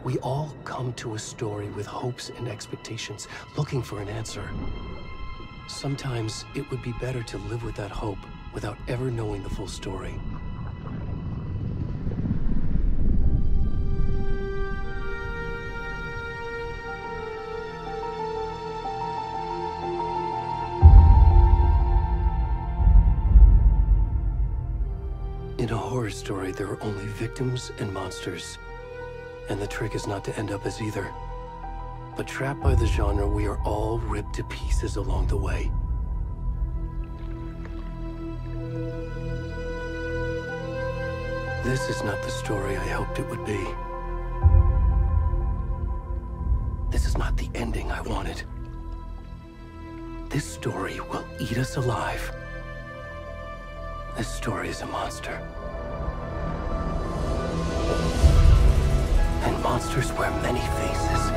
We all come to a story with hopes and expectations, looking for an answer. Sometimes it would be better to live with that hope without ever knowing the full story. In a horror story, there are only victims and monsters. And the trick is not to end up as either. But trapped by the genre, we are all ripped to pieces along the way. This is not the story I hoped it would be. This is not the ending I wanted. This story will eat us alive. This story is a monster. And monsters wear many faces.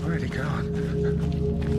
Already gone.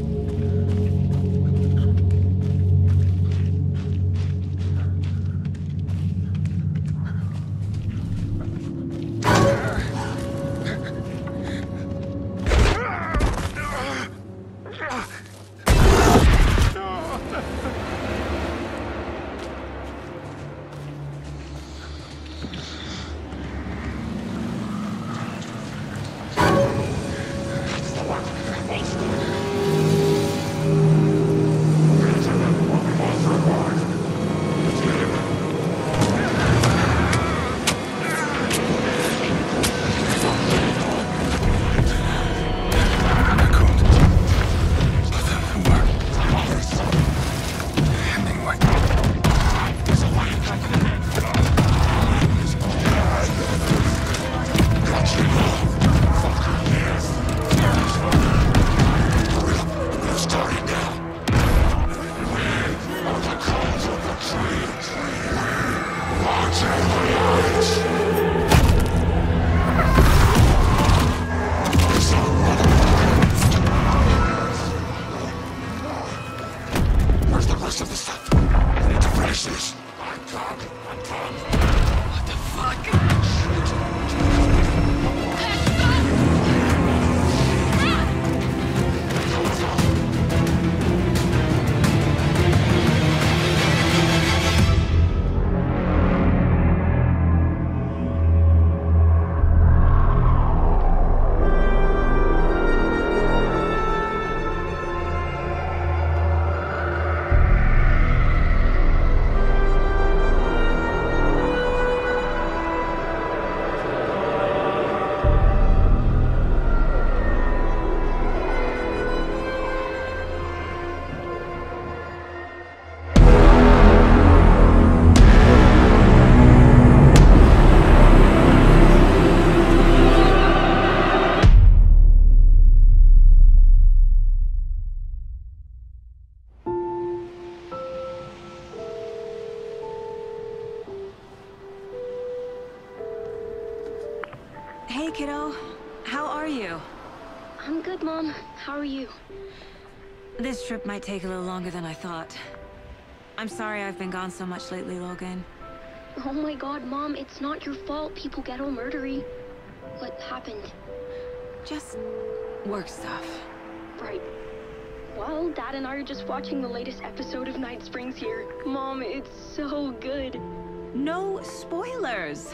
Hey, kiddo. How are you? I'm good, Mom. How are you? This trip might take a little longer than I thought. I'm sorry I've been gone so much lately, Logan. Oh my god, Mom, it's not your fault people get all murdery. What happened? Just work stuff. Right. Well, Dad and I are just watching the latest episode of Night Springs here. Mom, it's so good. No spoilers!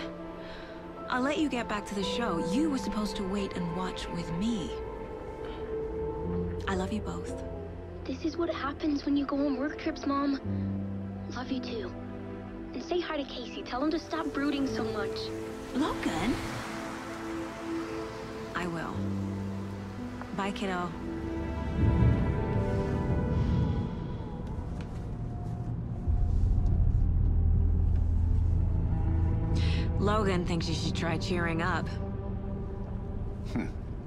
I'll let you get back to the show. You were supposed to wait and watch with me. I love you both. This is what happens when you go on work trips, Mom. Love you too. And say hi to Casey. Tell him to stop brooding so much. Logan? I will. Bye, kiddo. Logan thinks you should try cheering up.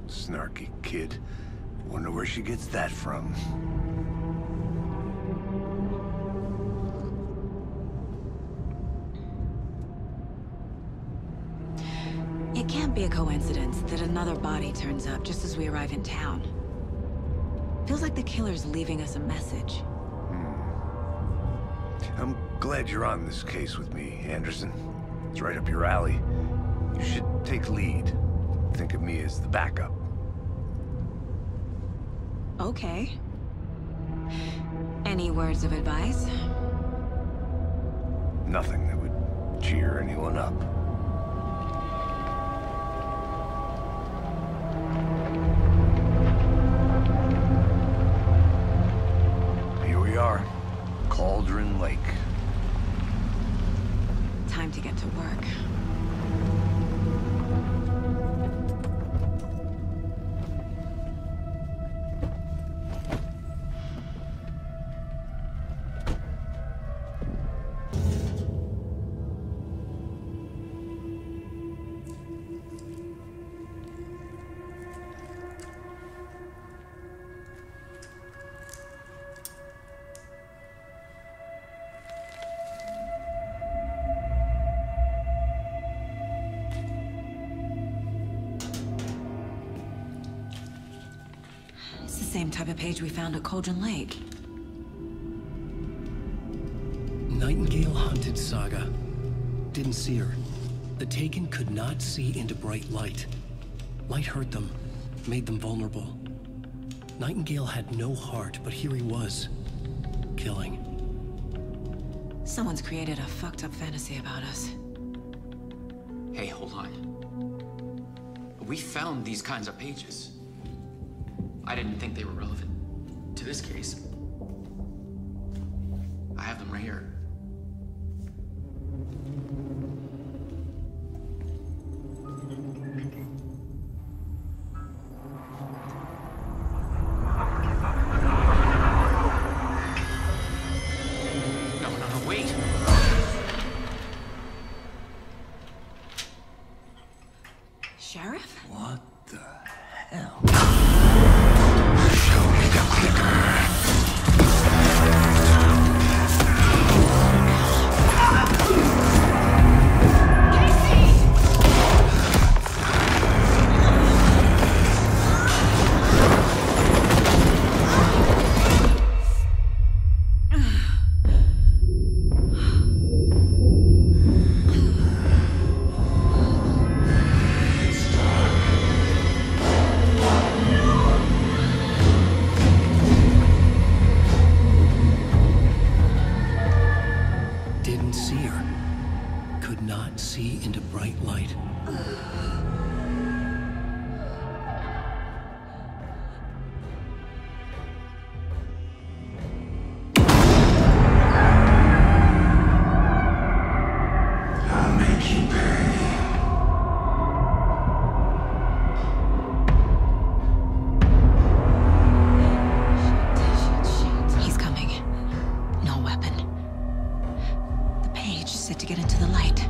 Snarky kid. Wonder where she gets that from. It can't be a coincidence that another body turns up just as we arrive in town. Feels like the killer's leaving us a message. I'm glad you're on this case with me, Anderson. It's right up your alley. You should take lead. Think of me as the backup. Okay. Any words of advice? Nothing that would cheer anyone up. Here we are. Cauldron Lake. Time to get to work. Same type of page we found at Cauldron Lake. Nightingale hunted Saga. Didn't see her. The Taken could not see into bright light. Light hurt them, made them vulnerable. Nightingale had no heart, but here he was, killing. Someone's created a fucked up fantasy about us. Hey, hold on. We found these kinds of pages. I didn't think they were relevant to this case. I have them right here. No, wait! Sheriff? What the hell? Didn't see her. Could not see into bright light. I'll make you pay. He's coming. No weapon. The page set to get into the light.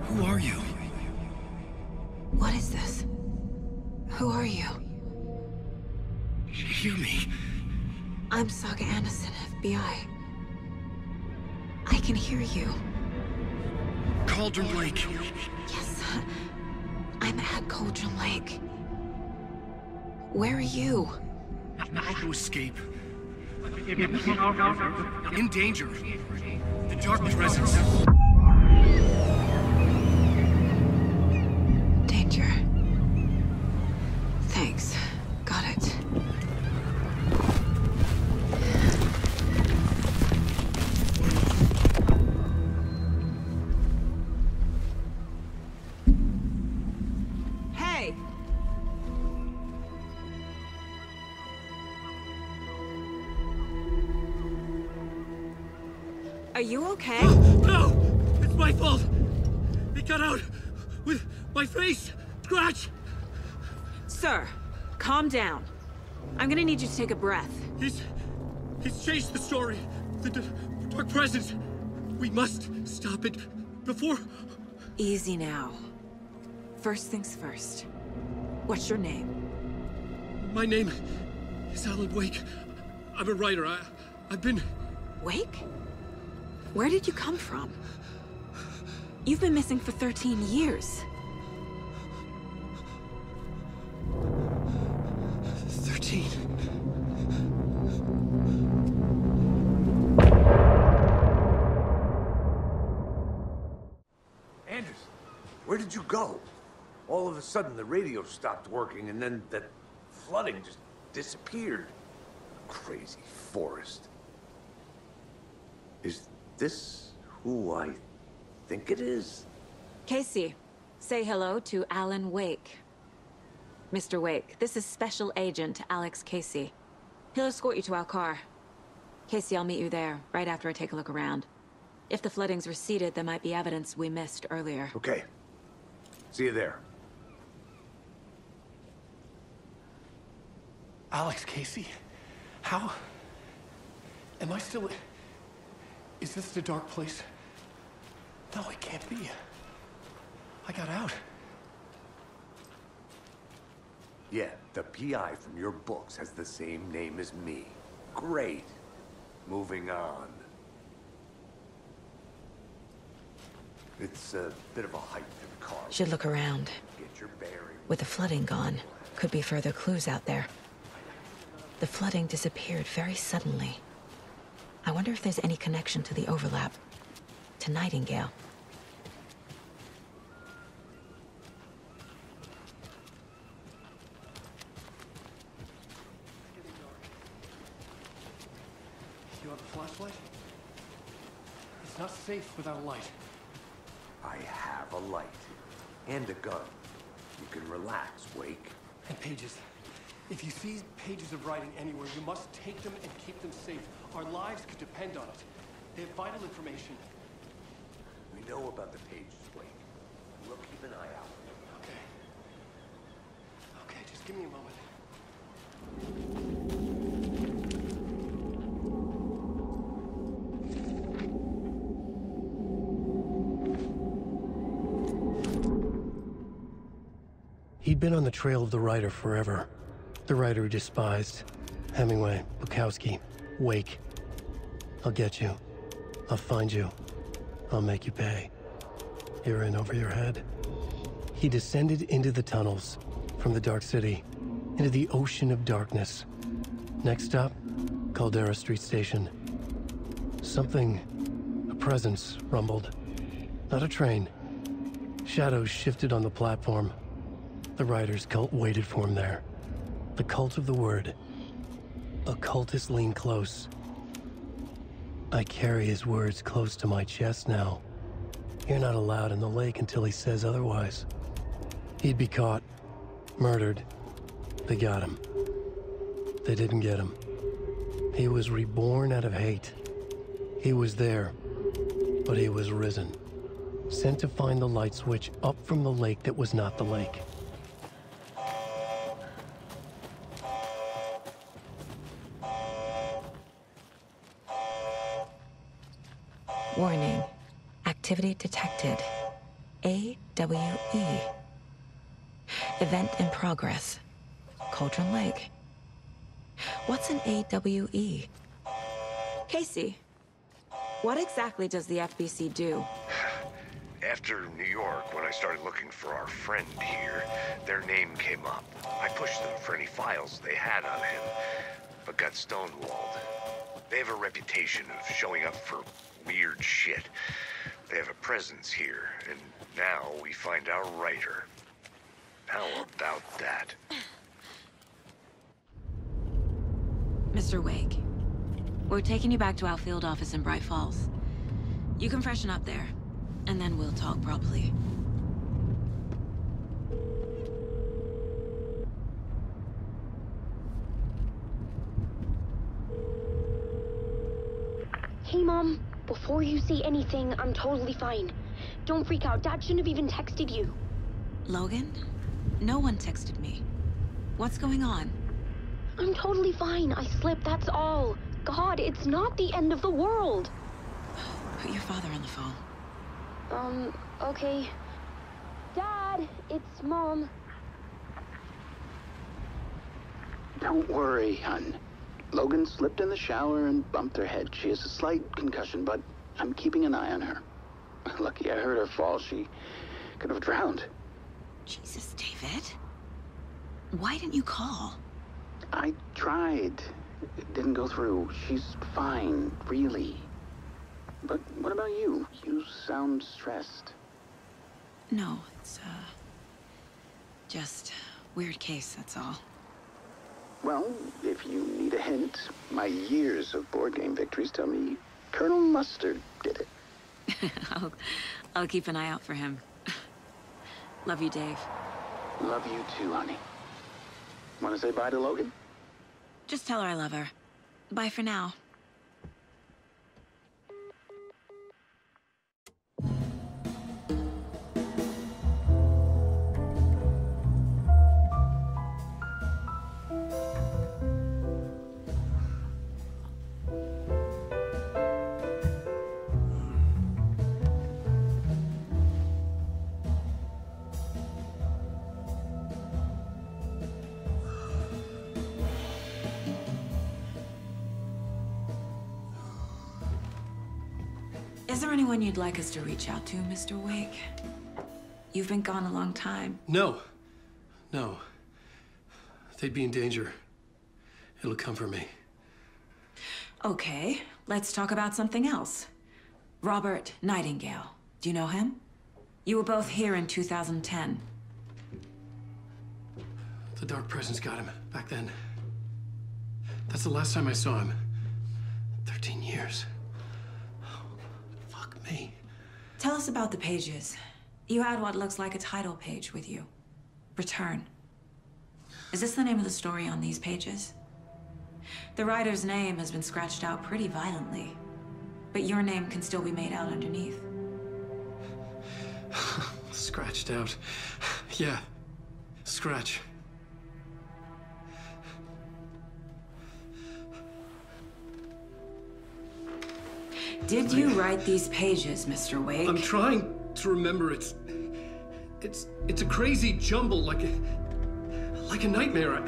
Who are you? What is this? Who are you? Hear me. I'm Saga Anderson, FBI. I can hear you. Cauldron Lake. Yes, I'm at Cauldron Lake. Where are you? How to escape. In danger. The dark presence. Danger. Thanks. Got it. Hey! Are you okay? No! It's my fault! It got out with my face! Scratch! Sir, calm down. I'm gonna need you to take a breath. He's changed the story. The dark presence. We must stop it before... Easy now. First things first. What's your name? My name is Alan Wake. I'm a writer. I've been... Wake? Where did you come from? You've been missing for 13 years. 13. Anderson, where did you go? All of a sudden, the radio stopped working, and then that flooding just disappeared. Crazy forest. Is this who I think it is? Casey, say hello to Alan Wake. Mr. Wake, this is Special Agent Alex Casey. He'll escort you to our car. Casey, I'll meet you there, right after I take a look around. If the flooding's receded, there might be evidence we missed earlier. Okay. See you there. Alex Casey? How? Am I still... Is this the dark place? No, it can't be. I got out. Yeah, the PI from your books has the same name as me. Great. Moving on. It's a bit of a hike to the car. Should look around. Get your bearings. With the flooding gone, could be further clues out there. The flooding disappeared very suddenly. I wonder if there's any connection to the overlap. To Nightingale. You have a flashlight? It's not safe without a light. I have a light. And a gun. You can relax, Wake. And pages. If you see pages of writing anywhere, you must take them and keep them safe. Our lives could depend on it. They have vital information. We know about the pages, Wake. We'll keep an eye out. Okay. Okay, just give me a moment. He'd been on the trail of the writer forever. The writer he despised. Hemingway, Bukowski, Wake. I'll get you. I'll find you. I'll make you pay. You're in over your head. He descended into the tunnels, from the Dark City, into the ocean of darkness. Next stop, Caldera Street Station. Something, a presence, rumbled. Not a train. Shadows shifted on the platform. The writer's cult waited for him there. The cult of the word. Occultists lean close. I carry his words close to my chest now. You're not allowed in the lake until he says otherwise. He'd be caught, murdered. They got him. They didn't get him. He was reborn out of hate. He was there, but he was risen. Sent to find the light switch up from the lake that was not the lake. Warning. Activity detected. AWE. Event in progress. Cauldron Lake. What's an AWE? Casey, what exactly does the FBC do? After New York, when I started looking for our friend here, their name came up. I pushed them for any files they had on him, but got stonewalled. They have a reputation of showing up for weird shit. They have a presence here, and now we find our writer. How about that? Mr. Wake, we're taking you back to our field office in Bright Falls. You can freshen up there, and then we'll talk properly. Hey, Mom. Before you say anything, I'm totally fine. Don't freak out. Dad shouldn't have even texted you. Logan? No one texted me. What's going on? I'm totally fine. I slipped, that's all. God, it's not the end of the world. Put your father on the phone. Okay. Dad, it's Mom. Don't worry, hon. Logan slipped in the shower and bumped her head. She has a slight concussion, but I'm keeping an eye on her. Lucky I heard her fall. She could have drowned. Jesus, David. Why didn't you call? I tried. It didn't go through. She's fine, really. But what about you? You sound stressed. No, it's, just weird case, that's all. Well, if you need a hint, my years of board game victories tell me Colonel Mustard did it. I'll keep an eye out for him. Love you, Dave. Love you too, honey. Want to say bye to Logan? Just tell her I love her. Bye for now. Is there anyone you'd like us to reach out to, Mr. Wake? You've been gone a long time. No. No. They'd be in danger. It'll come for me. Okay, let's talk about something else. Robert Nightingale. Do you know him? You were both here in 2010. The Dark Presence got him back then. That's the last time I saw him. 13 years. Fuck me. Tell us about the pages. You had what looks like a title page with you. Return. Is this the name of the story on these pages? The writer's name has been scratched out pretty violently, but your name can still be made out underneath. Scratched out. Yeah. Scratch. Did you write these pages, Mr. Wake? I'm trying to remember. It's a crazy jumble, like a nightmare.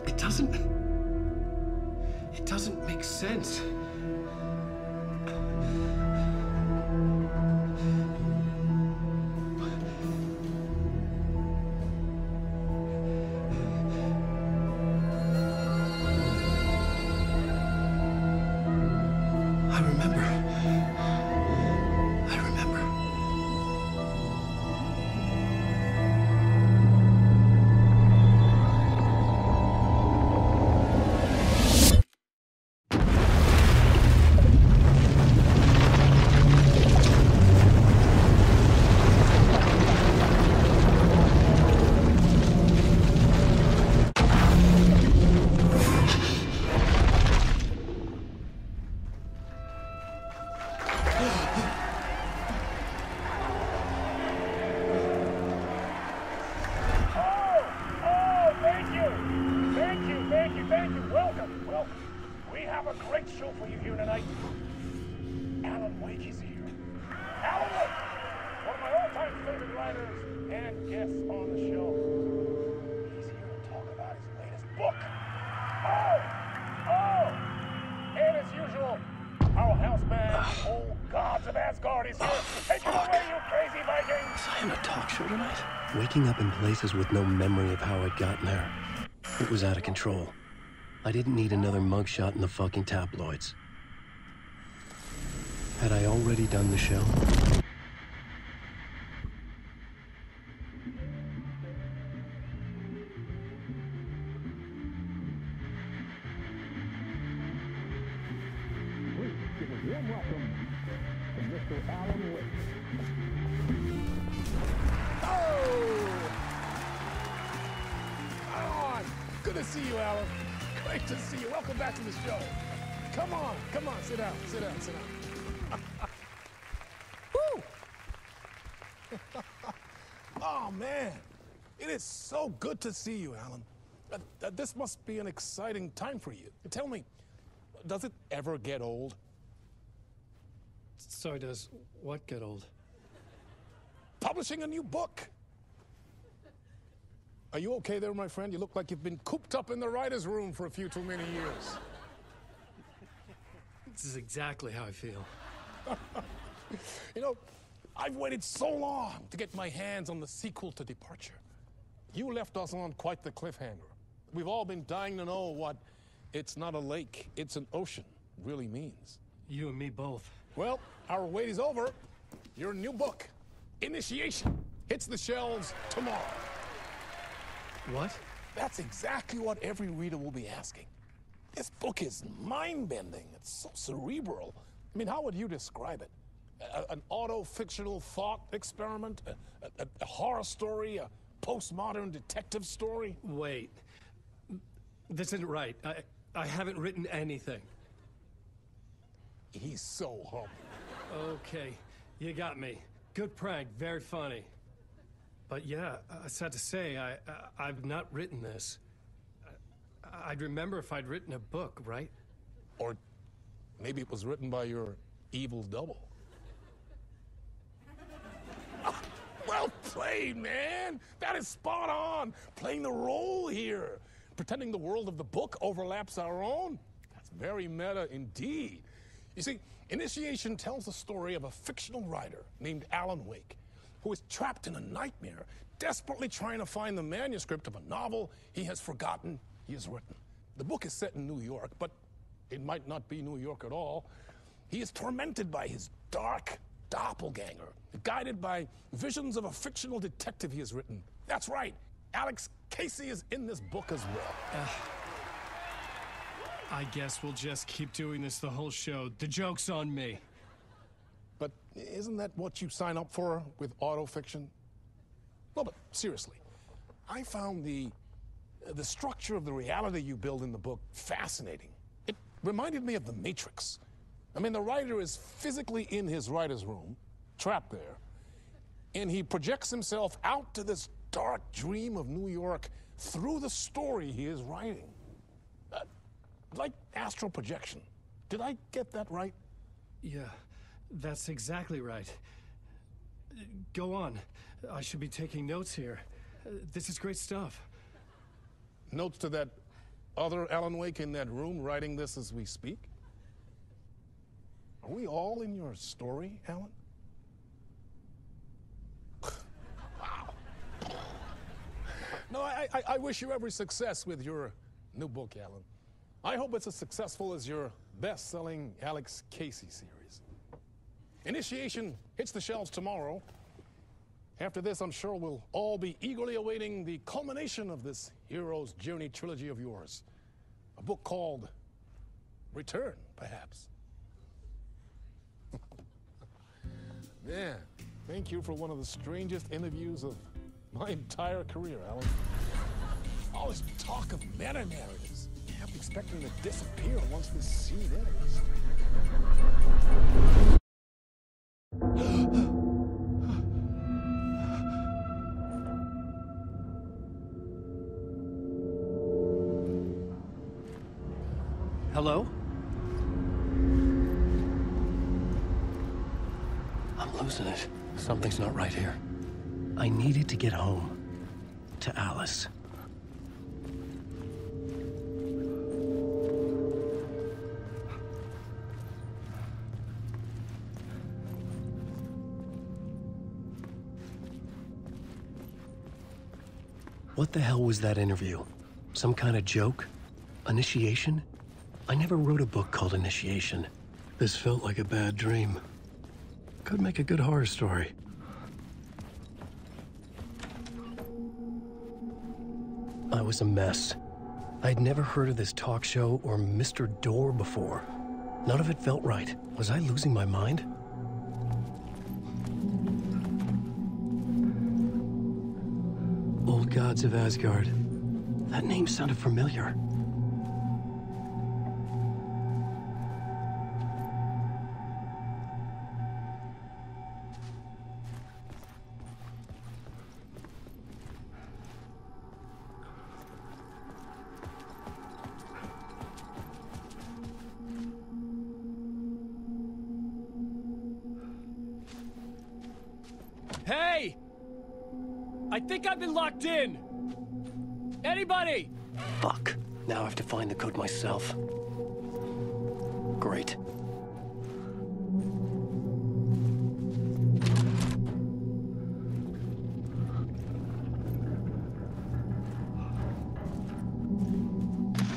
It doesn't make sense. Waking up in places with no memory of how I'd gotten there. It was out of control. I didn't need another mugshot in the fucking tabloids. Had I already done the show? Please give a warm welcome to Mr. Alan Wake. Oh! Alan! Good to see you, Alan. Great to see you. Welcome back to the show. Come on, sit down, sit down, sit down. Woo! Oh, man. It is so good to see you, Alan. This must be an exciting time for you. Tell me, does it ever get old? Sorry, does what get old? Publishing a new book. Are you okay there, my friend? You look like you've been cooped up in the writer's room for a few too many years. This is exactly how I feel. You know, I've waited so long to get my hands on the sequel to Departure. You left us on quite the cliffhanger. We've all been dying to know what "it's not a lake, it's an ocean" really means. You and me both. Well, our wait is over. Your new book, Initiation, hits the shelves tomorrow. What? That's exactly what every reader will be asking. This book is mind-bending. It's so cerebral. I mean, how would you describe it? An auto-fictional thought experiment? A horror story? A postmodern detective story? Wait. This isn't right. I haven't written anything. He's so humble. Okay, you got me. Good prank, very funny. But yeah, sad to say, I've not written this. I'd remember if I'd written a book, right? Or maybe it was written by your evil double. Well played, man! That is spot on! Playing the role here. Pretending the world of the book overlaps our own. That's very meta indeed. You see, Initiation tells the story of a fictional writer named Alan Wake, who is trapped in a nightmare, desperately trying to find the manuscript of a novel he has forgotten he has written. The book is set in New York, but it might not be New York at all. He is tormented by his dark doppelganger, guided by visions of a fictional detective he has written. That's right, Alex Casey is in this book as well. I guess we'll just keep doing this the whole show. The joke's on me. But isn't that what you sign up for with autofiction? No, but seriously, I found the structure of the reality you build in the book fascinating. It reminded me of The Matrix. I mean, the writer is physically in his writer's room, trapped there, and he projects himself out to this dark dream of New York through the story he is writing. Like astral projection. Did I get that right? Yeah, that's exactly right. Go on. I should be taking notes here. This is great stuff. Notes to that other Alan Wake in that room writing this as we speak? Are we all in your story, Alan? Wow. No, I wish you every success with your new book, Alan. I hope it's as successful as your best-selling Alex Casey series. Initiation hits the shelves tomorrow. After this, I'm sure we'll all be eagerly awaiting the culmination of this hero's journey trilogy of yours. A book called Return, perhaps. Yeah, thank you for one of the strangest interviews of my entire career, Alan. All this talk of meta-narratives. I'm expecting to disappear once this scene ends. Hello? I'm losing it. Something's not right here. I needed to get home. To Alice. What the hell was that interview? Some kind of joke? Initiation? I never wrote a book called Initiation. This felt like a bad dream. Could make a good horror story. I was a mess. I'd never heard of this talk show or Mr. Door before. None of it felt right. Was I losing my mind? Old Gods of Asgard. That name sounded familiar. Hey! I think I've been locked in! Anybody? Fuck. Now I have to find the code myself. Great.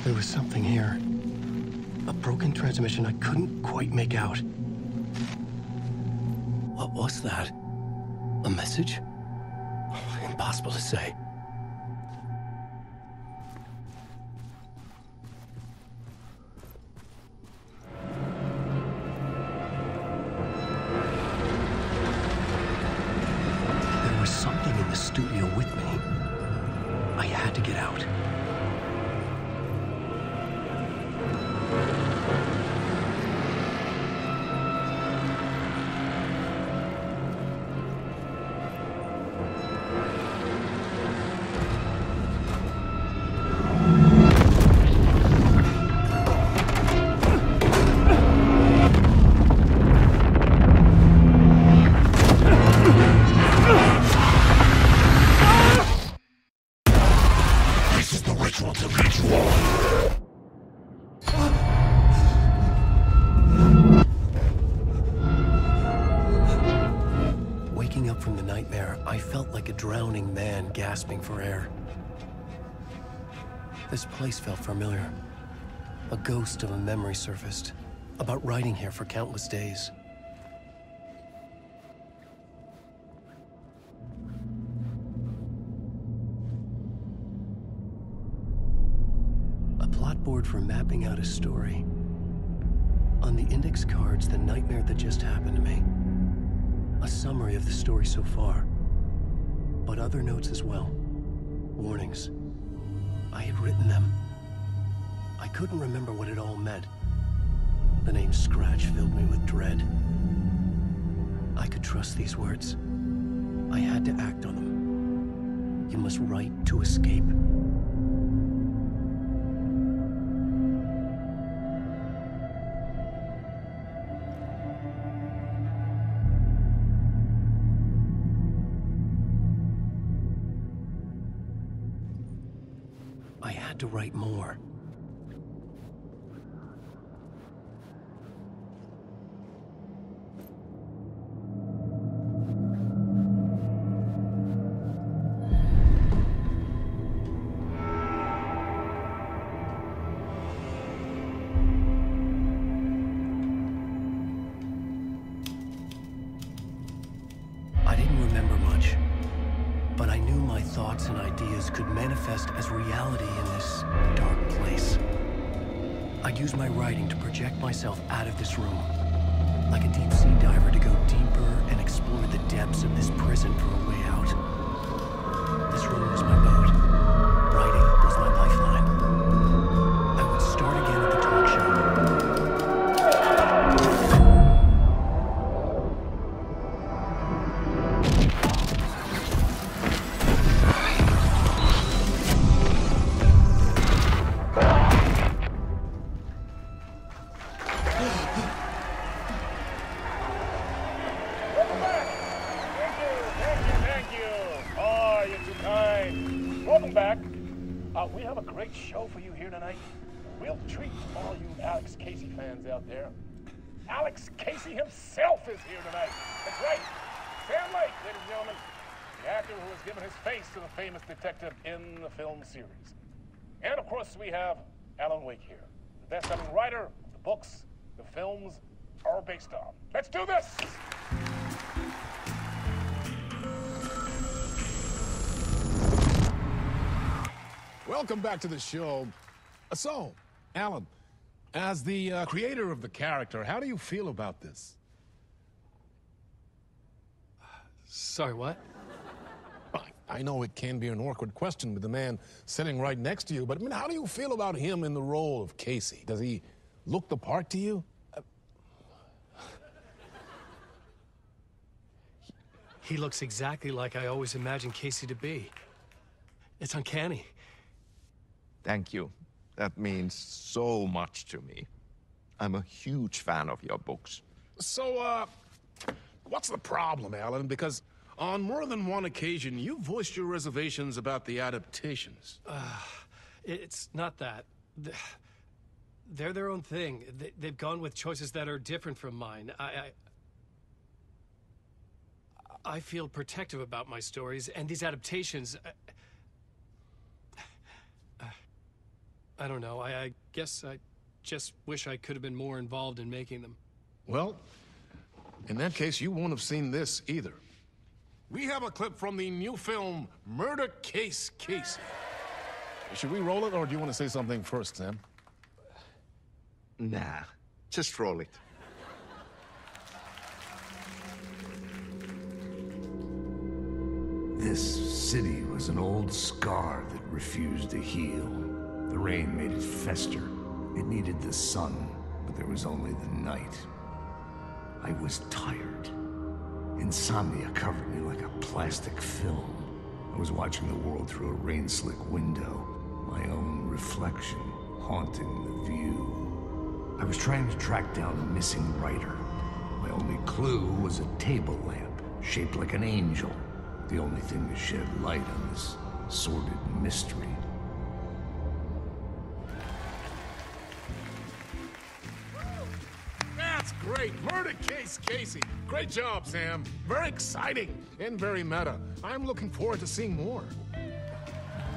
There was something here. A broken transmission I couldn't quite make out. What was that? A message? Impossible to say. There was something in the studio with me. I had to get out. Waking up from the nightmare, I felt like a drowning man gasping for air. This place felt familiar. A ghost of a memory surfaced, about riding here for countless days. A plot board for mapping out a story. On the index cards, the nightmare that just happened to me. A summary of the story so far, but other notes as well. Warnings. I had written them. I couldn't remember what it all meant. The name Scratch filled me with dread. I could trust these words. I had to act on them. You must write to escape. I had to write more. I didn't remember much, but I knew my thoughts and ideas could manifest as reality in this dark place. I'd use my writing to project myself out of this room, like a deep-sea diver to go deeper and explore the depths of this prison for a way out. This room was my boat. Writing was my lifeline. I would start again at the talk show. Welcome back. We have a great show for you here tonight. We'll treat all you Alex Casey fans out there. Alex Casey himself is here tonight. That's right. Sam Lake, ladies and gentlemen, the actor who has given his face to the famous detective in the film series. And of course, we have Alan Wake here, the best-selling writer of the books the films are based on. Let's do this! Welcome back to the show. So, Alan, as the creator of the character, how do you feel about this? Sorry, what? I know it can be an awkward question with the man sitting right next to you, but I mean, how do you feel about him in the role of Casey? Does he look the part to you? He looks exactly like I always imagined Casey to be. It's uncanny. Thank you. That means so much to me. I'm a huge fan of your books. So, what's the problem, Alan? Because on more than one occasion, you voiced your reservations about the adaptations. It's not that. They're their own thing. They've gone with choices that are different from mine. I feel protective about my stories, and these adaptations... I don't know. I guess I just wish I could have been more involved in making them. Well, in that case, you won't have seen this either. We have a clip from the new film, Murder Case Casey. Should we roll it, or do you want to say something first, Sam? Nah, just roll it. This city was an old scar that refused to heal. The rain made it fester. It needed the sun, but there was only the night. I was tired. Insomnia covered me like a plastic film. I was watching the world through a rain-slick window, my own reflection haunting the view. I was trying to track down a missing writer. My only clue was a table lamp, shaped like an angel. The only thing to shed light on this sordid mystery. That's great! Murder Case Casey! Great job, Sam. Very exciting and very meta. I'm looking forward to seeing more.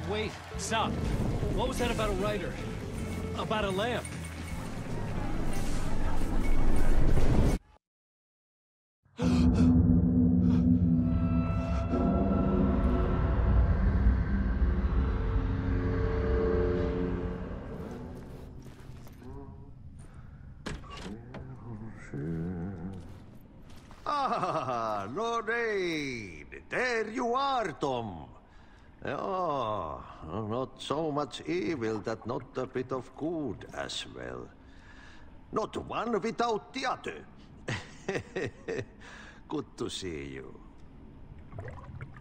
Wait, stop. What was that about a writer? About a lamp? Ah, Lorraine! There you are, Tom. Oh, not so much evil that not a bit of good as well. Not one without the other. Good to see you.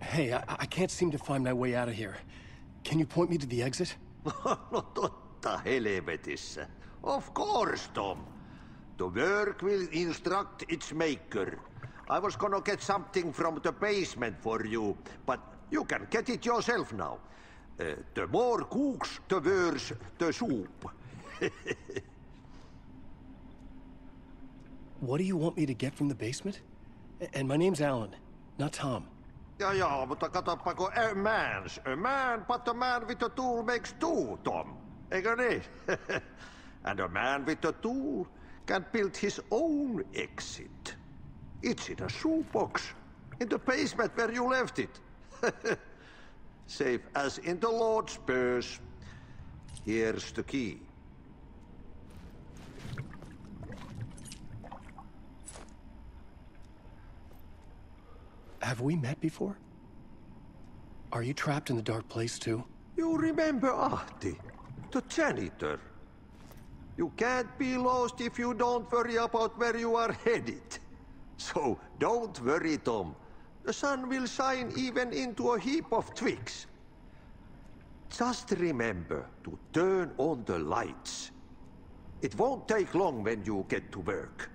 Hey, I can't seem to find my way out of here. Can you point me to the exit? No totta helvetissä. Of course, Tom. The work will instruct its maker. I was gonna get something from the basement for you, but you can get it yourself now. The more cooks, the worse the soup. What do you want me to get from the basement? And my name's Alan, not Tom. Ja, mutta katsoppa, a man's a man, but a man with a tool makes two, Tom. Eikö niin? And a man with a tool can build his own exit. It's in a shoebox, in the basement where you left it. Safe as in the Lord's purse. Here's the key. Have we met before? Are you trapped in the dark place too? You remember Ahti, the janitor. You can't be lost if you don't worry about where you are headed. So don't worry, Tom. The sun will shine even into a heap of twigs. Just remember to turn on the lights. It won't take long when you get to work.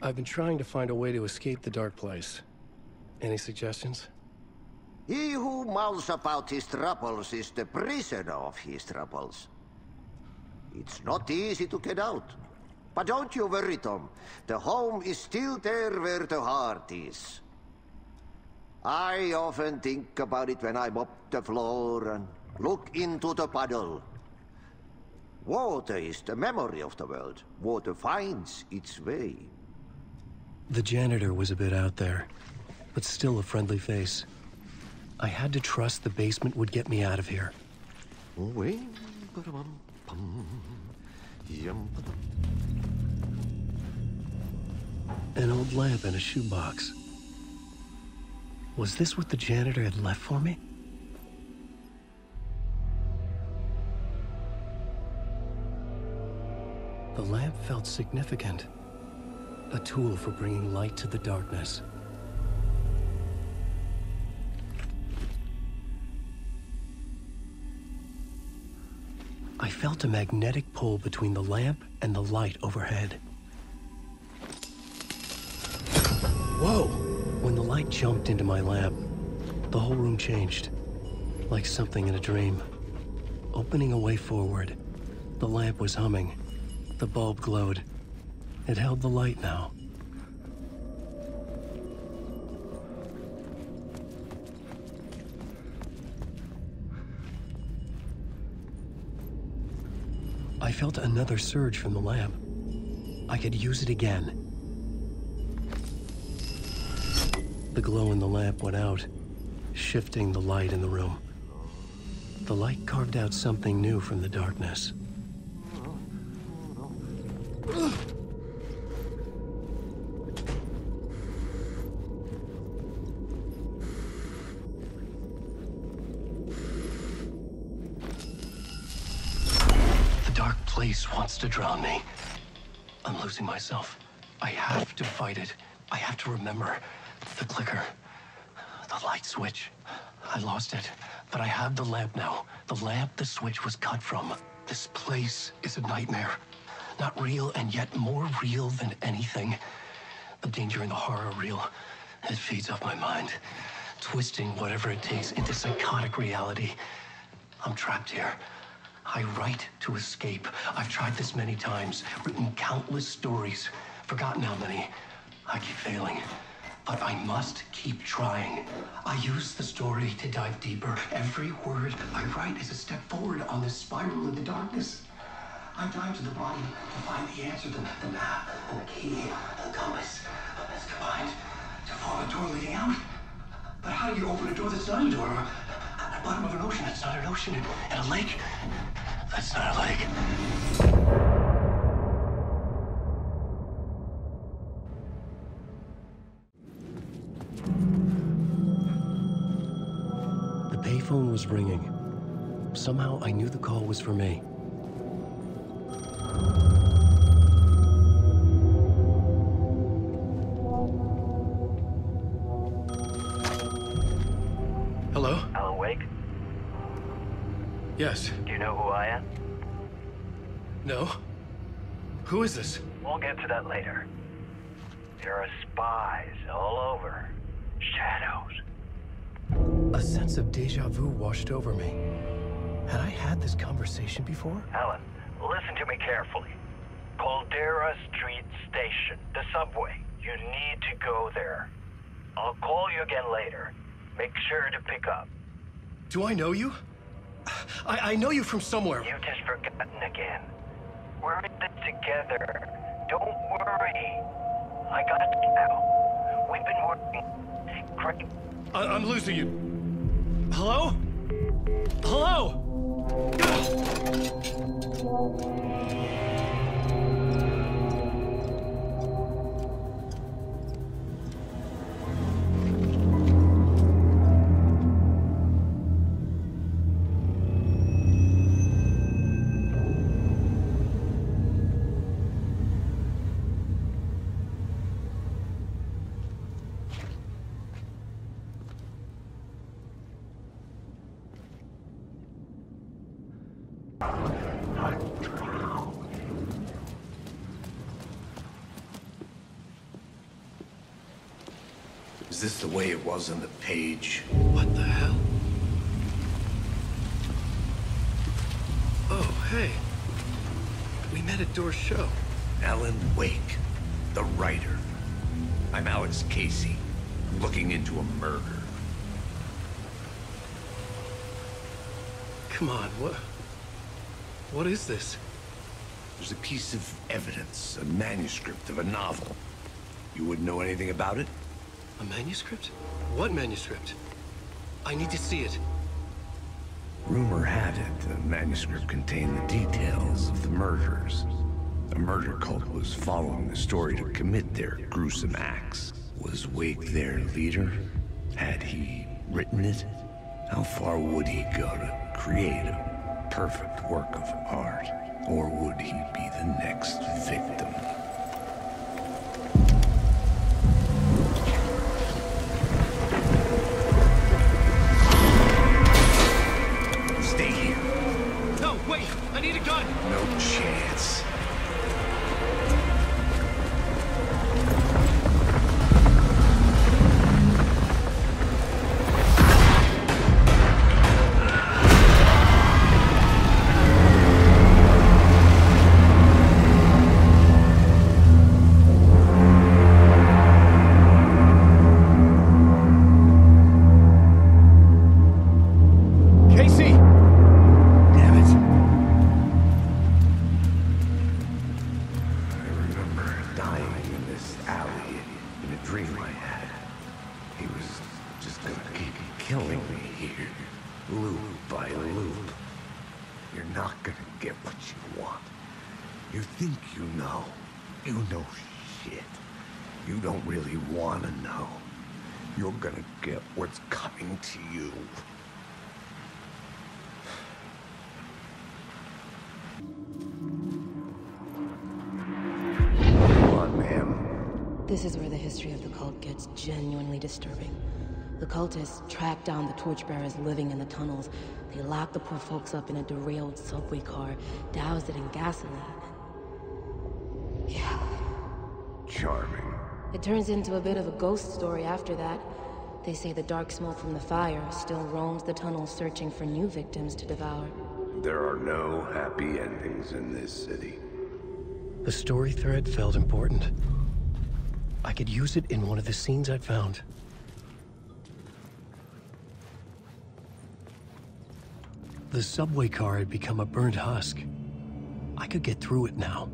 I've been trying to find a way to escape the dark place. Any suggestions? He who mouths about his troubles is the prisoner of his troubles. It's not easy to get out. But don't you worry, Tom. The home is still there where the heart is. I often think about it when I mop the floor and look into the puddle. Water is the memory of the world. Water finds its way. The janitor was a bit out there, but still a friendly face. I had to trust the basement would get me out of here. An old lamp in a shoebox. Was this what the janitor had left for me? The lamp felt significant. A tool for bringing light to the darkness. I felt a magnetic pull between the lamp and the light overhead. Whoa! When the light jumped into my lamp, the whole room changed. Like something in a dream. Opening a way forward, the lamp was humming. The bulb glowed. It held the light now. I felt another surge from the lamp. I could use it again. The glow in the lamp went out, shifting the light in the room. The light carved out something new from the darkness. Place wants to drown me. I'm losing myself. I have to fight it. I have to remember. The clicker. The light switch. I lost it. But I have the lamp now. The lamp the switch was cut from. This place is a nightmare. Not real, and yet more real than anything. The danger and the horror real. It feeds off my mind. Twisting whatever it takes into psychotic reality. I'm trapped here. I write to escape. I've tried this many times, written countless stories, forgotten how many. I keep failing, but I must keep trying. I use the story to dive deeper. Every word I write is a step forward on this spiral in the darkness. I dive to the bottom to find the answer, the map, and the key, and the compass. It's combined to form a door leading out. But how do you open a door that's not a door? At the bottom of an ocean, that's not an ocean. And a lake, that's not a lake. The payphone was ringing. Somehow I knew the call was for me. Hello? Alan Wake? Yes. Do you know who I am? No? Who is this? We'll get to that later. There are spies all over. Shadows. A sense of deja vu washed over me. Had I had this conversation before? Alan, listen to me carefully. Caldera Street Station, the subway. You need to go there. I'll call you again later. Make sure to pick up. Do I know you? I know you from somewhere. You've just forgotten again. We're in this together. Don't worry. I got you now. We've been working great. I'm losing you. Hello? Hello? Is this the way it was on the page? What the hell? Oh, hey. We met at Door's show. Alan Wake, the writer. I'm Alex Casey. I'm looking into a murder. Come on, what is this? There's a piece of evidence, a manuscript of a novel. You wouldn't know anything about it? A manuscript? What manuscript? I need to see it. Rumor had it the manuscript contained the details of the murders. A murder cult was following the story to commit their gruesome acts. Was Wake their leader? Had he written it? How far would he go to create a perfect work of art? Or would he be the next victim? Stay here. No, wait! I need a gun! No chance. This is where the history of the cult gets genuinely disturbing. The cultists tracked down the torchbearers living in the tunnels. They locked the poor folks up in a derailed subway car, doused it in gasoline. Yeah. Charming. It turns into a bit of a ghost story after that. They say the dark smoke from the fire still roams the tunnels searching for new victims to devour. There are no happy endings in this city. The story thread felt important. I could use it in one of the scenes I'd found. The subway car had become a burnt husk. I could get through it now.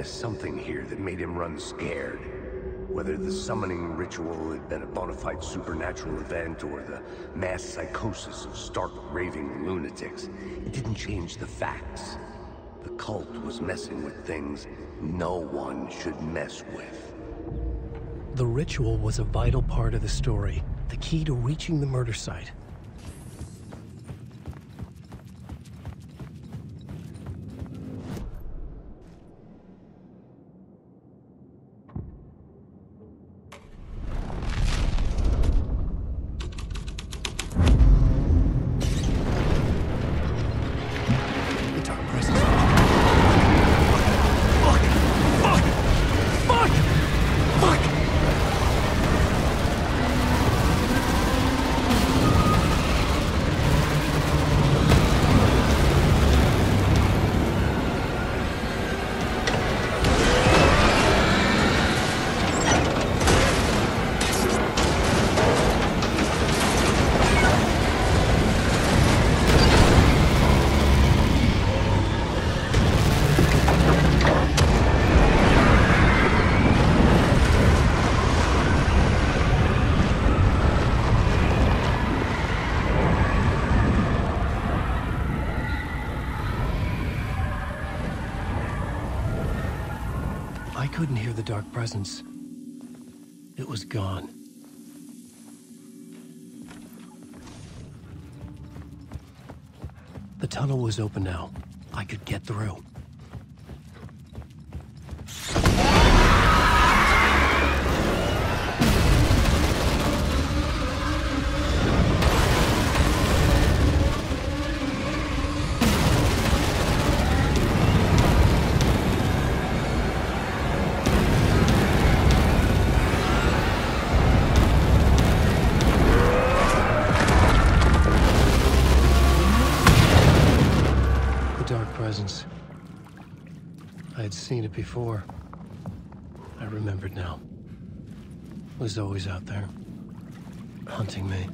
Something here that made him run scared. Whether the summoning ritual had been a bona fide supernatural event or the mass psychosis of stark raving lunatics, it didn't change the facts. The cult was messing with things no one should mess with. The ritual was a vital part of the story, the key to reaching the murder site. Fuck! I couldn't hear the dark presence. It was gone. The tunnel was open now. I could get through. Presence. I had seen it before. I remembered now. It was always out there, hunting me.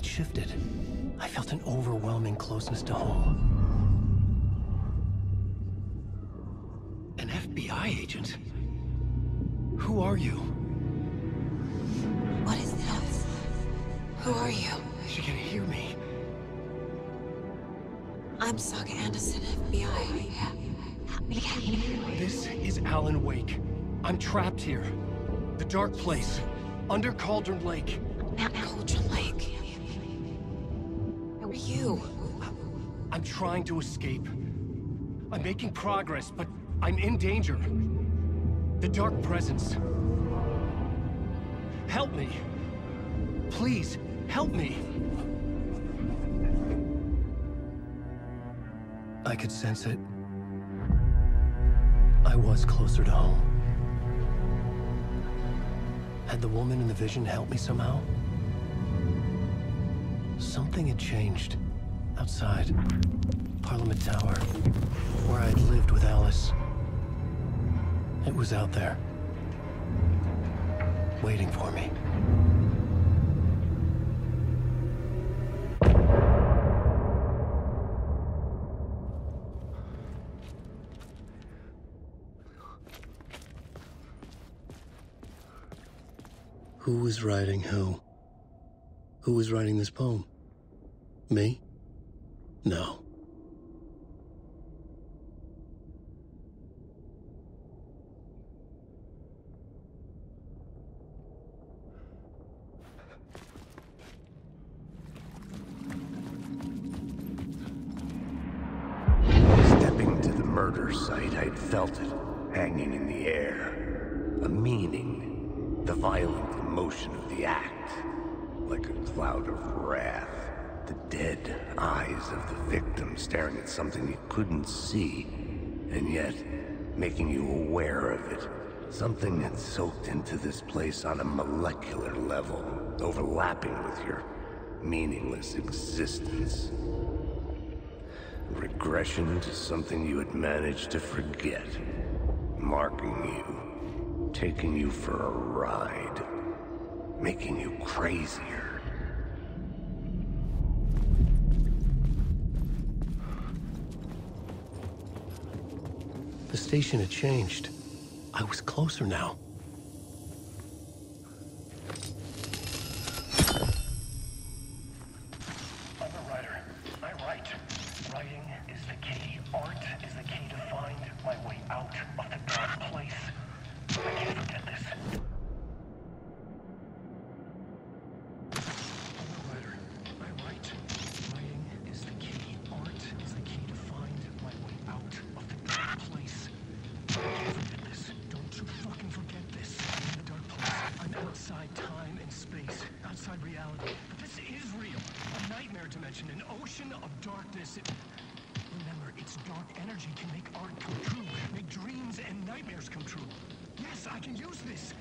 Shifted. I felt an overwhelming closeness to home. An FBI agent? Who are you? What is this? Who are you? She can hear me. I'm Saga Anderson, FBI. This is Alan Wake. I'm trapped here. The dark place. Under Cauldron Lake. Cauldron Lake. You? I'm trying to escape. I'm making progress, but I'm in danger. The dark presence. Help me. Please, help me. I could sense it. I was closer to home. Had the woman in the vision helped me somehow? Something had changed. Outside. Parliament Tower. Where I'd lived with Alice. It was out there. Waiting for me. Who was writing who? Who was writing this poem? Me? No. Stepping to the murder site, I'd felt it, hanging in the air. A meaning, the violent emotion of the act, like a cloud of wrath. The dead eyes of the victim staring at something you couldn't see, and yet making you aware of it. Something that soaked into this place on a molecular level, overlapping with your meaningless existence. Regression to something you had managed to forget, marking you, taking you for a ride, making you crazier. The station had changed. I was closer now. I'm a writer. I write. Writing is the key. Art is the key to find my way out of the dark place. I can't forget this. I'm a writer. I write. Writing creation of darkness. Remember, its dark energy can make art come true, make dreams and nightmares come true. Yes, I can use this.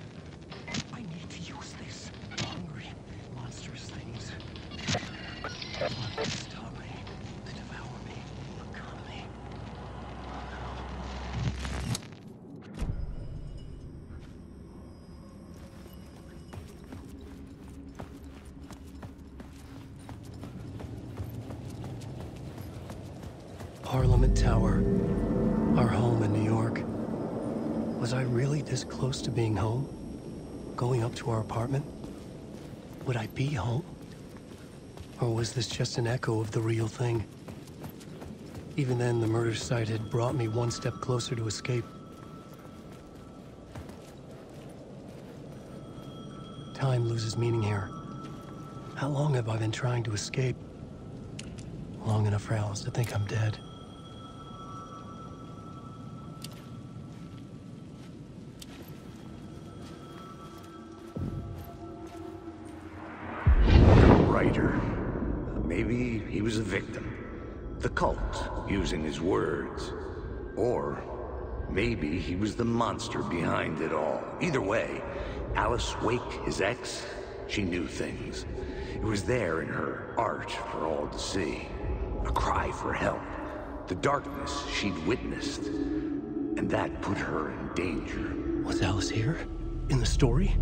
I need to use this. Hungry, monstrous things. They stop me. They devour me. Become me. Parliament Tower, our home in New York. Was I really this close to being home? Going up to our apartment? Would I be home? Or was this just an echo of the real thing? Even then, the murder site had brought me one step closer to escape. Time loses meaning here. How long have I been trying to escape? Long enough for Alice to think I'm dead. Maybe he was a victim. The cult, using his words. Or maybe he was the monster behind it all. Either way, Alice Wake, his ex, she knew things. It was there in her art for all to see. A cry for help. The darkness she'd witnessed. And that put her in danger. Was Alice here? In the story?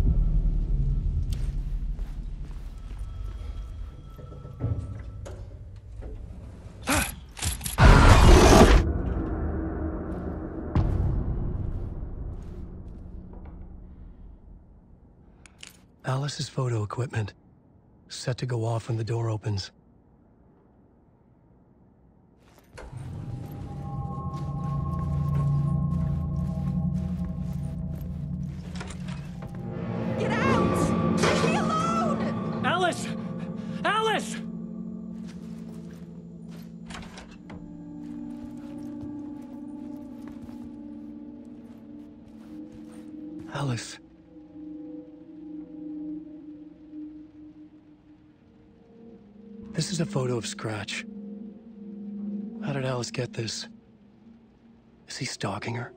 Alice's photo equipment, set to go off when the door opens. Get out! Leave me alone! Alice! Alice! Alice. This is a photo of Scratch. How did Alice get this? Is he stalking her?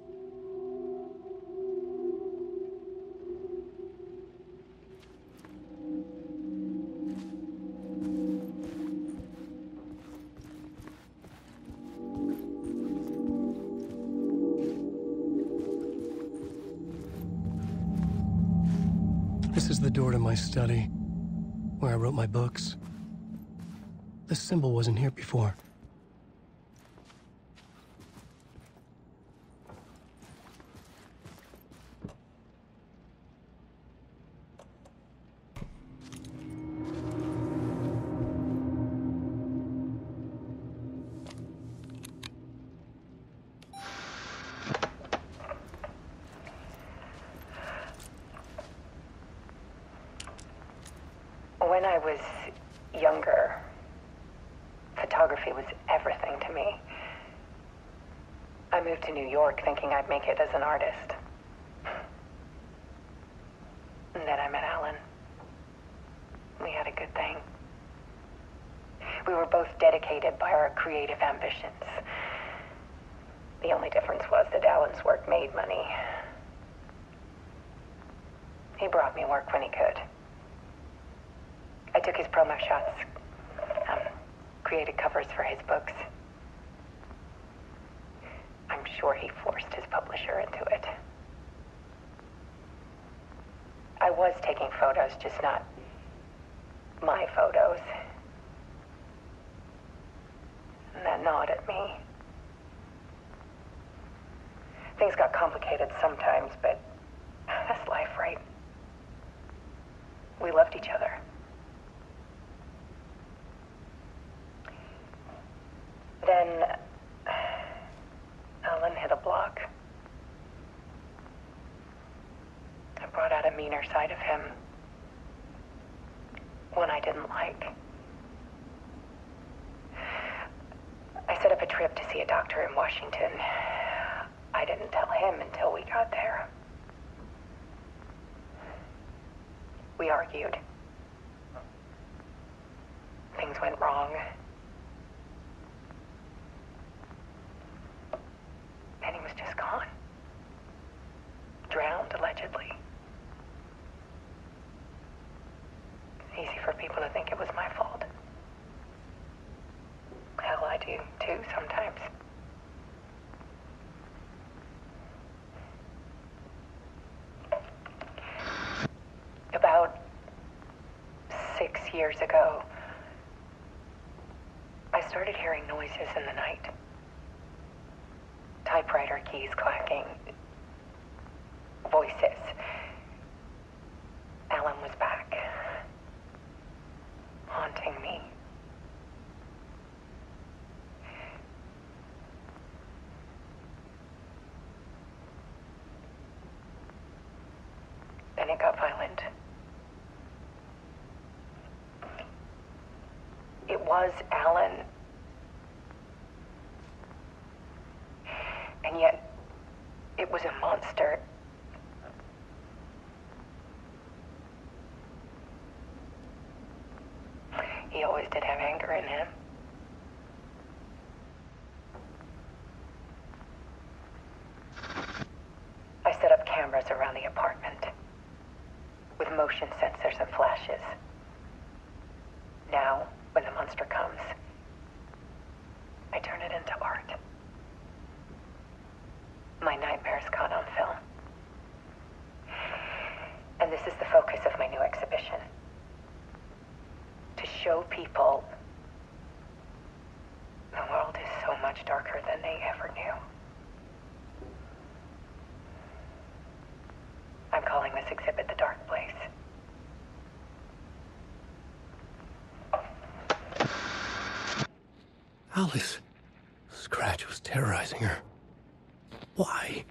This is the door to my study, where I wrote my books. This symbol wasn't here before. When I was younger, photography was everything to me. I moved to New York thinking I'd make it as an artist. And then I met Alan. We had a good thing. We were both dedicated by our creative ambitions. The only difference was that Alan's work made money. He brought me work when he could. I took his promo shots, created covers for his books. I'm sure he forced his publisher into it. I was taking photos, just not my photos. And that gnawed at me. Things got complicated sometimes, but that's life, right? We loved each other. Then Alan hit a block. I brought out a meaner side of him. One I didn't like. I set up a trip to see a doctor in Washington. I didn't tell him until we got there. We argued. Things went wrong. do, too, sometimes. About 6 years ago, I started hearing noises in the night. Typewriter keys clacking. Voices. Alan was back. Haunting me. Then it got violent. It was Alan. And yet, it was a monster. He always did have anger in him. I set up cameras around the apartment with motion sensors and flashes. Now, when the monster comes, I turn it into art. My nightmares caught on film. And this is the focus of my new exhibition. To show people the world is so much darker than they ever knew. I'm calling this exhibit The Dark Place. Alice. Scratch was terrorizing her. Why?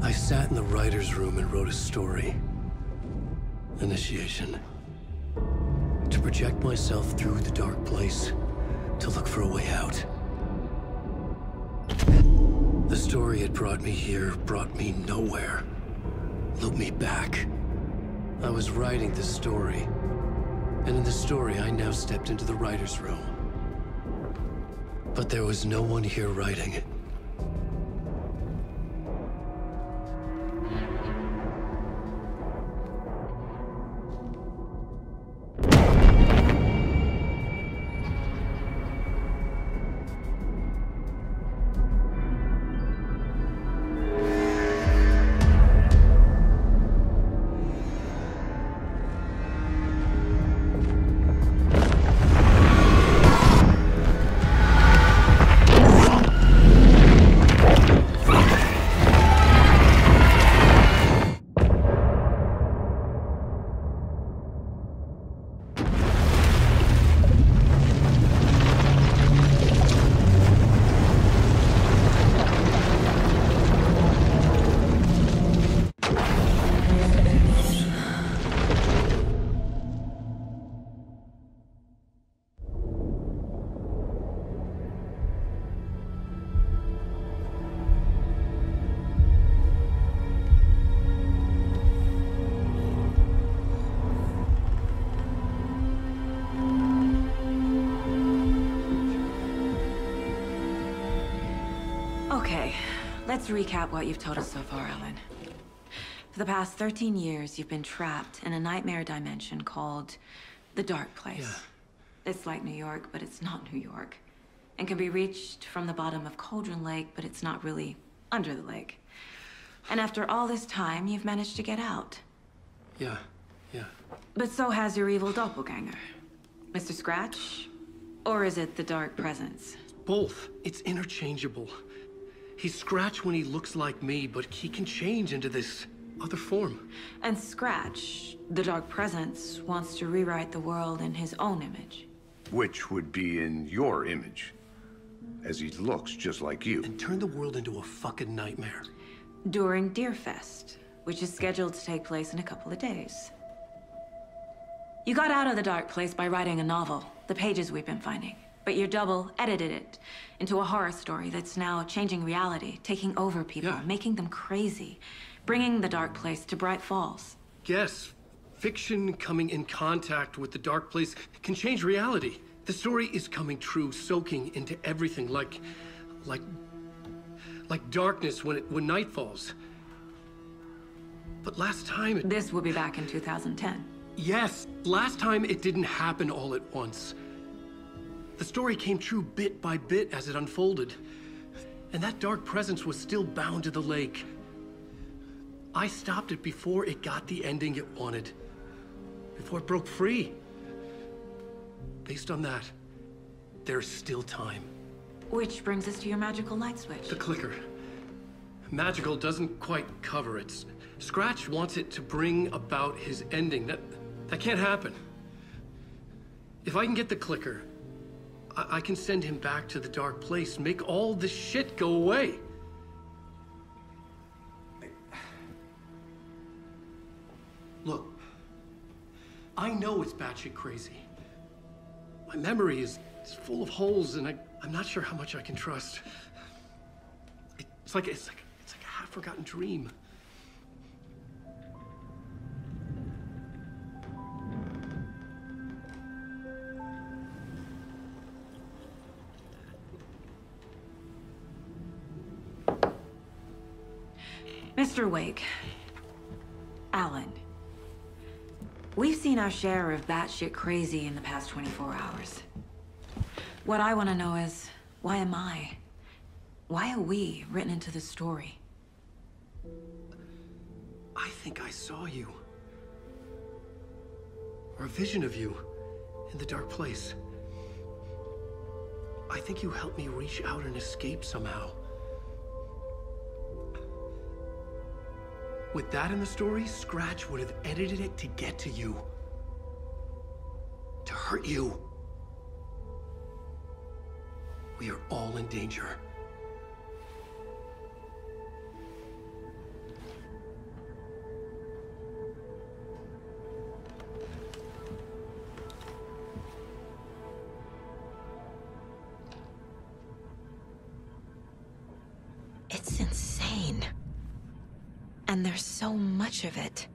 I sat in the writer's room and wrote a story. Initiation. To project myself through the dark place, to look for a way out. The story had brought me here, brought me nowhere. Looped me back. I was writing the story. And in the story, I now stepped into the writer's room. But there was no one here writing. Okay, let's recap what you've told us so far, Alan. For the past 13 years, you've been trapped in a nightmare dimension called the Dark Place. Yeah. It's like New York, but it's not New York. And can be reached from the bottom of Cauldron Lake, but it's not really under the lake. And after all this time, you've managed to get out. Yeah. But so has your evil doppelganger. Mr. Scratch? Or is it the Dark Presence? Both. It's interchangeable. He's Scratch when he looks like me, but he can change into this other form. And Scratch, the Dark Presence, wants to rewrite the world in his own image. Which would be in your image, as he looks just like you. And turn the world into a fucking nightmare. During Deerfest, which is scheduled to take place in a couple of days. You got out of the Dark Place by writing a novel, the pages we've been finding. But your double edited it into a horror story that's now changing reality, taking over people, making them crazy, bringing the Dark Place to Bright Falls. Yes, fiction coming in contact with the Dark Place can change reality. The story is coming true, soaking into everything like darkness when night falls. But last time This will be back in 2010. Yes, last time it didn't happen all at once. The story came true bit by bit as it unfolded. And that dark presence was still bound to the lake. I stopped it before it got the ending it wanted. Before it broke free. Based on that, there's still time. Which brings us to your magical light switch. The clicker. Magical doesn't quite cover it. Scratch wants it to bring about his ending. That can't happen. If I can get the clicker, I can send him back to the Dark Place, make all this shit go away. Look, I know it's batshit crazy. My memory is full of holes, and I'm not sure how much I can trust. It's like a half-forgotten dream. Mr. Wake, Alan, we've seen our share of batshit crazy in the past 24 hours. What I want to know is, why am I? Why are we written into the story? I think I saw you. Or a vision of you in the Dark Place. I think you helped me reach out and escape somehow. With that in the story, Scratch would have edited it to get to you. To hurt you. We are all in danger. It's insane. And there's so much of it.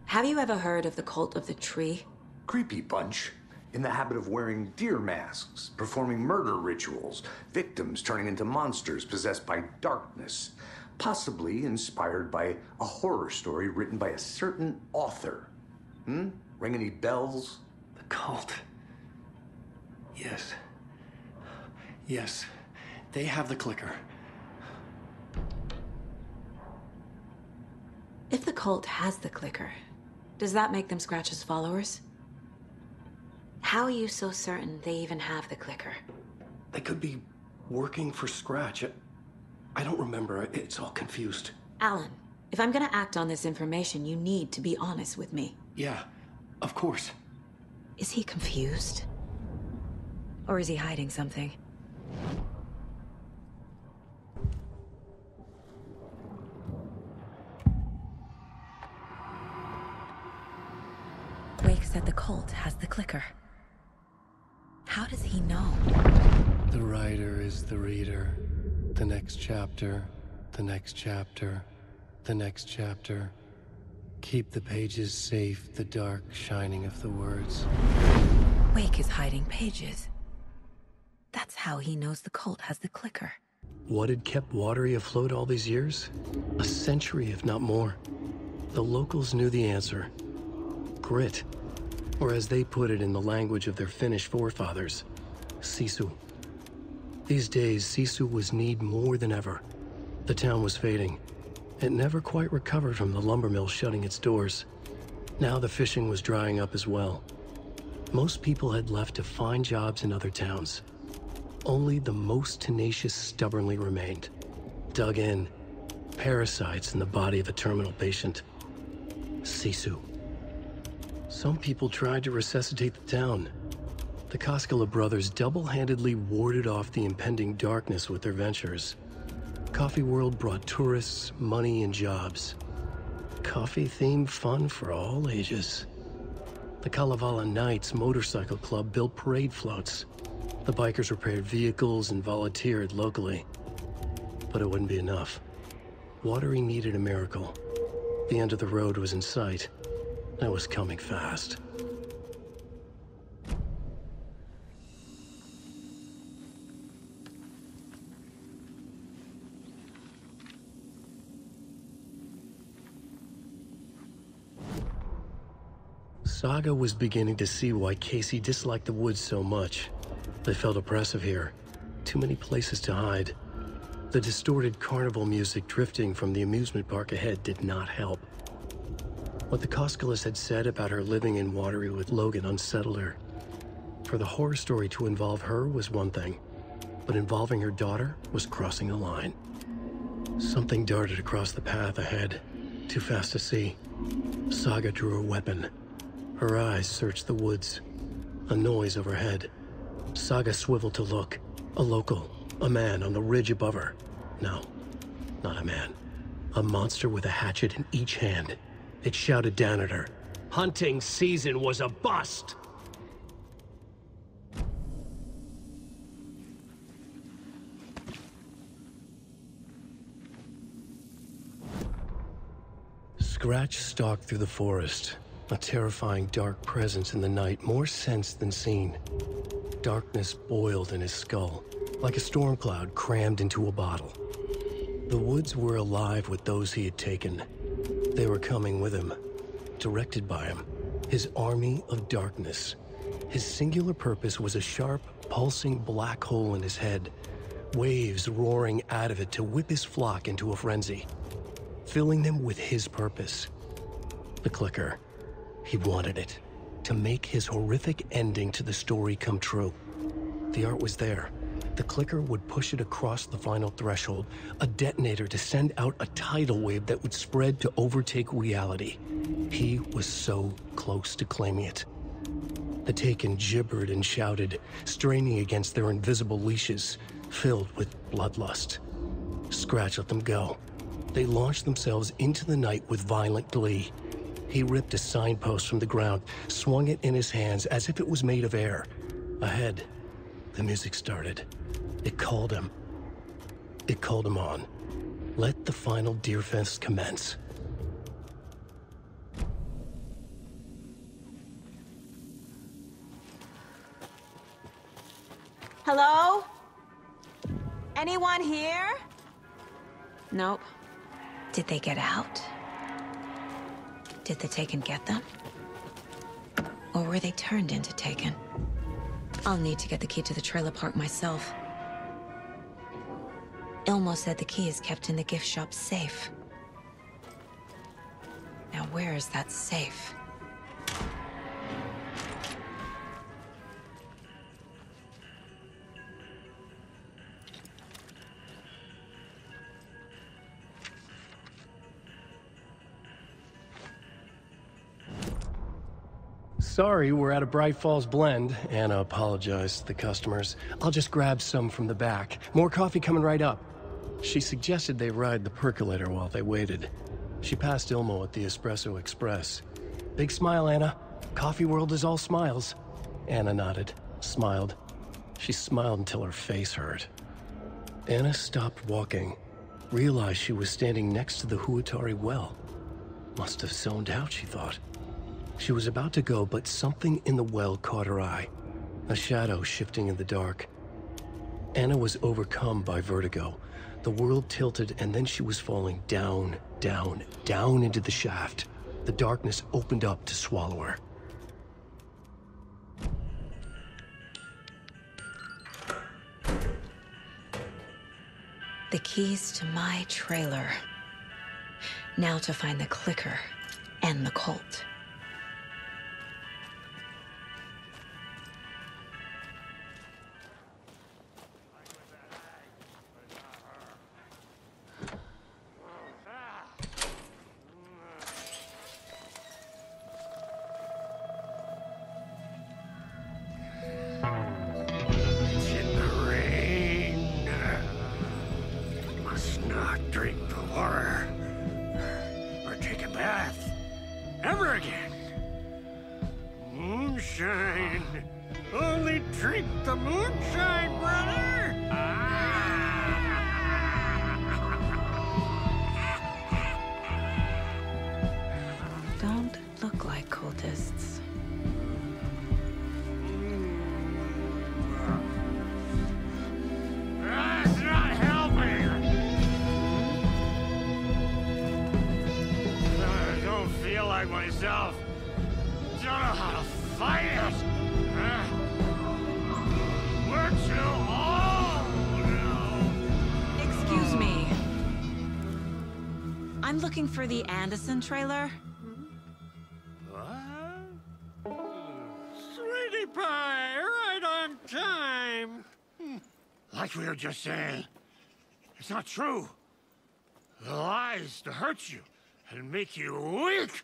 Have you ever heard of the Cult of the Tree? Creepy bunch. In the habit of wearing deer masks, performing murder rituals, victims turning into monsters possessed by darkness, possibly inspired by a horror story written by a certain author. Ring any bells? The cult. Yes. Yes. They have the clicker. If the cult has the clicker, does that make them Scratch's followers? How are you so certain they even have the clicker? They could be working for Scratch. I don't remember. It's all confused. Alan, if I'm gonna act on this information, you need to be honest with me. Yeah, of course. Is he confused? Or is he hiding something? Wake said the cult has the clicker. How does he know? The writer is the reader. The next chapter, the next chapter, the next chapter. Keep the pages safe, the dark shining of the words. Wake is hiding pages. That's how he knows the cult has the clicker. What had kept Watery afloat all these years? A century, if not more. The locals knew the answer. Grit. Or as they put it in the language of their Finnish forefathers, sisu. These days, sisu was needed more than ever. The town was fading. It never quite recovered from the lumber mill shutting its doors. Now the fishing was drying up as well. Most people had left to find jobs in other towns. Only the most tenacious stubbornly remained. Dug in. Parasites in the body of a terminal patient. Sisu. Some people tried to resuscitate the town. The Koskela brothers double-handedly warded off the impending darkness with their ventures. Coffee World brought tourists, money, and jobs. Coffee-themed fun for all ages. The Kalevala Knights Motorcycle Club built parade floats. The bikers repaired vehicles and volunteered locally. But it wouldn't be enough. Watery needed a miracle. The end of the road was in sight. It was coming fast. Saga was beginning to see why Casey disliked the woods so much. They felt oppressive here. Too many places to hide. The distorted carnival music drifting from the amusement park ahead did not help. What the Koskalas had said about her living in Watery with Logan unsettled her. For the horror story to involve her was one thing, but involving her daughter was crossing a line. Something darted across the path ahead, too fast to see. Saga drew her weapon. Her eyes searched the woods. A noise overhead. Saga swiveled to look. A local. A man on the ridge above her. No, not a man. A monster with a hatchet in each hand. It shouted down at her. Hunting season was a bust! Scratch stalked through the forest. A terrifying dark presence in the night, more sensed than seen. Darkness boiled in his skull, like a storm cloud crammed into a bottle. The woods were alive with those he had taken. They were coming with him, directed by him. His army of darkness. His singular purpose was a sharp, pulsing black hole in his head, waves roaring out of it to whip his flock into a frenzy, filling them with his purpose. The clicker. He wanted it, to make his horrific ending to the story come true. The art was there. The clicker would push it across the final threshold, a detonator to send out a tidal wave that would spread to overtake reality. He was so close to claiming it. The Taken gibbered and shouted, straining against their invisible leashes, filled with bloodlust. Scratch let them go. They launched themselves into the night with violent glee. He ripped a signpost from the ground, swung it in his hands as if it was made of air. Ahead, the music started. It called him. It called him on. Let the final Deerfest commence. Hello? Anyone here? Nope. Did they get out? Did the Taken get them? Or were they turned into Taken? I'll need to get the key to the trailer park myself. Ilmo said the key is kept in the gift shop safe. Now where is that safe? Sorry, we're at a Bright Falls blend. Anna apologized to the customers. I'll just grab some from the back. More coffee coming right up. She suggested they ride the percolator while they waited. She passed Ilmo at the Espresso Express. Big smile, Anna. Coffee world is all smiles. Anna nodded, smiled. She smiled until her face hurt. Anna stopped walking, realized she was standing next to the Huatari well. Must have zoned out, she thought. She was about to go, but something in the well caught her eye. A shadow shifting in the dark. Anna was overcome by vertigo. The world tilted, and then she was falling down, down, down into the shaft. The darkness opened up to swallow her. The keys to my trailer. Now to find the clicker and the cult. like myself don't know how to fight it. Huh? We're too old now. Excuse me. I'm looking for the Anderson trailer. What? Sweetie pie, right on time. Like we were just saying, it's not true. The lies to hurt you and make you weak.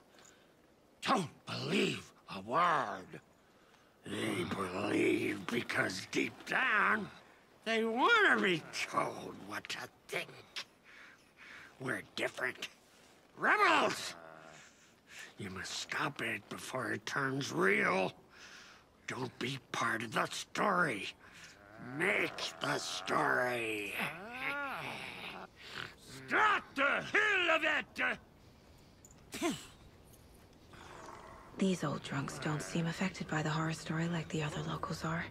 Don't believe a word. They believe because deep down, they want to be told what to think. We're different. Rebels! You must stop it before it turns real. Don't be part of the story. Make the story. Stop the hell of it! These old drunks don't seem affected by the horror story like the other locals are.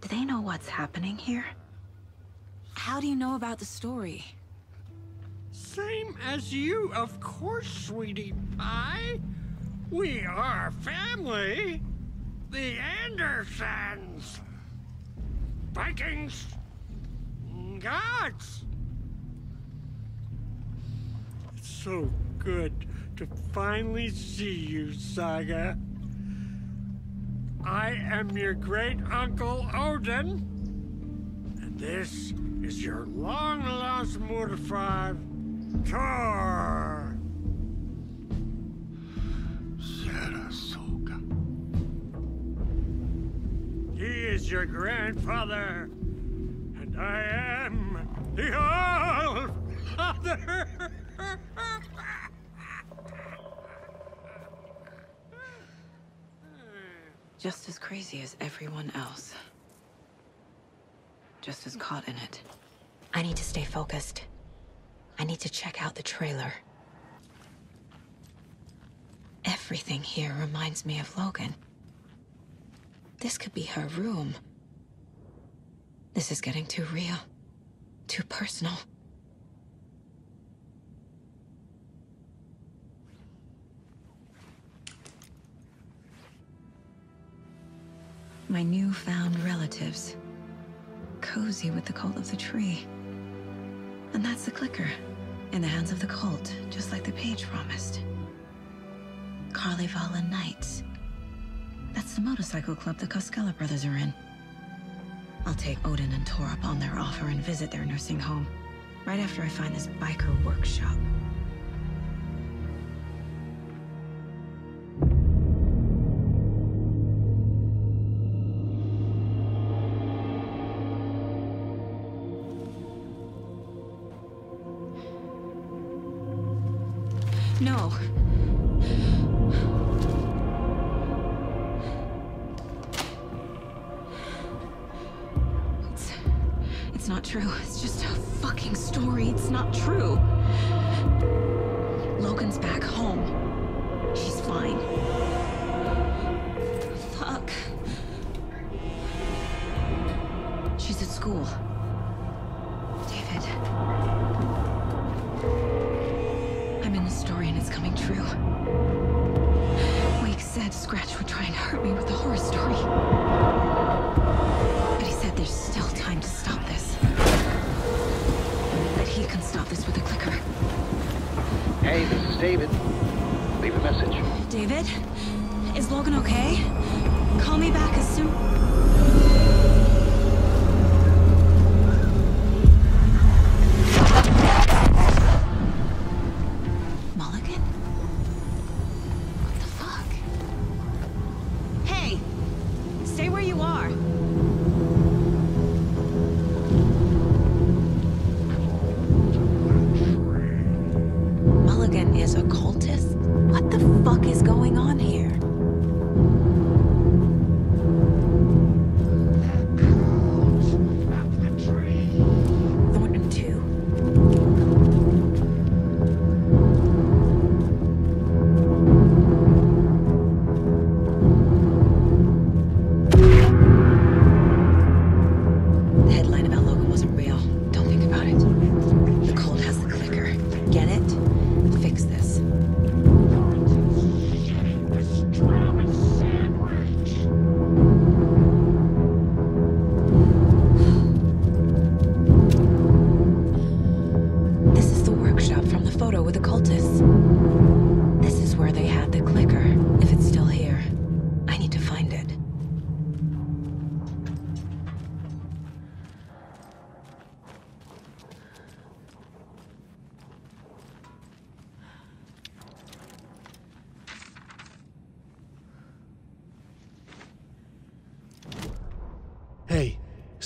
Do they know what's happening here? How do you know about the story? Same as you, of course, sweetie pie. We are family. The Andersons. Vikings. Gods. It's so good to finally see you, Saga. I am your great-uncle Odin. And this is your long-lost Murfar, Thor. Sarasota. He is your grandfather, and I am the All-Father. Just as crazy as everyone else. Just as caught in it. I need to stay focused. I need to check out the trailer. Everything here reminds me of Logan. This could be her room. This is getting too real. Too personal. My newfound relatives. Cozy with the cult of the tree. And that's the clicker. In the hands of the cult, just like the page promised. Carnival Knights. That's the motorcycle club the Koskela brothers are in. I'll take Odin and Thor up on their offer and visit their nursing home. Right after I find this biker workshop. No. It's not true. It's just a fucking story. It's not true. Logan's back home. She's fine. Fuck. She's at school. David. I'm in the story and it's coming true. Wake said Scratch would try and hurt me with the horror story. But he said there's still time to stop this. That he can stop this with a clicker. Hey, this is David. Leave a message. David? Is Logan okay? Call me back as soon... Get it? Fix this.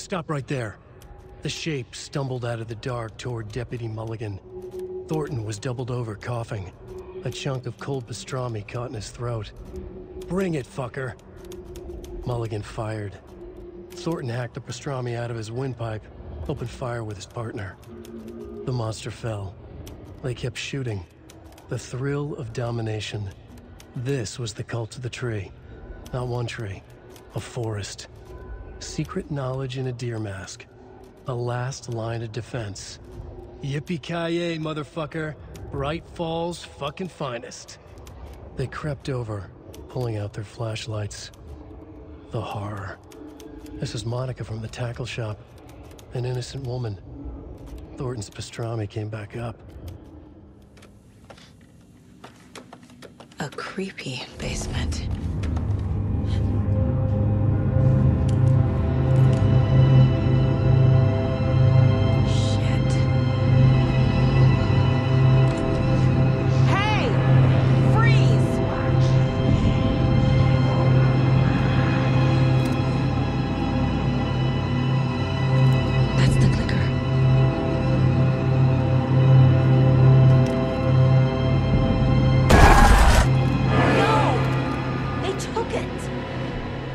Stop right there. The shape stumbled out of the dark toward Deputy Mulligan. Thornton was doubled over, coughing. A chunk of cold pastrami caught in his throat. Bring it, fucker! Mulligan fired. Thornton hacked the pastrami out of his windpipe, opened fire with his partner. The monster fell. They kept shooting. The thrill of domination. This was the cult of the tree. Not one tree. A forest. Secret knowledge in a deer mask. A last line of defense. Yippee-ki-yay, motherfucker. Bright Falls' fucking finest. They crept over, pulling out their flashlights. The horror. This is Monica from the tackle shop. An innocent woman. Thornton's pastrami came back up. A creepy basement.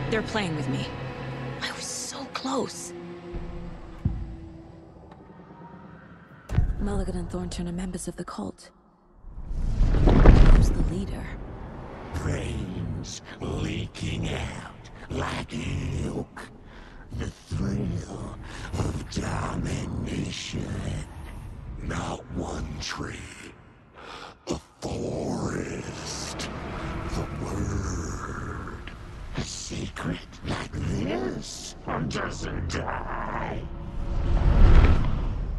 They're playing with me. I was so close. Mulligan and Thornton are members of the cult. Who's the leader? Brains leaking out like milk. The thrill of domination. Not one tree. A forest. The word. A secret like this doesn't die.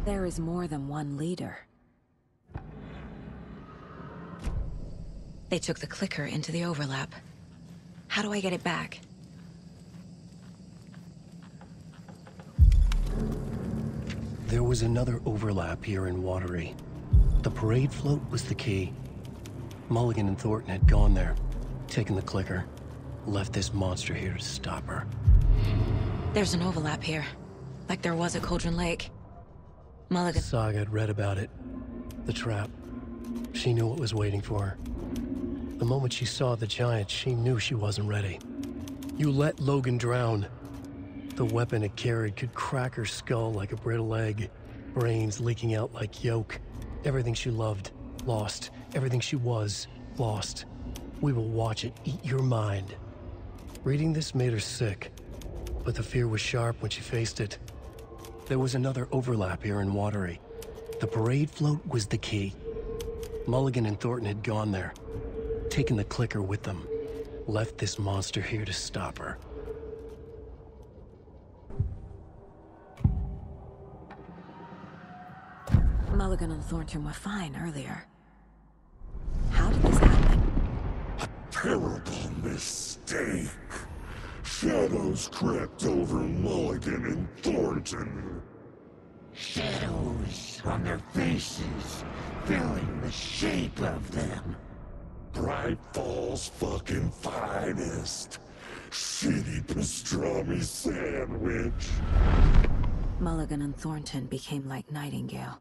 There is more than one leader. They took the clicker into the overlap. How do I get it back? There was another overlap here in Watery. The parade float was the key. Mulligan and Thornton had gone there, taken the clicker, left this monster here to stop her. There's an overlap here, like there was at Cauldron Lake. Mulligan... Saga had read about it. The trap. She knew what was waiting for her. The moment she saw the giant, she knew she wasn't ready. You let Logan drown. The weapon it carried could crack her skull like a brittle egg. Brains leaking out like yolk. Everything she loved, lost. Everything she was, lost. We will watch it eat your mind. Reading this made her sick, but the fear was sharp when she faced it. There was another overlap here in Watery. The parade float was the key. Mulligan and Thornton had gone there, taken the clicker with them, left this monster here to stop her. Mulligan and Thornton were fine earlier. How did this happen? A terrible mistake. Shadows crept over Mulligan and Thornton. Shadows on their faces, filling the shape of them. Bright Falls' fucking finest. Shitty pastrami sandwich. Mulligan and Thornton became like Nightingale.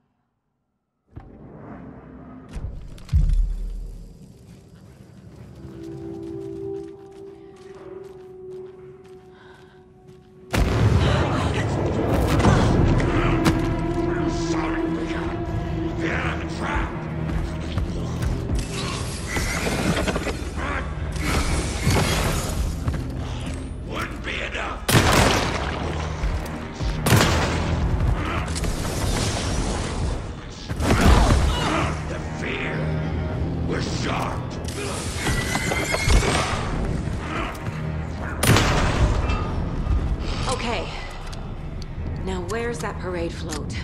Okay. Now where's that parade float?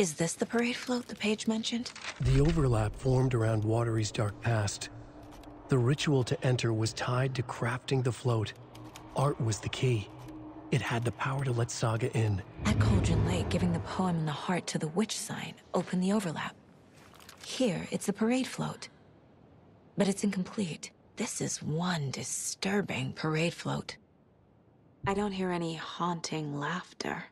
Is this the parade float the page mentioned? The overlap formed around Watery's dark past. The ritual to enter was tied to crafting the float. Art was the key. It had the power to let Saga in. At Cauldron Lake, giving the poem and the heart to the witch sign opened the overlap. Here, it's the parade float. But it's incomplete. This is one disturbing parade float. I don't hear any haunting laughter.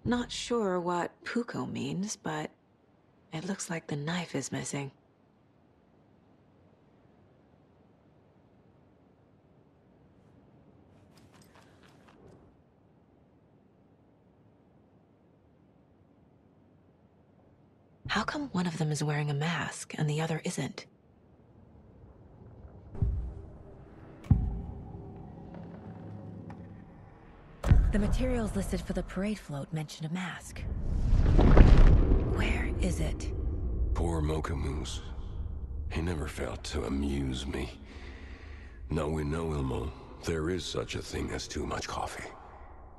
Not sure what Puko means, but it looks like the knife is missing. How come one of them is wearing a mask and the other isn't? The materials listed for the parade float mention a mask. Where is it? Poor Mocha Moose. He never failed to amuse me. Now we know, Ilmo, there is such a thing as too much coffee.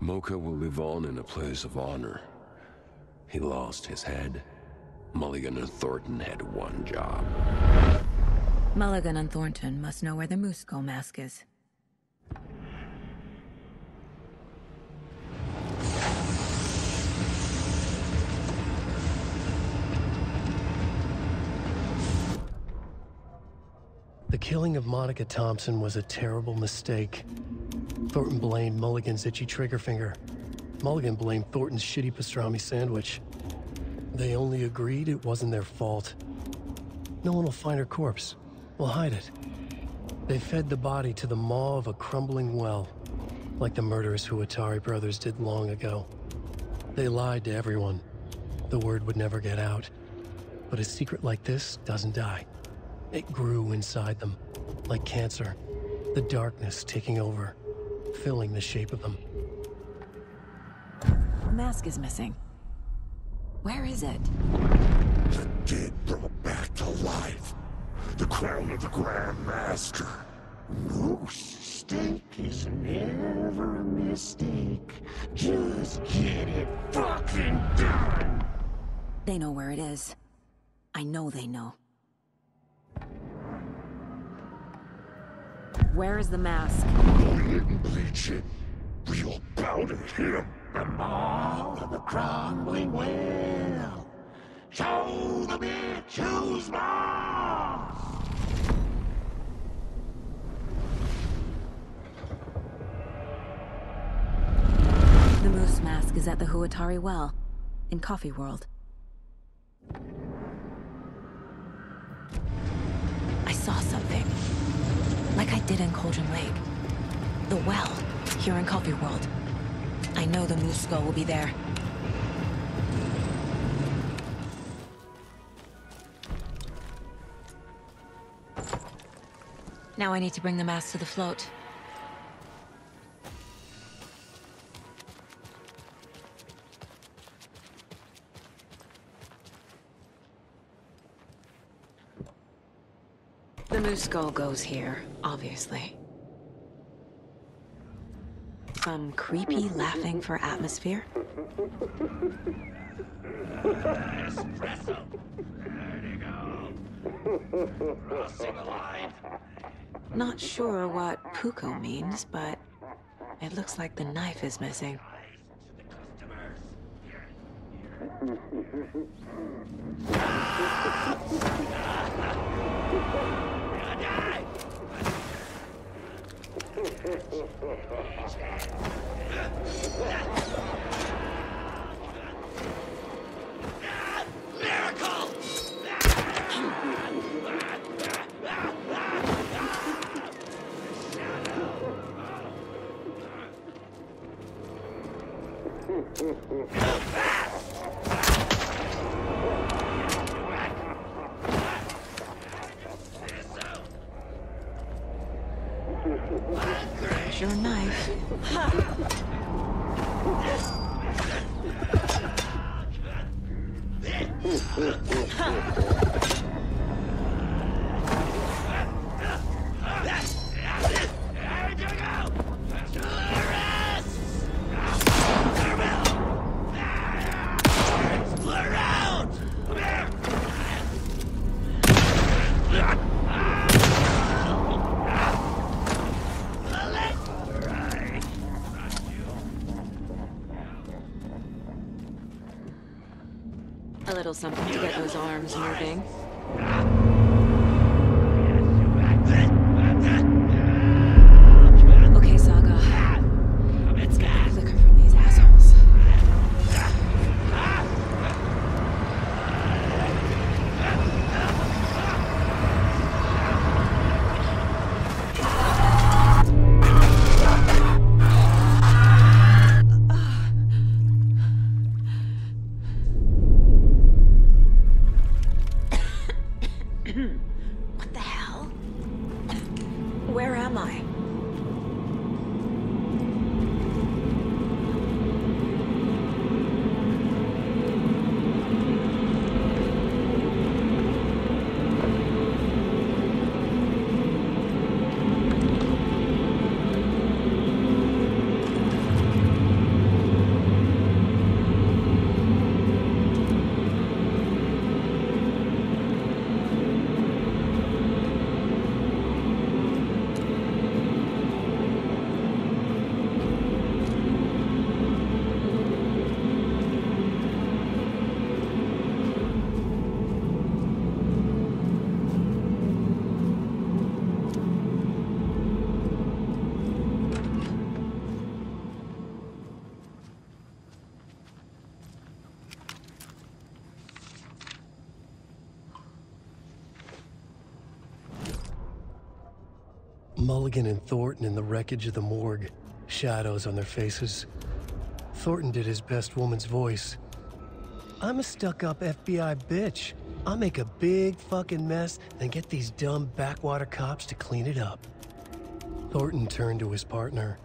Mocha will live on in a place of honor. He lost his head. Mulligan and Thornton had one job. Mulligan and Thornton must know where the Moose Skull mask is. The killing of Monica Thompson was a terrible mistake. Thornton blamed Mulligan's itchy trigger finger. Mulligan blamed Thornton's shitty pastrami sandwich. They only agreed it wasn't their fault. No one will find her corpse. We'll hide it. They fed the body to the maw of a crumbling well, like the murderous Huatari brothers did long ago. They lied to everyone. The word would never get out. But a secret like this doesn't die. It grew inside them, like cancer. The darkness taking over, filling the shape of them. The mask is missing. Where is it? The dead brought back to life. The crown of the Grand Master. Moose steak is never a mistake. Just get it fucking done. They know where it is. I know they know. Where is the mask? Go ahead and bleach it. We'll powder him. The maw of the crumbling well. Show the bitch who's boss. The moose mask is at the Huatari well, in Coffee World. I saw something. Like I did in Cauldron Lake. The well, here in Coffee World. I know the Moose Skull will be there. Now I need to bring the mask to the float. The Moose Skull goes here, obviously. Some creepy laughing for atmosphere. Espresso. There you go. Crossing the line. Not sure what Puko means, but it looks like the knife is missing. There's your knife. A little something to get those arms moving. Okay, Saga. Let's get the clicker from these assholes. What the hell? Where am I? Mulligan and Thornton in the wreckage of the morgue, shadows on their faces. Thornton did his best woman's voice. I'm a stuck-up FBI bitch. I'll make a big fucking mess, then get these dumb backwater cops to clean it up. Thornton turned to his partner.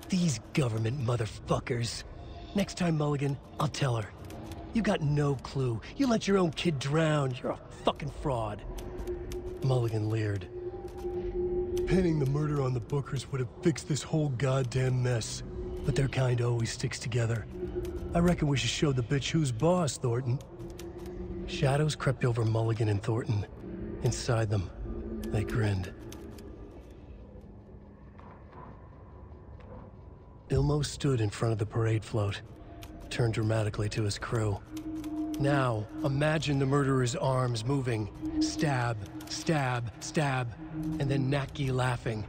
These government motherfuckers. Next time, Mulligan, I'll tell her. You got no clue. You let your own kid drown. You're a fucking fraud. Mulligan leered. Pinning the murder on the Bookers would have fixed this whole goddamn mess. But their kind always sticks together. I reckon we should show the bitch who's boss, Thornton. Shadows crept over Mulligan and Thornton. Inside them, they grinned. Ilmo stood in front of the parade float, turned dramatically to his crew. Now, imagine the murderer's arms moving. Stab, stab, stab, and then Naki laughing.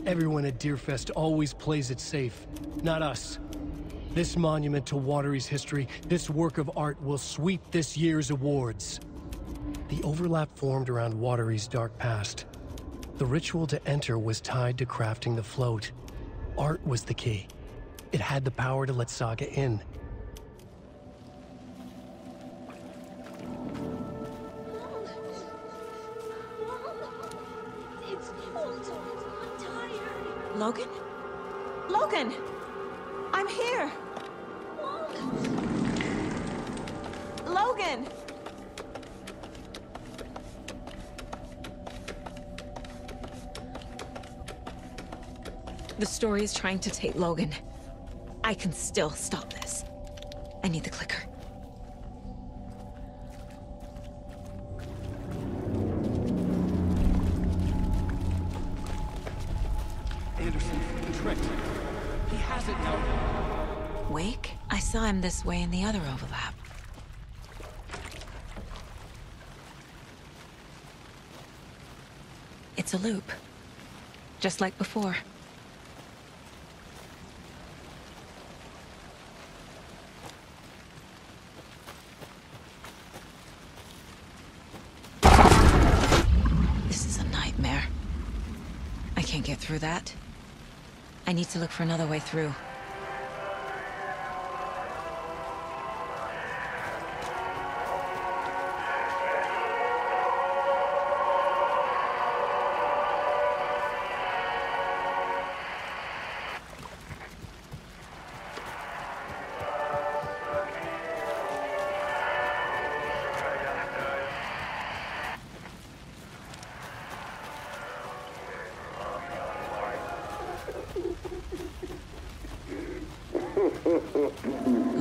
Everyone at Deerfest always plays it safe, not us. This monument to Watery's history, this work of art will sweep this year's awards. The overlap formed around Watery's dark past. The ritual to enter was tied to crafting the float. Art was the key. It had the power to let Saga in. Logan? Logan! I'm here! Logan! The story is trying to take Logan. I can still stop this. I need the clicker. Anderson, tricked. He has it now. Wake? I saw him this way in the other overlap. It's a loop. Just like before. This is a nightmare. I can't get through that. I need to look for another way through.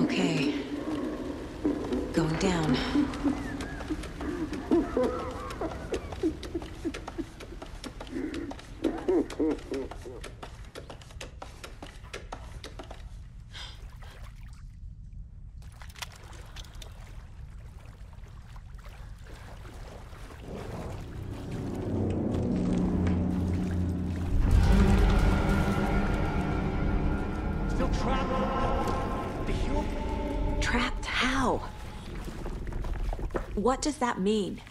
Okay. Going down. Trapped how? What does that mean?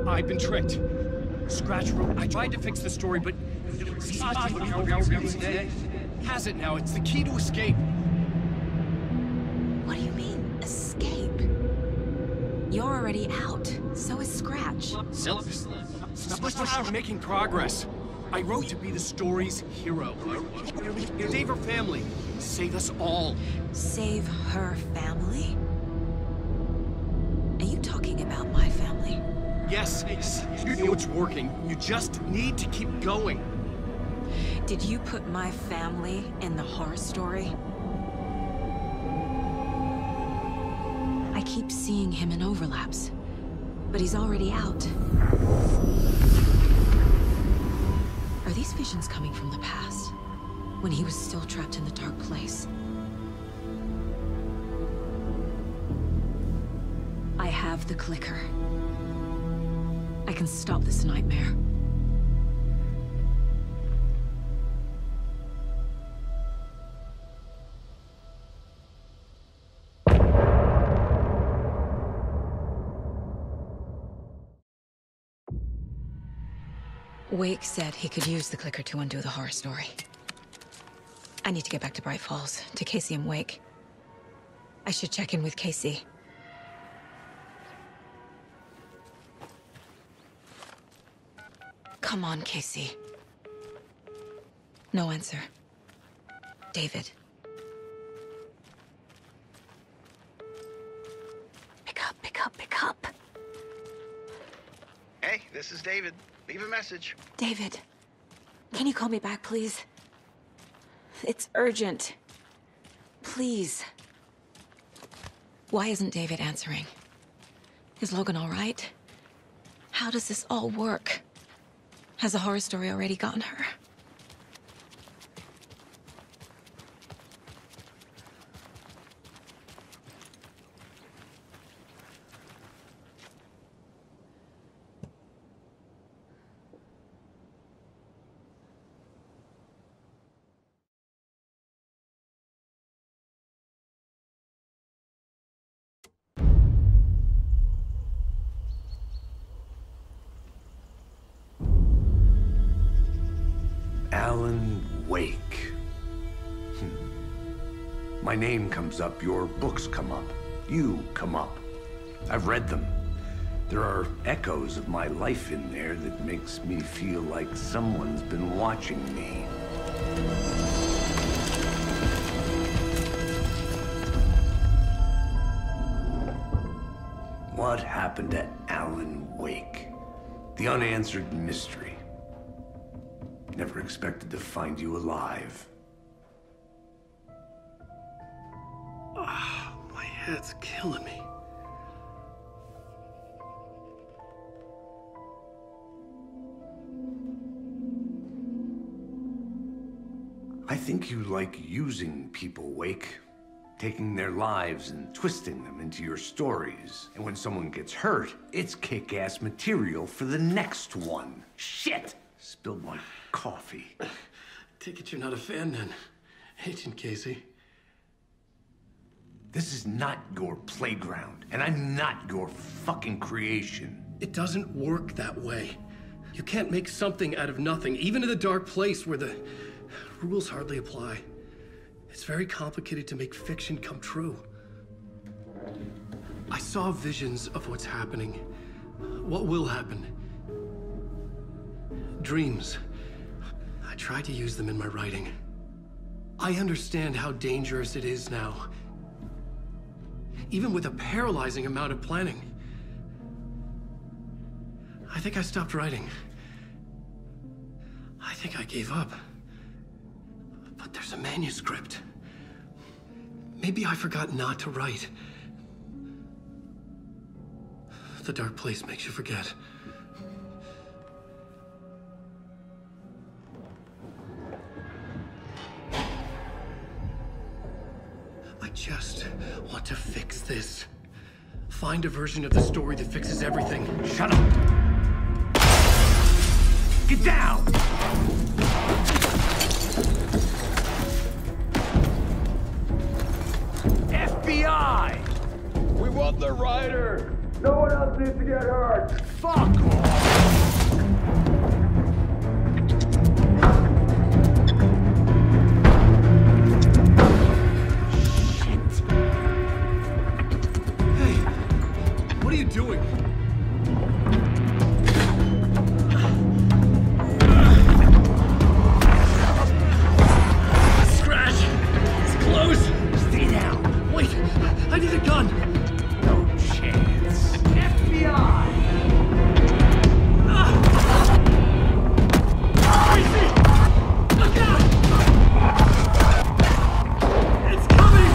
I've been tricked. Scratch wrote. I tried to fix the story, but has it now. It's the key to escape. What do you mean, escape? You're already out. So is Scratch. We're making progress. I wrote to be the story's hero. Save her family. Save us all. Save her family? Are you talking about my family? Yes, you know it's working. You just need to keep going. Did you put my family in the horror story? I keep seeing him in overlaps, but he's already out. Are these visions coming from the past, when he was still trapped in the dark place? I have the clicker. I can stop this nightmare. Wake said he could use the clicker to undo the horror story. I need to get back to Bright Falls, to Casey and Wake. I should check in with Casey. Come on, Casey. No answer. David. Pick up, pick up, pick up. Hey, this is David. Leave a message. David, can you call me back, please? It's urgent. Please. Why isn't David answering? Is Logan all right? How does this all work? Has the horror story already gotten her? Alan Wake. My name comes up, your books come up, you come up. I've read them. There are echoes of my life in there that makes me feel like someone's been watching me. What happened to Alan Wake? The unanswered mystery. Never expected to find you alive. My head's killing me. I think you like using people, Wake. Taking their lives and twisting them into your stories. And when someone gets hurt, it's kick-ass material for the next one. Shit! Spilled my coffee. Take it you're not a fan then, Agent Casey. This is not your playground, and I'm not your fucking creation. It doesn't work that way. You can't make something out of nothing, even in the dark place where the rules hardly apply. It's very complicated to make fiction come true. I saw visions of what's happening, what will happen. Dreams. I tried to use them in my writing. I understand how dangerous it is now. Even with a paralyzing amount of planning. I think I stopped writing. I think I gave up. But there's a manuscript. Maybe I forgot not to write. The dark place makes you forget. I just want to fix this. Find a version of the story that fixes everything. Shut up! Get down! FBI! We want the writer! No one else needs to get hurt! Fuck off! What are you doing? Scratch! It's close! Stay down! Wait! I need a gun! No chance. FBI! Crazy! Look out! It's coming!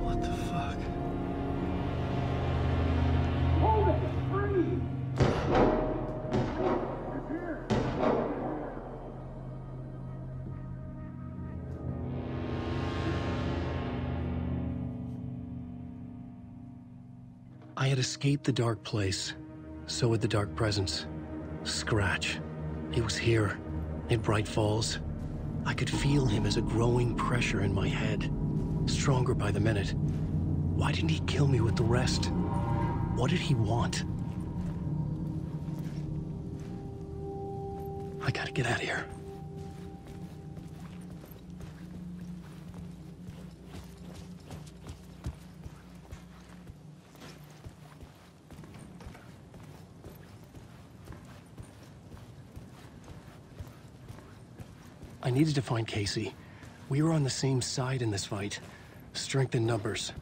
What the fuck? Hold it! Freeze! I had escaped the dark place. So had the dark presence. Scratch. He was here, in Bright Falls. I could feel him as a growing pressure in my head. Stronger by the minute. Why didn't he kill me with the rest? What did he want? I gotta get out of here. I needed to find Casey. We were on the same side in this fight. Strength in numbers.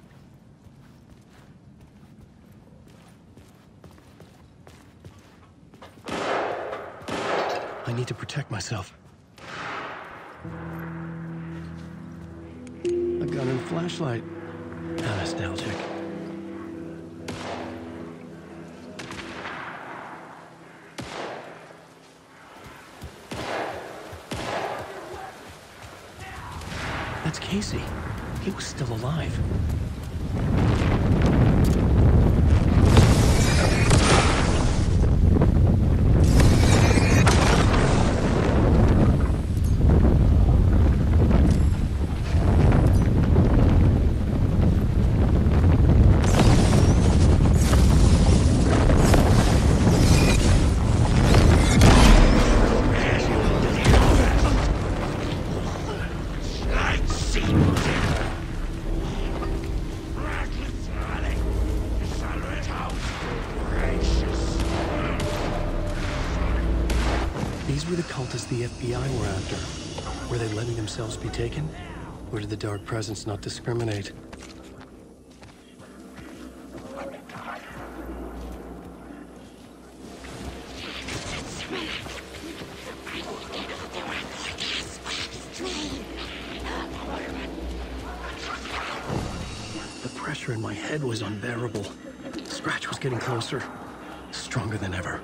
I need to protect myself. A gun and flashlight. How nostalgic. That's Casey. He was still alive. cultists the FBI were after. Were they letting themselves be taken? Or did the Dark Presence not discriminate? The pressure in my head was unbearable. Scratch was getting closer, stronger than ever.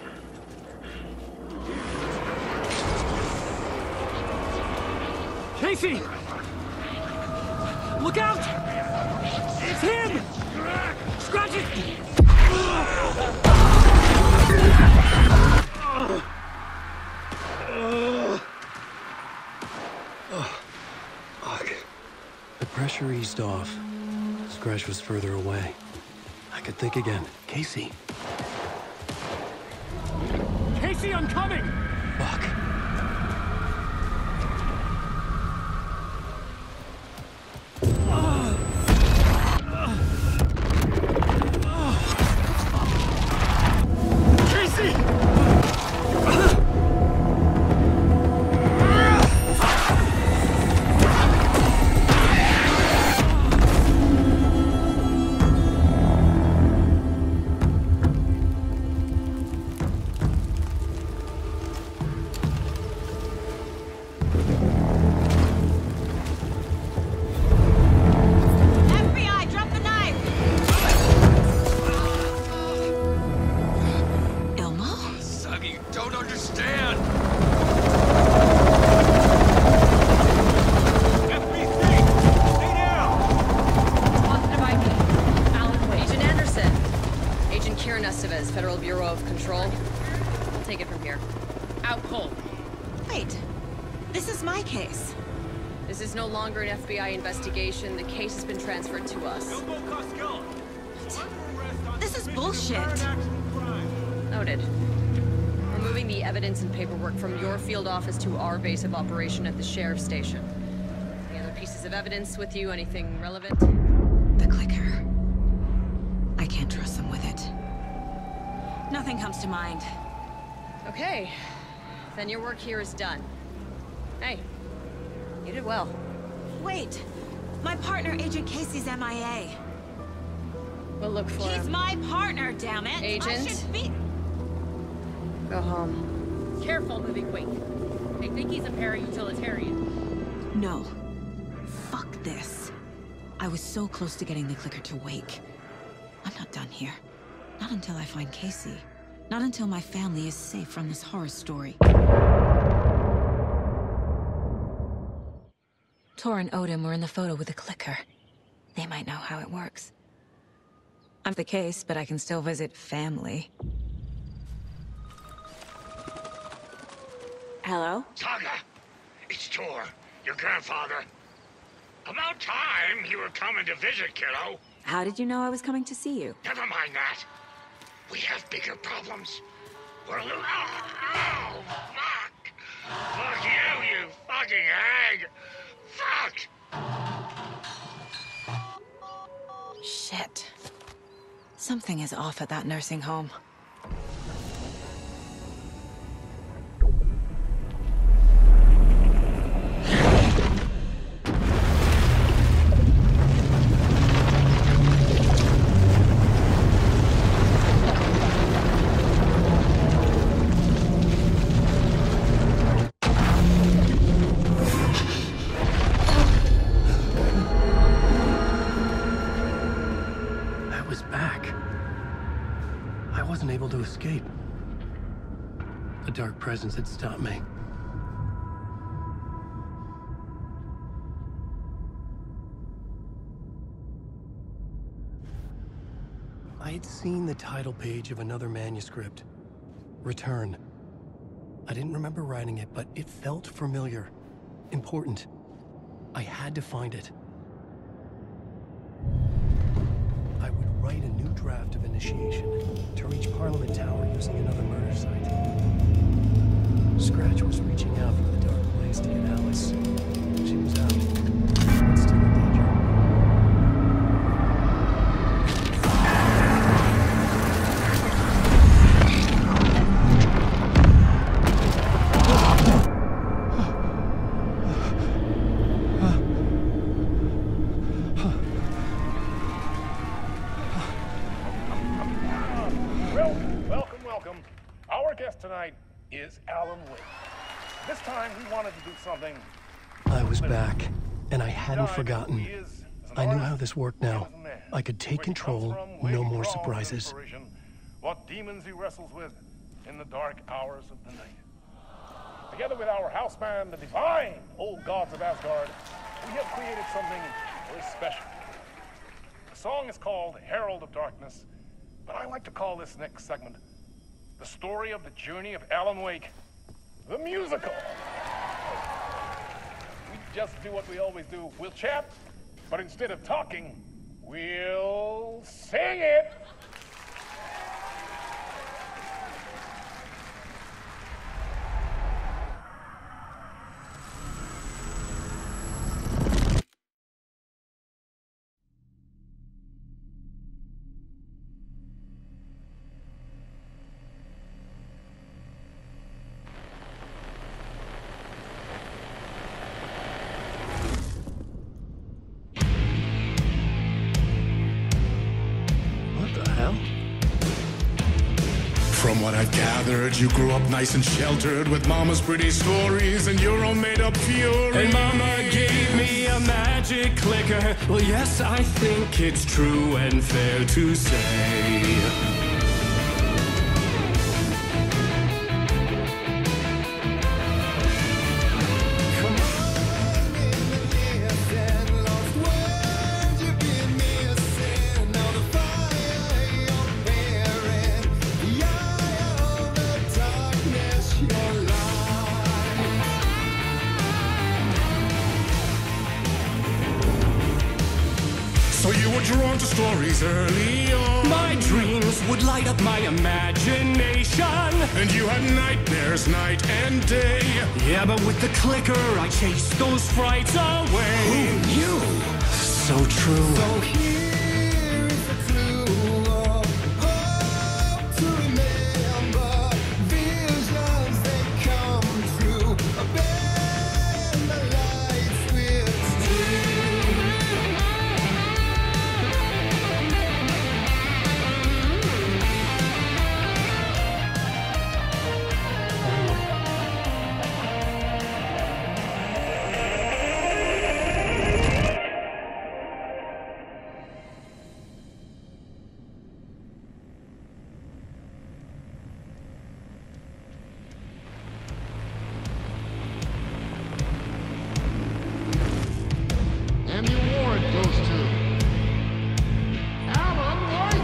Casey! Look out! It's him! Scratch it! Fuck. The pressure eased off. Scratch was further away. I could think again. Casey. Casey, I'm coming! Fuck. Federal Bureau of Control. I'll take it from here. Out cold. Wait. This is my case. This is no longer an FBI investigation. The case has been transferred to us. This is bullshit. Noted. We're moving the evidence and paperwork from your field office to our base of operation at the sheriff's station. Any other pieces of evidence with you? Anything relevant? The clicker. I can't trust them with it. Nothing comes to mind. Okay. Then your work here is done. Hey, you did well. Wait. My partner, Agent Casey's MIA. We'll look for him. He's my partner, damn it! Agent? I should be... Go home. Careful, moving quick. They think he's a para-utilitarian. No. Fuck this. I was so close to getting the clicker to wake. I'm not done here. Not until I find Casey. Not until my family is safe from this horror story. Tor and Odin were in the photo with the clicker. They might know how it works. I'm the case, but I can still visit family. Hello? Saga! It's Tor, your grandfather. About time you were coming to visit, kiddo. How did you know I was coming to see you? Never mind that. We have bigger problems. We're a little... Oh, fuck! Fuck you, you fucking hag! Fuck! Shit. Something is off at that nursing home. To escape. A dark presence had stopped me. I had seen the title page of another manuscript. Return. I didn't remember writing it, but it felt familiar. Important. I had to find it. I would write a new draft of initiation to reach Parliament Tower using another murder site. Scratch was reaching out from the dark place to get Alice. She was out, but still in danger. is Alan Wake. This time we wanted to do something. I was back, and I hadn't forgotten. I knew how this worked now. I could take control, no more surprises. What demons he wrestles with in the dark hours of the night. Together with our house band, the divine old gods of Asgard, we have created something very special. The song is called Herald of Darkness, but I like to call this next segment the story of the journey of Alan Wake, the musical. We just do what we always do. We'll chat, but instead of talking, we'll sing it. From what I've gathered, you grew up nice and sheltered with Mama's pretty stories and your own made-up fury. And Mama gave me a magic clicker. Well, yes, I think it's true and fair to say. So you were drawn to stories early on. My dreams would light up my imagination. And you had nightmares night and day. Yeah, but with the clicker, I chased those frights away. Who knew? So true. So here is a clue of hope to remember. Visions, they come true. Bend the lights with steel. And the award goes to Alan Wake.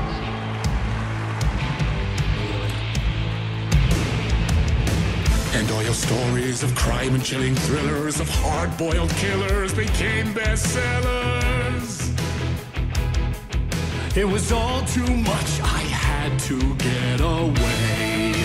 And all your stories of crime and chilling thrillers of hard-boiled killers became bestsellers. It was all too much, I had to get away.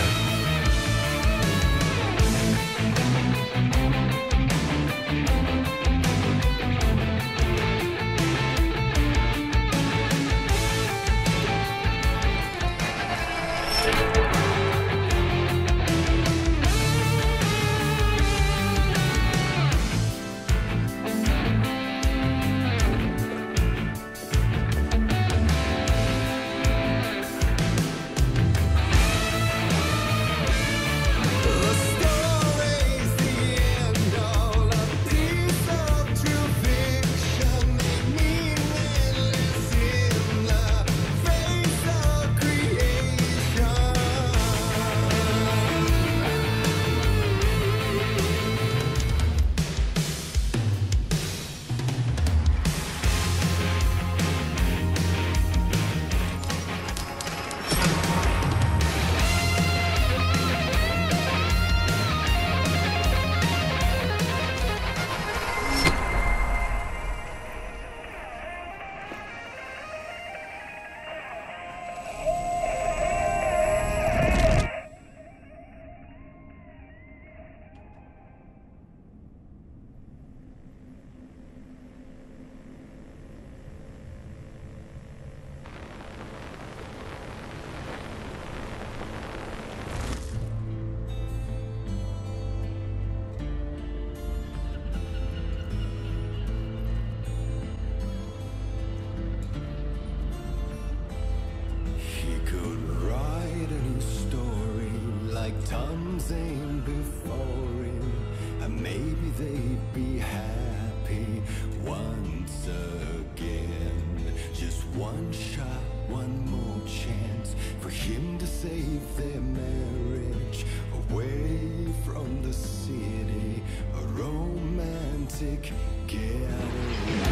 ones aim before him, and maybe they'd be happy once again. Just one shot, one more chance for him to save their marriage away from the city, a romantic getaway.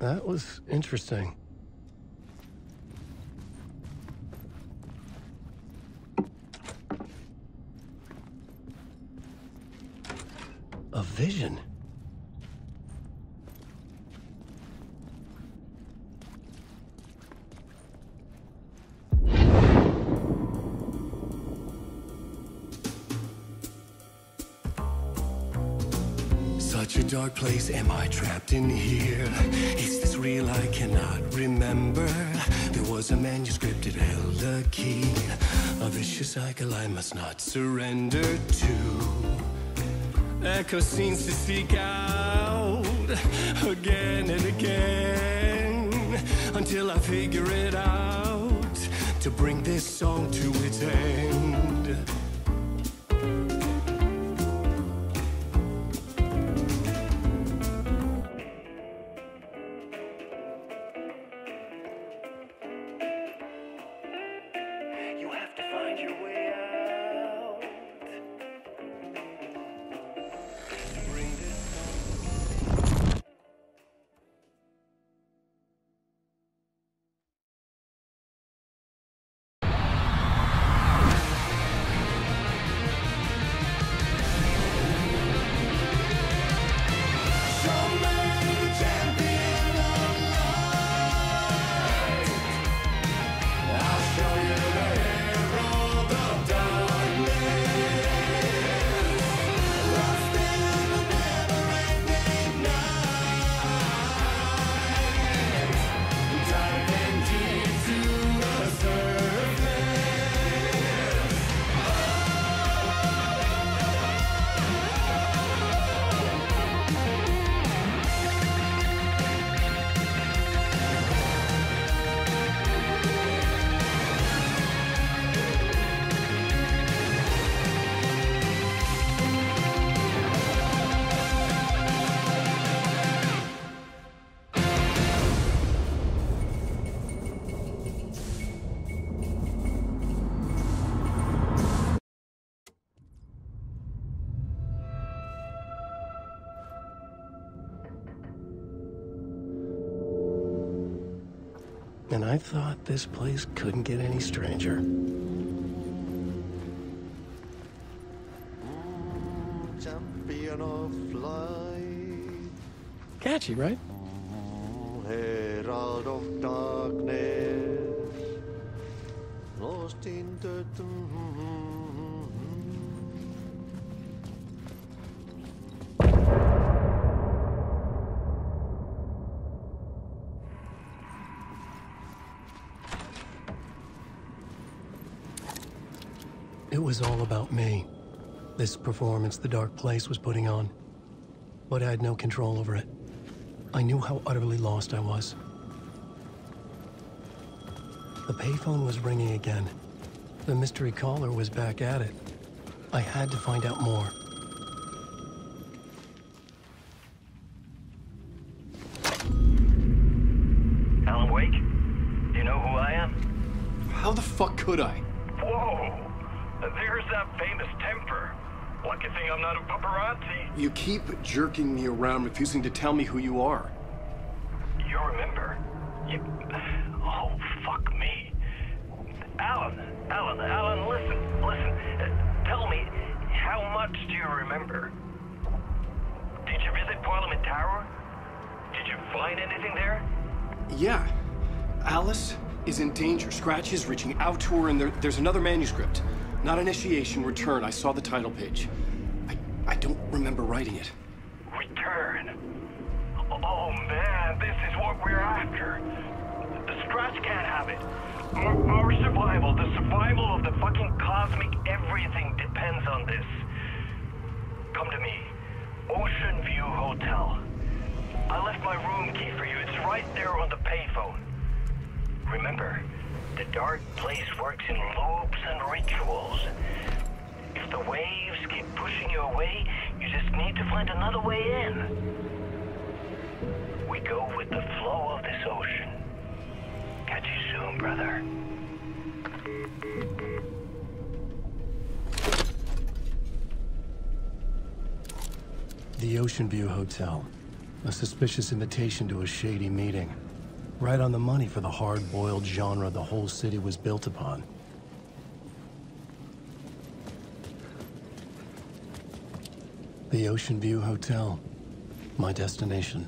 That was interesting. A vision. Such a dark place, am I trapped in here? Is this real? I cannot remember. There was a manuscript, it held a key. A vicious cycle I must not surrender to. Echo scenes to seek out again and again, until I figure it out, to bring this song to its end. I'll show you the hero, the And I thought this place couldn't get any stranger. Champion of light. Catchy, right? Herald of darkness. Lost in the... It was all about me. This performance the Dark Place was putting on. But I had no control over it. I knew how utterly lost I was. The payphone was ringing again. The mystery caller was back at it. I had to find out more. Alan Wake? Do you know who I am? How the fuck could I? Whoa! There's that famous temper. Lucky thing I'm not a paparazzi. You keep jerking me around, refusing to tell me who you are. You remember? Oh, fuck me. Alan, listen. Tell me, how much do you remember? Did you visit Parliament Tower? Did you find anything there? Yeah. Alice is in danger. Scratch is reaching out to her, and there's another manuscript. Not initiation, return. I saw the title page. I don't remember writing it. Return? Oh man, this is what we're after. The Scratch can't have it. Our survival, the survival of the fucking cosmic everything depends on this. Come to me. Ocean View Hotel. I left my room key for you. It's right there on the payphone. Remember, the Dark Place works in loops and rituals. If the waves keep pushing you away, you just need to find another way in. We go with the flow of this ocean. Catch you soon, brother. The Ocean View Hotel. A suspicious invitation to a shady meeting. Right on the money for the hard-boiled genre the whole city was built upon. The Ocean View Hotel. My destination.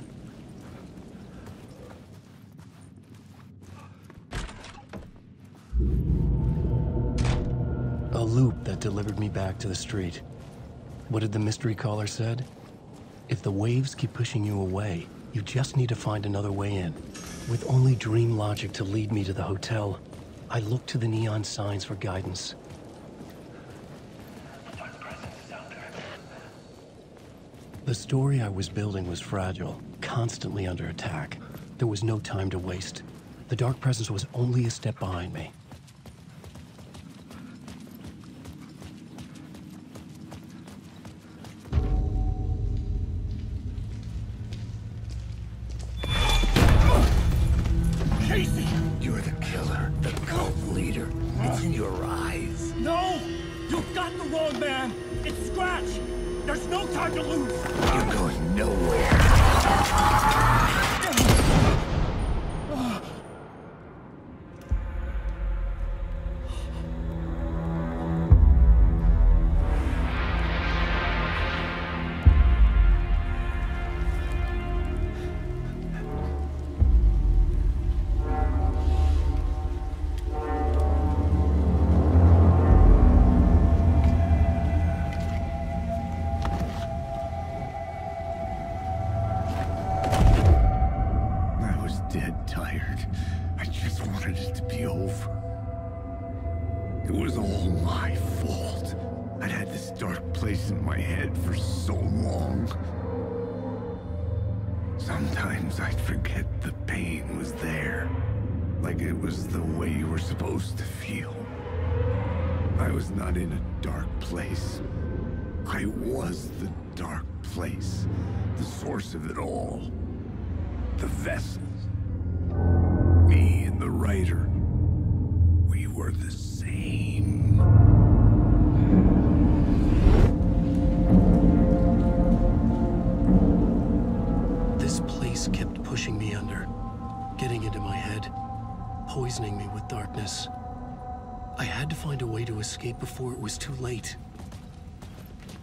A loop that delivered me back to the street. What did the mystery caller said? If the waves keep pushing you away, you just need to find another way in. With only dream logic to lead me to the hotel, I looked to the neon signs for guidance. The story I was building was fragile, constantly under attack. There was no time to waste. The Dark Presence was only a step behind me. Casey! You're the killer, the cult leader. It's in your eyes. No! You've got the wrong man! It's Scratch! There's no time to lose! You're going nowhere. Sometimes I'd forget the pain was there, like it was the way you were supposed to feel. I was not in a dark place. I was the dark place, the source of it all. The vessel. Me and the writer. We were the same. This place kept pushing me under, getting into my head. poisoning me with darkness. I had to find a way to escape before it was too late.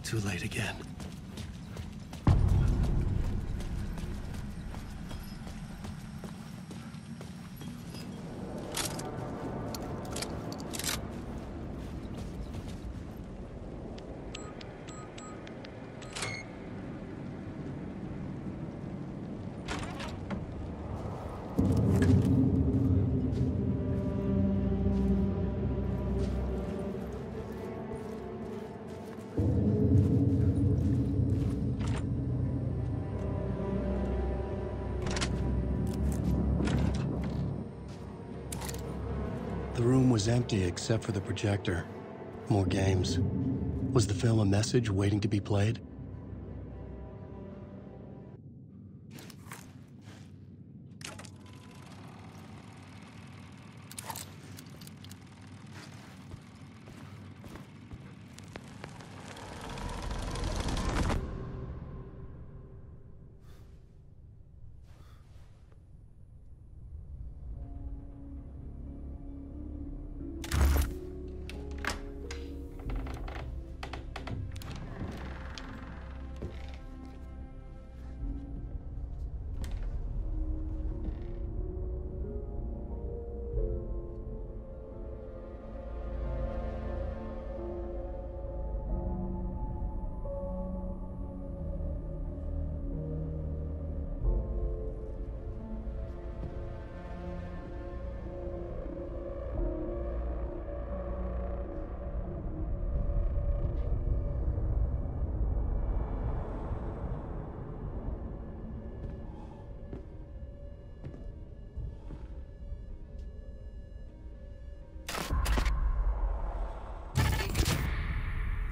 Too late again. The room was empty except for the projector. More games. Was the film a message waiting to be played?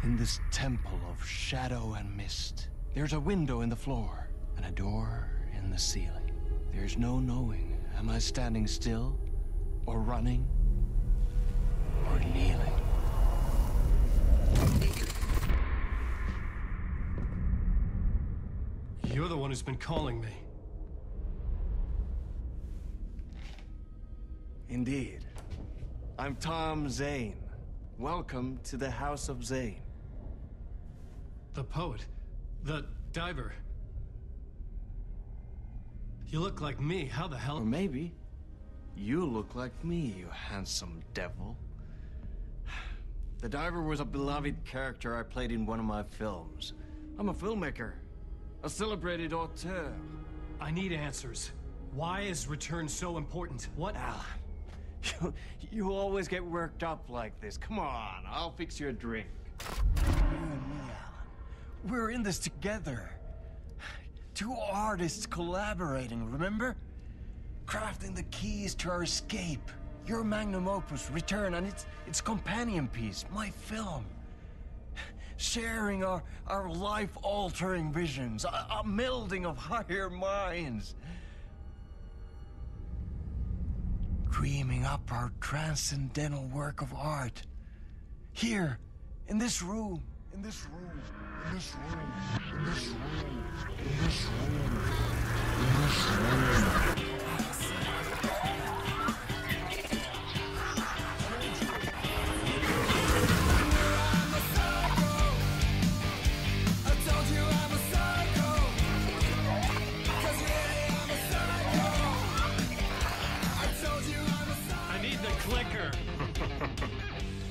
In this temple of shadow and mist, there's a window in the floor and a door in the ceiling. There's no knowing, am I standing still, or running, or kneeling? You're the one who's been calling me. Indeed. I'm Tom Zane. Welcome to the House of Zane. The poet. The diver. You look like me. How the hell? Or maybe you look like me, you handsome devil. The diver was a beloved character I played in one of my films. I'm a filmmaker, a celebrated auteur. I need answers. Why is Return so important? What? Alan, you always get worked up like this. Come on, I'll fix you a drink. You and me, Alan. We're in this together. Two artists collaborating, remember? Crafting the keys to our escape. Your magnum opus, Return, and its companion piece, my film. Sharing our life-altering visions, a melding of higher minds. Dreaming up our transcendental work of art. Here, in this room, in this room, in this room, in this room, in this room, in this room.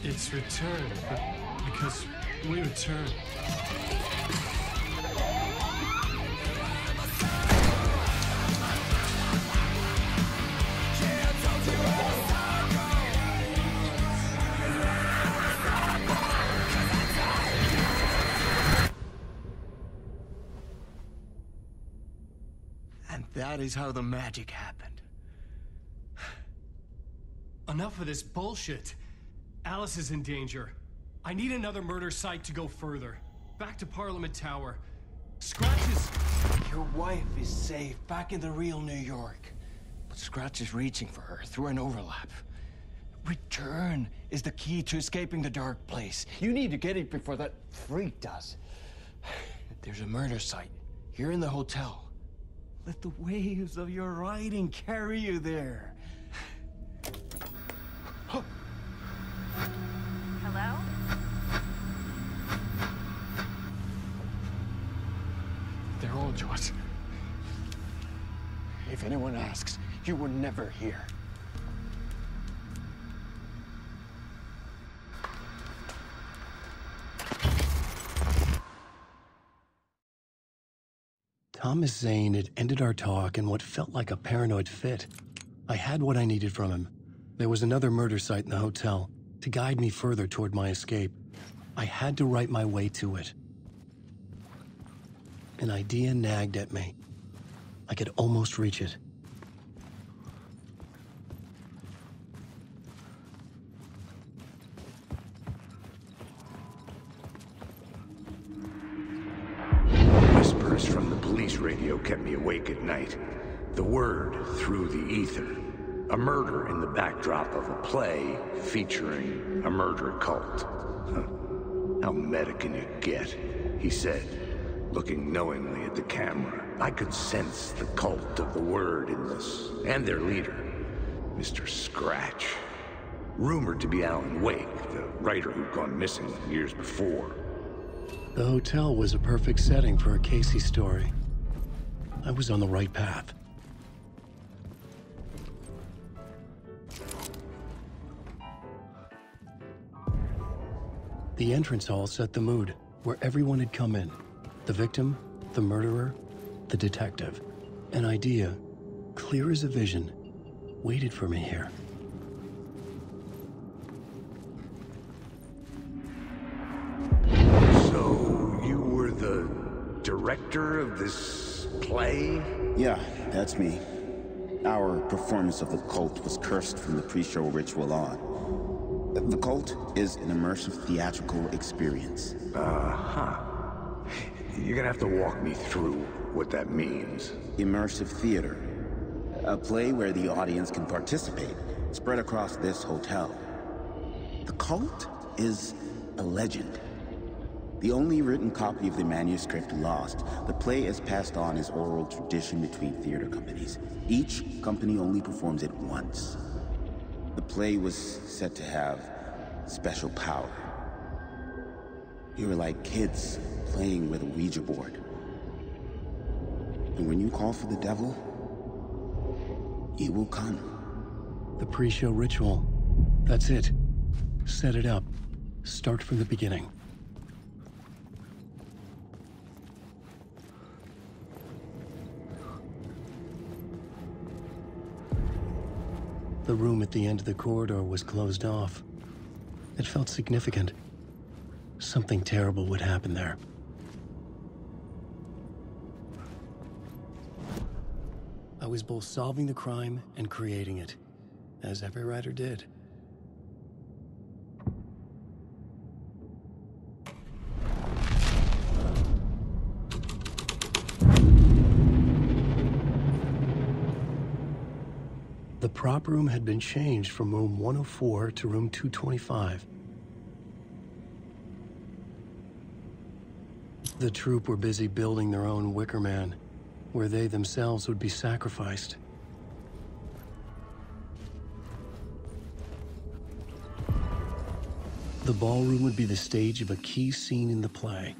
It's Return, because we return. And that is how the magic happened. Enough of this bullshit. Alice is in danger. I need another murder site to go further. Back to Parliament Tower. Scratch is... Your wife is safe, back in the real New York. But Scratch is reaching for her through an overlap. Return is the key to escaping the dark place. You need to get it before that freak does. There's a murder site here in the hotel. Let the waves of your writing carry you there. Hello? They're all yours. If anyone asks, you were never here. Thomas Zane had ended our talk in what felt like a paranoid fit. I had what I needed from him. There was another murder site in the hotel to guide me further toward my escape. I had to write my way to it. An idea nagged at me. I could almost reach it. Whispers from the police radio kept me awake at night. The word through the ether. A murder in the backdrop of a play featuring a murder cult. How meta can you get? He said, looking knowingly at the camera. I could sense the cult of the word in this, and their leader, Mr. Scratch. Rumored to be Alan Wake, the writer who'd gone missing years before. The hotel was a perfect setting for a Casey story. I was on the right path. The entrance hall set the mood, where everyone had come in. The victim, the murderer, the detective. An idea, clear as a vision, waited for me here. So, you were the director of this play? Yeah, that's me. Our performance of the cult was cursed from the pre-show ritual on. The cult is an immersive theatrical experience. Uh-huh. You're gonna have to walk me through what that means. Immersive theater. A play where the audience can participate, spread across this hotel. The cult is a legend. The only written copy of the manuscript lost, the play is passed on as oral tradition between theater companies. Each company only performs it once. The play was said to have special power. You were like kids playing with a Ouija board. And when you call for the devil, he will come. The pre-show ritual. That's it. Set it up. Start from the beginning. The room at the end of the corridor was closed off. It felt significant. Something terrible would happen there. I was both solving the crime and creating it, as every writer did. The prop room had been changed from room 104 to room 225. The troupe were busy building their own Wicker Man, where they themselves would be sacrificed. The ballroom would be the stage of a key scene in the play.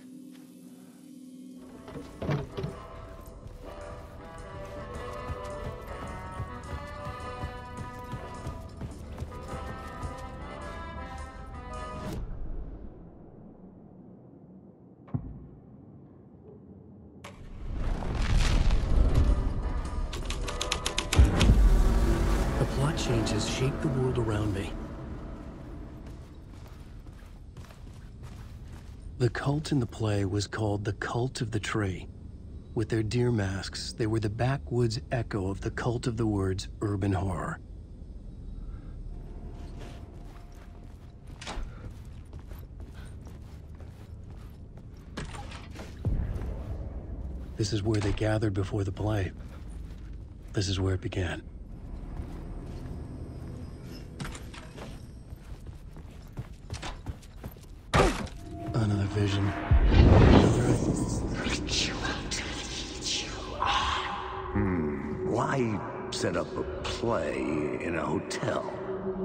Changes shaped the world around me. The cult in the play was called the Cult of the Tree. With their deer masks, they were the backwoods echo of the cult of the word's urban horror. This is where they gathered before the play. This is where it began. Another vision. Why set up a play in a hotel?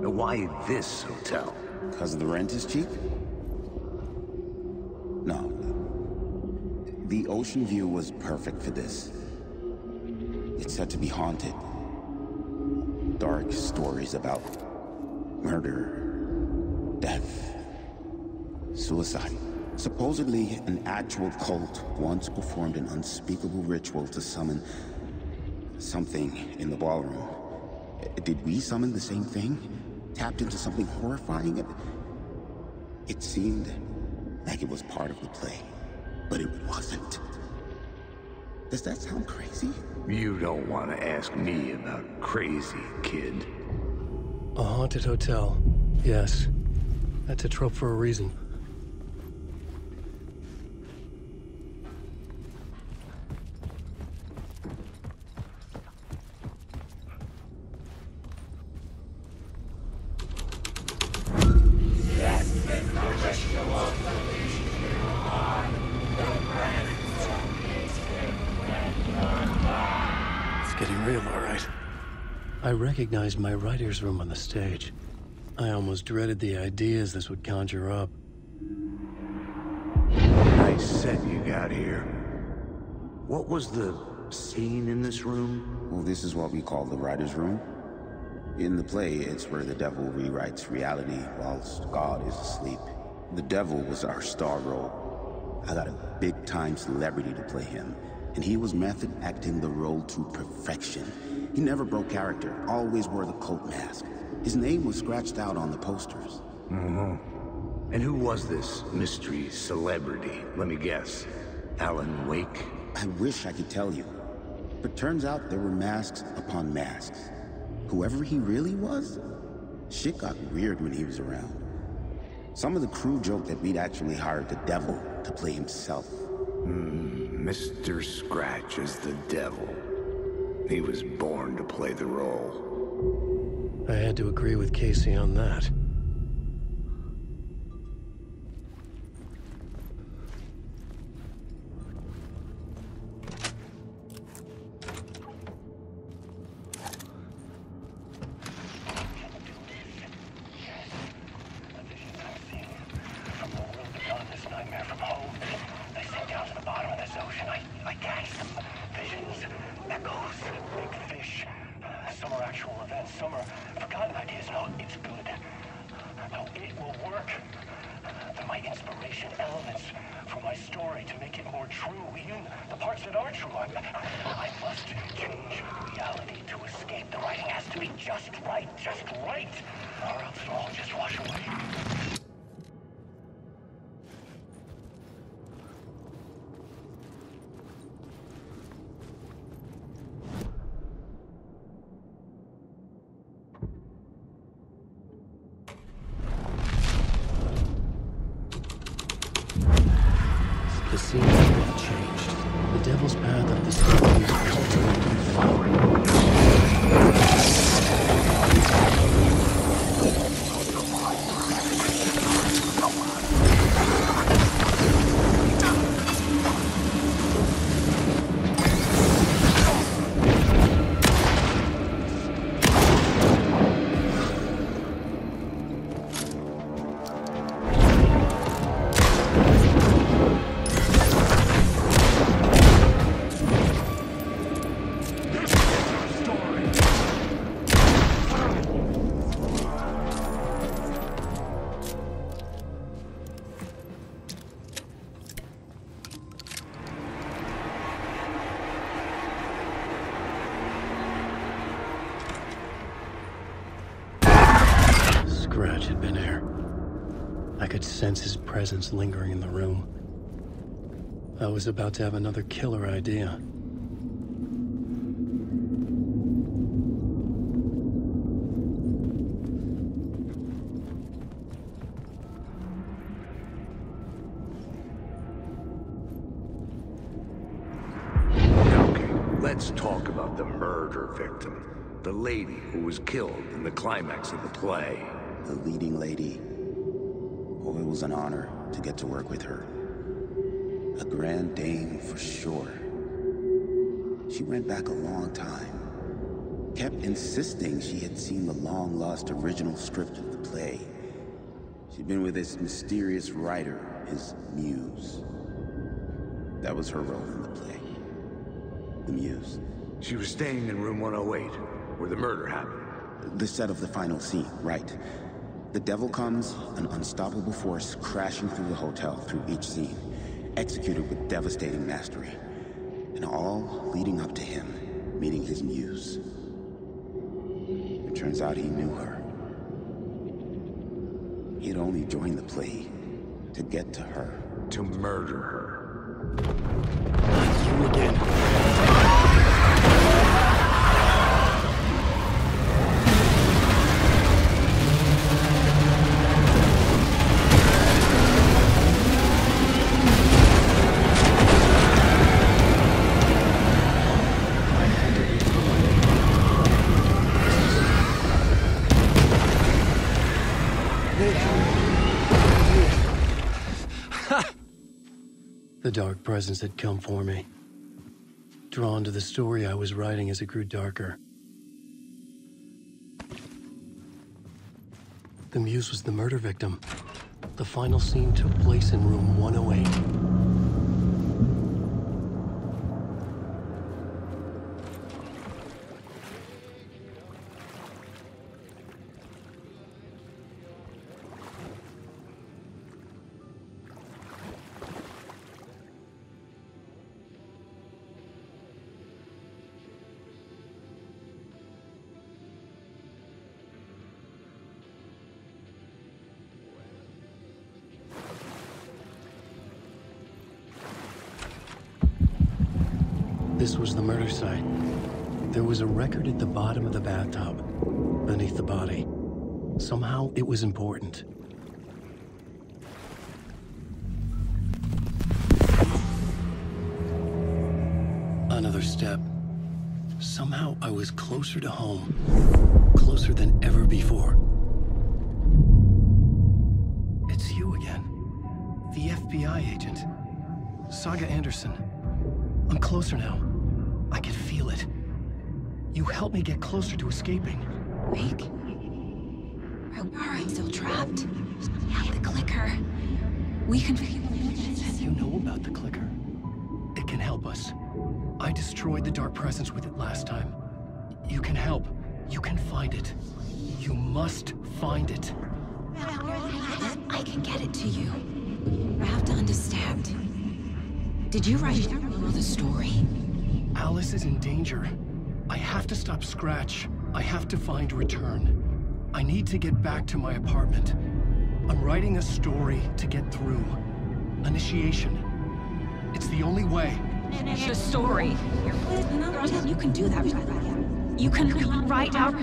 Why this hotel? Because the rent is cheap? No. The ocean view was perfect for this. It's said to be haunted. Dark stories about murder, death, suicide. Supposedly, an actual cult once performed an unspeakable ritual to summon something in the ballroom. Did we summon the same thing? Tapped into something horrifying? It seemed like it was part of the play, but it wasn't. Does that sound crazy? You don't want to ask me about crazy, kid. A haunted hotel. Yes. That's a trope for a reason. I recognized my writer's room on the stage. I almost dreaded the ideas this would conjure up. Nice set you got here. What was the scene in this room? Well, this is what we call the writer's room. In the play, it's where the devil rewrites reality whilst God is asleep. The devil was our star role. I got a big-time celebrity to play him, and he was method acting the role to perfection. He never broke character, always wore the cult mask. His name was scratched out on the posters. Mm-hmm. And who was this mystery celebrity? Let me guess. Alan Wake? I wish I could tell you. But turns out there were masks upon masks. Whoever he really was, shit got weird when he was around. Some of the crew joked that we'd actually hired the devil to play himself. Mr. Scratch is the devil. He was born to play the role. I had to agree with Casey on that. The scene had changed. The devil's path up the stairs was turned forward. Scratch had been here. I could sense his presence lingering in the room. I was about to have another killer idea. Okay, let's talk about the murder victim. The lady who was killed in the climax of the play. The leading lady. Oh, it was an honor to get to work with her. A grand dame for sure. She went back a long time. Kept insisting she had seen the long-lost original script of the play. She'd been with this mysterious writer, his muse. That was her role in the play. The muse. She was staying in room 108, where the murder happened. The set of the final scene, right. The devil comes, an unstoppable force crashing through the hotel through each scene, executed with devastating mastery. And all leading up to him meeting his muse. It turns out he knew her. He had only joined the play to get to her. To murder her. You again. The dark presence had come for me, drawn to the story I was writing as it grew darker. The muse was the murder victim. The final scene took place in room 108. This was the murder site. There was a record at the bottom of the bathtub, beneath the body. Somehow, it was important. Another step. Somehow, I was closer to home. Closer than ever before. It's you again. The FBI agent. Saga Anderson. I'm closer now. I can feel it. You helped me get closer to escaping. Wake? Are I still trapped? The clicker. We can... You know about the clicker. It can help us. I destroyed the dark presence with it last time. You can help. You can find it. You must find it. I can get it to you. I have to understand. Did you write the story? Alice is in danger. I have to stop Scratch. I have to find Return. I need to get back to my apartment. I'm writing a story to get through. Initiation. It's the only way. The story. You can do that. You can write out...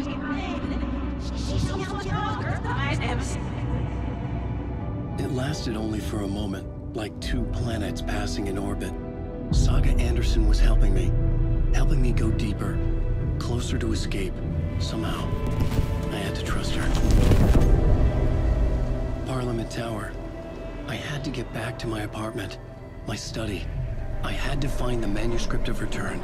It lasted only for a moment. Like two planets passing in orbit. Saga Anderson was helping me go deeper, closer to escape. Somehow, I had to trust her. Parliament Tower. I had to get back to my apartment, my study. I had to find the manuscript of Return.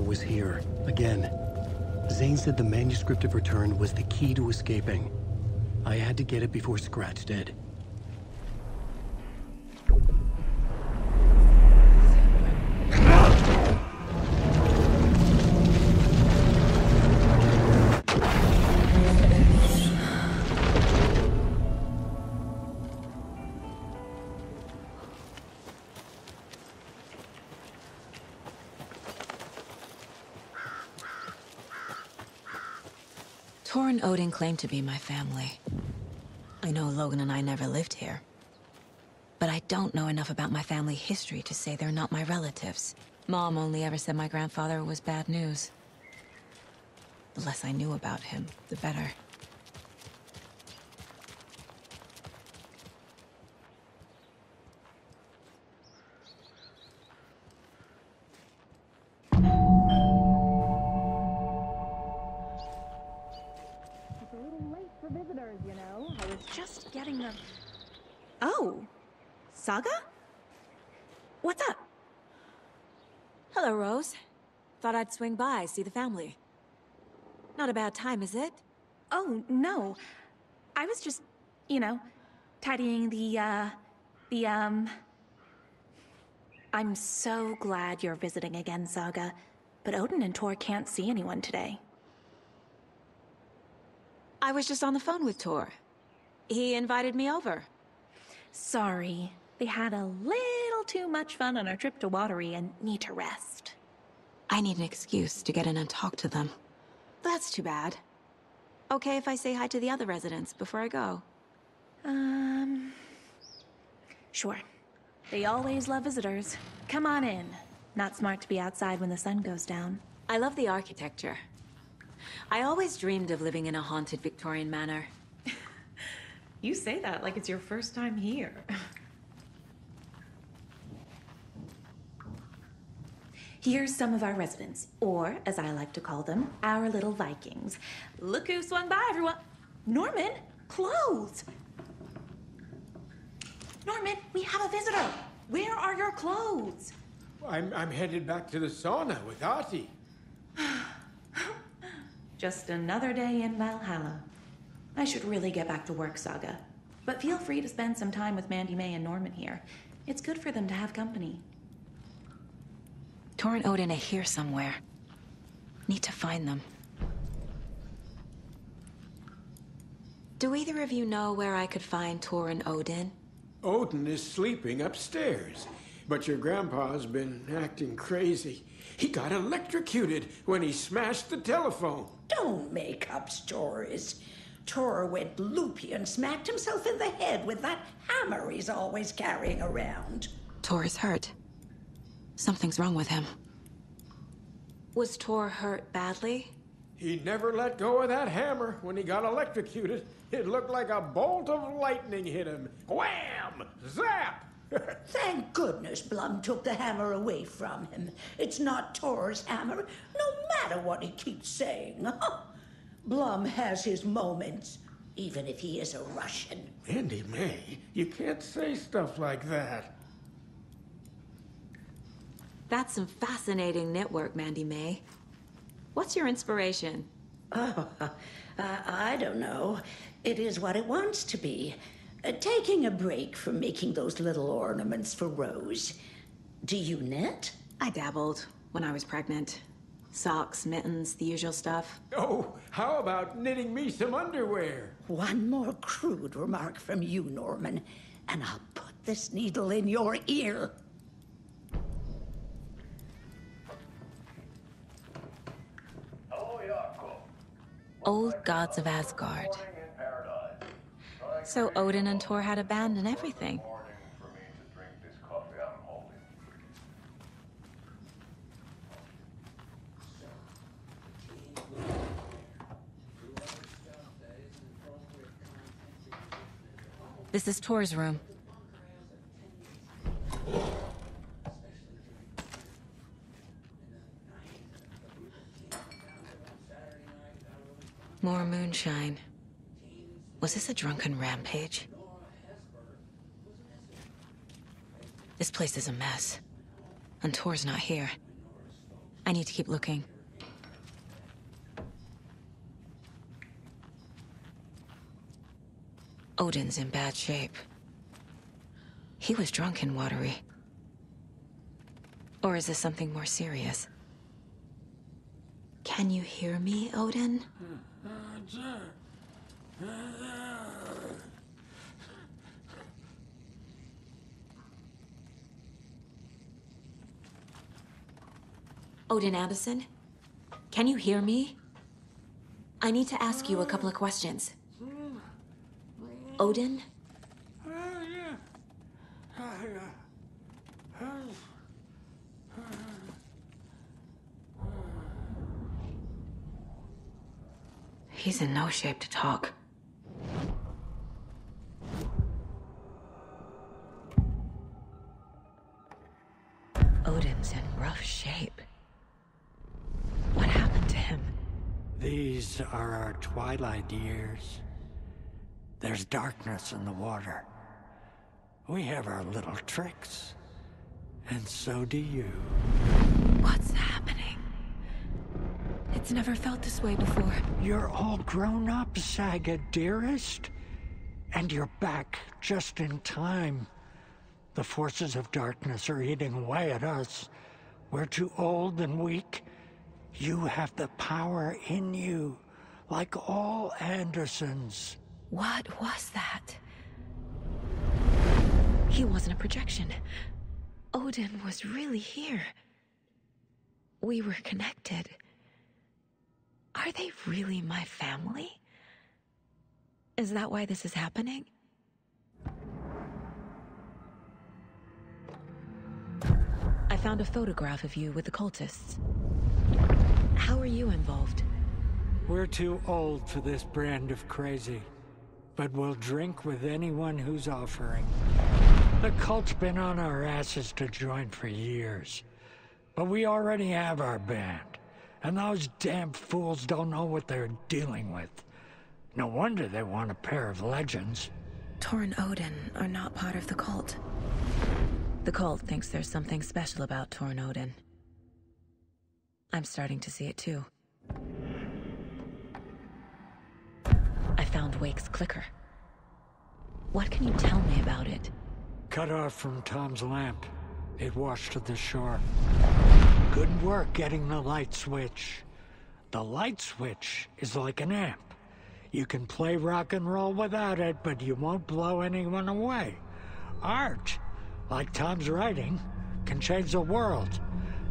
Was here, again. Zane said the manuscript of Return was the key to escaping. I had to get it before Scratch did. Torrin Odin claimed to be my family. I know Logan and I never lived here. But I don't know enough about my family history to say they're not my relatives. Mom only ever said my grandfather was bad news. The less I knew about him, the better. It's a little late for visitors, you know. Oh, Saga? What's up? Hello, Rose. Thought I'd swing by, see the family. Not a bad time, is it? Oh, no. I was just, you know, tidying I'm so glad you're visiting again, Saga. But Odin and Tor can't see anyone today. I was just on the phone with Tor. He invited me over. Sorry. They had a little too much fun on our trip to Watery and need to rest. I need an excuse to get in and talk to them. That's too bad. Okay if I say hi to the other residents before I go? Sure. They always love visitors. Come on in. Not smart to be outside when the sun goes down. I love the architecture. I always dreamed of living in a haunted Victorian manor. You say that like it's your first time here. Here's some of our residents, or as I like to call them, our little Vikings. Look who swung by, everyone. Norman, clothes. Norman, we have a visitor. Where are your clothes? I'm headed back to the sauna with Artie. Just another day in Valhalla. I should really get back to work, Saga. But feel free to spend some time with Mandy May and Norman here. It's good for them to have company. Tor and Odin are here somewhere. Need to find them. Do either of you know where I could find Tor and Odin? Odin is sleeping upstairs, but your grandpa's been acting crazy. He got electrocuted when he smashed the telephone. Don't make up stories. Tor went loopy and smacked himself in the head with that hammer he's always carrying around. Tor is hurt. Something's wrong with him. Was Tor hurt badly? He never let go of that hammer when he got electrocuted. It looked like a bolt of lightning hit him. Wham! Zap! Thank goodness Blum took the hammer away from him. It's not Tor's hammer, no matter what he keeps saying. Blum has his moments, even if he is a Russian. Mandy May, you can't say stuff like that. That's some fascinating network, Mandy May. What's your inspiration? Oh, I don't know. It is what it wants to be. Taking a break from making those little ornaments for Rose. Do you knit? I dabbled when I was pregnant. Socks, mittens, the usual stuff. Oh, how about knitting me some underwear? One more crude remark from you, Norman, and I'll put this needle in your ear. Old gods of Asgard. So Odin and Tor had a band and everything. This is Tor's room. More moonshine. Was this a drunken rampage? This place is a mess. And Tor's not here. I need to keep looking. Odin's in bad shape. He was drunk in Watery. Or is this something more serious? Can you hear me, Odin? Odin Abison? Can you hear me? I need to ask you a couple of questions. Odin? He's in no shape to talk. Odin's in rough shape. What happened to him? These are our twilight years. There's darkness in the water. We have our little tricks. And so do you. What's happening? It's never felt this way before. You're all grown up, Saga, dearest. And you're back just in time. The forces of darkness are eating away at us. We're too old and weak. You have the power in you, like all Andersons. What was that? He wasn't a projection. Odin was really here. We were connected. Are they really my family? Is that why this is happening? I found a photograph of you with the cultists. How are you involved? We're too old for this brand of crazy, but we'll drink with anyone who's offering. The cult's been on our asses to join for years, but we already have our band, and those damn fools don't know what they're dealing with. No wonder they want a pair of legends. Tor and Odin are not part of the cult. The cult thinks there's something special about Tor and Odin. I'm starting to see it too. I found Wake's clicker. What can you tell me about it? Cut off from Tom's lamp. It washed to the shore. Good work getting the light switch. The light switch is like an amp. You can play rock and roll without it, but you won't blow anyone away. Art, like Tom's writing, can change the world.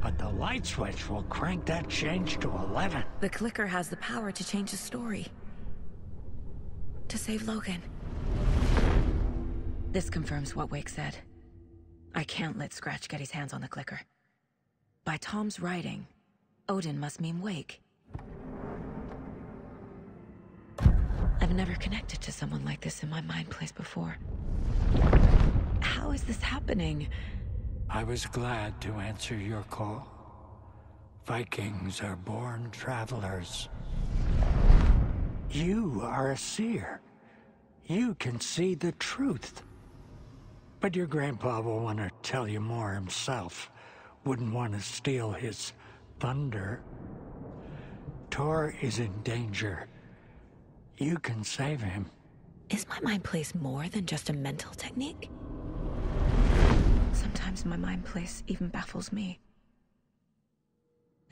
But the light switch will crank that change to 11. The clicker has the power to change the story. To save Logan. This confirms what Wake said. I can't let Scratch get his hands on the clicker. By Tom's writing, Odin must mean Wake. I've never connected to someone like this in my mind place before. How is this happening? I was glad to answer your call. Vikings are born travelers. You are a seer. You can see the truth. But your grandpa will want to tell you more himself. Wouldn't want to steal his thunder. Tor is in danger. You can save him. Is my mind place more than just a mental technique? Sometimes my mind place even baffles me.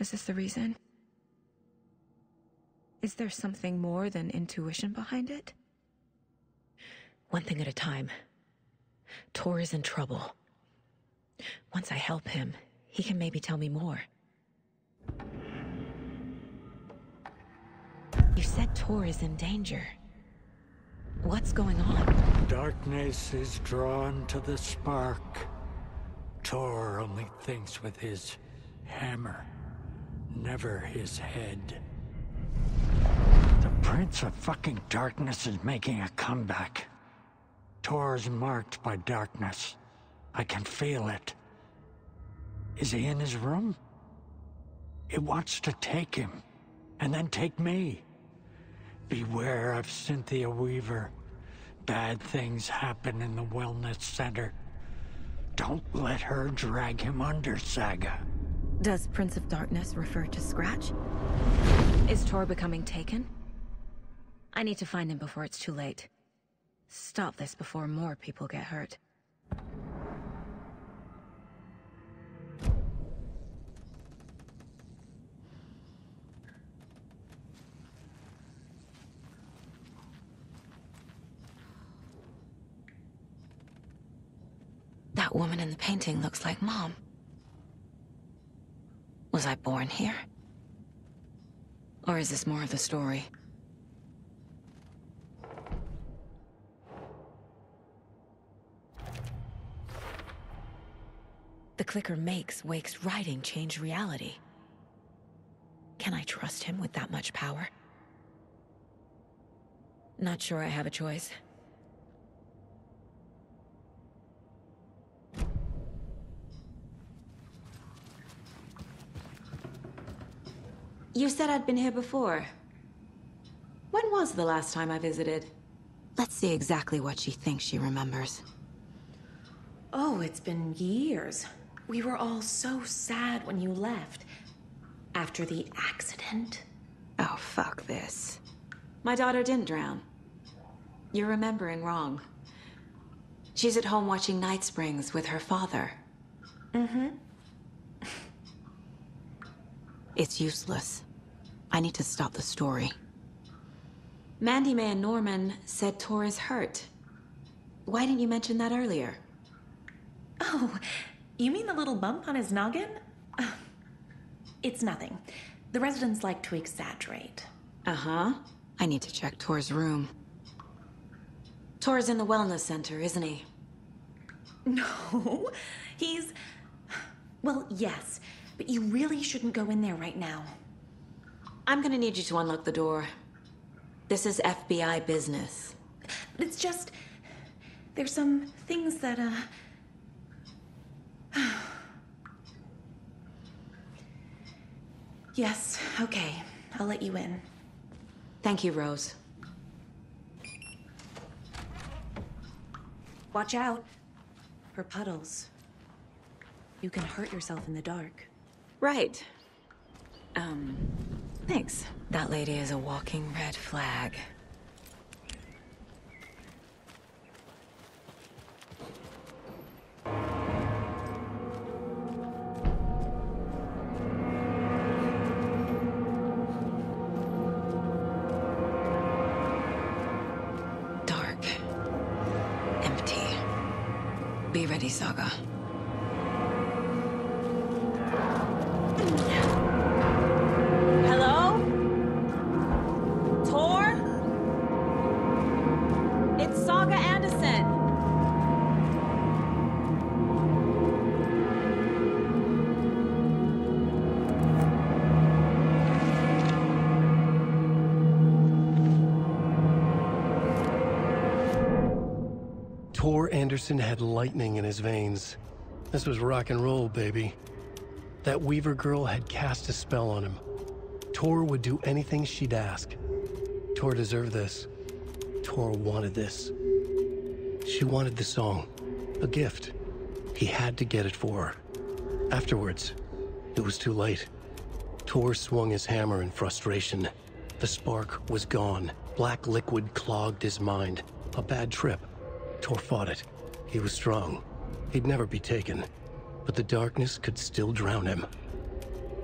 Is this the reason? Is there something more than intuition behind it? One thing at a time. Tor is in trouble. Once I help him, he can maybe tell me more. You said Tor is in danger. What's going on? Darkness is drawn to the spark. Tor only thinks with his hammer, never his head. The Prince of fucking Darkness is making a comeback. Tor's marked by darkness. I can feel it. Is he in his room? It wants to take him, and then take me. Beware of Cynthia Weaver. Bad things happen in the wellness center. Don't let her drag him under, Saga. Does Prince of Darkness refer to Scratch? Is Tor becoming taken? I need to find him before it's too late. Stop this before more people get hurt. That woman in the painting looks like Mom. Was I born here? Or is this more of the story? The clicker makes Wake's writing change reality. Can I trust him with that much power? Not sure I have a choice. You said I'd been here before. When was the last time I visited? Let's see exactly what she thinks she remembers. Oh, it's been years. We were all so sad when you left. After the accident. Oh, fuck this. My daughter didn't drown. You're remembering wrong. She's at home watching Night Springs with her father. Mm-hmm. It's useless. I need to stop the story. Mandy May and Norman said Tor is hurt. Why didn't you mention that earlier? Oh, you mean the little bump on his noggin? It's nothing. The residents like to exaggerate. Uh-huh. I need to check Tor's room. Tor's in the wellness center, isn't he? No, he's... Well, yes, but you really shouldn't go in there right now. I'm gonna need you to unlock the door. This is FBI business. It's just... There's some things that, Yes, okay. I'll let you in. Thank you, Rose. Watch out for puddles. You can hurt yourself in the dark. Right. Thanks. That lady is a walking red flag. Be ready, Saga. Hello? Tor? It's Saga Anderson. Tor Anderson had lightning in his veins. This was rock and roll, baby. That Weaver girl had cast a spell on him. Tor would do anything she'd ask. Tor deserved this. Tor wanted this. She wanted the song. A gift. He had to get it for her. Afterwards, it was too late. Tor swung his hammer in frustration. The spark was gone. Black liquid clogged his mind. A bad trip. Tor fought it. He was strong. He'd never be taken. But the darkness could still drown him.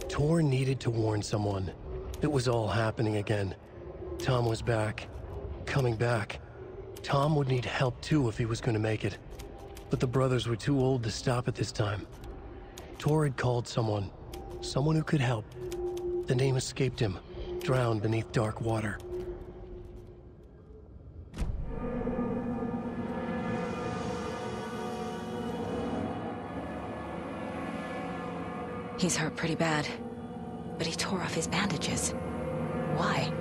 Tor needed to warn someone. It was all happening again. Tom was back. Coming back. Tom would need help too if he was going to make it. But the brothers were too old to stop it this time. Tor had called someone. Someone who could help. The name escaped him. Drowned beneath dark water. He's hurt pretty bad, but he tore off his bandages. Why?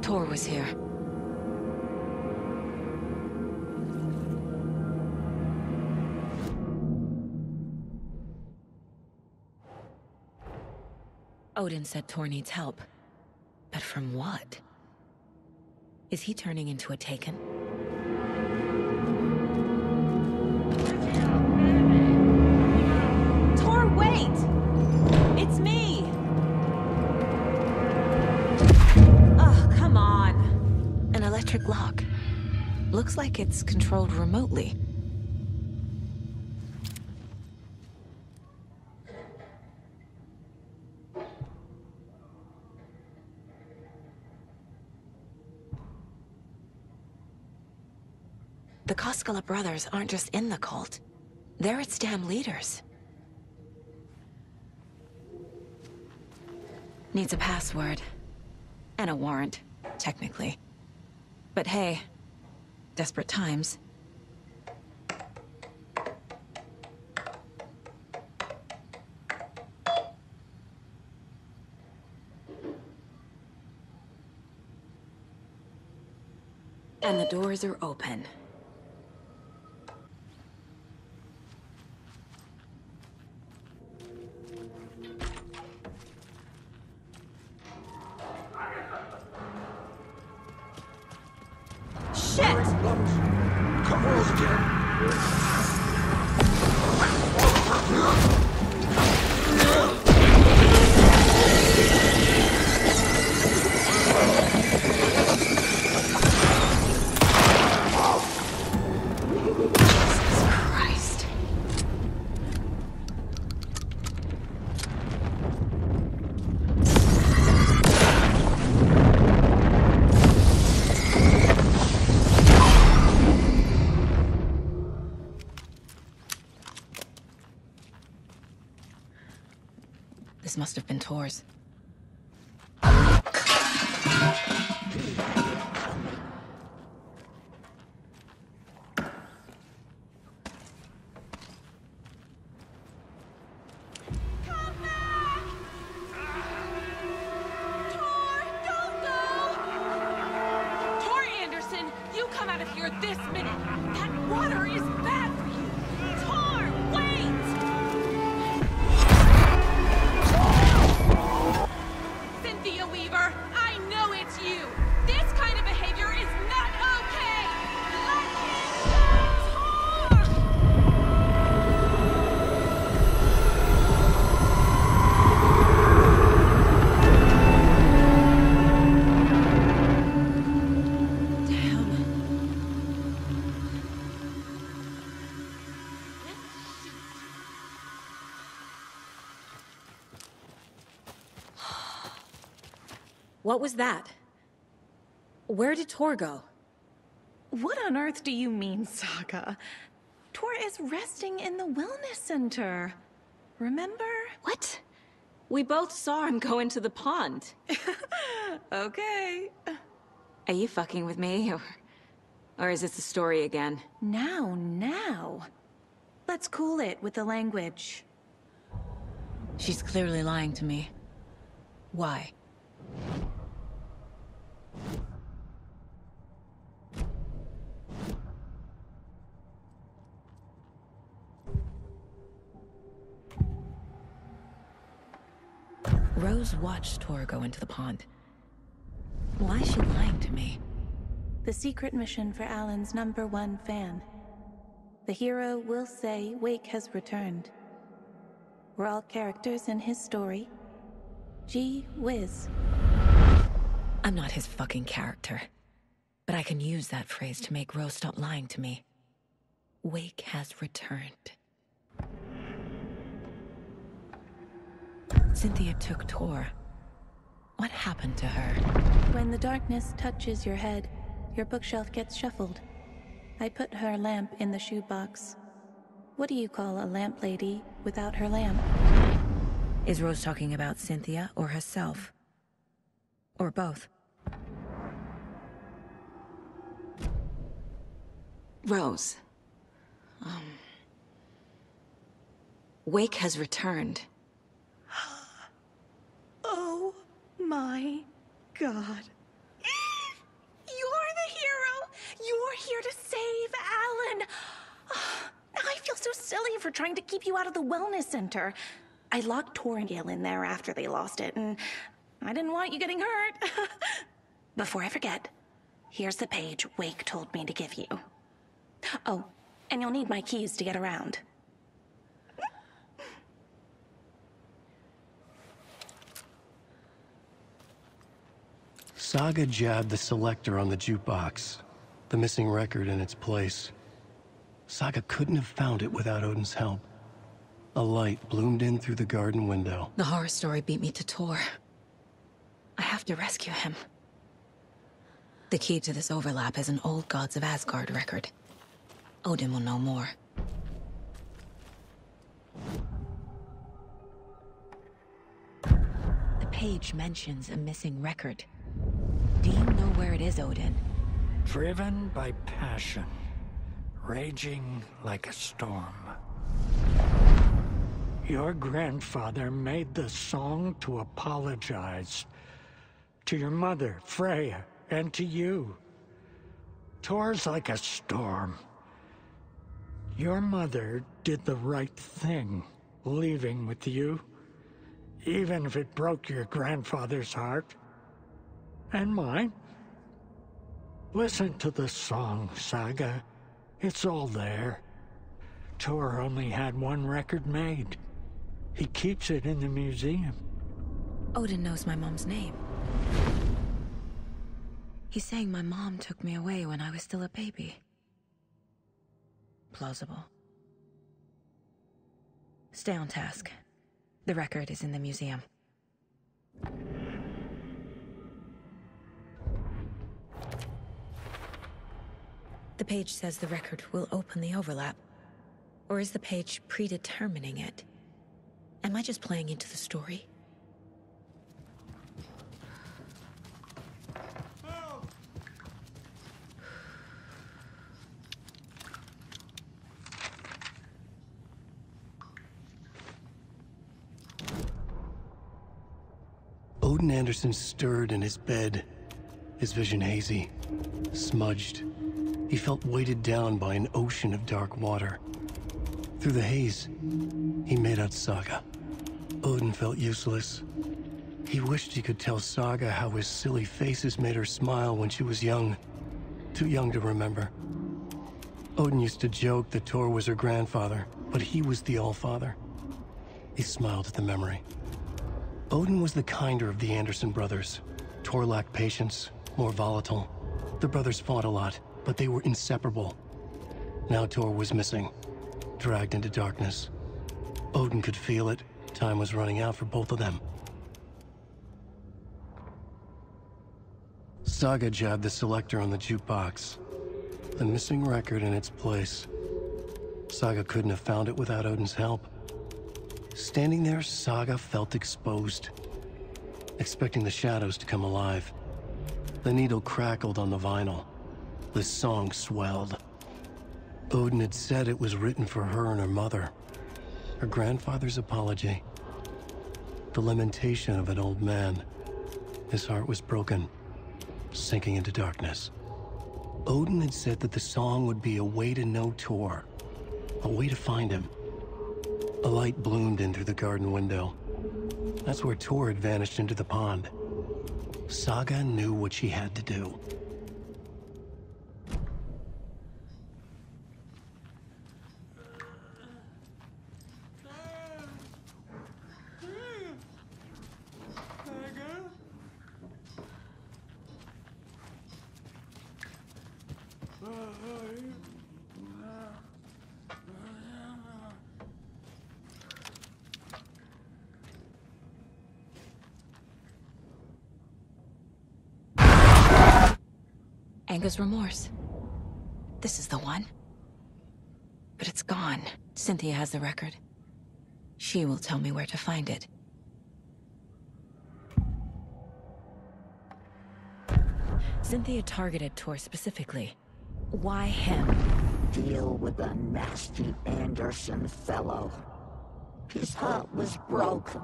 Tor was here. Odin said Tor needs help. But from what? Is he turning into a Taken? Tor, wait! It's me! Oh, come on. An electric lock. Looks like it's controlled remotely. The Koskela brothers aren't just in the cult. They're its damn leaders. Needs a password. And a warrant, technically. But hey, desperate times. And the doors are open. Shit! Come on again. This must have been Tor's. What was that? Where did Tor go? What on earth do you mean, Saga? Tor is resting in the wellness center. Remember? What? We both saw him go into the pond. Okay. Are you fucking with me, or is this the story again? Now. Let's cool it with the language. She's clearly lying to me. Why? Rose watched Tor go into the pond. Why is she lying to me? The secret mission for Alan's #1 fan. The hero will say Wake has returned. We're all characters in his story. Gee whiz. I'm not his fucking character. But I can use that phrase to make Rose stop lying to me. Wake has returned. Cynthia took Tor. What happened to her? When the darkness touches your head, your bookshelf gets shuffled. I put her lamp in the shoebox. What do you call a lamp lady without her lamp? Is Rose talking about Cynthia or herself? Or both? Rose. Wake has returned. Oh my God. You're the hero! You're here to save Alan! I feel so silly for trying to keep you out of the wellness center. I locked Tor and Gale in there after they lost it, and I didn't want you getting hurt. Before I forget, here's the page Wake told me to give you. Oh, and you'll need my keys to get around. Saga jabbed the selector on the jukebox, the missing record in its place. Saga couldn't have found it without Odin's help. A light bloomed in through the garden window. The horror story beat me to Tor. I have to rescue him. The key to this overlap is an old Gods of Asgard record. Odin will know more. The page mentions a missing record. Do you know where it is, Odin? Driven by passion, raging like a storm. Your grandfather made the song to apologize. To your mother, Freya, and to you. Tor's like a storm. Your mother did the right thing, leaving with you. Even if it broke your grandfather's heart. And mine. Listen to the song, Saga. It's all there. Tor only had one record made. He keeps it in the museum. Odin knows my mom's name. He's saying my mom took me away when I was still a baby. Plausible. Stay on task. The record is in the museum. The page says the record will open the overlap. Or is the page predetermining it? Am I just playing into the story? Odin Anderson stirred in his bed, his vision hazy, smudged. He felt weighted down by an ocean of dark water. Through the haze, he made out Saga. Odin felt useless. He wished he could tell Saga how his silly faces made her smile when she was young. Too young to remember. Odin used to joke that Tor was her grandfather, but he was the Allfather. He smiled at the memory. Odin was the kinder of the Anderson brothers. Tor lacked patience, more volatile. The brothers fought a lot, but they were inseparable. Now Tor was missing, dragged into darkness. Odin could feel it. Time was running out for both of them. Saga jabbed the selector on the jukebox. The missing record in its place. Saga couldn't have found it without Odin's help. Standing there, Saga felt exposed, expecting the shadows to come alive. The needle crackled on the vinyl. The song swelled. Odin had said it was written for her and her mother. Her grandfather's apology. The lamentation of an old man. His heart was broken, sinking into darkness. Odin had said that the song would be a way to know Tor, a way to find him. A light bloomed in through the garden window. That's where Tor had vanished into the pond. Saga knew what she had to do. Anger's remorse. This is the one. But it's gone. Cynthia has the record. She will tell me where to find it. Cynthia targeted Tor specifically. Why him? Deal with the nasty Anderson fellow. His heart was broken.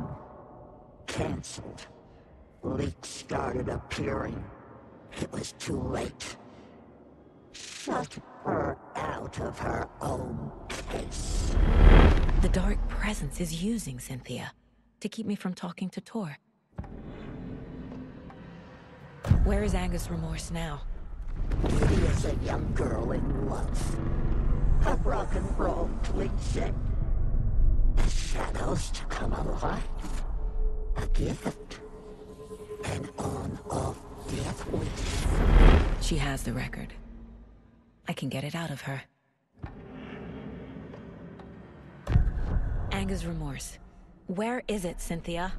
Cancelled. Leaks started appearing. It was too late. Shut her out of her own case. The dark presence is using Cynthia to keep me from talking to Tor. Where is Anger's remorse now? She is a young girl in love. A rock and roll cliche. The shadows to come alive. A gift. An on-off death wish. She has the record. I can get it out of her. Anger's remorse. Where is it, Cynthia?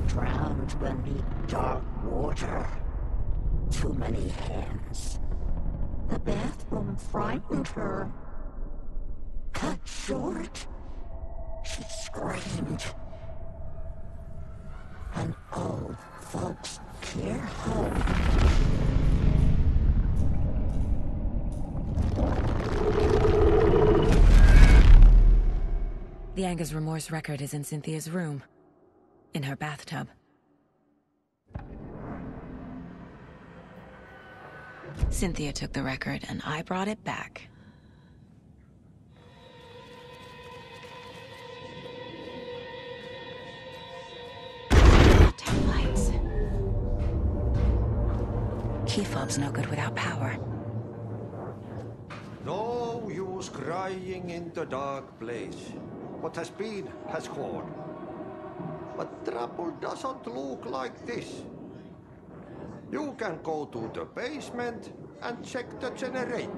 Drowned beneath dark water. Too many hands. The bathroom frightened her. Cut short. She screamed. An old folks' care home. The Anger's remorse record is in Cynthia's room. In her bathtub. Cynthia took the record and I brought it back. Taillights. Key fob's no good without power. No no use crying in the dark place. What has been has gone. But trouble doesn't look like this. You can go to the basement and check the generator.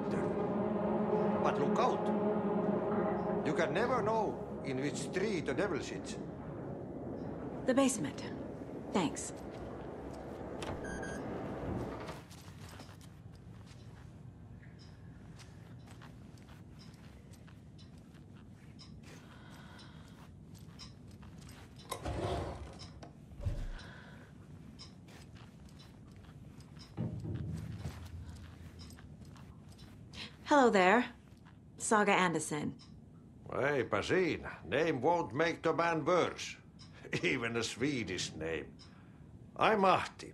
But look out. You can never know in which tree the devil sits. The basement. Thanks. Hello there. Saga Anderson. Hey, Basin, name won't make the man worse. Even a Swedish name. I'm Ahti.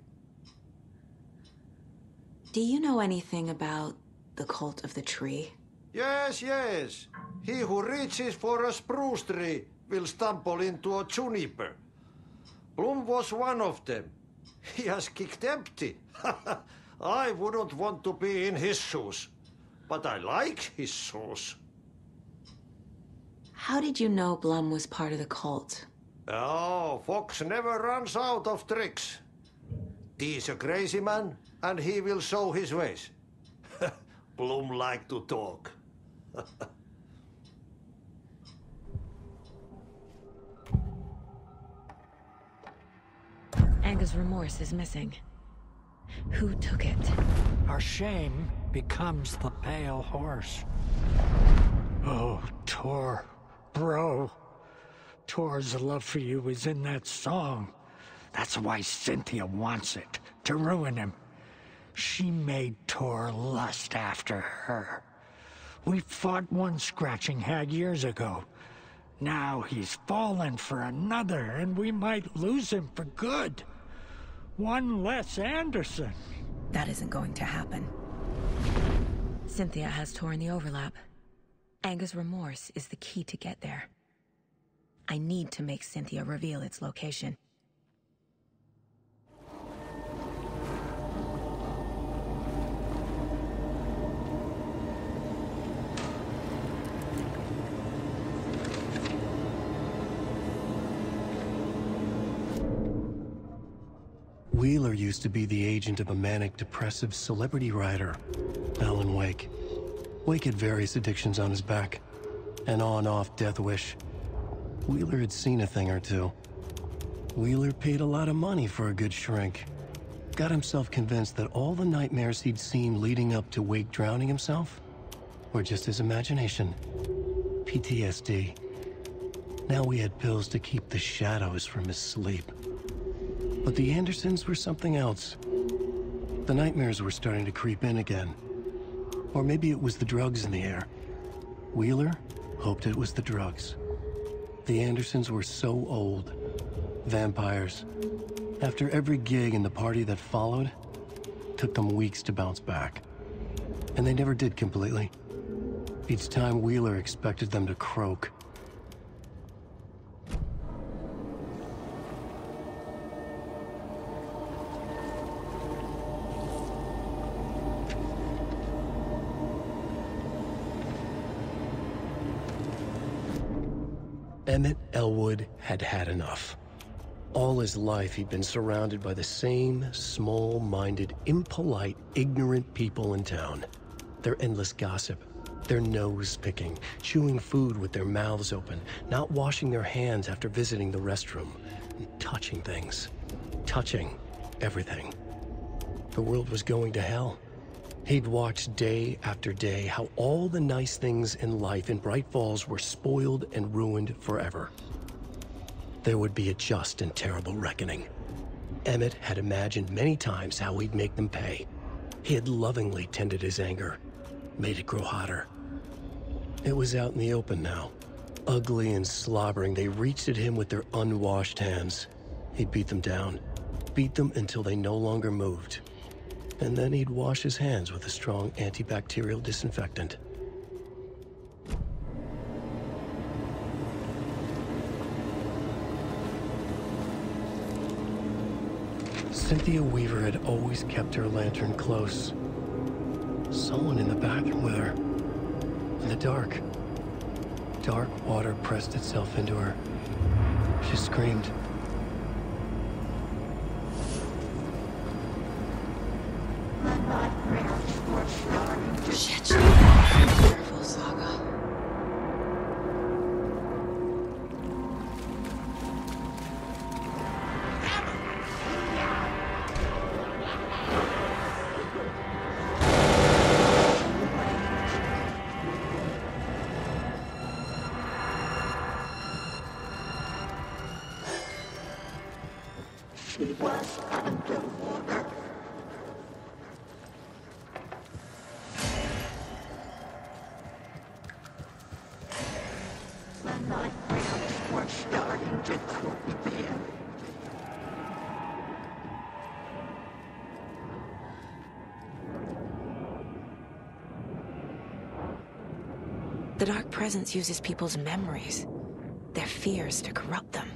Do you know anything about the cult of the tree? Yes, yes. He who reaches for a spruce tree will stumble into a juniper. Blum was one of them. He has kicked empty. I wouldn't want to be in his shoes. But I like his shoes. How did you know Blum was part of the cult? Oh, Fox never runs out of tricks. He's a crazy man, and he will show his ways. Blum like to talk. Anger's remorse is missing. Who took it? Our shame becomes the pale horse. Oh, Tor, bro. Tor's love for you is in that song. That's why Cynthia wants it, to ruin him. She made Tor lust after her. We fought one scratching hag years ago. Now he's fallen for another, and we might lose him for good. One less Anderson. That isn't going to happen. Cynthia has Tor in the overlap. Anger's remorse is the key to get there. I need to make Cynthia reveal its location. Wheeler used to be the agent of a manic-depressive celebrity writer, Alan Wake. Wake had various addictions on his back, an on-off death wish. Wheeler had seen a thing or two. Wheeler paid a lot of money for a good shrink. Got himself convinced that all the nightmares he'd seen leading up to Wake drowning himself were just his imagination. PTSD. Now we had pills to keep the shadows from his sleep. But the Andersons were something else. The nightmares were starting to creep in again. Or maybe it was the drugs in the air. Wheeler hoped it was the drugs. The Andersons were so old. Vampires. After every gig and the party that followed, took them weeks to bounce back. And they never did completely. Each time Wheeler expected them to croak. Emmett Elwood had had enough. All his life, he'd been surrounded by the same small-minded, impolite, ignorant people in town. Their endless gossip, their nose-picking, chewing food with their mouths open, not washing their hands after visiting the restroom, and touching things. Touching everything. The world was going to hell. He'd watched day after day how all the nice things in life in Bright Falls were spoiled and ruined forever. There would be a just and terrible reckoning. Emmett had imagined many times how he'd make them pay. He had lovingly tended his anger, made it grow hotter. It was out in the open now. Ugly and slobbering, they reached at him with their unwashed hands. He'd beat them down, beat them until they no longer moved. And then he'd wash his hands with a strong antibacterial disinfectant. Cynthia Weaver had always kept her lantern close. Someone in the bathroom with her. In the dark, dark water pressed itself into her. She screamed. Shit. Full saga. She was underwater. The nightmares were starting to creep in. The Dark Presence uses people's memories, their fears to corrupt them.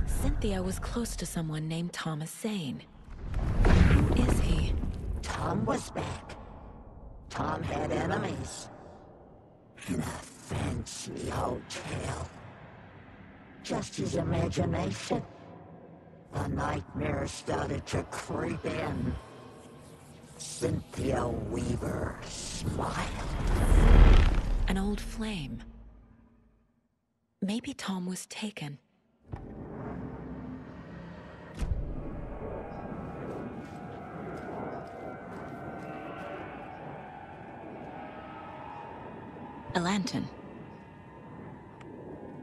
Cynthia was close to someone named Thomas Zane. Who is he? Tom was back. Tom had enemies. In a fancy hotel. Just his imagination. The nightmare started to creep in. Cynthia Weaver smiled. An old flame. Maybe Tom was taken. A lantern.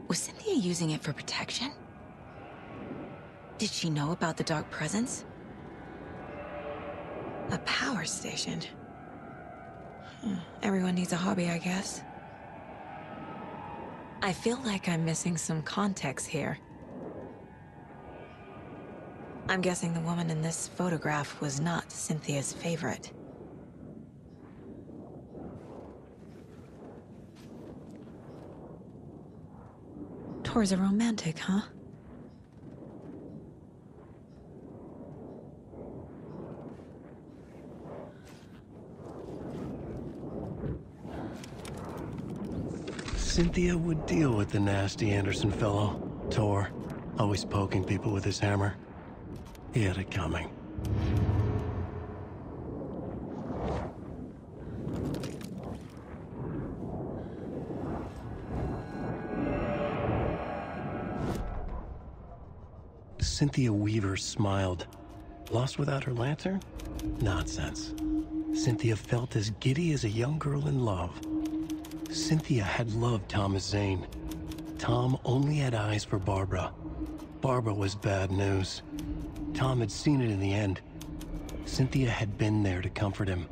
Was Cynthia using it for protection? Did she know about the Dark Presence? A power station. Everyone needs a hobby, I guess. I feel like I'm missing some context here. I'm guessing the woman in this photograph was not Cynthia's favorite. Tor's a romantic, huh? Cynthia would deal with the nasty Anderson fellow, Tor, always poking people with his hammer. He had it coming. Cynthia Weaver smiled. Lost without her lantern? Nonsense. Cynthia felt as giddy as a young girl in love. Cynthia had loved Thomas Zane. Tom only had eyes for Barbara. Barbara was bad news. Tom had seen it in the end. Cynthia had been there to comfort him.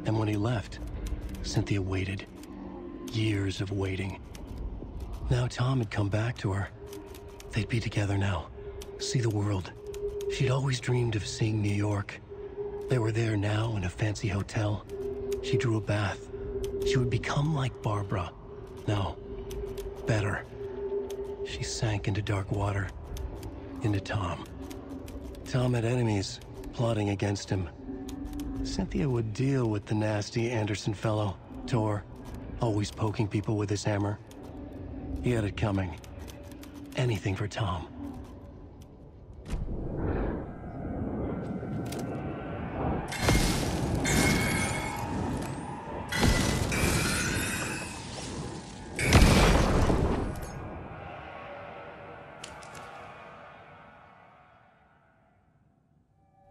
And when he left, Cynthia waited. Years of waiting. Now Tom had come back to her. They'd be together now. See the world. She'd always dreamed of seeing New York. They were there now in a fancy hotel. She drew a bath. She would become like Barbara. No, better. She sank into dark water. Into Tom. Tom had enemies plotting against him. Cynthia would deal with the nasty Anderson fellow, Tor, always poking people with his hammer. He had it coming. Anything for Tom.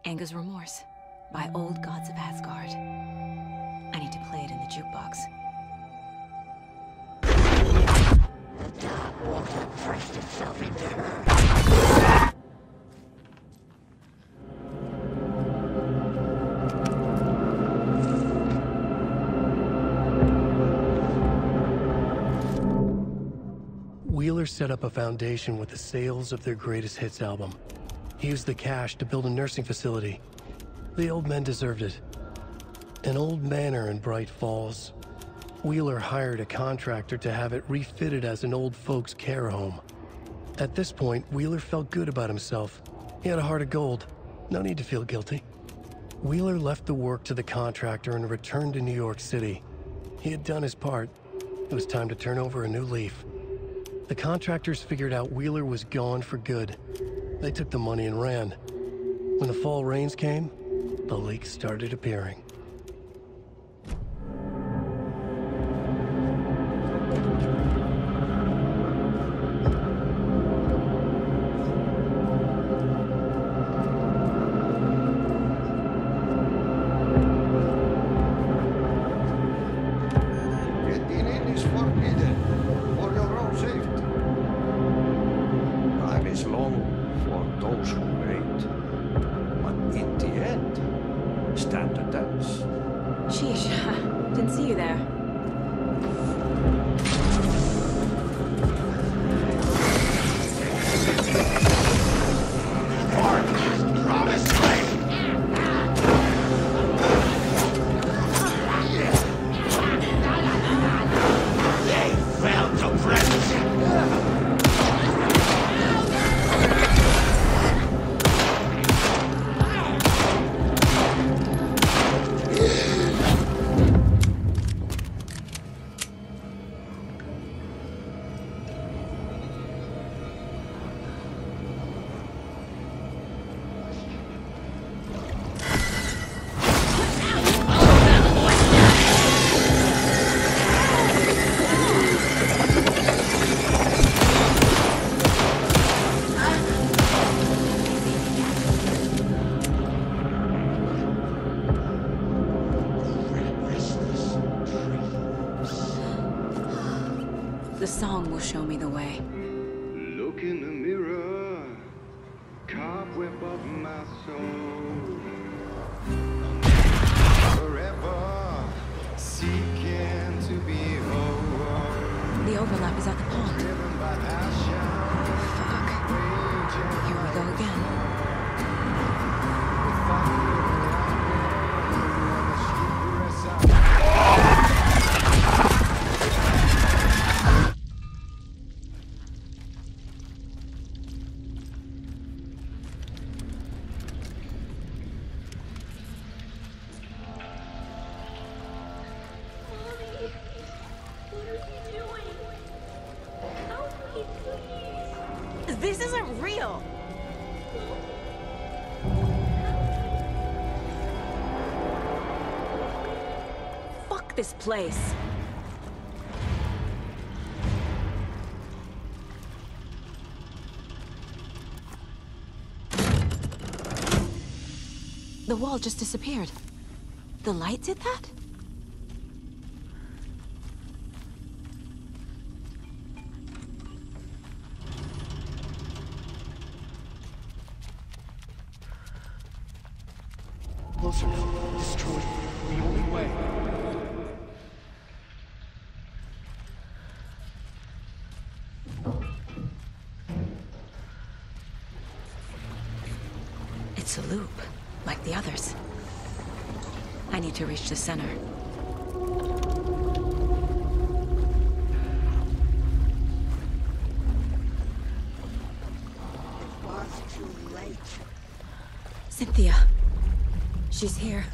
Anger's Remorse by Old Gods of Asgard. I need to play it in the jukebox. The dark water pressed itself into her. Wheeler set up a foundation with the sales of their greatest hits album. He used the cash to build a nursing facility. The old men deserved it. An old manor in Bright Falls. Wheeler hired a contractor to have it refitted as an old folks' care home. At this point, Wheeler felt good about himself. He had a heart of gold. No need to feel guilty. Wheeler left the work to the contractor and returned to New York City. He had done his part. It was time to turn over a new leaf. The contractors figured out Wheeler was gone for good. They took the money and ran. When the fall rains came, the leaks started appearing. Getting in is forbidden, for your own safety. Time is long for those who wait. But in the end, stand a dance. Sheesh, didn't see you there. The song will show me the way. Look in the mirror, cobweb of my soul. Forever seeking to be whole. The overlap is at the pond. Fuck. Here we go again. This isn't real! Fuck this place! The wall just disappeared. The light did that? Closer. Destroy. The only way. It's a loop, like the others. I need to reach the center. It was too late. Cynthia. She's here.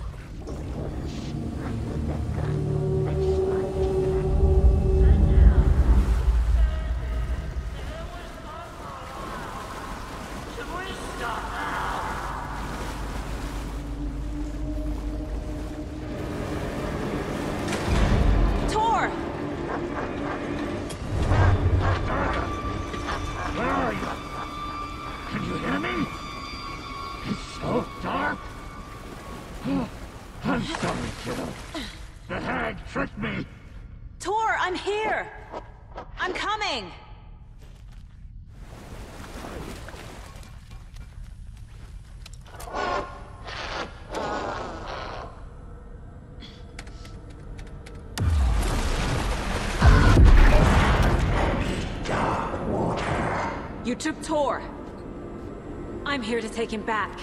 Tor! Where are you? Can you hear me? It's so dark. I'm sorry, kiddo. The hag tricked me. Tor, I'm here! I'm coming! You took Tor. I'm here to take him back.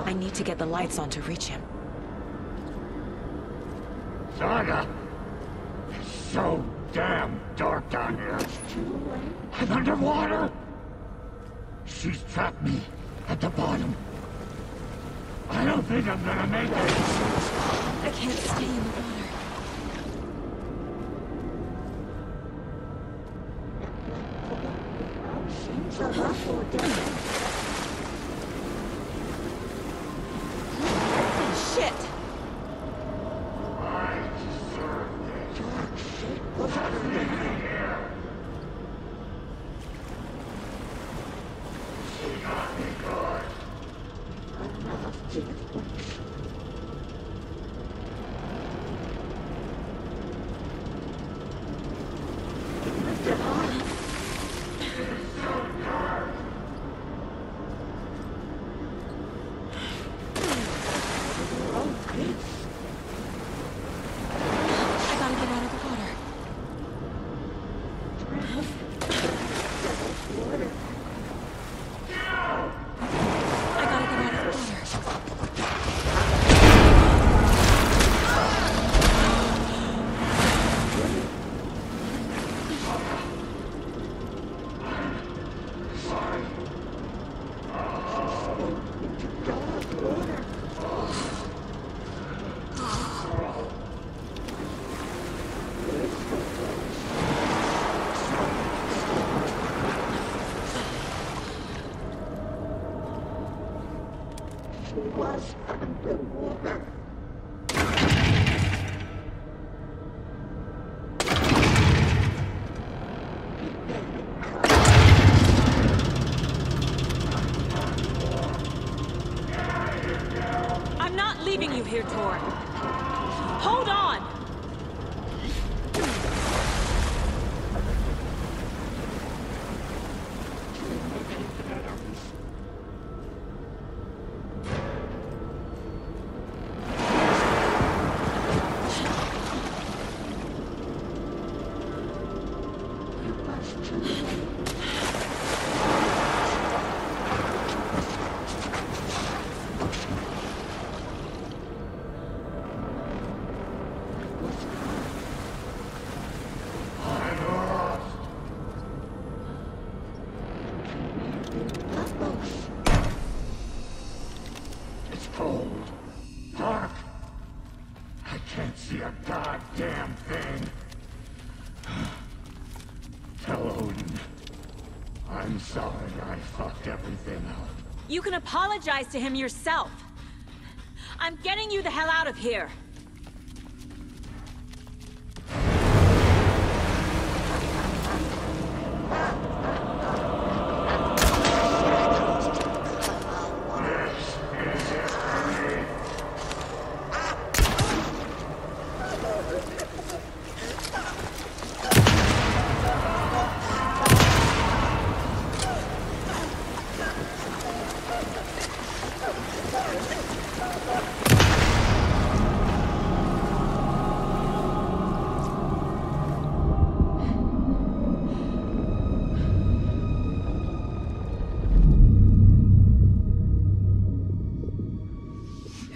I need to get the lights on to reach him. Saga! It's so damn dark down here. I'm underwater! She's trapped me at the bottom. I don't think I'm gonna make it. I can't stay in the water. Shit! I'm not leaving you here, Tor. Hold on! It's cold. Dark. I can't see a goddamn thing. Tell Odin. I'm sorry I fucked everything up. You can apologize to him yourself. I'm getting you the hell out of here.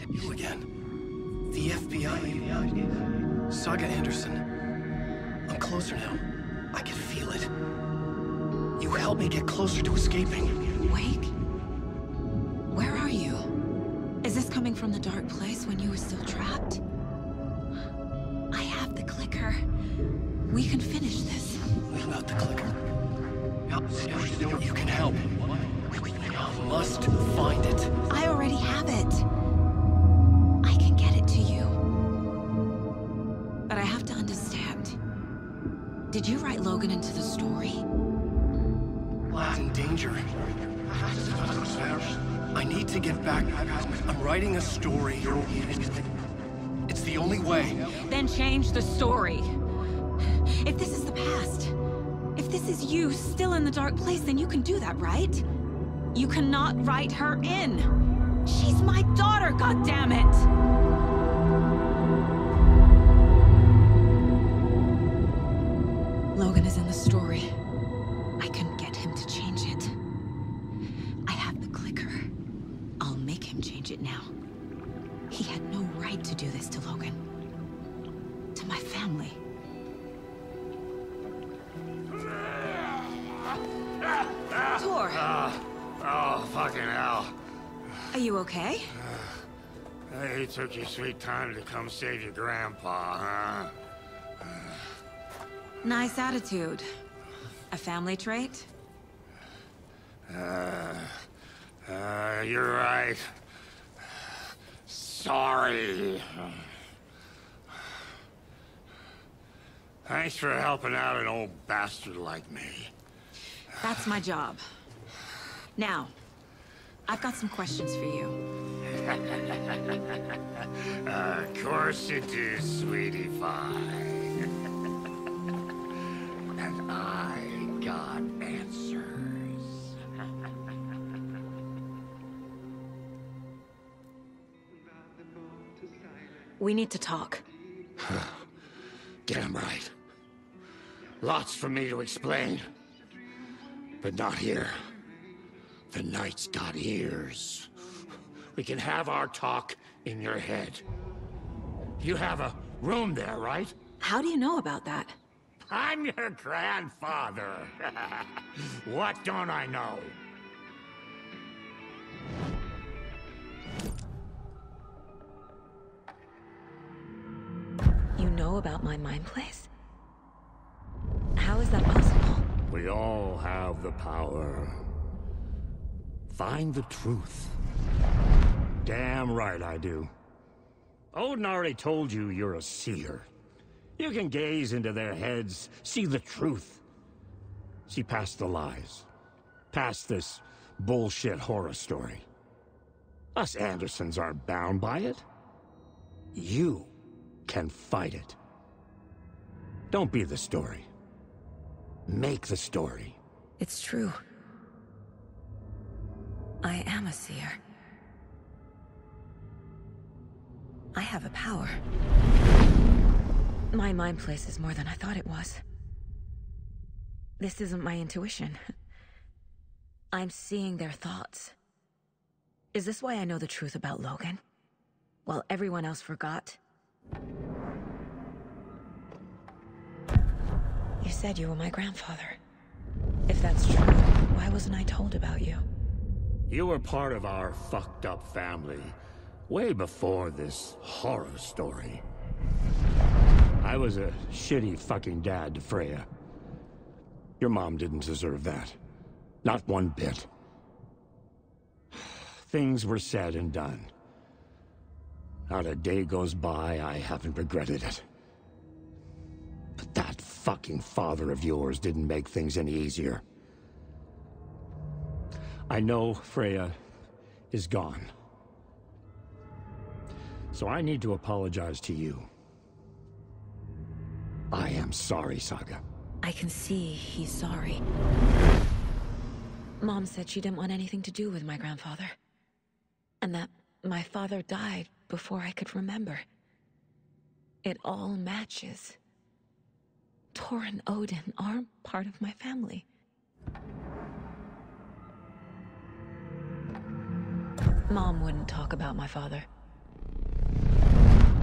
You again. The FBI. Saga Anderson. I'm closer now. I can feel it. You helped me get closer to escaping. Wake? Where are you? Is this coming from the dark place when you were still trapped? I have the clicker. We can finish this. What about the clicker? You can help. We must find it. I already have it. I can get it to you. But I have to understand. Did you write Logan into the story? Lad's in danger. I need to get back. I'm writing a story. It's the only way. Then change the story. If this is the past, if this is you still in the dark place, then you can do that, right? You cannot write her in. She's my daughter, goddammit! Logan is in the story. I can get him to change it. I have the now. He had no right to do this to Logan. To my family. Tor! Oh, fucking hell. Are you okay? Hey, you took your sweet time to come save your grandpa, huh? Nice attitude. A family trait? You're right. Sorry. Thanks for helping out an old bastard like me. That's my job. Now, I've got some questions for you. Of course you do, sweetie pie. And I got answers. We need to talk. Damn right. Lots for me to explain. But not here. The night's got ears. We can have our talk in your head. You have a room there, right? How do you know about that? I'm your grandfather. What don't I know? You know about my mind place? How is that possible? We all have the power. Find the truth. Damn right I do. Odin already told you you're a seer. You can gaze into their heads, see the truth. See past the lies. Past this bullshit horror story. Us Andersons aren't bound by it. You can fight it. Don't be the story. Make the story. It's true. I am a seer. I have a power. My mind place is more than I thought it was. This isn't my intuition. I'm seeing their thoughts. Is this why I know the truth about Logan? While everyone else forgot? You said you were my grandfather. If that's true, why wasn't I told about you? You were part of our fucked up family, way before this horror story. I was a shitty fucking dad to Freya. Your mom didn't deserve that. Not one bit. Things were said and done. Not a day goes by I haven't regretted it. But that fucking father of yours didn't make things any easier. I know Freya is gone. So I need to apologize to you. I am sorry, Saga. I can see he's sorry. Mom said she didn't want anything to do with my grandfather. And that my father died before I could remember. It all matches. Tor and Odin are part of my family. Mom wouldn't talk about my father.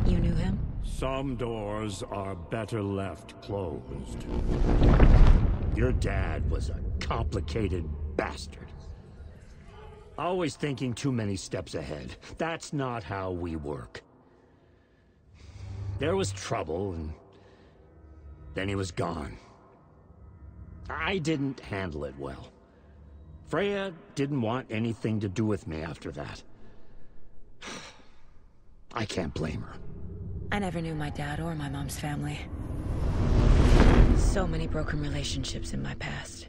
You knew him? Some doors are better left closed. Your dad was a complicated bastard. Always thinking too many steps ahead. That's not how we work. There was trouble, and then he was gone. I didn't handle it well. Freya didn't want anything to do with me after that. I can't blame her. I never knew my dad or my mom's family. So many broken relationships in my past.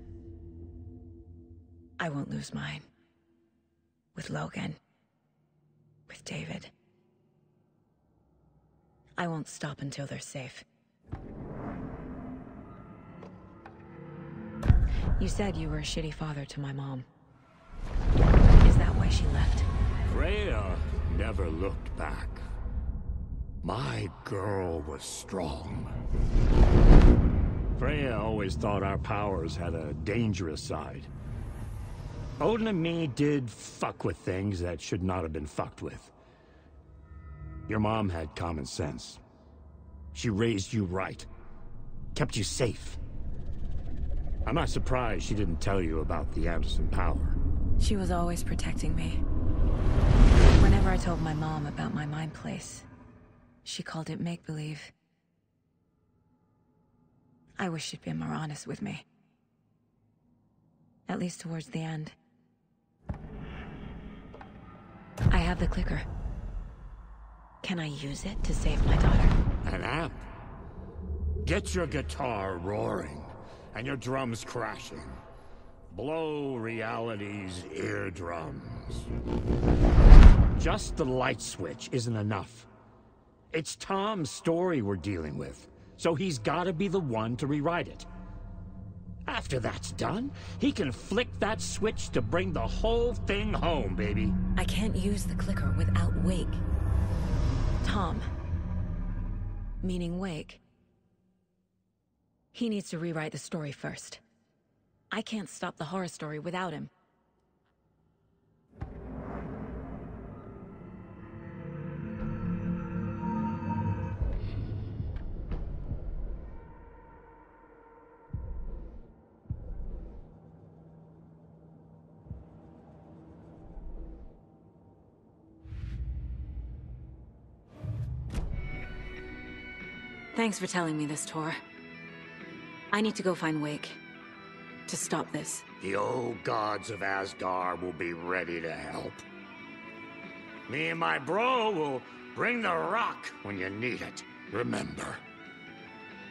I won't lose mine. With Logan. With David. I won't stop until they're safe. You said you were a shitty father to my mom. Is that why she left? Freya never looked back. My girl was strong. Freya always thought our powers had a dangerous side. Odin and me did fuck with things that should not have been fucked with. Your mom had common sense. She raised you right. Kept you safe. I'm not surprised she didn't tell you about the Anderson power. She was always protecting me. Whenever I told my mom about my mind place, she called it make-believe. I wish she'd been more honest with me. At least towards the end. I have the clicker. Can I use it to save my daughter? An amp? Get your guitar roaring, and your drums crashing. Blow reality's eardrums. Just the light switch isn't enough. It's Tom's story we're dealing with, so he's gotta be the one to rewrite it. After that's done, he can flick that switch to bring the whole thing home, baby. I can't use the clicker without Wake. Tom, meaning Wake, he needs to rewrite the story first. I can't stop the horror story without him. Thanks for telling me this, Tor. I need to go find Wake. To stop this. The old gods of Asgard will be ready to help. Me and my bro will bring the rock when you need it. Remember,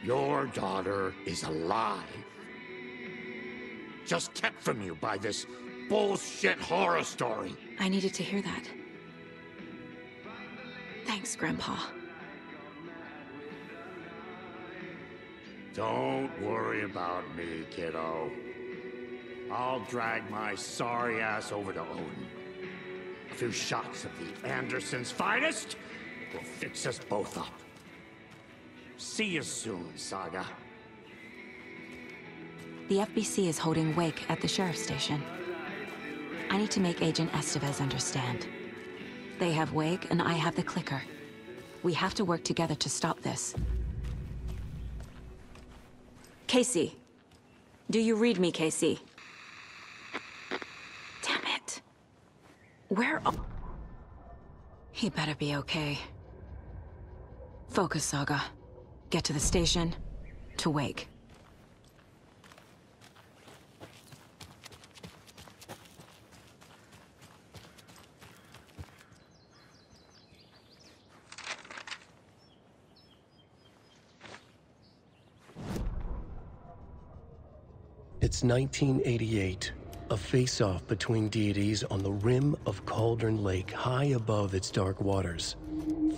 your daughter is alive. Just kept from you by this bullshit horror story. I needed to hear that. Thanks, Grandpa. Don't worry about me, kiddo. I'll drag my sorry ass over to Odin. A few shots of the Andersons' finest will fix us both up. See you soon, Saga. The FBC is holding Wake at the sheriff's station. I need to make Agent Estevez understand. They have Wake and I have the clicker. We have to work together to stop this. Casey. Do you read me, Casey? Damn it. Where are... He better be okay. Focus, Saga. Get to the station, to Wake. It's 1988, a face-off between deities on the rim of Cauldron Lake, high above its dark waters.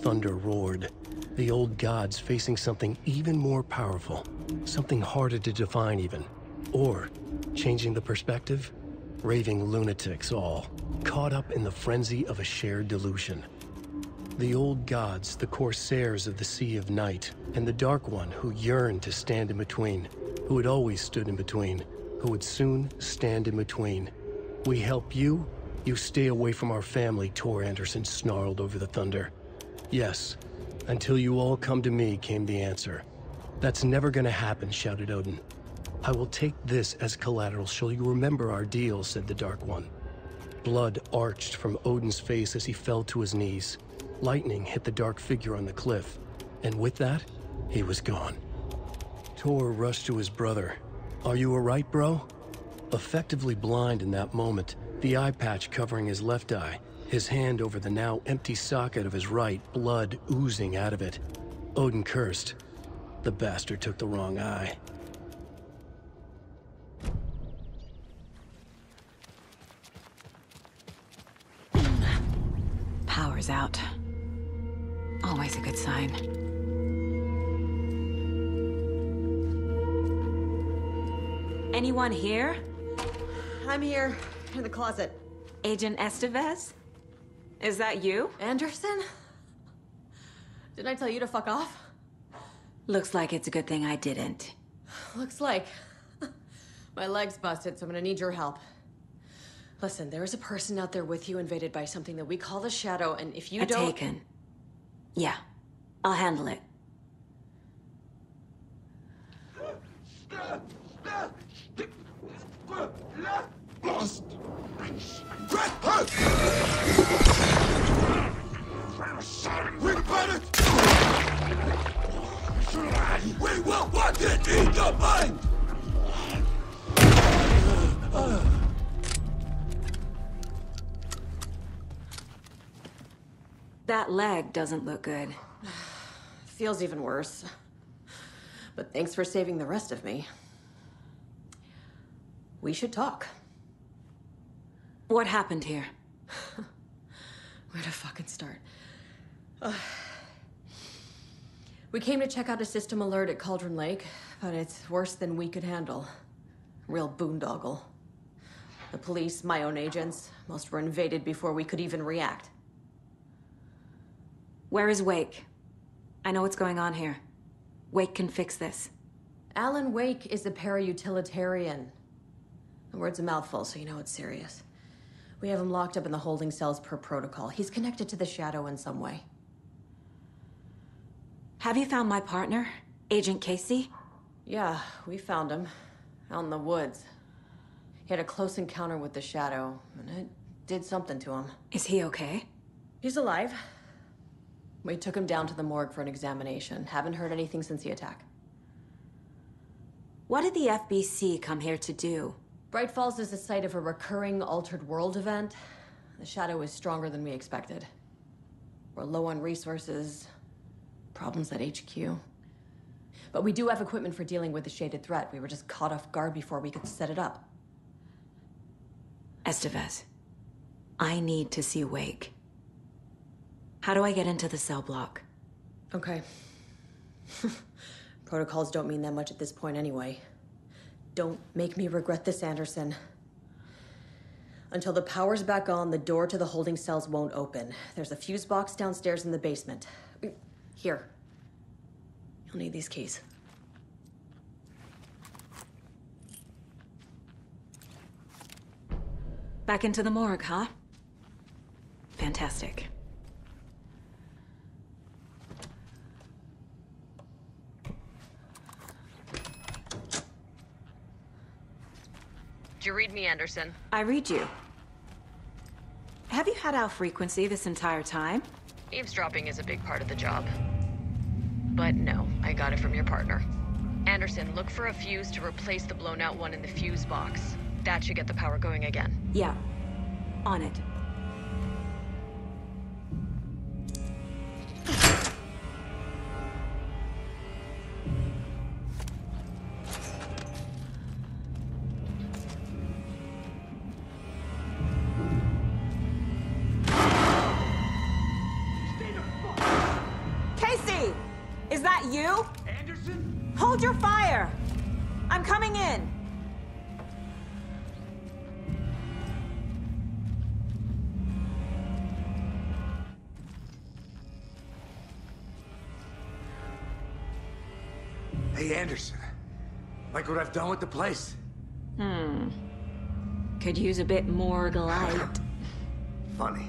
Thunder roared, the old gods facing something even more powerful, something harder to define even. Or, changing the perspective, raving lunatics all, caught up in the frenzy of a shared delusion. The old gods, the corsairs of the Sea of Night, and the Dark One who yearned to stand in between, who had always stood in between, who would soon stand in between. We help you, you stay away from our family, Tor Anderson snarled over the thunder. Yes, until you all come to me, came the answer. That's never gonna happen, shouted Odin. I will take this as collateral, shall you remember our deal, said the Dark One. Blood arched from Odin's face as he fell to his knees. Lightning hit the dark figure on the cliff, and with that, he was gone. Tor rushed to his brother. Are you alright, bro? Effectively blind in that moment, the eye patch covering his left eye, his hand over the now empty socket of his right, blood oozing out of it. Odin cursed. The bastard took the wrong eye. Power's out. Always a good sign. Anyone here? I'm here, in the closet. Agent Estevez? Is that you? Anderson? Didn't I tell you to fuck off? Looks like it's a good thing I didn't. Looks like. My leg's busted, so I'm gonna need your help. Listen, there is a person out there with you invaded by something that we call the Shadow, and if you don't... Taken. Yeah, I'll handle it. Lost. We got it! We will want it in the mind! That leg doesn't look good. Feels even worse. But thanks for saving the rest of me. We should talk. What happened here? Where to fucking start? We came to check out a system alert at Cauldron Lake, but it's worse than we could handle. Real boondoggle. The police, my own agents, most were invaded before we could even react. Where is Wake? I know what's going on here. Wake can fix this. Alan Wake is a para-utilitarian. The word's a mouthful, so you know it's serious. We have him locked up in the holding cells per protocol. He's connected to the Shadow in some way. Have you found my partner, Agent Casey? Yeah, we found him. Out in the woods. He had a close encounter with the Shadow, and it did something to him. Is he okay? He's alive. We took him down to the morgue for an examination. Haven't heard anything since the attack. What did the FBC come here to do? Bright Falls is the site of a recurring altered world event. The Shadow is stronger than we expected. We're low on resources, problems at HQ. But we do have equipment for dealing with the shaded threat. We were just caught off guard before we could set it up. Estevez, I need to see Wake. How do I get into the cell block? Okay. Protocols don't mean that much at this point anyway. Don't make me regret this, Anderson. Until the power's back on, the door to the holding cells won't open. There's a fuse box downstairs in the basement. Here. You'll need these keys. Back into the morgue, huh? Fantastic. Did you read me, Anderson? I read you. Have you had our frequency this entire time? Eavesdropping is a big part of the job. But no, I got it from your partner. Anderson, look for a fuse to replace the blown out one in the fuse box. That should get the power going again. Yeah. On it. Casey! Is that you? Anderson? Hold your fire! I'm coming in! Hey, Anderson. Like what I've done with the place? Could use a bit more light. Funny.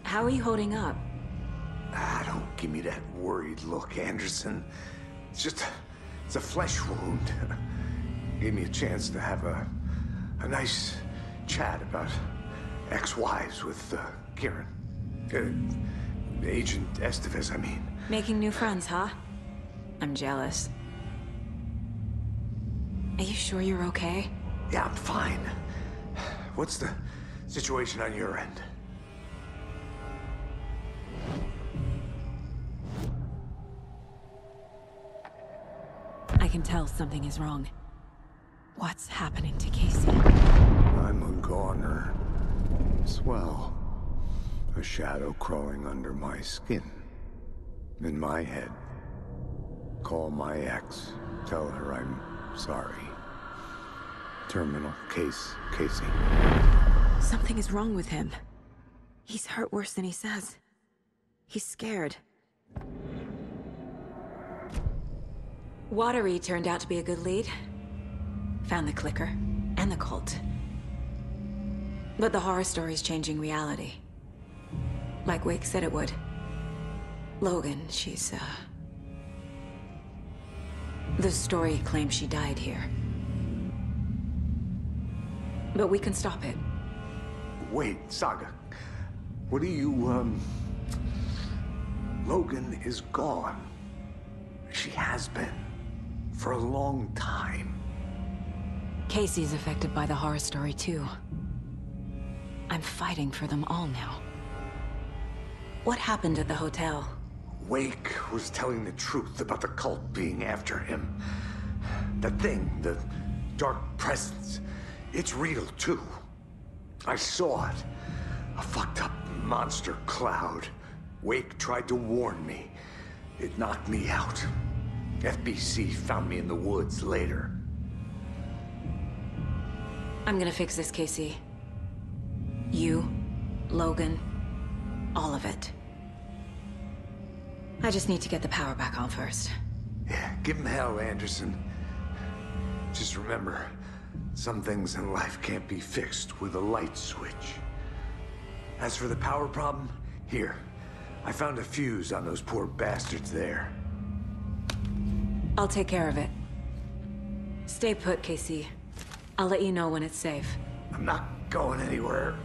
How are you holding up? Don't give me that worried look, Anderson. It's a flesh wound. Gave me a chance to have a nice chat about ex-wives with Kieran. Agent Estevez, I mean. Making new friends, huh? I'm jealous. Are you sure you're okay? Yeah, I'm fine. What's the situation on your end? I can tell something is wrong. What's happening to Casey? I'm a goner. Swell. A shadow crawling under my skin. In my head. Call my ex. Tell her I'm sorry. Terminal case, Casey. Something is wrong with him. He's hurt worse than he says. He's scared. Watery turned out to be a good lead. Found the clicker, and the cult. But the horror story's changing reality. Like Wake said it would. Logan, she's, the story claims she died here. But we can stop it. Wait, Saga. What do you, Logan is gone. She has been. For a long time. Casey's affected by the horror story, too. I'm fighting for them all now. What happened at the hotel? Wake was telling the truth about the cult being after him. The thing, the dark presence, it's real, too. I saw it. A fucked up monster cloud. Wake tried to warn me. It knocked me out. FBC found me in the woods later. I'm gonna fix this, Casey. You, Logan, all of it. I just need to get the power back on first. Yeah, give him hell, Anderson. Just remember, some things in life can't be fixed with a light switch. As for the power problem, here. I found a fuse on those poor bastards there. I'll take care of it. Stay put, Casey. I'll let you know when it's safe. I'm not going anywhere.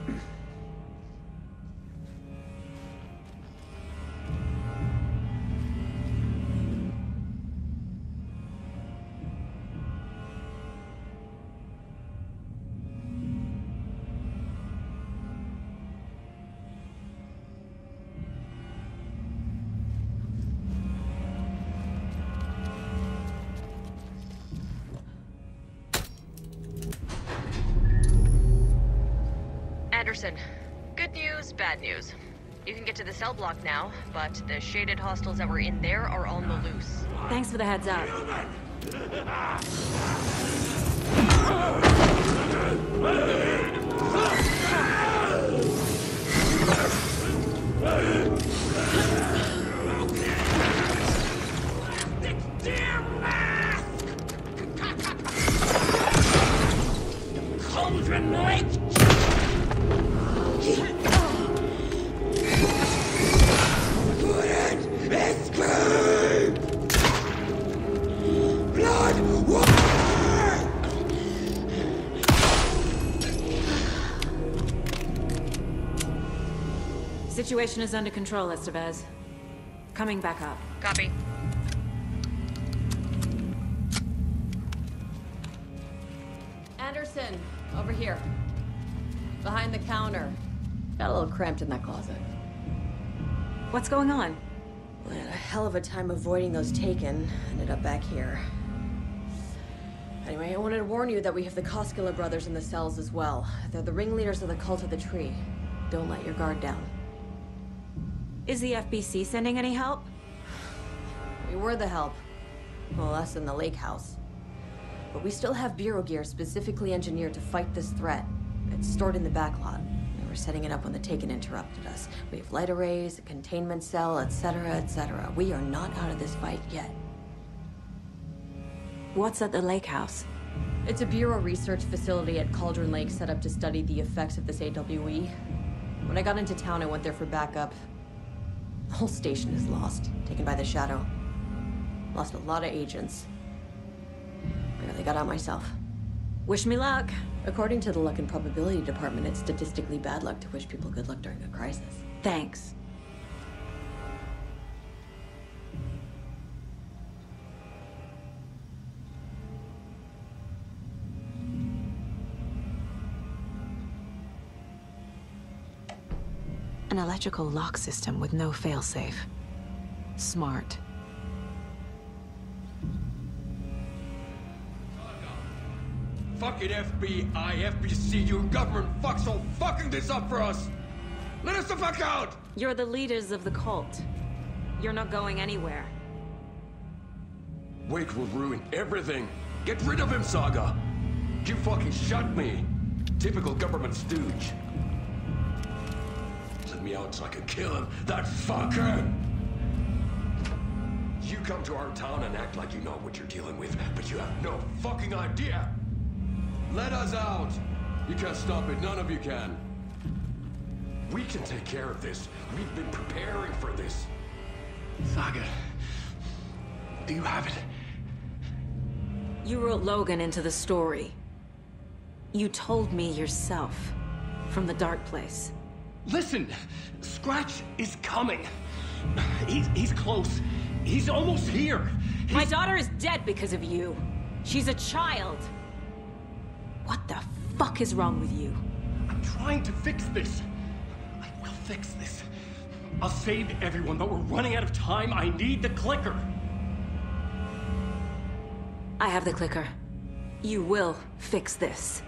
Anderson, good news, bad news. You can get to the cell block now, but the shaded hostiles that were in there are on the loose. Thanks for the heads up. Cauldron Lake! Couldn't escape! Blood water! Situation is under control, Estevez. Coming back up. Copy. Anderson, over here. Behind the counter. Got a little cramped in that closet. What's going on? We had a hell of a time avoiding those taken. Ended up back here. Anyway, I wanted to warn you that we have the Koskela brothers in the cells as well. They're the ringleaders of the Cult of the Tree. Don't let your guard down. Is the FBC sending any help? We were the help. Well, us in the lake house. But we still have Bureau gear specifically engineered to fight this threat. It's stored in the backlot. We were setting it up when the Taken interrupted us. We have light arrays, a containment cell, etc., etc. We are not out of this fight yet. What's at the lake house? It's a Bureau research facility at Cauldron Lake set up to study the effects of this AWE. When I got into town, I went there for backup. The whole station is lost, taken by the Shadow. Lost a lot of agents. Barely got out myself. Wish me luck. According to the Luck and Probability Department, it's statistically bad luck to wish people good luck during a crisis. Thanks. An electrical lock system with no failsafe. Smart. Fucking FBI, FBC, your government fucks all fucking this up for us! Let us the fuck out! You're the leaders of the cult. You're not going anywhere. Wake will ruin everything. Get rid of him, Saga! You fucking shot me! Typical government stooge. Let me out so I can kill him, that fucker! You come to our town and act like you know what you're dealing with, but you have no fucking idea! Let us out! You can't stop it, none of you can. We can take care of this. We've been preparing for this. Saga, do you have it? You wrote Logan into the story. You told me yourself. From the dark place. Listen! Scratch is coming. He's close. He's almost here. My daughter is dead because of you. She's a child. What the fuck is wrong with you? I'm trying to fix this. I will fix this. I'll save everyone, but we're running out of time. I need the clicker. I have the clicker. You will fix this.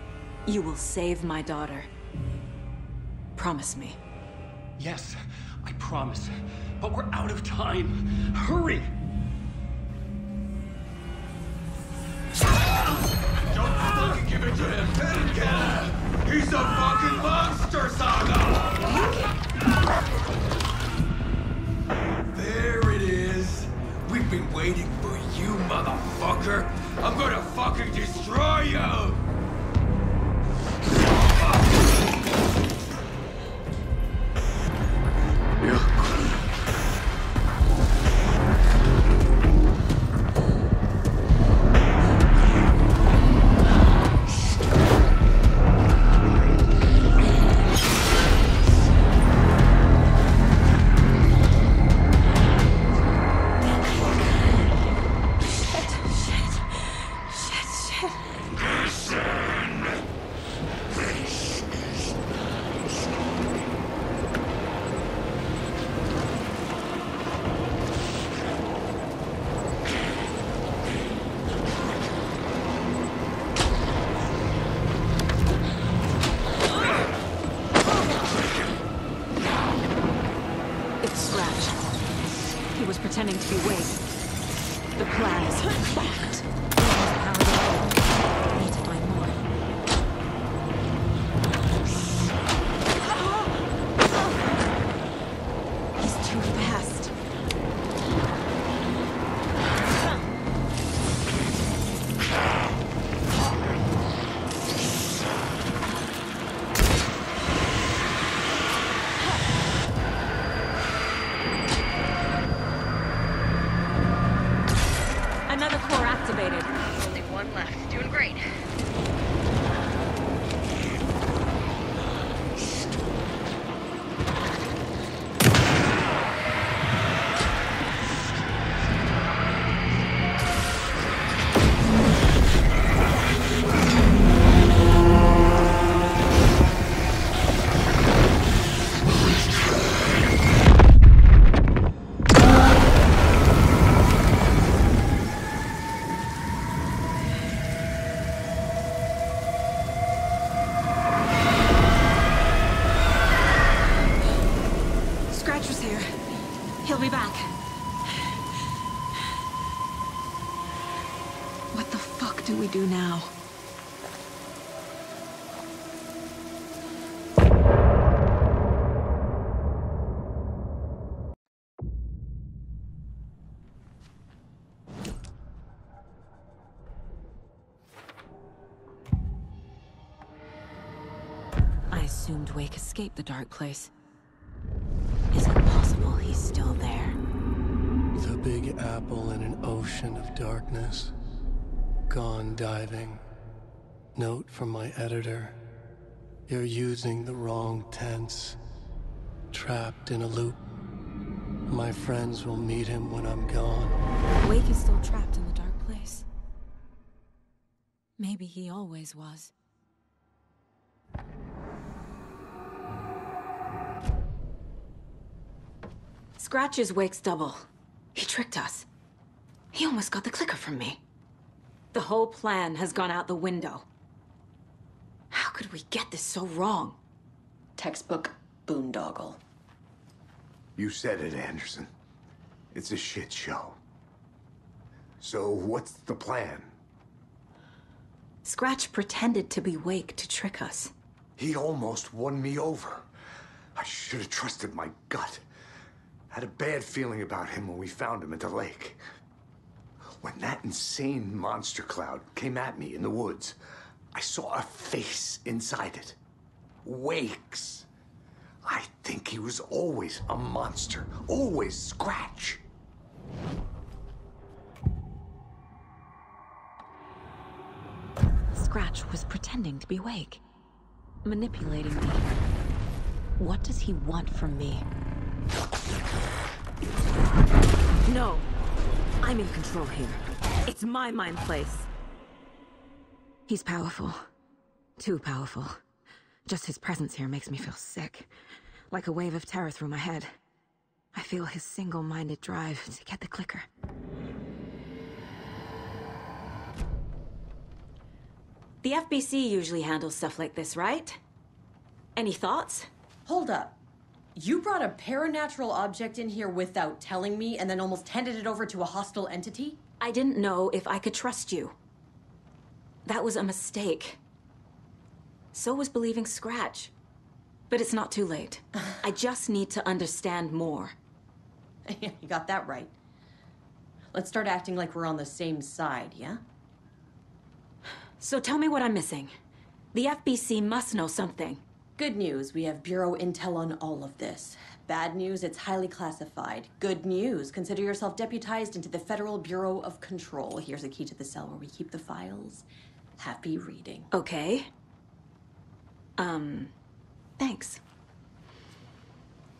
You will save my daughter. Promise me. Yes, I promise. But we're out of time. Hurry! Don't fucking give it to him! Let him get him! He's a fucking monster, Saga! There it is! We've been waiting for you, motherfucker! I'm gonna fucking destroy you! Pretending to be Wake. The plan is fucked. I need to find more. He's too fast. Another core activated. Only one left. Doing great. He'll be back. What the fuck do we do now? I assumed Wake escaped the dark place. Is it possible he's still there? The Big Apple in an ocean of darkness. Gone diving. Note from my editor. You're using the wrong tense. Trapped in a loop. My friends will meet him when I'm gone. Wake is still trapped in the dark place. Maybe he always was. Scratch is Wake's double. He tricked us. He almost got the clicker from me. The whole plan has gone out the window. How could we get this so wrong? Textbook boondoggle. You said it, Anderson. It's a shit show. So what's the plan? Scratch pretended to be Wake to trick us. He almost won me over. I should have trusted my gut. Had a bad feeling about him when we found him at the lake. When that insane monster cloud came at me in the woods, I saw a face inside it. Wake's. I think he was always a monster. Always Scratch. Scratch was pretending to be Wake. Manipulating me. What does he want from me? No! I'm in control here. It's my mind place. He's powerful. Too powerful. Just his presence here makes me feel sick. Like a wave of terror through my head. I feel his single-minded drive to get the clicker. The FBC usually handles stuff like this, right? Any thoughts? Hold up. You brought a paranatural object in here without telling me and then almost handed it over to a hostile entity? I didn't know if I could trust you. That was a mistake. So was believing Scratch. But it's not too late. I just need to understand more. You got that right. Let's start acting like we're on the same side, yeah? So tell me what I'm missing. The FBC must know something. Good news, we have Bureau intel on all of this. Bad news, it's highly classified. Good news, consider yourself deputized into the Federal Bureau of Control. Here's a key to the cell where we keep the files. Happy reading. Okay. Thanks.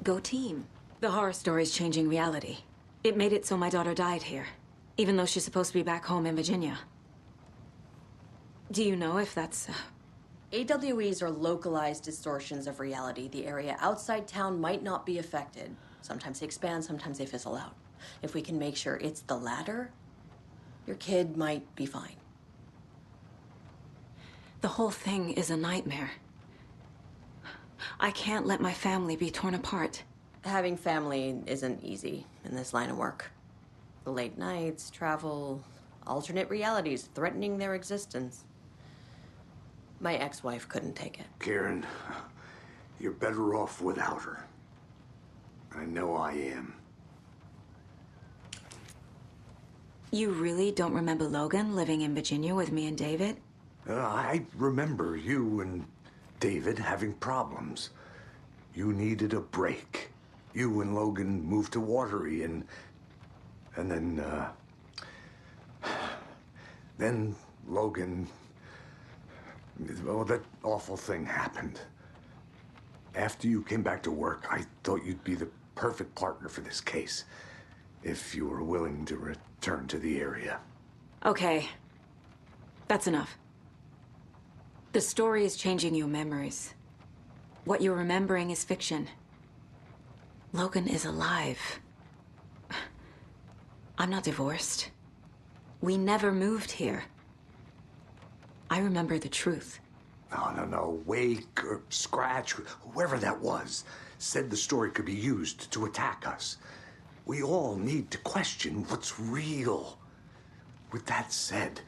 Go team. The horror story's changing reality. It made it so my daughter died here, even though she's supposed to be back home in Virginia. Do you know if that's... AWEs are localized distortions of reality. The area outside town might not be affected. Sometimes they expand, sometimes they fizzle out. If we can make sure it's the latter, your kid might be fine. The whole thing is a nightmare. I can't let my family be torn apart. Having family isn't easy in this line of work. The late nights, travel, alternate realities threatening their existence. My ex-wife couldn't take it. Karen, you're better off without her. I know I am. You really don't remember Logan living in Virginia with me and David? I remember you and David having problems. You needed a break. You and Logan moved to Watery and then Logan, well, that awful thing happened. After you came back to work, I thought you'd be the perfect partner for this case, if you were willing to return to the area. Okay. That's enough. The story is changing your memories. What you're remembering is fiction. Logan is alive. I'm not divorced. We never moved here. I remember the truth. No. Wake or Scratch, whoever that was, said the story could be used to attack us. We all need to question what's real. With that said,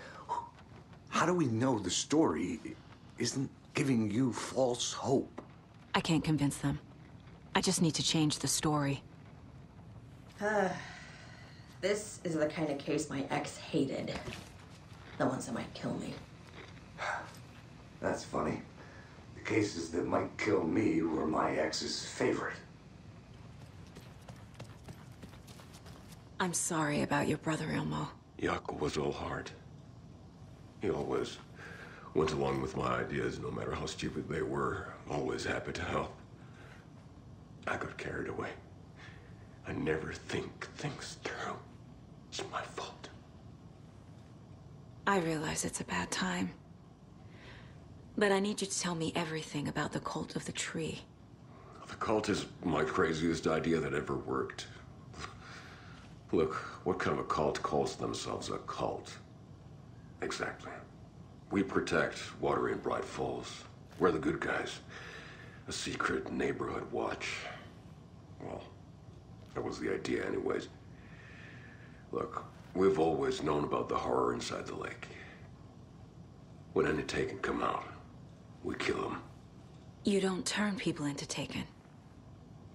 how do we know the story isn't giving you false hope? I can't convince them. I just need to change the story. This is the kind of case my ex hated. The ones that might kill me. That's funny. The cases that might kill me were my ex's favorite. I'm sorry about your brother, Ilmo. Jaco was all heart. He always went along with my ideas, no matter how stupid they were. Always happy to help. I got carried away. I never think things through. It's my fault. I realize it's a bad time. But I need you to tell me everything about the cult of the tree. The cult is my craziest idea that ever worked. Look, what kind of a cult calls themselves a cult? Exactly. We protect Watery and Bright Falls. We're the good guys. A secret neighborhood watch. Well, that was the idea anyways. Look, we've always known about the horror inside the lake. When any Taken come out, we kill them. You don't turn people into Taken.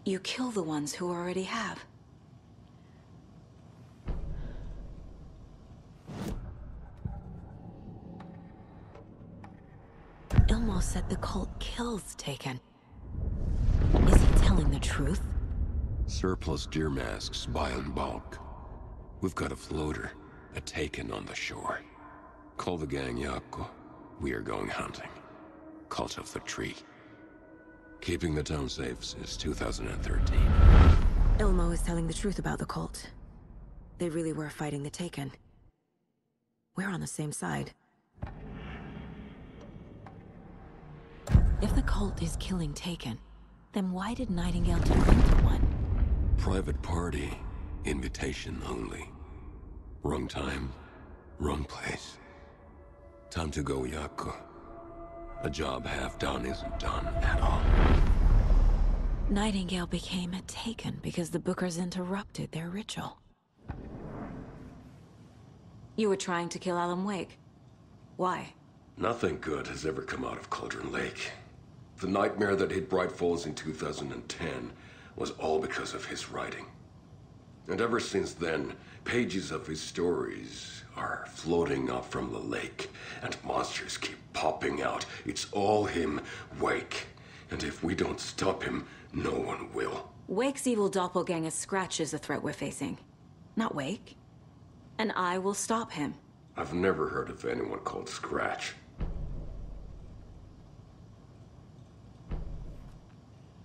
You kill the ones who already have. said the cult kills Taken. Is he telling the truth? Surplus deer masks buy in bulk. We've got a floater, a Taken on the shore. Call the gang Yako. We are going hunting. Cult of the Tree. Keeping the town safe since 2013. Ilmo is telling the truth about the cult. They really were fighting the Taken. We're on the same side. If the cult is killing Taken, then why did Nightingale turn into one? Private party. Invitation only. Wrong time, wrong place. Time to go, Yako. A job half done isn't done at all. Nightingale became a Taken because the Bookers interrupted their ritual. You were trying to kill Alan Wake. Why? Nothing good has ever come out of Cauldron Lake. The nightmare that hit Bright Falls in 2010 was all because of his writing. And ever since then, pages of his stories are floating up from the lake, and monsters keep popping out. It's all him, Wake. And if we don't stop him, no one will. Wake's evil doppelganger Scratch is the threat we're facing, not Wake. And I will stop him. I've never heard of anyone called Scratch.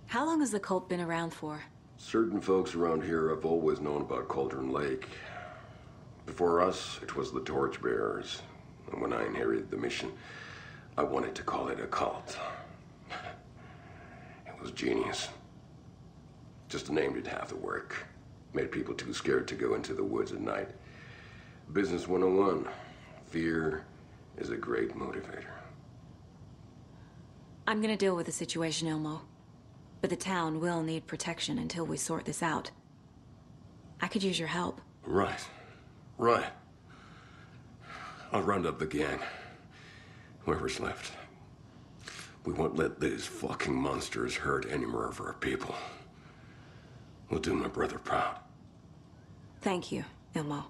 How long has the cult been around for? Certain folks around here have always known about Cauldron Lake. Before us, it was the Torchbearers. And when I inherited the mission, I wanted to call it a cult. It was genius. Just a name did half the work. Made people too scared to go into the woods at night. Business 101. Fear is a great motivator. I'm gonna deal with the situation, Ilmo. But the town will need protection until we sort this out. I could use your help. Right. Right. I'll round up the gang. Whoever's left. We won't let these fucking monsters hurt any more of our people. We'll do my brother proud. Thank you, Ilmo.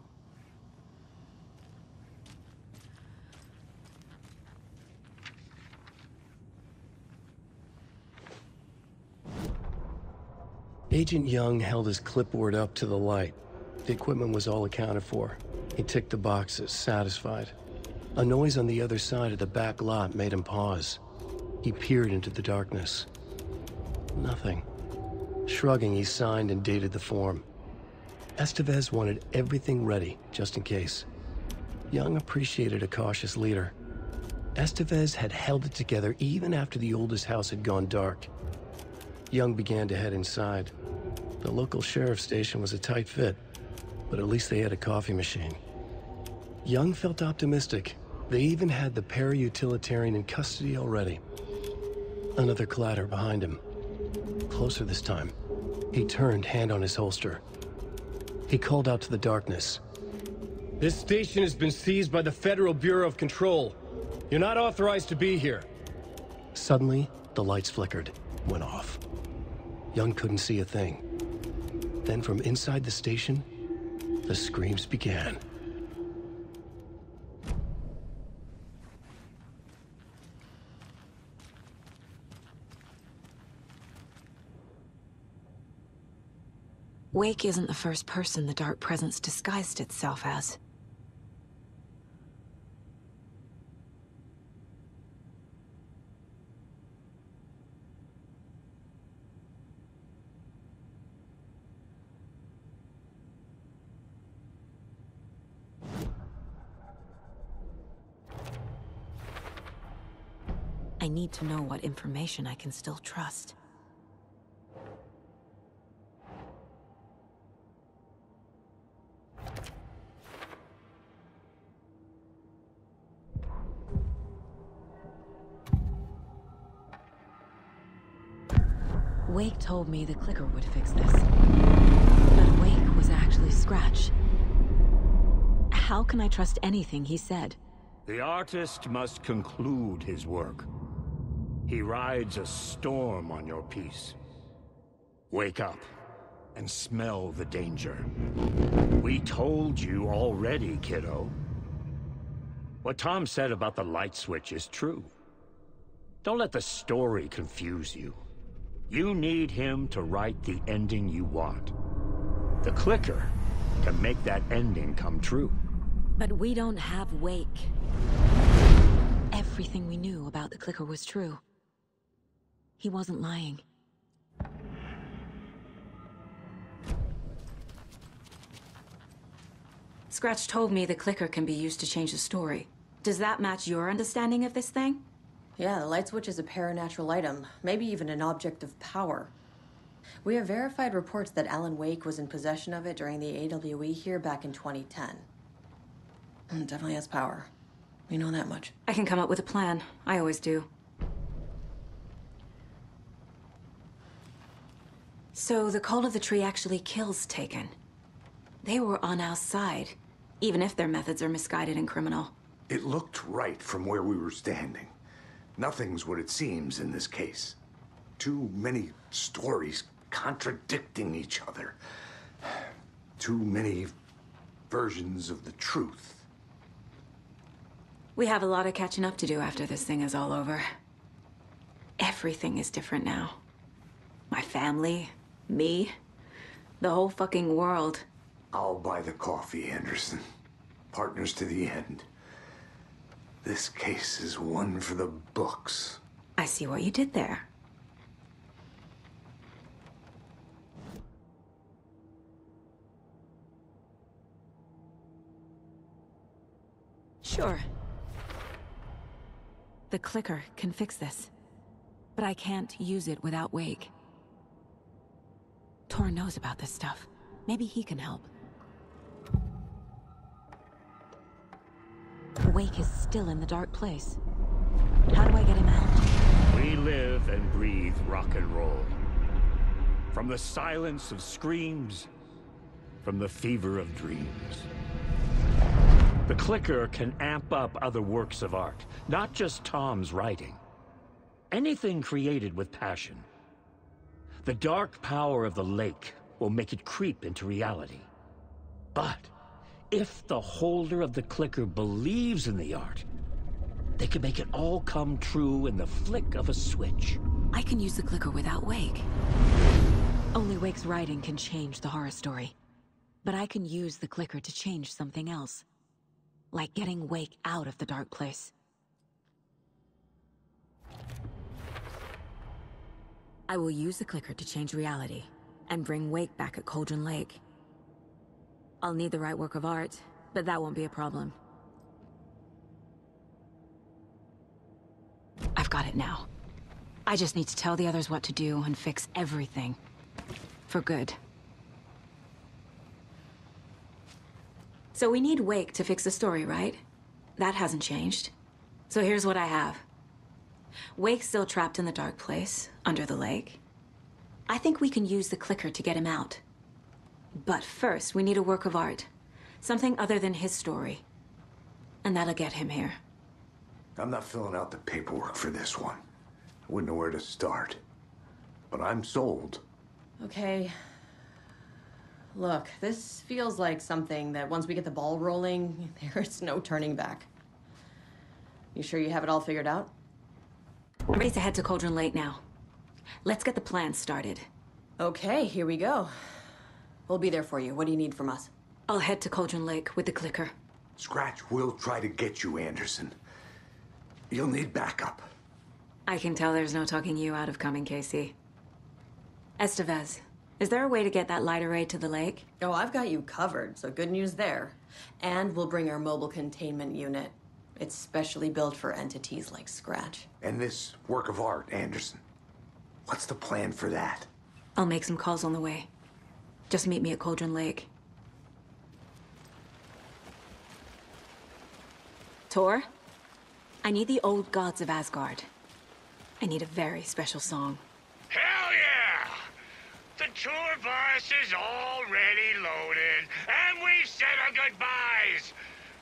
Agent Young held his clipboard up to the light. The equipment was all accounted for. He ticked the boxes, satisfied. A noise on the other side of the back lot made him pause. He peered into the darkness. Nothing. Shrugging, he signed and dated the form. Estevez wanted everything ready, just in case. Young appreciated a cautious leader. Estevez had held it together even after the oldest house had gone dark. Young began to head inside. The local sheriff's station was a tight fit, but at least they had a coffee machine. Young felt optimistic. They even had the para-utilitarian in custody already. Another clatter behind him. Closer this time. He turned, hand on his holster. He called out to the darkness. "This station has been seized by the Federal Bureau of Control. You're not authorized to be here." Suddenly, the lights flickered, went off. Young couldn't see a thing. Then from inside the station, the screams began. Wake isn't the first person the Dark Presence disguised itself as. I need to know what information I can still trust. Wake told me the clicker would fix this. But Wake was actually Scratch. How can I trust anything he said? The artist must conclude his work. He rides a storm on your piece. Wake up and smell the danger. We told you already, kiddo. What Tom said about the light switch is true. Don't let the story confuse you. You need him to write the ending you want. The clicker can make that ending come true. But we don't have Wake. Everything we knew about the clicker was true. He wasn't lying. Scratch told me the clicker can be used to change the story. Does that match your understanding of this thing? Yeah, the light switch is a paranatural item, maybe even an object of power. We have verified reports that Alan Wake was in possession of it during the AWE here back in 2010. It definitely has power. We know that much. I can come up with a plan. I always do. So the Cult of the Tree actually kills Taken. They were on our side, even if their methods are misguided and criminal. It looked right from where we were standing. Nothing's what it seems in this case. Too many stories contradicting each other. Too many versions of the truth. We have a lot of catching up to do after this thing is all over. Everything is different now. My family, me, the whole fucking world. I'll buy the coffee, Anderson. Partners to the end. This case is one for the books. I see what you did there. Sure. The clicker can fix this. But I can't use it without Wake. Tor knows about this stuff. Maybe he can help. Wake is still in the dark place. How do I get him out? We live and breathe rock and roll. From the silence of screams, from the fever of dreams. The clicker can amp up other works of art, not just Tom's writing. Anything created with passion. The dark power of the lake will make it creep into reality. But if the holder of the clicker believes in the art, they can make it all come true in the flick of a switch. I can use the clicker without Wake. Only Wake's writing can change the horror story. But I can use the clicker to change something else. Like getting Wake out of the dark place. I will use the clicker to change reality and bring Wake back at Cauldron Lake. I'll need the right work of art, but that won't be a problem. I've got it now. I just need to tell the others what to do and fix everything. For good. So we need Wake to fix the story, right? That hasn't changed. So here's what I have. Wake's still trapped in the dark place, under the lake. I think we can use the clicker to get him out. But first, we need a work of art. Something other than his story. And that'll get him here. I'm not filling out the paperwork for this one. I wouldn't know where to start. But I'm sold. Okay. Look, this feels like something that once we get the ball rolling, there's no turning back. You sure you have it all figured out? I'm ready to head to Cauldron Lake now. Let's get the plan started. Okay, here we go. We'll be there for you. What do you need from us? I'll head to Cauldron Lake with the clicker. Scratch will try to get you, Anderson. You'll need backup. I can tell there's no talking you out of coming, Casey. Estevez, is there a way to get that light array to the lake? Oh, I've got you covered, so good news there. And we'll bring our mobile containment unit. It's specially built for entities like Scratch. And this work of art, Anderson. What's the plan for that? I'll make some calls on the way. Just meet me at Cauldron Lake. Tor, I need the old gods of Asgard. I need a very special song. Hell yeah! The tour bus is already loaded, and we've said our goodbyes.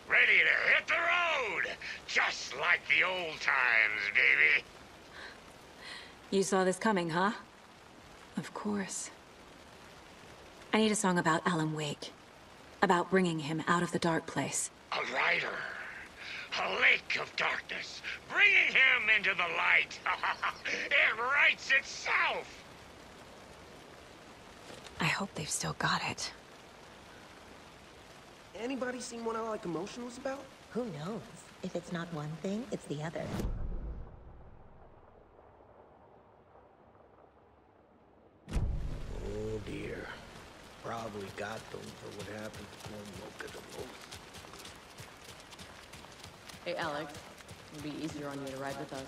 Ready to hit the road, just like the old times, baby. You saw this coming, huh? Of course. I need a song about Alan Wake. About bringing him out of the dark place. A writer. A lake of darkness, bringing him into the light. It writes itself. I hope they've still got it. Anybody seen what all the commotion was about? Who knows? If it's not one thing, it's the other. Oh dear. Probably got them for what happened to one look at the most. Hey, Alex. It'll be easier on you to ride with us.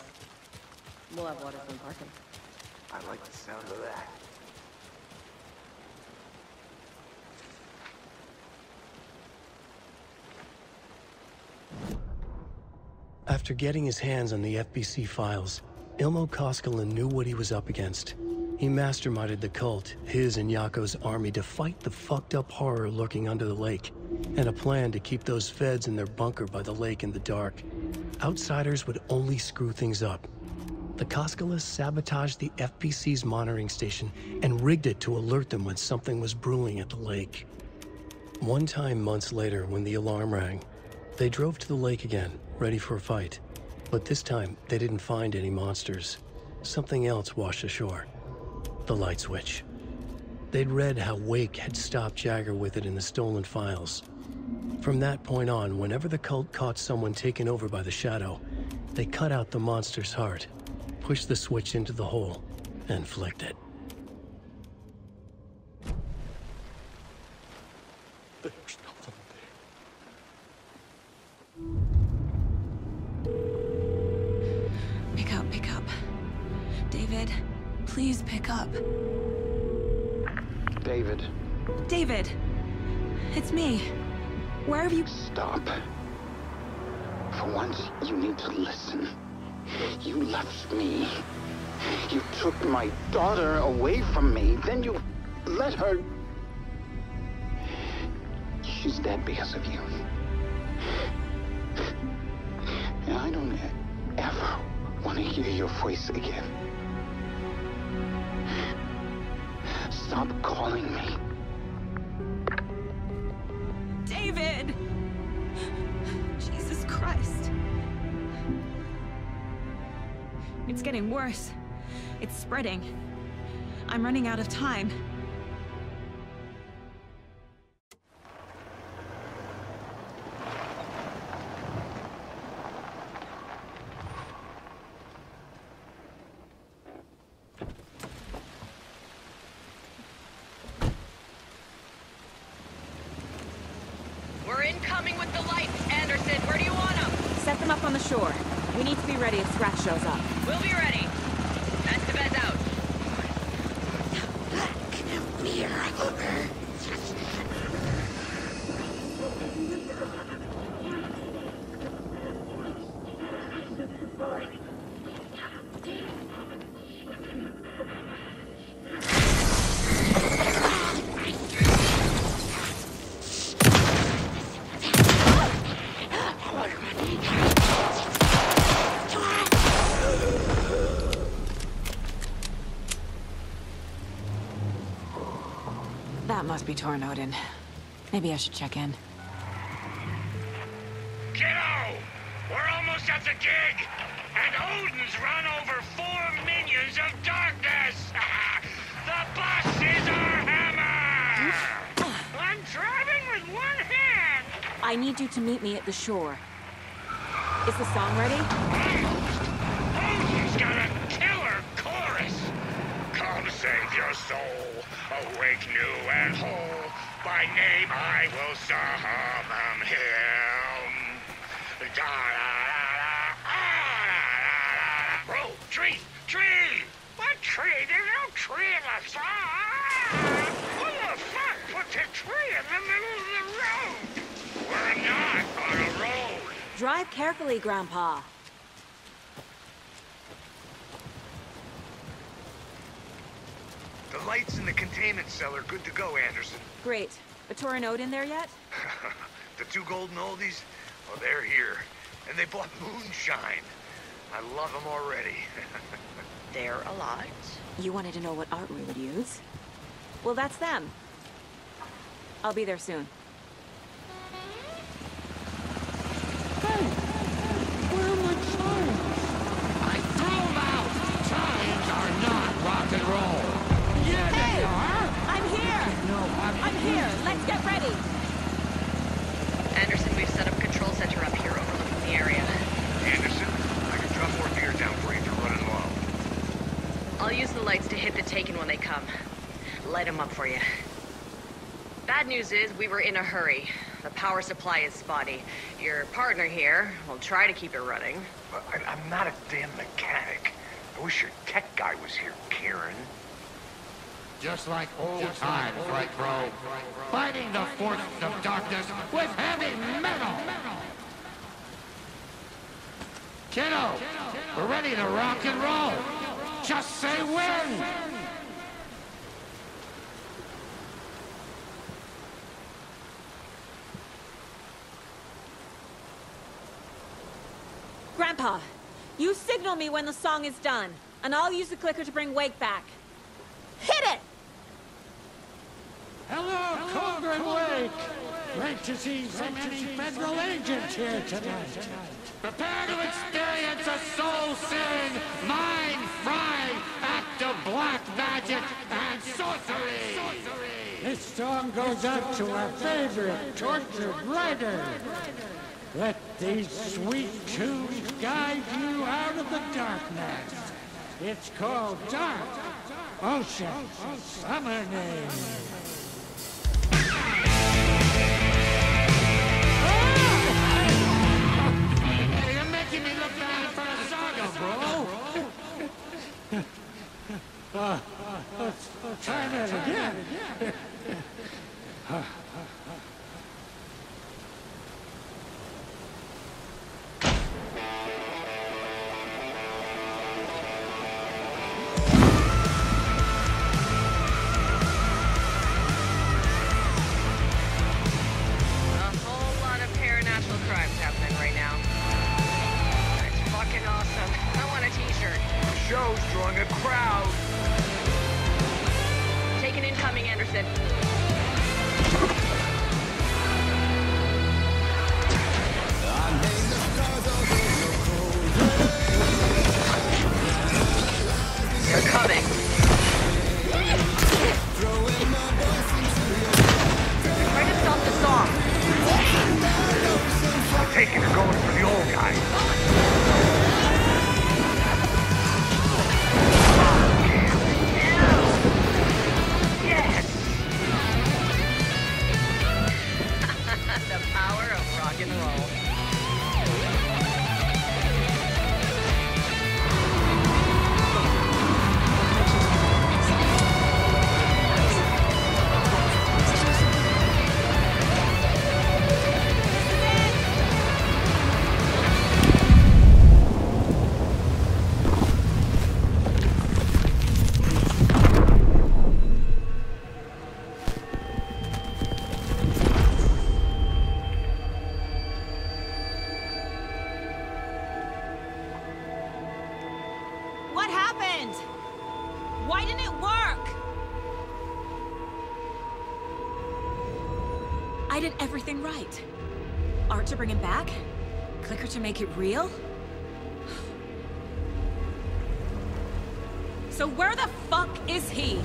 We'll have waterfront parking. I like the sound of that. After getting his hands on the FBC files, Ilmo Koskinen knew what he was up against. He masterminded the cult, his and Yako's army, to fight the fucked up horror lurking under the lake, and a plan to keep those feds in their bunker by the lake in the dark. Outsiders would only screw things up. The Koskinen sabotaged the FBC's monitoring station and rigged it to alert them when something was brewing at the lake. One time months later, when the alarm rang, they drove to the lake again, ready for a fight. But this time, they didn't find any monsters. Something else washed ashore. The light switch. They'd read how Wake had stopped Jagger with it in the stolen files. From that point on, whenever the cult caught someone taken over by the Shadow, they cut out the monster's heart, pushed the switch into the hole, and flicked it. There's nothing there. Pick up. David, please pick up. David. David! It's me. Where have you— Stop. For once, you need to listen. You left me. You took my daughter away from me. Then you let her... She's dead because of you. And I don't ever want to hear your voice again. Stop calling me. David! Jesus Christ. It's getting worse. It's spreading. I'm running out of time. We're incoming with the lights, Anderson. Where do you want them? Set them up on the shore. We need to be ready if Scratch shows up. We'll be ready. Estevez out. That must be Tornodin. Maybe I should check in. Kiddo! We're almost at the gig! And Odin's run over 4 minions of darkness! The bus is our hammer! I'm driving with one hand! I need you to meet me at the shore. Is the song ready? Odin's got a killer chorus! Come save your soul, awake new and whole. By name I will summon him. Bro, tree! What tree? There's no tree in the song! Who the fuck put the tree in the middle of the road? We're not on a road! Drive carefully, Grandpa. The lights in the containment cell are good to go, Anderson. Great. A Tornodin there yet? The 2 golden oldies? Oh, they're here. And they bought moonshine. I love them already. They're a lot. You wanted to know what art we would use? Well, that's them. I'll be there soon. Hey! rock and roll. Yeah, Hey! they are. I'm here! I'm here! Let's get ready! Anderson, we've set up a control center up here overlooking the area. Anderson, I can drop more beer down for you if you're running low. I'll use the lights to hit the Taken when they come. Light them up for you. Bad news is we were in a hurry. The power supply is spotty. Your partner here will try to keep it running. I'm not a damn mechanic. I wish your tech guy was here, Karen. Just like old times, right, bro? Fighting the forces of darkness with heavy metal! Kiddo, we're ready to rock and roll. Just say when! Grandpa, you signal me when the song is done, and I'll use the clicker to bring Wake back. Hit it! Hello, Calder and Wake. Great to see so many federal agents here tonight. Prepare to experience a soul-searing, mind-frying act of black magic and sorcery. This song goes out to our favorite tortured writer. Let these sweet tunes guide you out of the darkness. It's called Dark Ocean Summoning. Hey, you're making me look bad for a saga, bro. Let's try that again. Show's drawing a crowd. Taken incoming, Anderson. They're coming. Try to stop the song. I'm taking her going for the old guy. The power of rock and roll. Why didn't it work? I did everything right. Art to bring him back? Clicker to make it real? So where the fuck is he?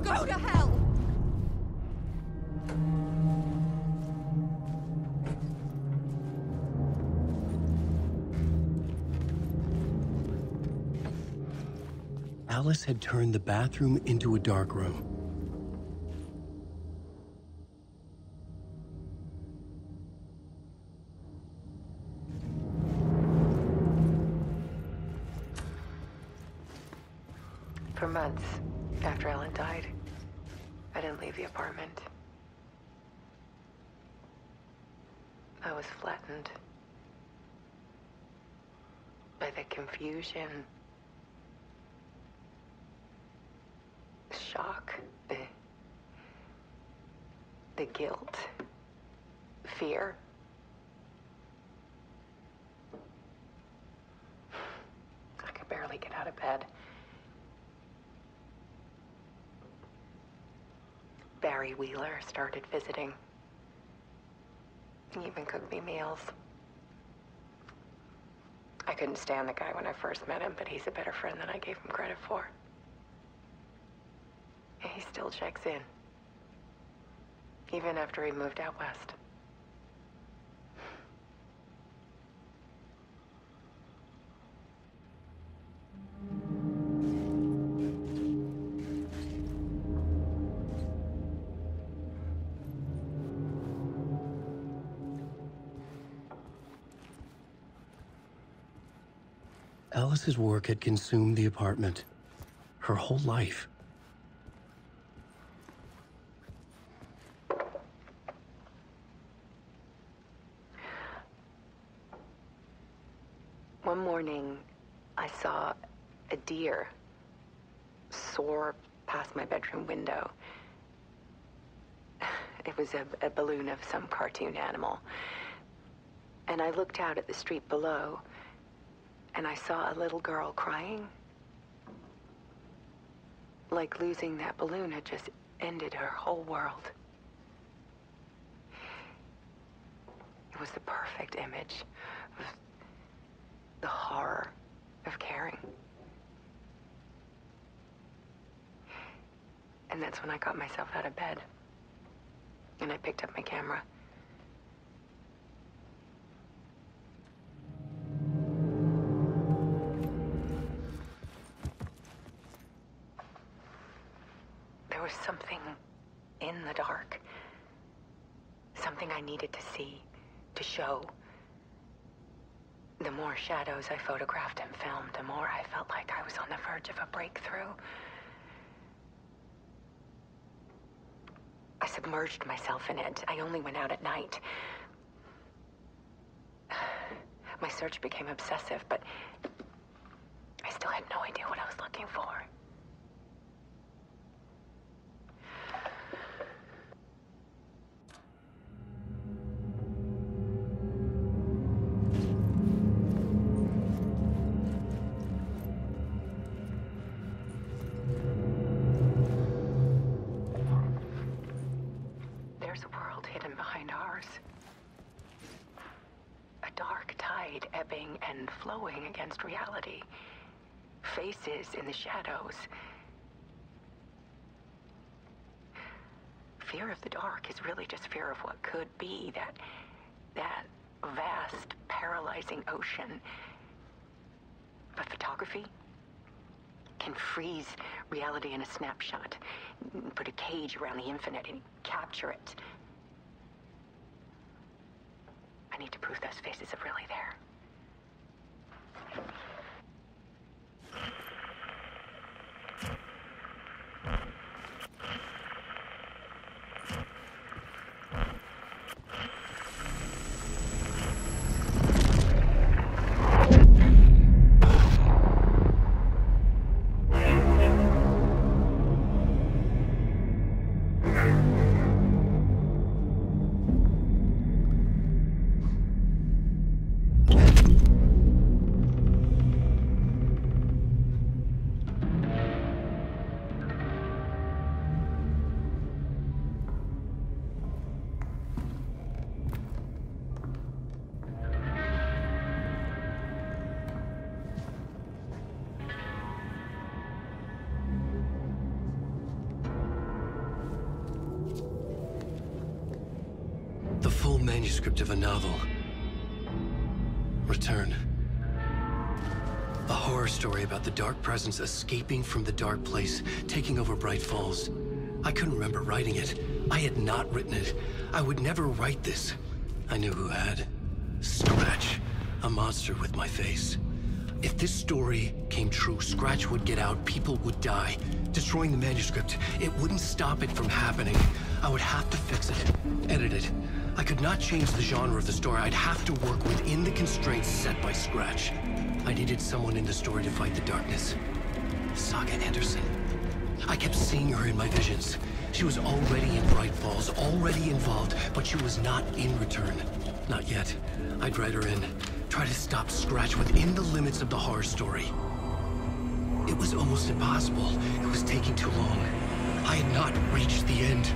Go to hell! Alice had turned the bathroom into a dark room. For months after Ellen died, I didn't leave the apartment. was flattened by the confusion, the shock, the guilt, fear. I could barely get out of bed. Barry Wheeler started visiting. He even cooked me meals. I couldn't stand the guy when I first met him, but he's a better friend than I gave him credit for. And he still checks in. Even after he moved out west. Alice's work had consumed the apartment. Her whole life. One morning, I saw a deer soar past my bedroom window. It was a balloon of some cartoon animal. And I looked out at the street below, and I saw a little girl crying. Like losing that balloon had just ended her whole world. It was the perfect image of the horror of caring. And that's when I got myself out of bed. And I picked up my camera. There was something in the dark. Something I needed to see, to show. The more shadows I photographed and filmed, the more I felt like I was on the verge of a breakthrough. I submerged myself in it. I only went out at night. My search became obsessive, but I still had no idea what I was looking for. There's a world hidden behind ours. A dark tide ebbing and flowing against reality. Faces in the shadows. Fear of the dark is really just fear of what could be, that vast, paralyzing ocean. But photography can freeze reality in a snapshot. Put a cage around the infinite and capture it. I need to prove those faces are really there. The full manuscript of a novel. Return. A horror story about the dark presence escaping from the dark place, taking over Bright Falls. I couldn't remember writing it. I had not written it. I would never write this. I knew who had. Scratch. A monster with my face. If this story came true, Scratch would get out, people would die. Destroying the manuscript, it wouldn't stop it from happening. I would have to fix it, edit it. I could not change the genre of the story. I'd have to work within the constraints set by Scratch. I needed someone in the story to fight the darkness. Saga Anderson. I kept seeing her in my visions. She was already in Bright Falls, already involved, but she was not in Return. Not yet. I'd write her in, try to stop Scratch within the limits of the horror story. It was almost impossible. It was taking too long. I had not reached the end.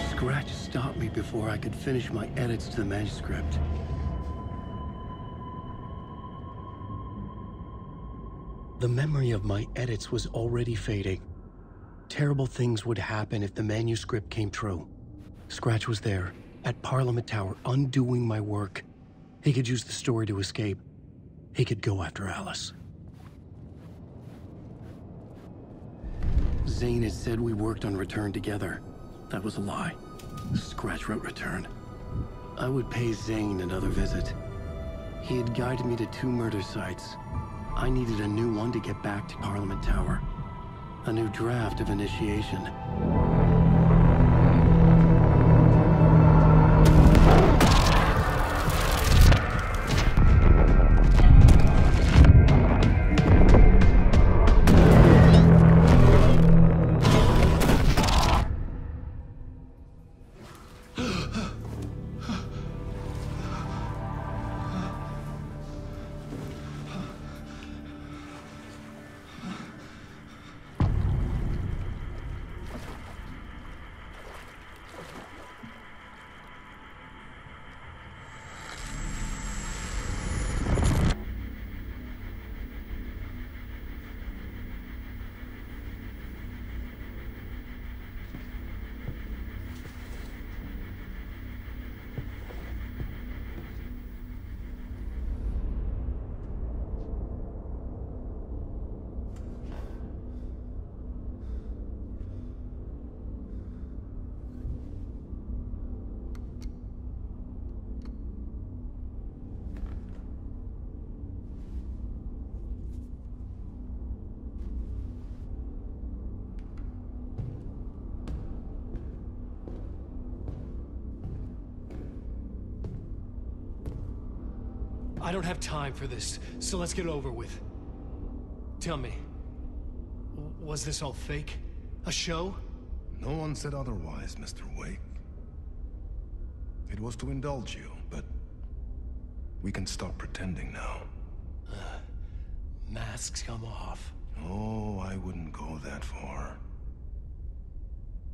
Scratch stopped me before I could finish my edits to the manuscript. The memory of my edits was already fading. Terrible things would happen if the manuscript came true. Scratch was there, at Parliament Tower, undoing my work. He could use the story to escape. He could go after Alice. Zane had said we worked on Return together. That was a lie. Scratch wrote Return. I would pay Zane another visit. He had guided me to 2 murder sites. I needed a new one to get back to Parliament Tower. A new draft of Initiation. I don't have time for this, so let's get it over with. Tell me, was this all fake? A show? No one said otherwise, Mr. Wake. It was to indulge you, but we can stop pretending now. Masks come off. Oh, I wouldn't go that far.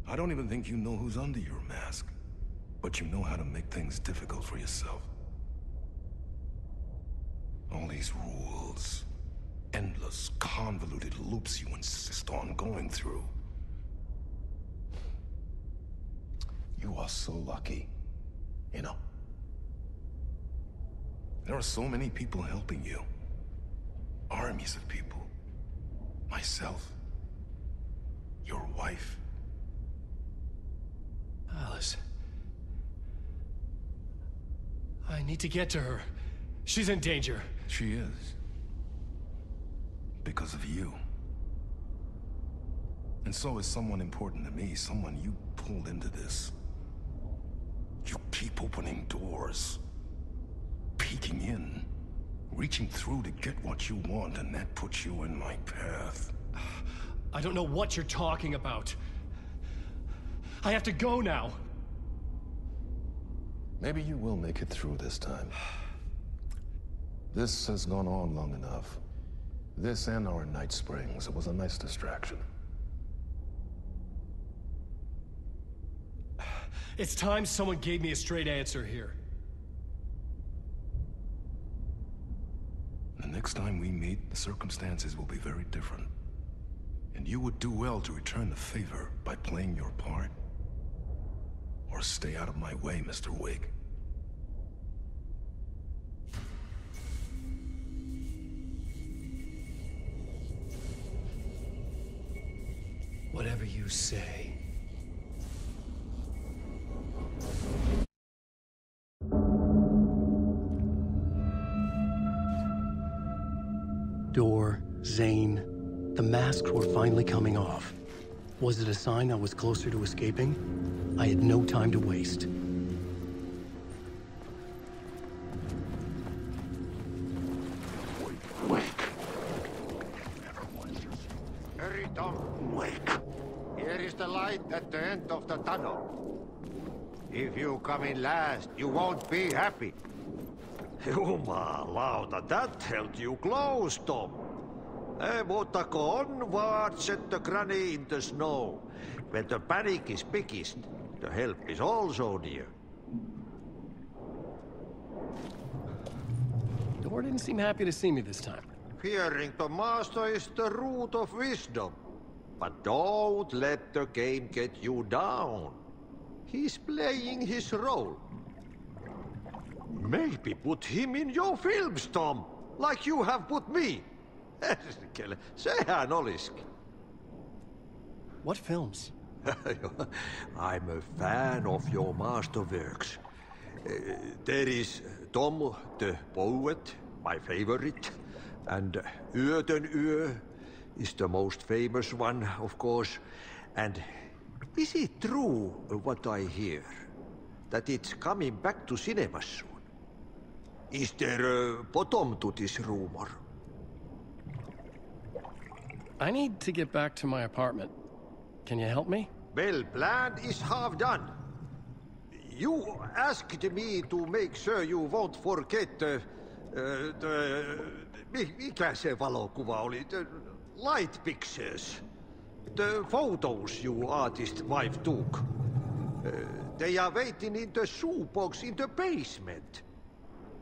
I don't even think you know who's under your mask, but you know how to make things difficult for yourself. All these rules, endless, convoluted loops you insist on going through. You are so lucky, you know. There are so many people helping you. Armies of people. Myself. Your wife. Alice. I need to get to her. She's in danger. She is. Because of you. And so is someone important to me, someone you pulled into this. You keep opening doors. Peeking in. Reaching through to get what you want, and that puts you in my path. I don't know what you're talking about. I have to go now. Maybe you will make it through this time. This has gone on long enough. This and our Night Springs. It was a nice distraction. It's time someone gave me a straight answer here. The next time we meet, the circumstances will be very different. And you would do well to return the favor by playing your part. Or stay out of my way, Mr. Wake. you say. Door, Zane, the masks were finally coming off. Was it a sign I was closer to escaping? I had no time to waste. Wake. Hurry, Tom. Wake. Here is the light at the end of the tunnel. If you come in last, you won't be happy. Jumalauta, that held you close, Tom. Mutta onward, said the granny in the snow. When the panic is biggest, the help is also near. Door didn't seem happy to see me this time. Fearing the master is the root of wisdom. But don't let the game get you down. He's playing his role. Maybe put him in your films, Tom, like you have put me. Sehän olisikin. What films? I'm a fan of your masterworks. There is Tom the Poet, my favorite, and Yöten Yö is the most famous one, of course. And is it true what I hear, that it's coming back to cinemas soon? Is there a bottom to this rumor? I need to get back to my apartment. Can you help me? Well, plan is half done. You asked me to make sure you won't forget mikä se valokuva oli? The light pictures. The photos you artist wife took. They are waiting in the shoebox in the basement.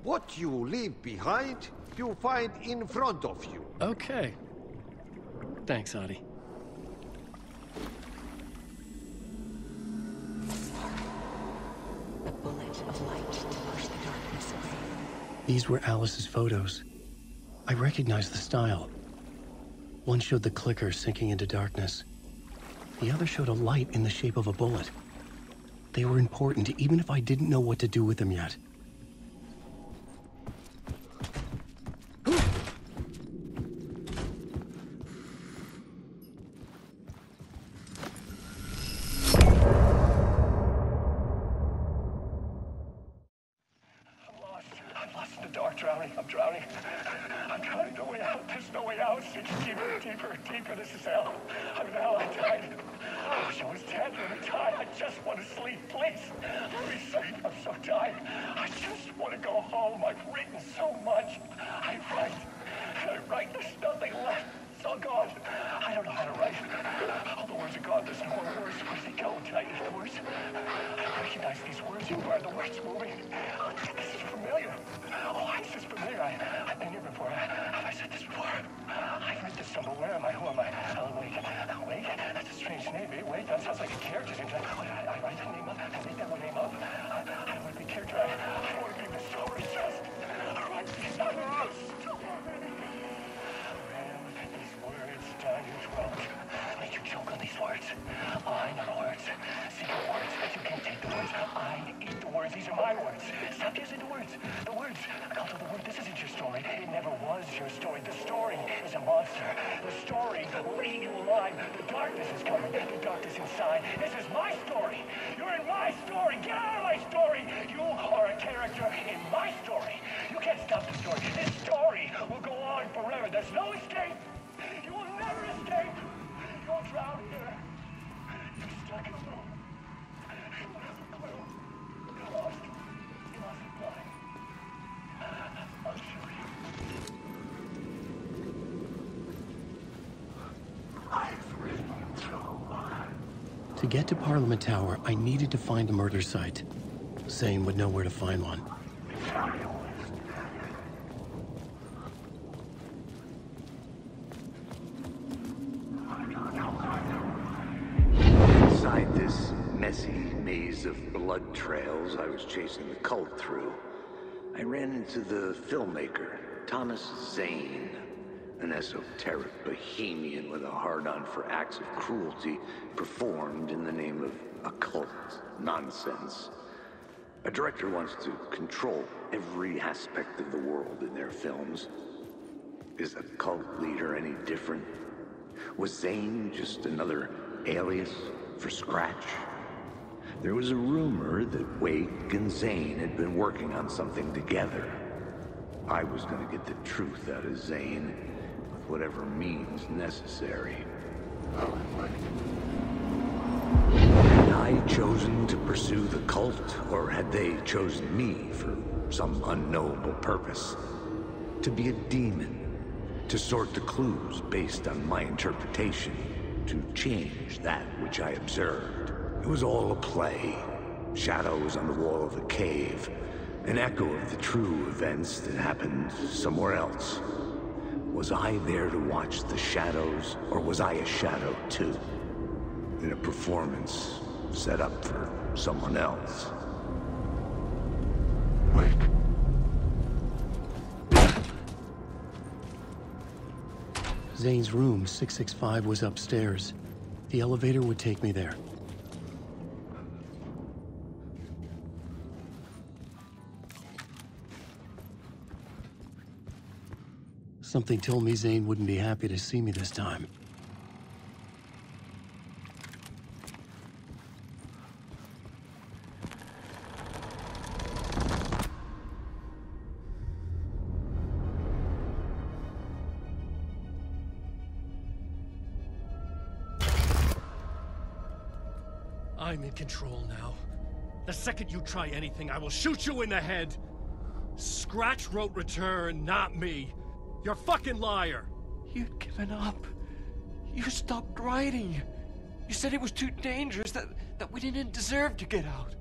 What you leave behind, you find in front of you. Okay. Thanks, Adi. A bullet of light to push the darkness away. These were Alice's photos. I recognized the style. One showed the clicker sinking into darkness. The other showed a light in the shape of a bullet. They were important, even if I didn't know what to do with them yet. Deeper, this is hell. I'm in hell, I died. I wish I was dead when I died. I just want to sleep, please. Please sleep, I'm so tired. I just want to go home. I've written so much. I write, there's nothing left. It's all gone. I don't know how to write. All the words are gone, there's no more words. Where do they go? Did I eat the words? I recognize these words. You are the words moving. Oh, this is familiar. Oh, this is familiar. I've been here before. Have I said this before? I've read this somewhere. Where am I? Who am I? Alan Wake. Wake? That's a strange name. Wake? That sounds like a character's name. I write that name up. I make that one name up. I don't want to be a character. I want to be the story. Just write these words. These words down your throat. Make you choke on these words. I know the words. Secret words. You can't take the words. I eat the words. These are my words. Stop using the words. The words. I'll tell the word. This isn't your story. It never was your story. The story is a monster. The story will eat you alive. The darkness is coming. The darkness inside. This is my story. You're in my story. Get out of my story. You are a character in my story. You can't stop the story. This story will go on forever. There's no escape. You will never escape. You'll drown here. You're stuck in a room. You have a clue. You're lost. You must be blind. I'll show you. I've written so much. To get to Parliament Tower, I needed to find a murder site. Zane would know where to find one. Inside this messy maze of blood trails I was chasing the cult through, I ran into the filmmaker, Thomas Zane. An esoteric bohemian with a hard-on for acts of cruelty performed in the name of occult nonsense. A director wants to control every aspect of the world in their films. Is a cult leader any different? Was Zane just another alias for Scratch? There was a rumor that Wake and Zane had been working on something together. I was going to get the truth out of Zane with whatever means necessary. Had I chosen to pursue the cult, or had they chosen me for some unknowable purpose? To be a demon, to sort the clues based on my interpretation, to change that which I observed. It was all a play. Shadows on the wall of a cave. An echo of the true events that happened somewhere else. Was I there to watch the shadows, or was I a shadow too? In a performance set up for someone else. Zane's room, 665, was upstairs. The elevator would take me there. Something told me Zane wouldn't be happy to see me this time. I'm in control now. The second you try anything, I will shoot you in the head. Scratch wrote Return, not me. You're a fucking liar. You'd given up. You stopped writing. You said it was too dangerous, that we didn't deserve to get out.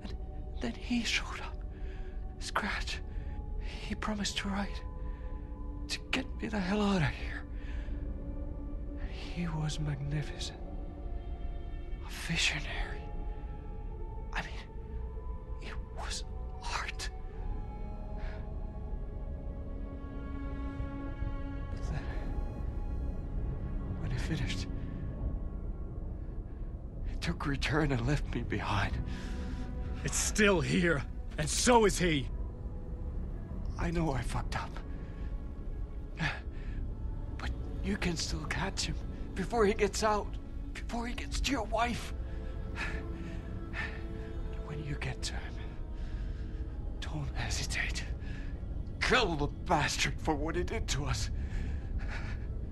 And then he showed up. Scratch. He promised to write. To get me the hell out of here. He was magnificent. A visionary. I mean, it was art. But then, when it finished, it took Return and left me behind. It's still here, and so is he. I know I fucked up. But you can still catch him before he gets out. Before he gets to your wife. When you get to him, don't hesitate. Kill the bastard for what he did to us.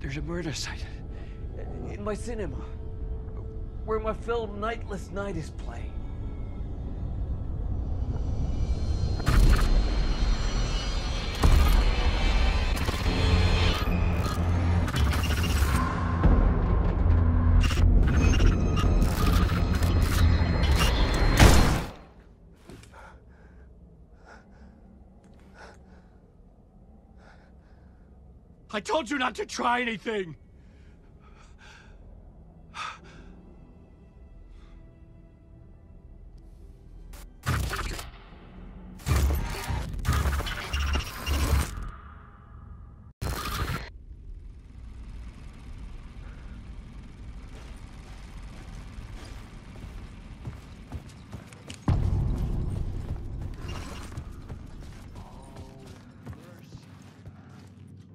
There's a murder site in my cinema where my film Nightless Night is playing. I told you not to try anything!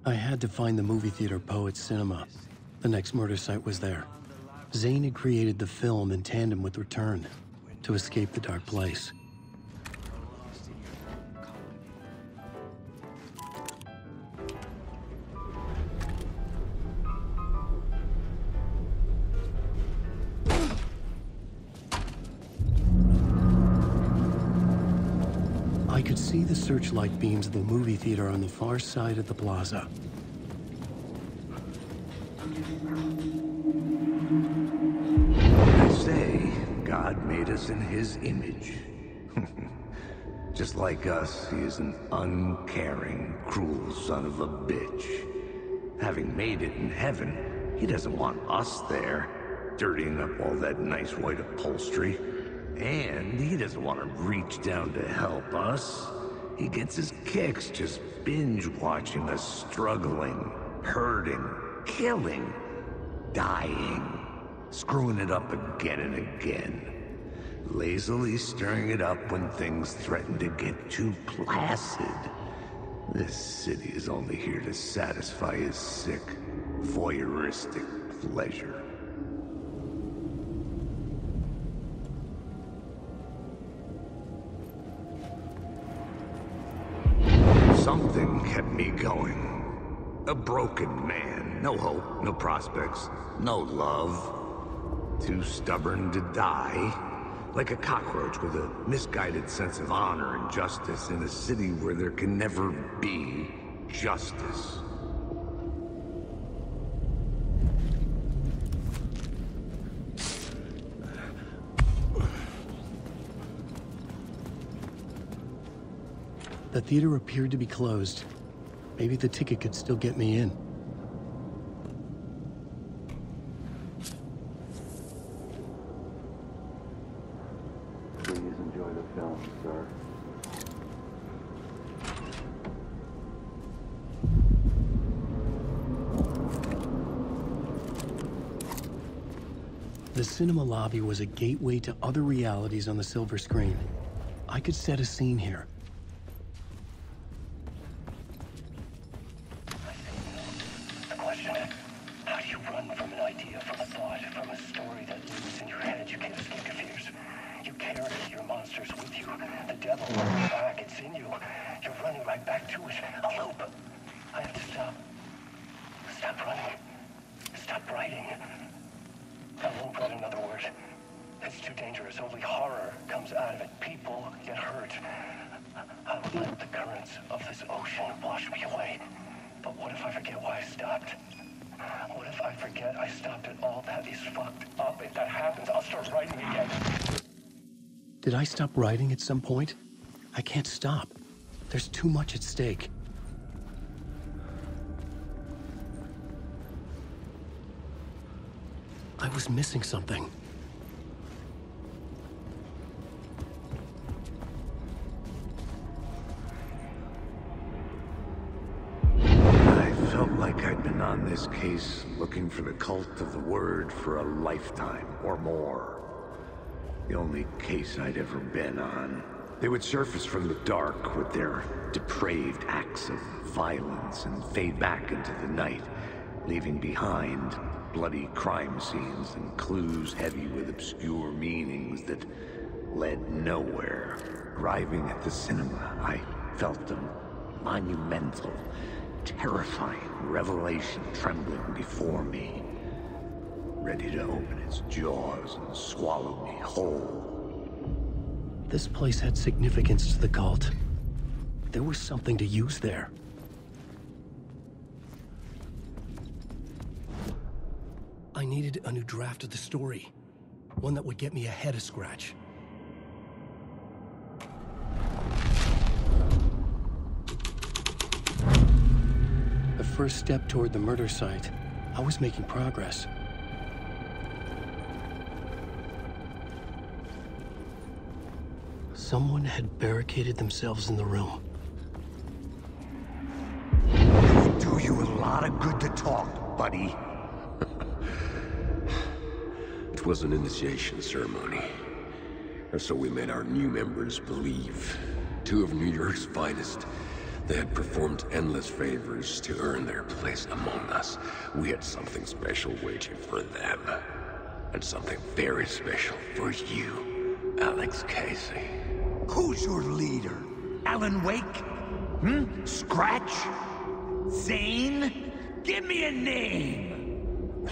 I had to find the movie theater Poets Cinema. The next murder site was there. Zane had created the film in tandem with Return to escape the dark place. I could see the searchlight beams of the movie theater on the far side of the plaza. I say, God made us in his image. Just like us, he is an uncaring, cruel son of a bitch. Having made it in heaven, he doesn't want us there, dirtying up all that nice white upholstery. And he doesn't want to reach down to help us. He gets his kicks just binge-watching us struggling. hurting, killing, dying, screwing it up again and again. Lazily stirring it up when things threaten to get too placid. This city is only here to satisfy his sick, voyeuristic pleasure. Something kept me going. A broken man. No hope, no prospects, no love. Too stubborn to die. Like a cockroach with a misguided sense of honor and justice in a city where there can never be justice. The theater appeared to be closed. Maybe the ticket could still get me in. Please enjoy the film, sir. The cinema lobby was a gateway to other realities on the silver screen. I could set a scene here. The question, how do you run from an idea, from a thought, from a story that lives in your head? You can't escape your fears. You carry your monsters with you. The devil on your back, it's in you. You're running right back to it. A loop. I have to stop. Stop running. Stop writing. I won't write another word. It's too dangerous. Only horror comes out of it. People get hurt. I will let the currents of this ocean wash me away. But what if I forget why I stopped? What if I forget I stopped at all? That is fucked up. If that happens, I'll start writing again. Did I stop writing at some point? I can't stop. There's too much at stake. I was missing something. I felt like I'd been on this case looking for the cult of the word for a lifetime or more. The only case I'd ever been on. They would surface from the dark with their depraved acts of violence and fade back into the night, leaving behind bloody crime scenes and clues heavy with obscure meanings that led nowhere. Arriving at the cinema, I felt a monumental, terrifying revelation trembling before me, ready to open its jaws and swallow me whole. This place had significance to the cult. There was something to use there. I needed a new draft of the story. One that would get me ahead of Scratch. The first step toward the murder site. I was making progress. Someone had barricaded themselves in the room. It would do you a lot of good to talk, buddy. It was an initiation ceremony. Or so we made our new members believe. Two of New York's finest. They had performed endless favors to earn their place among us. We had something special waiting for them. And something very special for you, Alex Casey. Who's your leader? Alan Wake? Scratch? Zane? Give me a name!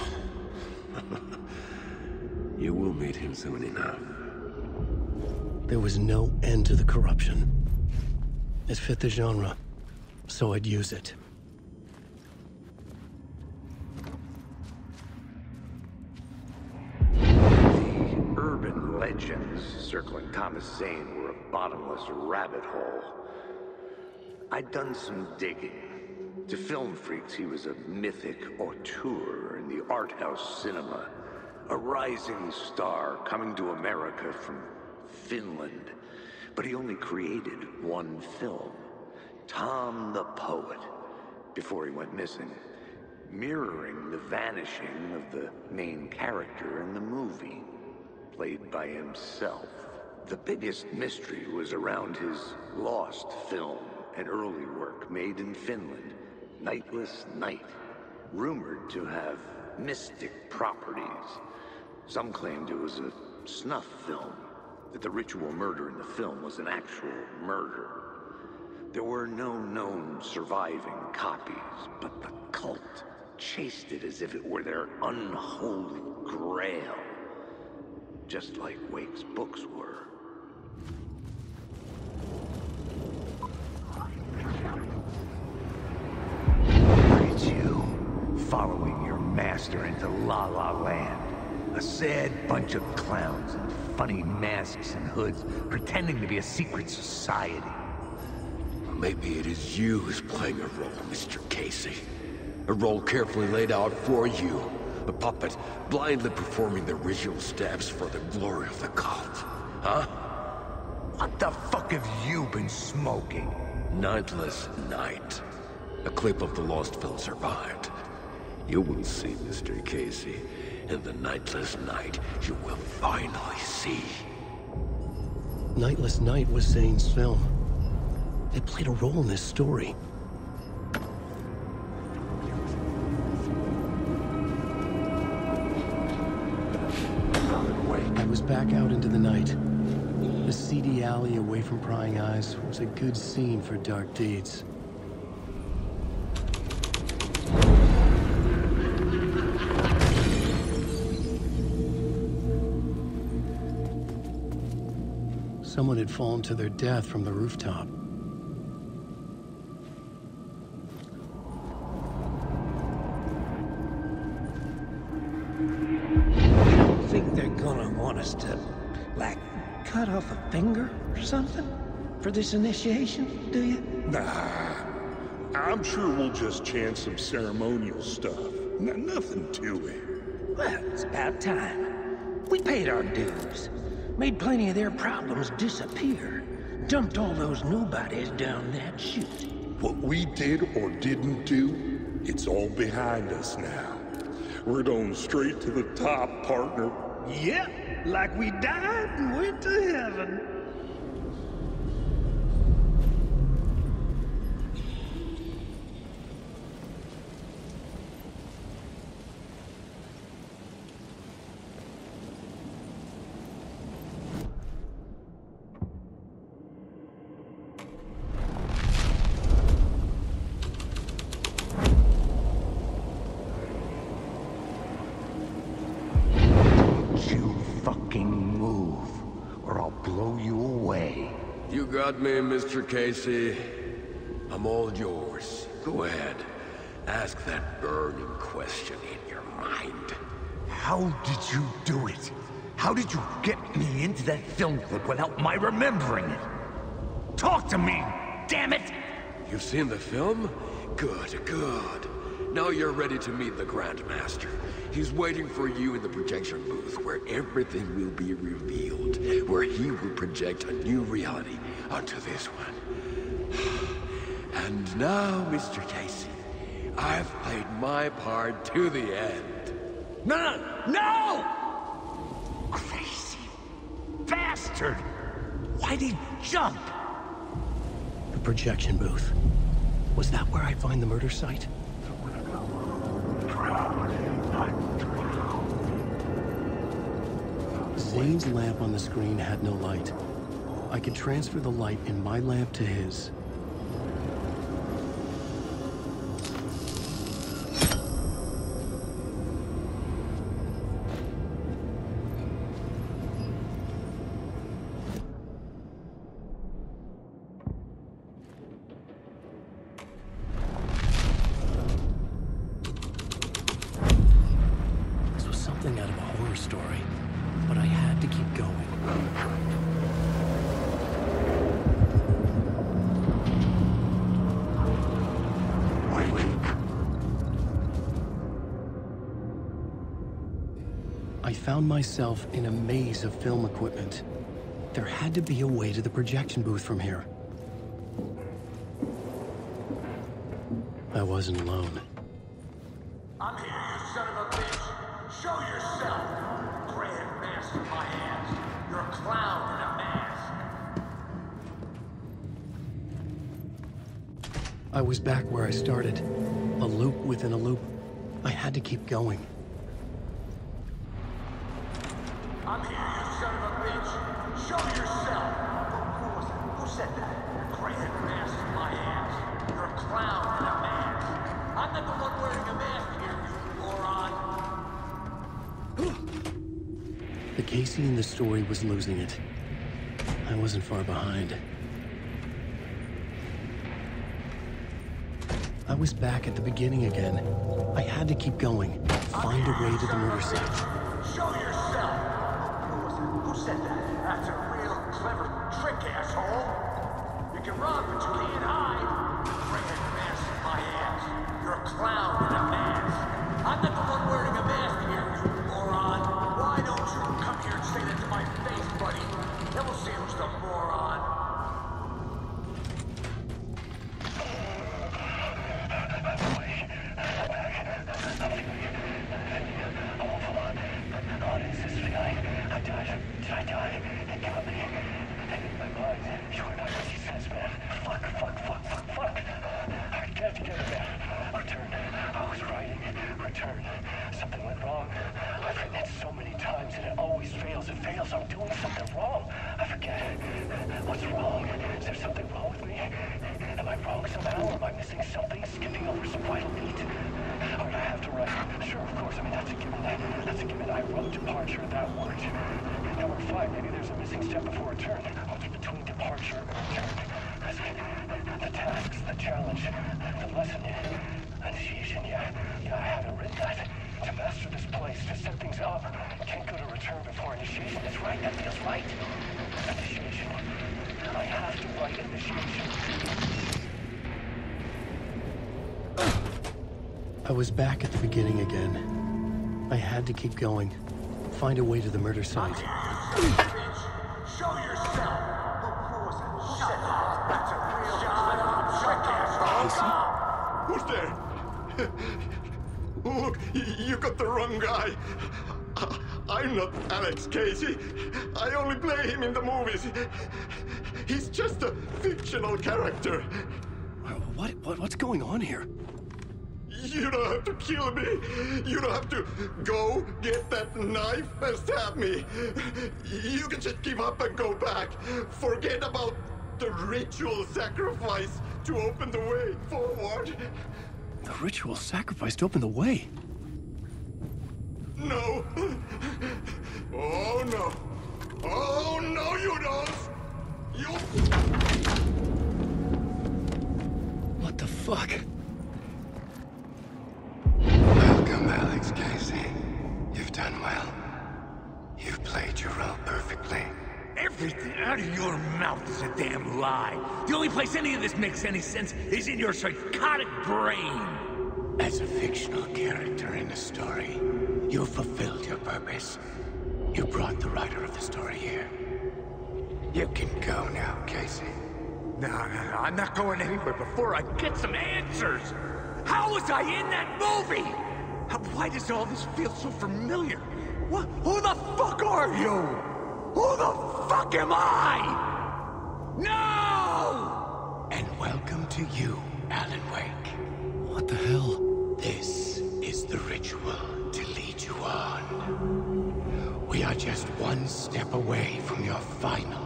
You will meet him soon enough. There was no end to the corruption. It fit the genre, so I'd use it. The urban legends circling Thomas Zane were a bottomless rabbit hole. I'd done some digging. To film freaks, he was a mythic auteur in the art house cinema. A rising star coming to America from Finland. But he only created one film, Tom the Poet, before he went missing. mirroring the vanishing of the main character in the movie, played by himself. The biggest mystery was around his lost film, an early work made in Finland, Nightless Night, rumored to have mystic properties. Some claimed it was a snuff film, that the ritual murder in the film was an actual murder. There were no known surviving copies, but the cult chased it as if it were their unholy grail, just like Wake's books were. It's you, following your master into La La Land. A sad bunch of clowns in funny masks and hoods, pretending to be a secret society. Maybe it is you who's playing a role, Mr. Casey. A role carefully laid out for you. A puppet blindly performing the ritual steps for the glory of the cult. Huh? What the fuck have you been smoking? Nightless Night. A clip of the lost film survived. You will see, Mr. Casey. In the Nightless Night, you will finally see. Nightless Night was Zane's film. It played a role in this story. I was back out into the night. The seedy alley away from prying eyes was a good scene for dark deeds. Someone had fallen to their death from the rooftop. Think they're gonna want us to, like, cut off a finger or something for this initiation, do you? Nah, I'm sure we'll just chant some ceremonial stuff. Nothing to it. Well, it's about time. We paid our dues. Made plenty of their problems disappear. Dumped all those nobodies down that chute. What we did or didn't do, it's all behind us now. We're going straight to the top, partner. Yep, like we died and went to heaven. You got me, Mr. Casey. I'm all yours. Go ahead. Ask that burning question in your mind. How did you do it? How did you get me into that film clip without my remembering it? Talk to me, damn it! You've seen the film? Good, good. Now you're ready to meet the Grandmaster. He's waiting for you in the projection booth where everything will be revealed, where he will project a new reality onto this one. And now, Mr. Casey, I've played my part to the end. No! Crazy bastard! Why'd he jump? The projection booth. Was that where I find the murder site? Zane's lamp on the screen had no light. I could transfer the light in my lamp to his. This was something out of a horror story, but I had to keep going. I found myself in a maze of film equipment. There had to be a way to the projection booth from here. I wasn't alone. I'm here, you son of a bitch. Show yourself. Grand mask in my hands. You're a clown in a mask. I was back where I started. A loop within a loop. I had to keep going. I'm here, you son of a bitch. Show yourself. Who was it? Who said that? Grand mask in my hands. You're a clown in a mask. I'm not the one wearing a mask here, you moron. The Casey in the story was losing it. I wasn't far behind. I was back at the beginning again. I had to keep going. Find a way to the murder site. Show yourself! Who was it? Who said that? That's a real clever trick, asshole! You can run, but you can't hide! Grand mask in my hands. You're a clown in a mask. I'm not the one wearing a mask here, you moron! Why don't you come here and say that to my face, buddy? Then we'll see who's the moron. Something went wrong. I've written it so many times and it always fails. It fails. I'm doing something wrong. I forget. What's wrong? Is there something wrong with me? Am I wrong somehow? Am I missing something? Skipping over some vital beat? Or do I have to write? Sure, of course. I mean, that's a given. That's a given. I wrote departure, that word. Number 5, maybe there's a missing step before return. What's between departure and return? The tasks, the challenge, the lesson, initiation. Yeah, I haven't written that. To master this place, to set things up. Can't go to return before initiation. That's right, that feels right. Initiation. I have to write initiation. I was back at the beginning again. I had to keep going. Find a way to the murder site. Show yourself! Who was it? Who said that? That's a real trick, asshole! Who's there? Look, you got the wrong guy. I'm not Alex Casey. I only play him in the movies. He's just a fictional character. What's going on here? You don't have to kill me. You don't have to go get that knife and stab me. You can just give up and go back. Forget about the ritual sacrifice to open the way forward. The ritual sacrifice to open the way? No. Oh, no. Oh, no, you don't. You... What the fuck? Welcome, Alex Casey. You've done well. You've played your role perfectly. Everything out of your mouth is a damn lie. The only place any of this makes any sense is in your psychotic brain. As a fictional character in a story, you fulfilled your purpose. You brought the writer of the story here. You can go now, Casey. No, I'm not going anywhere before I get some answers. How was I in that movie? Why does all this feel so familiar? What? Who the fuck are you? Who the fuck am I? No! And welcome to you, Alan Wake. What the hell? This is the ritual to lead you on. We are just one step away from your final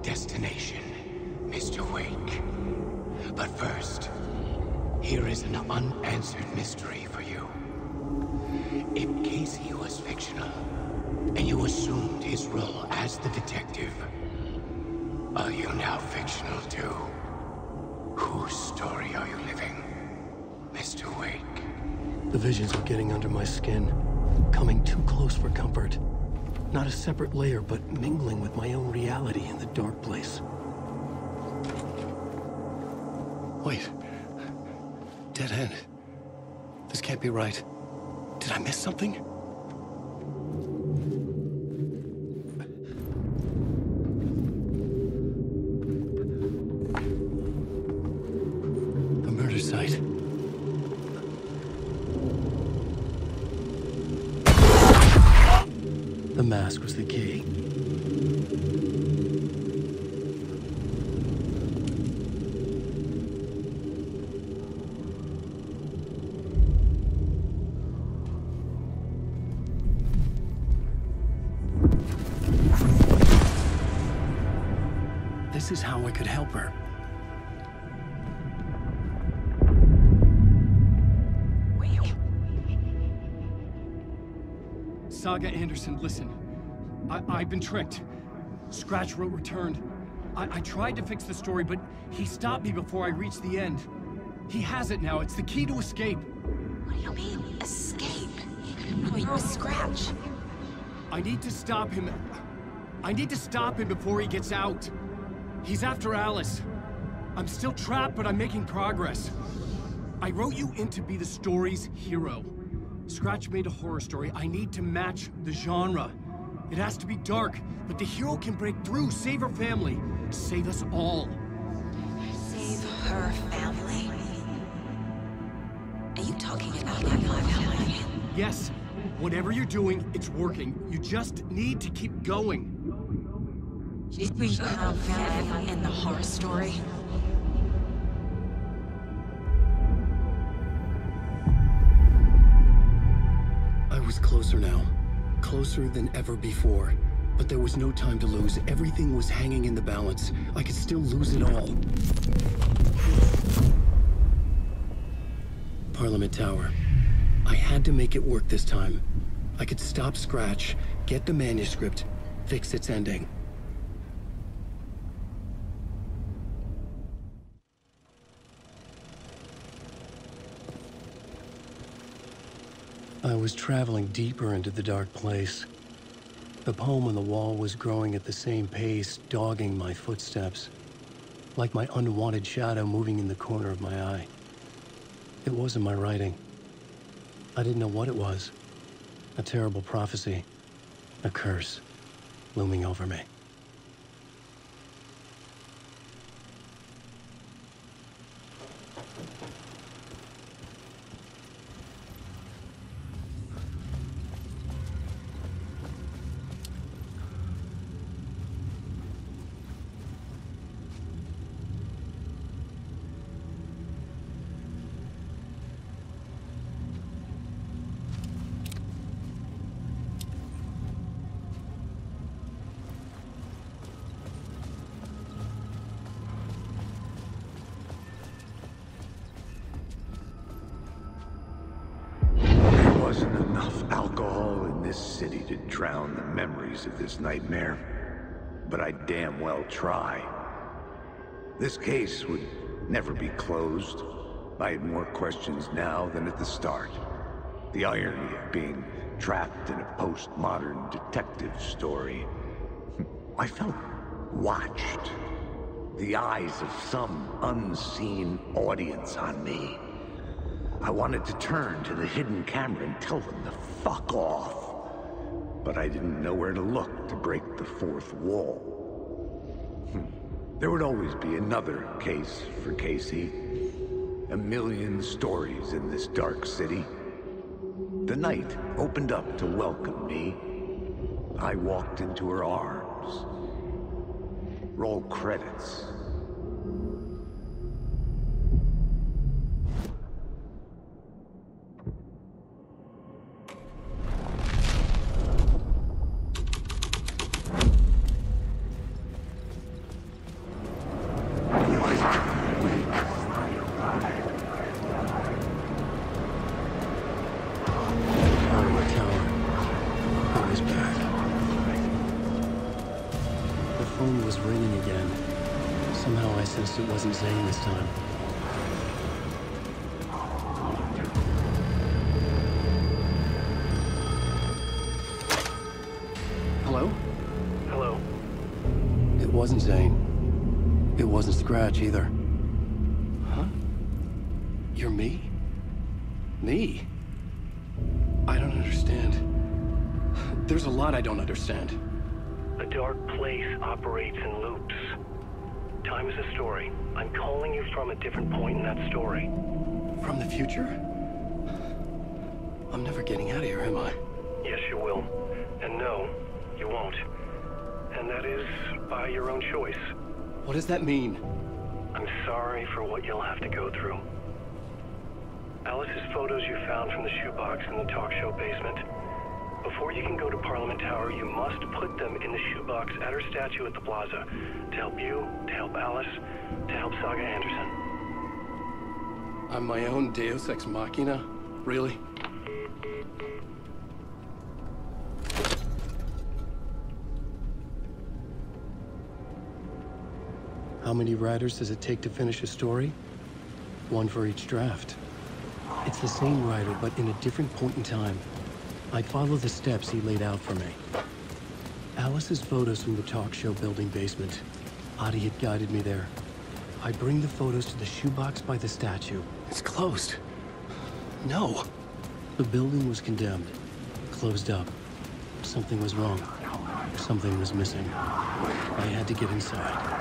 destination, Mr. Wake. But first, here is an unanswered mystery for you. If Casey was fictional, and you assumed his role as the detective, are you now fictional too? Whose story are you living, Mr. Wake? The visions are getting under my skin, coming too close for comfort. Not a separate layer, but mingling with my own reality in the dark place. Wait. Dead end. This can't be right. Did I miss something? The murder site. mask was the key. This is how I could help her. Saga Anderson, listen. I've been tricked. Scratch wrote returned. I tried to fix the story, but he stopped me before I reached the end. He has it now. It's the key to escape. What do you mean, escape? No, you're a Scratch. I need to stop him. I need to stop him before he gets out. He's after Alice. I'm still trapped, but I'm making progress. I wrote you in to be the story's hero. Scratch made a horror story. I need to match the genre. It has to be dark, but the hero can break through, save her family, save us all. Save her family? Are you talking about my family? Yes. Whatever you're doing, it's working. You just need to keep going. She's become family in the horror story. I was closer now. Closer than ever before. But there was no time to lose. Everything was hanging in the balance. I could still lose it all. Parliament Tower. I had to make it work this time. I could stop Scratch, get the manuscript, fix its ending. I was traveling deeper into the dark place. The poem on the wall was growing at the same pace, dogging my footsteps, like my unwanted shadow moving in the corner of my eye. It wasn't my writing. I didn't know what it was. A terrible prophecy, a curse, looming over me. Wasn't enough alcohol in this city to drown the memories of this nightmare, but I damn well try. This case would never be closed. I had more questions now than at the start. The irony of being trapped in a postmodern detective story. I felt watched. The eyes of some unseen audience on me. I wanted to turn to the hidden camera and tell them to fuck off. But I didn't know where to look to break the fourth wall. There would always be another case for Casey. A million stories in this dark city. The night opened up to welcome me. I walked into her arms. Roll credits. It wasn't Zane this time. Hello? Hello. It wasn't Zane. It wasn't Scratch either. Huh? You're me? Me? I don't understand. There's a lot I don't understand. A dark place operates in loops. Time is a story. I'm calling you from a different point in that story. From the future? I'm never getting out of here, am I? Yes, you will. And no, You won't. And that is by your own choice. What does that mean? I'm sorry for what you'll have to go through. Alice's photos you found from the shoebox in the talk show basement. Before you can go to Parliament Tower, you must put them in the shoebox at her statue at the plaza. To help you, to help Alice, to help Saga Anderson. I'm my own Deus Ex Machina? Really? How many writers does it take to finish a story? One for each draft. It's the same writer, but in a different point in time. I follow the steps he laid out for me. Alice's photos from the talk show building basement. Adi had guided me there. I bring the photos to the shoebox by the statue. It's closed. No. The building was condemned. Closed up. Something was wrong. Something was missing. I had to get inside.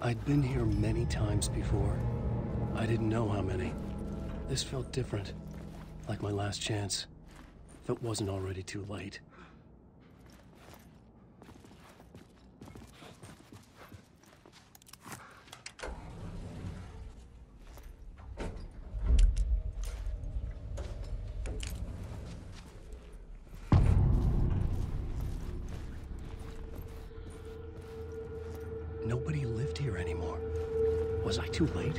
I'd been here many times before. I didn't know how many. This felt different, like my last chance, if it wasn't already too late. Nobody lived here anymore. Was I too late?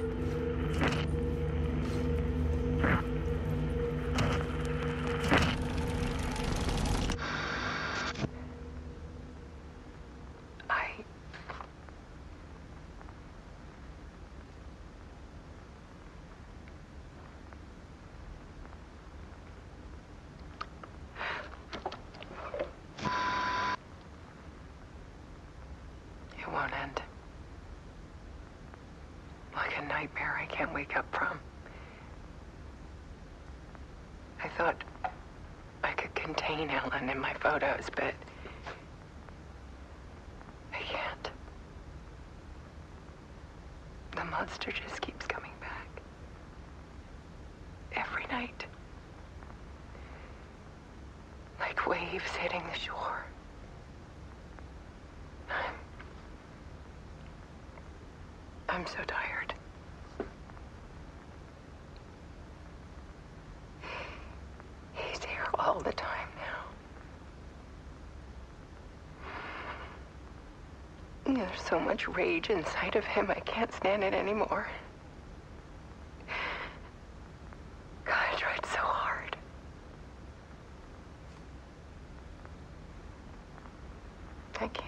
It won't end. Like a nightmare I can't wake up from. I thought I could contain Ellen in my photos, but I can't. The monster just keeps coming back. Every night. Like waves hitting the shore. I'm so tired. He's here all the time now. There's so much rage inside of him, I can't stand it anymore. God, I tried so hard. I can't.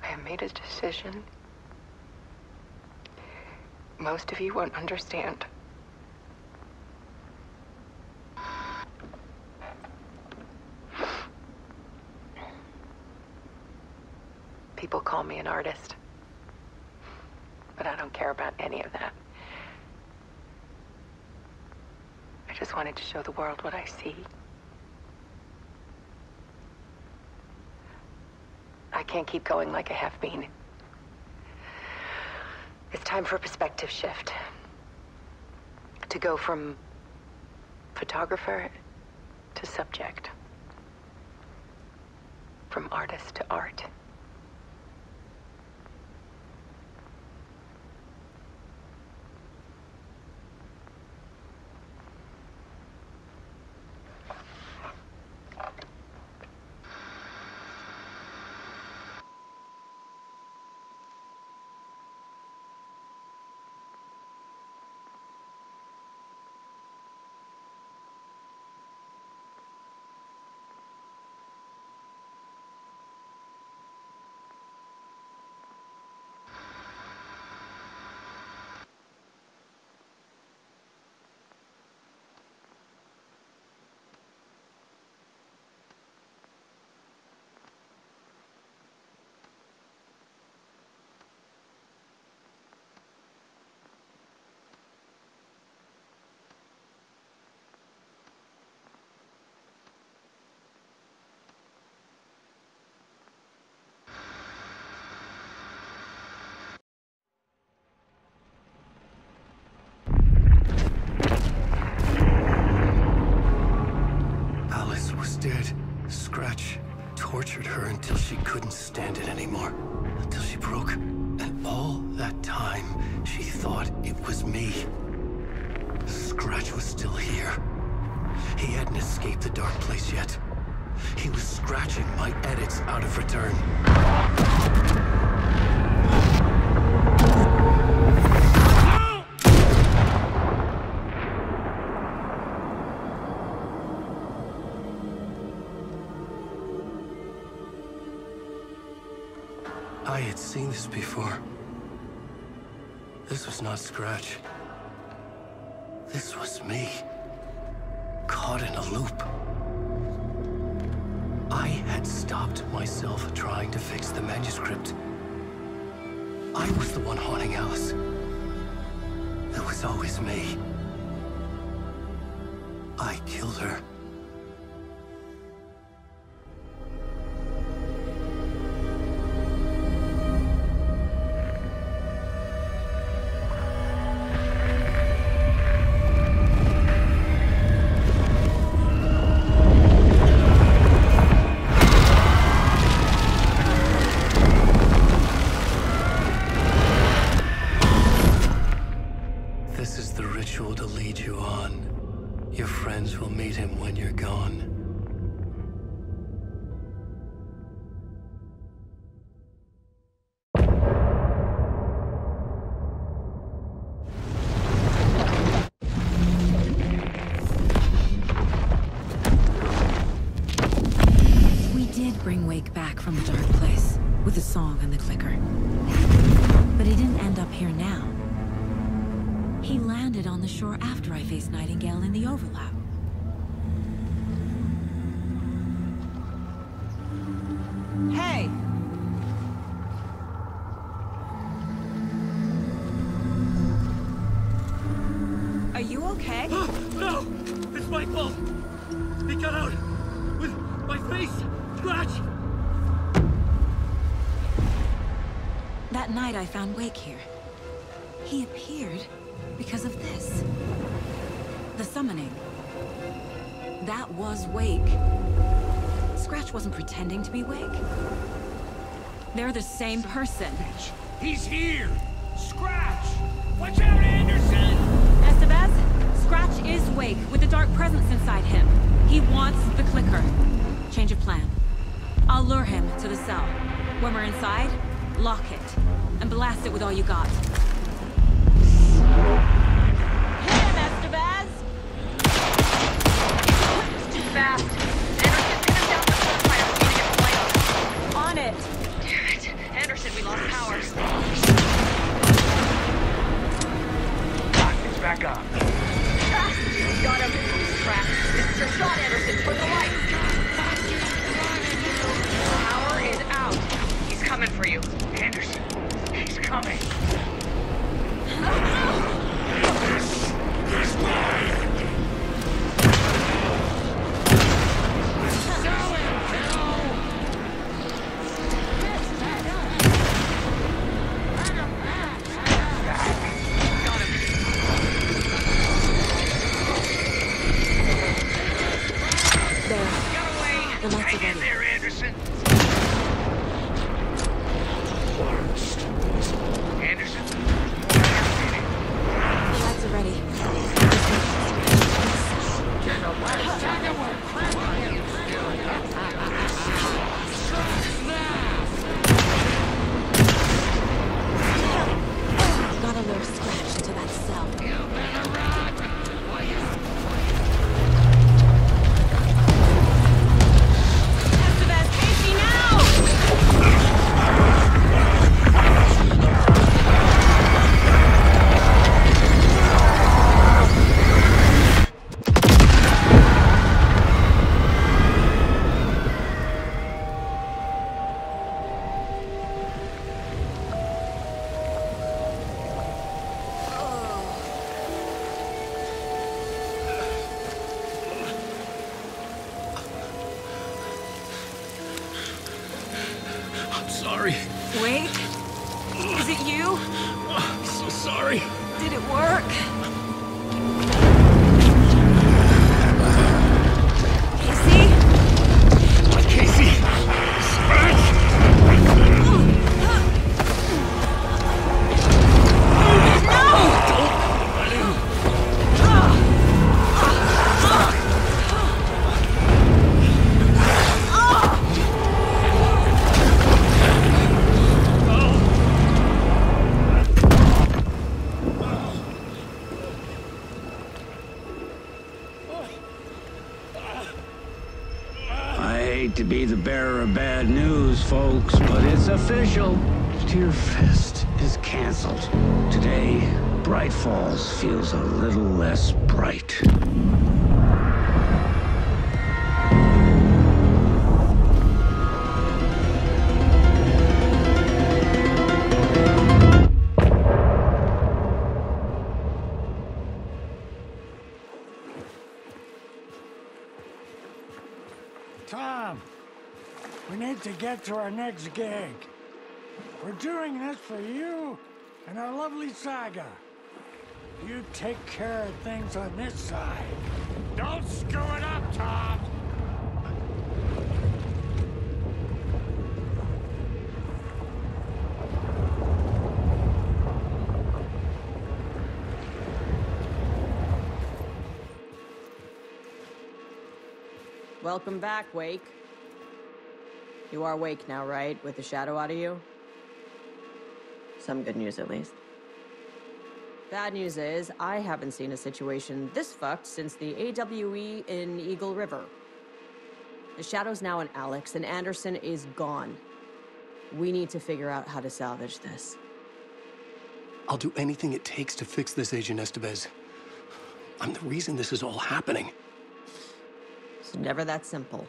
I made a decision. Most of you won't understand. People call me an artist, but I don't care about any of that. I just wanted to show the world what I see. I can't keep going like I have been. It's time for a perspective shift. To go from photographer to subject. From artist to art. she couldn't stand it anymore. Until she broke. And all that time, she thought it was me. Scratch was still here. He hadn't escaped the dark place yet. He was scratching my edits out of return. I had seen this before. This was not Scratch. This was me. Caught in a loop. I had stopped myself trying to fix the manuscript. I was the one haunting Alice. It was always me. I killed her. This is the ritual to lead you on. Your friends will meet him when you're gone. We did bring Wake back from the dark place, with the song and the clicker. But he didn't end up here now. He landed on the shore after I faced Nightingale in the overlap. Hey! Are you okay? No! It's my fault! He got out with my face! Scratch! That night I found Wake here. He appeared because of this. The summoning. That was Wake. Scratch wasn't pretending to be Wake. They're the same person. He's here! Scratch! Watch out, Anderson! Estevez, Scratch is Wake with the dark presence inside him. He wants the clicker. Change of plan. I'll lure him to the cell. When we're inside, lock it. And blast it with all you got. Hit him, Estevez! It's too fast. Anderson, pin him down the fire so we can get the light on. On it! Damn it. Anderson, we lost power. It's back on. Got him. Crap. This is your shot, Anderson, for the light. Power is out. He's coming for you. Anderson, he's coming. The lights are Hang in ready. there, Anderson. Anderson, The lights are ready. Gotta lure Scratch into that cell. Estevez, Casey, now! I'm sorry. Wake? Is it you? I'm so sorry. Did it work? Casey? Casey! Scratch! be the bearer of bad news, folks, but it's official. Tearfest is canceled. Today, Bright Falls feels a little less bright. Tom, we need to get to our next gig. We're doing this for you and our lovely Saga. You take care of things on this side. Don't screw it up, Tom! Welcome back, Wake. You are Wake now, right? With the shadow out of you? Some good news, at least. Bad news is, I haven't seen a situation this fucked since the AWE in Eagle River. The shadow's now in Alex, and Anderson is gone. We need to figure out how to salvage this. I'll do anything it takes to fix this, Agent Estevez. I'm the reason this is all happening. It's never that simple.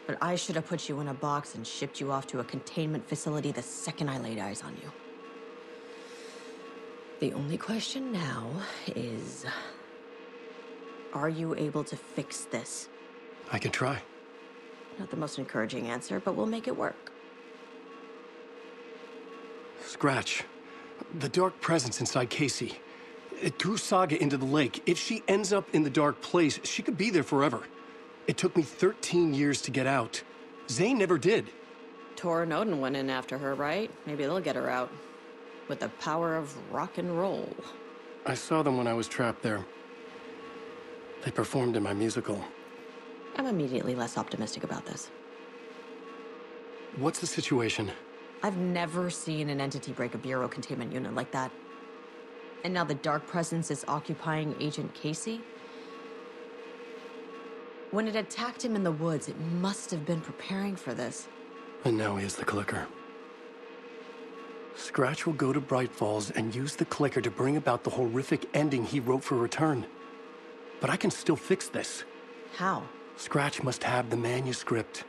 But I should have put you in a box and shipped you off to a containment facility the second I laid eyes on you. The only question now is... are you able to fix this? I can try. Not the most encouraging answer, but we'll make it work. Scratch. The dark presence inside Casey. It threw Saga into the lake. If she ends up in the dark place, she could be there forever. It took me 13 years to get out. Zane never did. Tor and Odin went in after her, right? Maybe they'll get her out. With the power of rock and roll. I saw them when I was trapped there. They performed in my musical. I'm immediately less optimistic about this. What's the situation? I've never seen an entity break a bureau containment unit like that. And now the dark presence is occupying Agent Casey? When it attacked him in the woods, it must have been preparing for this. And now he has the clicker. Scratch will go to Bright Falls and use the clicker to bring about the horrific ending he wrote for Return. But I can still fix this. How? Scratch must have the manuscript.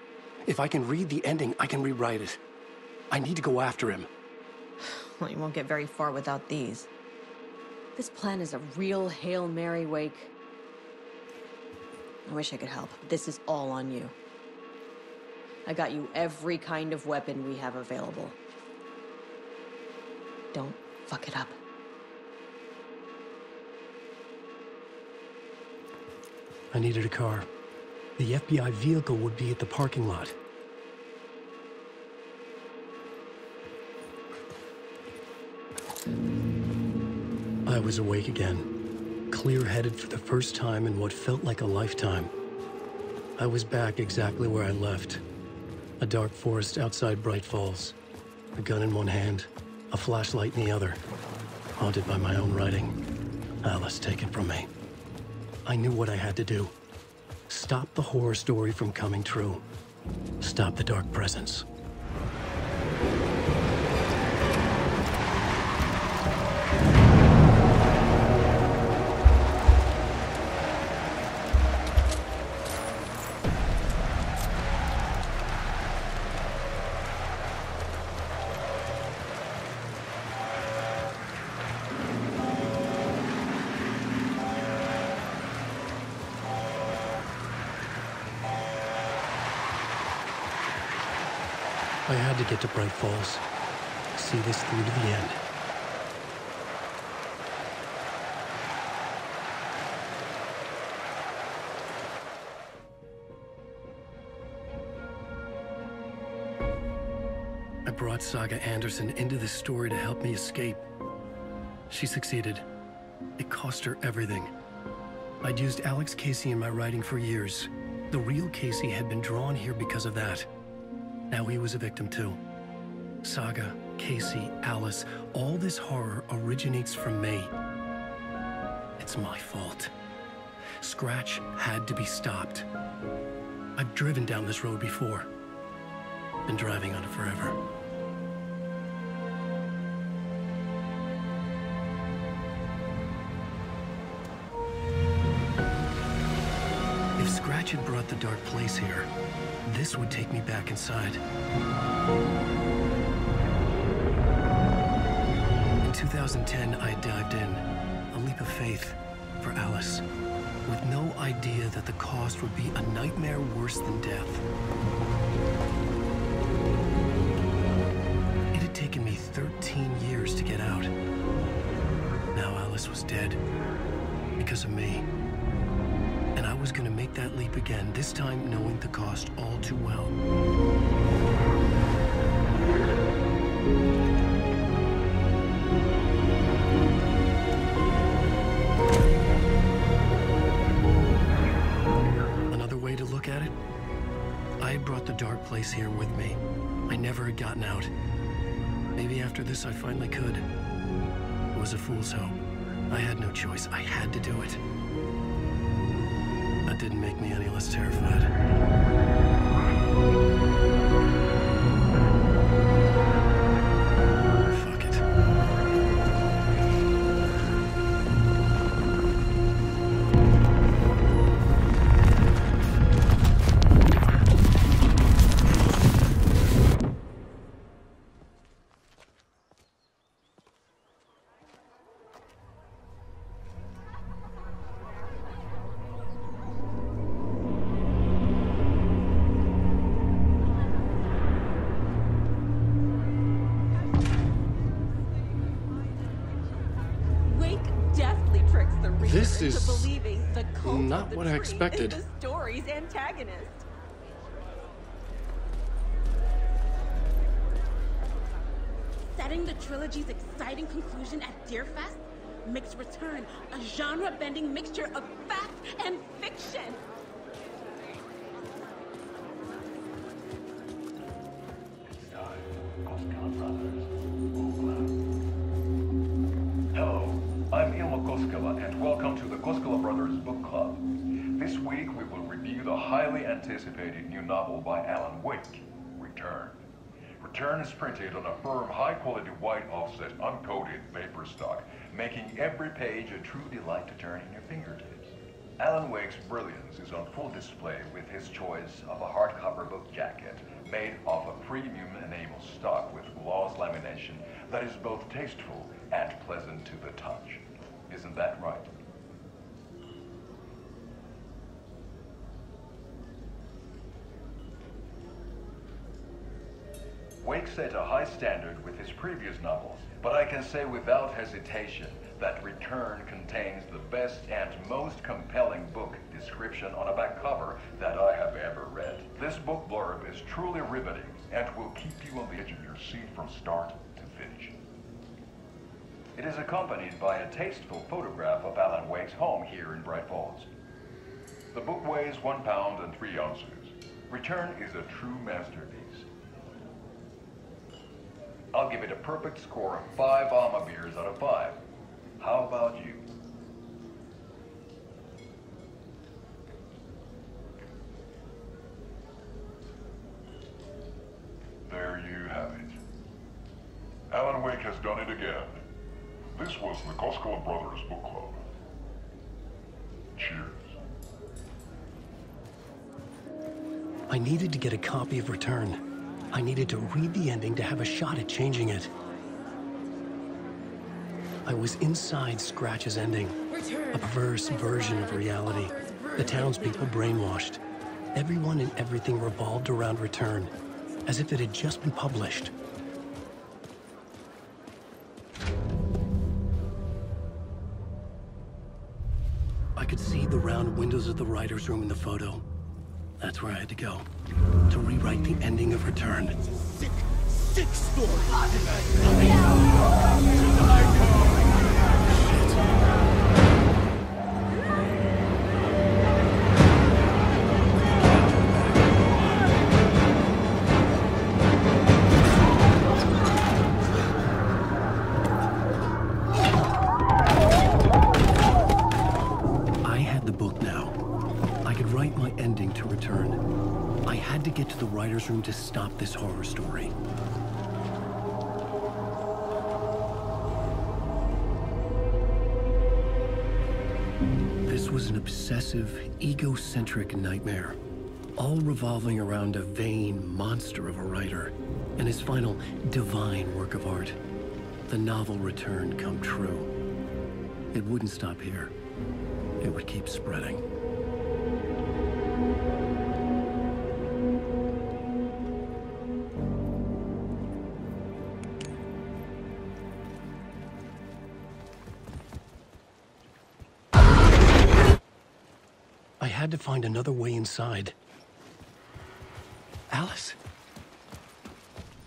If I can read the ending, I can rewrite it. I need to go after him. Well, you won't get very far without these. This plan is a real Hail Mary, Wake. I wish I could help, but this is all on you. I got you every kind of weapon we have available. Don't fuck it up. I needed a car. The FBI vehicle would be at the parking lot. I was awake again, clear-headed for the first time in what felt like a lifetime. I was back exactly where I left. A dark forest outside Bright Falls. A gun in one hand, a flashlight in the other. Haunted by my own writing. Alice taken from me. I knew what I had to do. Stop the horror story from coming true. Stop the dark presence. I had to get to Bright Falls. See this through to the end. I brought Saga Anderson into this story to help me escape. She succeeded. It cost her everything. I'd used Alex Casey in my writing for years. The real Casey had been drawn here because of that. Now he was a victim too. Saga, Casey, Alice, all this horror originates from me. It's my fault. Scratch had to be stopped. I've driven down this road before. Been driving on it forever. If Scratch had brought the dark place here, this would take me back inside. In 2010, I dived in, a leap of faith for Alice, with no idea that the cost would be a nightmare worse than death. It had taken me 13 years to get out. Now Alice was dead, because of me. And I was gonna make that leap again, this time knowing the cost all too well. Another way to look at it, I had brought the dark place here with me. I never had gotten out. Maybe after this I finally could. It was a fool's hope. I had no choice. I had to do it. That didn't make me any less terrified. Fuck it. This is to believing the cult not of the what I tree expected. is the story's antagonist. Setting the trilogy's exciting conclusion at Deerfest makes Return a genre-bending mixture of fact and fiction. Hello, I'm Ilmo Koskela, and welcome to the Koskela Brothers Book Club. This week we will review the highly anticipated new novel by Alan Wake, Return. Return is printed on a firm, high-quality white offset, uncoated paper stock, making every page a true delight to turn in your fingertips. Alan Wake's brilliance is on full display with his choice of a hardcover book jacket made of a premium enamel stock with gloss lamination that is both tasteful and pleasant to the touch. Isn't that right? Wake set a high standard with his previous novels, but I can say without hesitation that Return contains the best and most compelling book description on a back cover that I have ever read. This book blurb is truly riveting and will keep you on the edge of your seat from start to finish. It is accompanied by a tasteful photograph of Alan Wake's home here in Bright Falls. The book weighs 1 pound and 3 ounces. Return is a true masterpiece. I'll give it a perfect score of 5 Alma beers out of 5. How about you? There you have it. Alan Wake has done it again. This was the Koskela Brothers Book Club. Cheers. I needed to get a copy of Return. I needed to read the ending to have a shot at changing it. I was inside Scratch's ending. A perverse version of reality. The townspeople brainwashed. Everyone and everything revolved around Return, as if it had just been published. I could see the round windows of the writer's room in the photo. That's where I had to go, to rewrite the ending of Return. Sick story. I had the book now. I could write my ending to Return. had to get to the writer's room to stop this horror story. This was an obsessive, egocentric nightmare, all revolving around a vain monster of a writer and his final divine work of art, the novel Return come true. It wouldn't stop here. It would keep spreading. I had to find another way inside. Alice?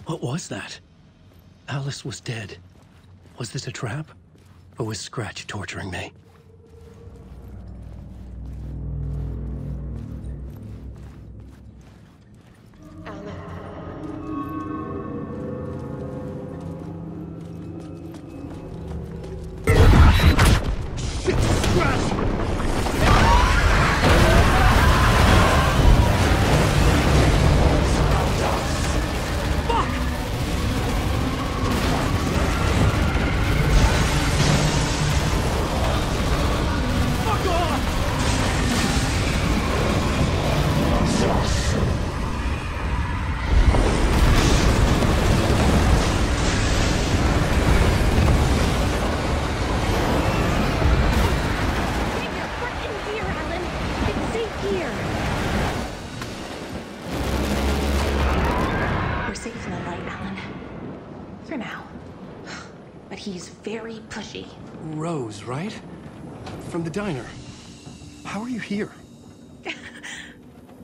What was that? Alice was dead. Was this a trap? Or was Scratch torturing me? Rose, right? From the diner. How are you here?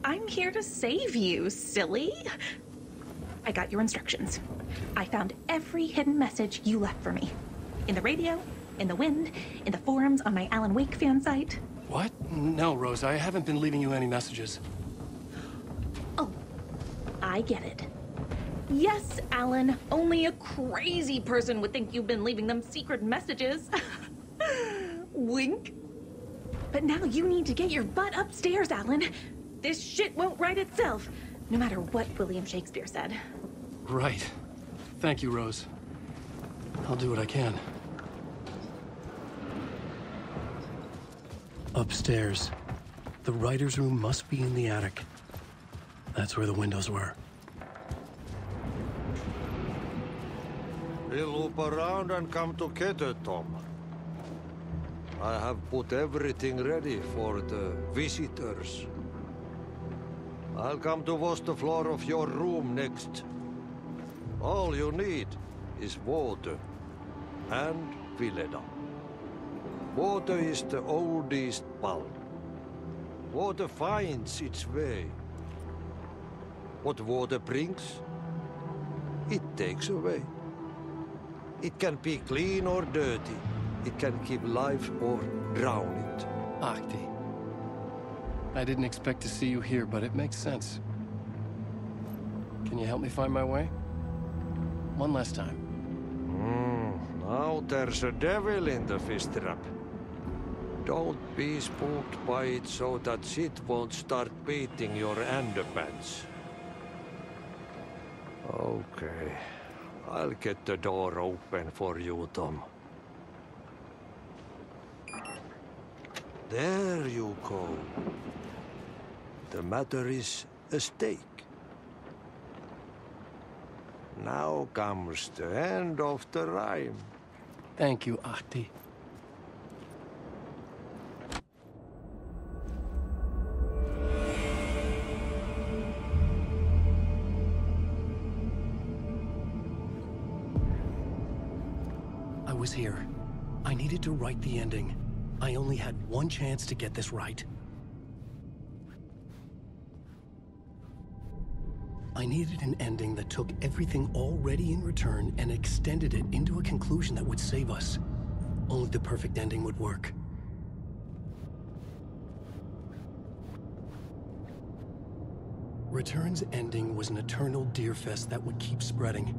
I'm here to save you, silly. I got your instructions. I found every hidden message you left for me. In the radio, in the wind, in the forums on my Alan Wake fan site. What? No, Rose, I haven't been leaving you any messages. Oh, I get it. Yes, Alan, only a crazy person would think you've been leaving them secret messages. Wink. But now you need to get your butt upstairs, Alan. This shit won't right itself, no matter what William Shakespeare said. Right. Thank you, Rose. I'll do what I can. Upstairs. The writer's room must be in the attic. That's where the windows were. We'll loop around and come together, Tom. I have put everything ready for the visitors. I'll come to wash the floor of your room next. All you need is water and Vileda. Water is the oldest bulb. Water finds its way. What water brings, it takes away. It can be clean or dirty. It can give life or drown it. Ahti. I didn't expect to see you here, but it makes sense. Can you help me find my way? One last time. Now there's a devil in the fish trap. Don't be spooked by it so that shit won't start beating your underpants. Okay. I'll get the door open for you, Tom. There you go. The matter is a stake. Now comes the end of the rhyme. Thank you, Ahti. I was here. I needed to write the ending. I only had one chance to get this right. I needed an ending that took everything already in Return and extended it into a conclusion that would save us. Only the perfect ending would work. Return's ending was an eternal deerfest that would keep spreading.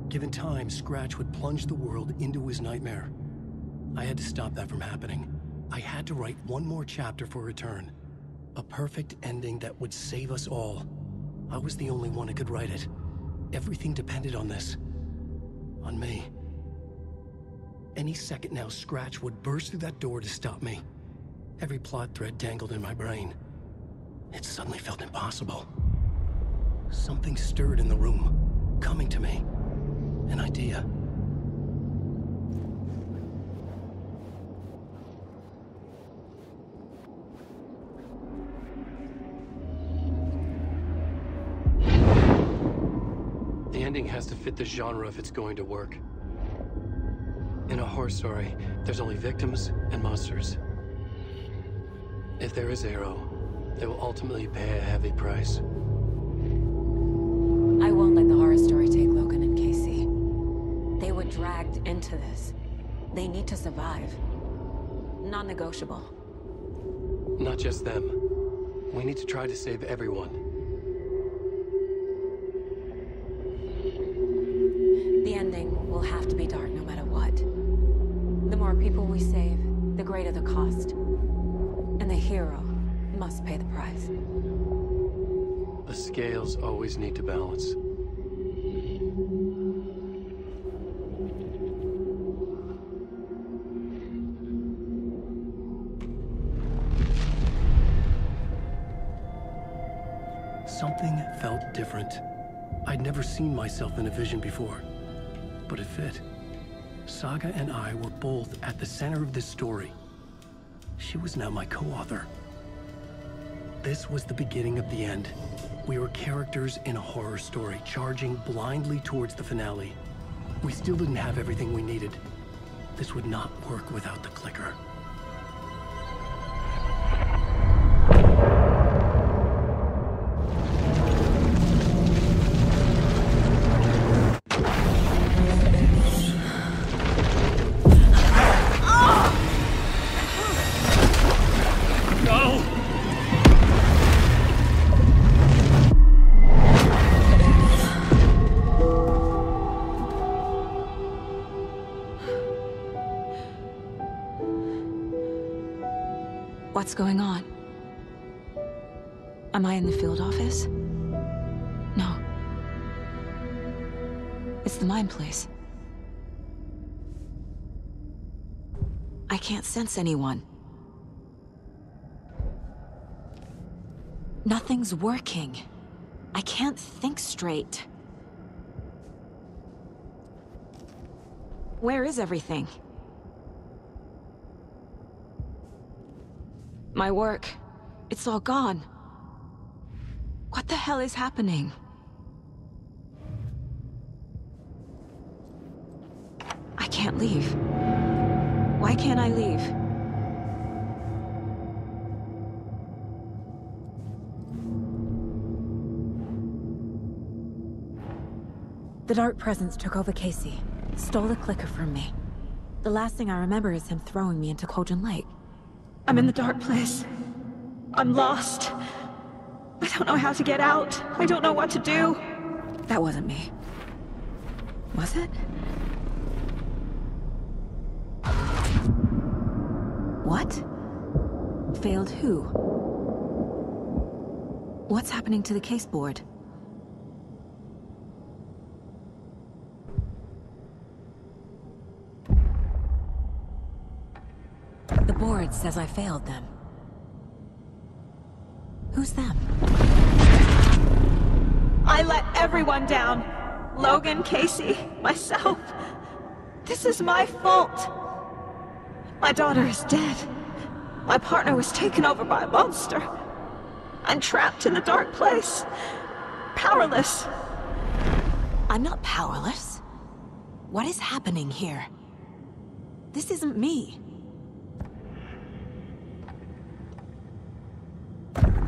Given time, Scratch would plunge the world into his nightmare. I had to stop that from happening. I had to write one more chapter for Return. A perfect ending that would save us all. I was the only one who could write it. Everything depended on this. On me. Any second now, Scratch would burst through that door to stop me. Every plot thread tangled in my brain. It suddenly felt impossible. Something stirred in the room, coming to me. An idea. The ending has to fit the genre if it's going to work. In a horror story, there's only victims and monsters. If there is Arrow, they will ultimately pay a heavy price. I won't let the horror story take Logan and Casey. They were dragged into this. They need to survive. Non-negotiable. Not just them. We need to try to save everyone. The ending will have to be dark no matter what. The more people we save, the greater the cost. And the hero must pay the price. The scales always need to balance. Something felt different. I'd never seen myself in a vision before, but it fit. Saga and I were both at the center of this story. She was now my co-author. This was the beginning of the end. We were characters in a horror story, charging blindly towards the finale. We still didn't have everything we needed. This would not work without the clicker. What's going on? Am I in the field office? No. It's the mine place. I can't sense anyone. Nothing's working. I can't think straight. Where is everything? My work, it's all gone. What the hell is happening? I can't leave. Why can't I leave? The Dark Presence took over Casey, stole the clicker from me. The last thing I remember is him throwing me into Cauldron Lake. I'm in the dark place. I'm lost. I don't know how to get out. I don't know what to do. That wasn't me. Was it? What? Failed who? What's happening to the case board? The board says I failed them. Who's them? I let everyone down. Logan, Casey, myself. This is my fault. My daughter is dead. My partner was taken over by a monster. I'm trapped in the dark place. Powerless. I'm not powerless. What is happening here? This isn't me.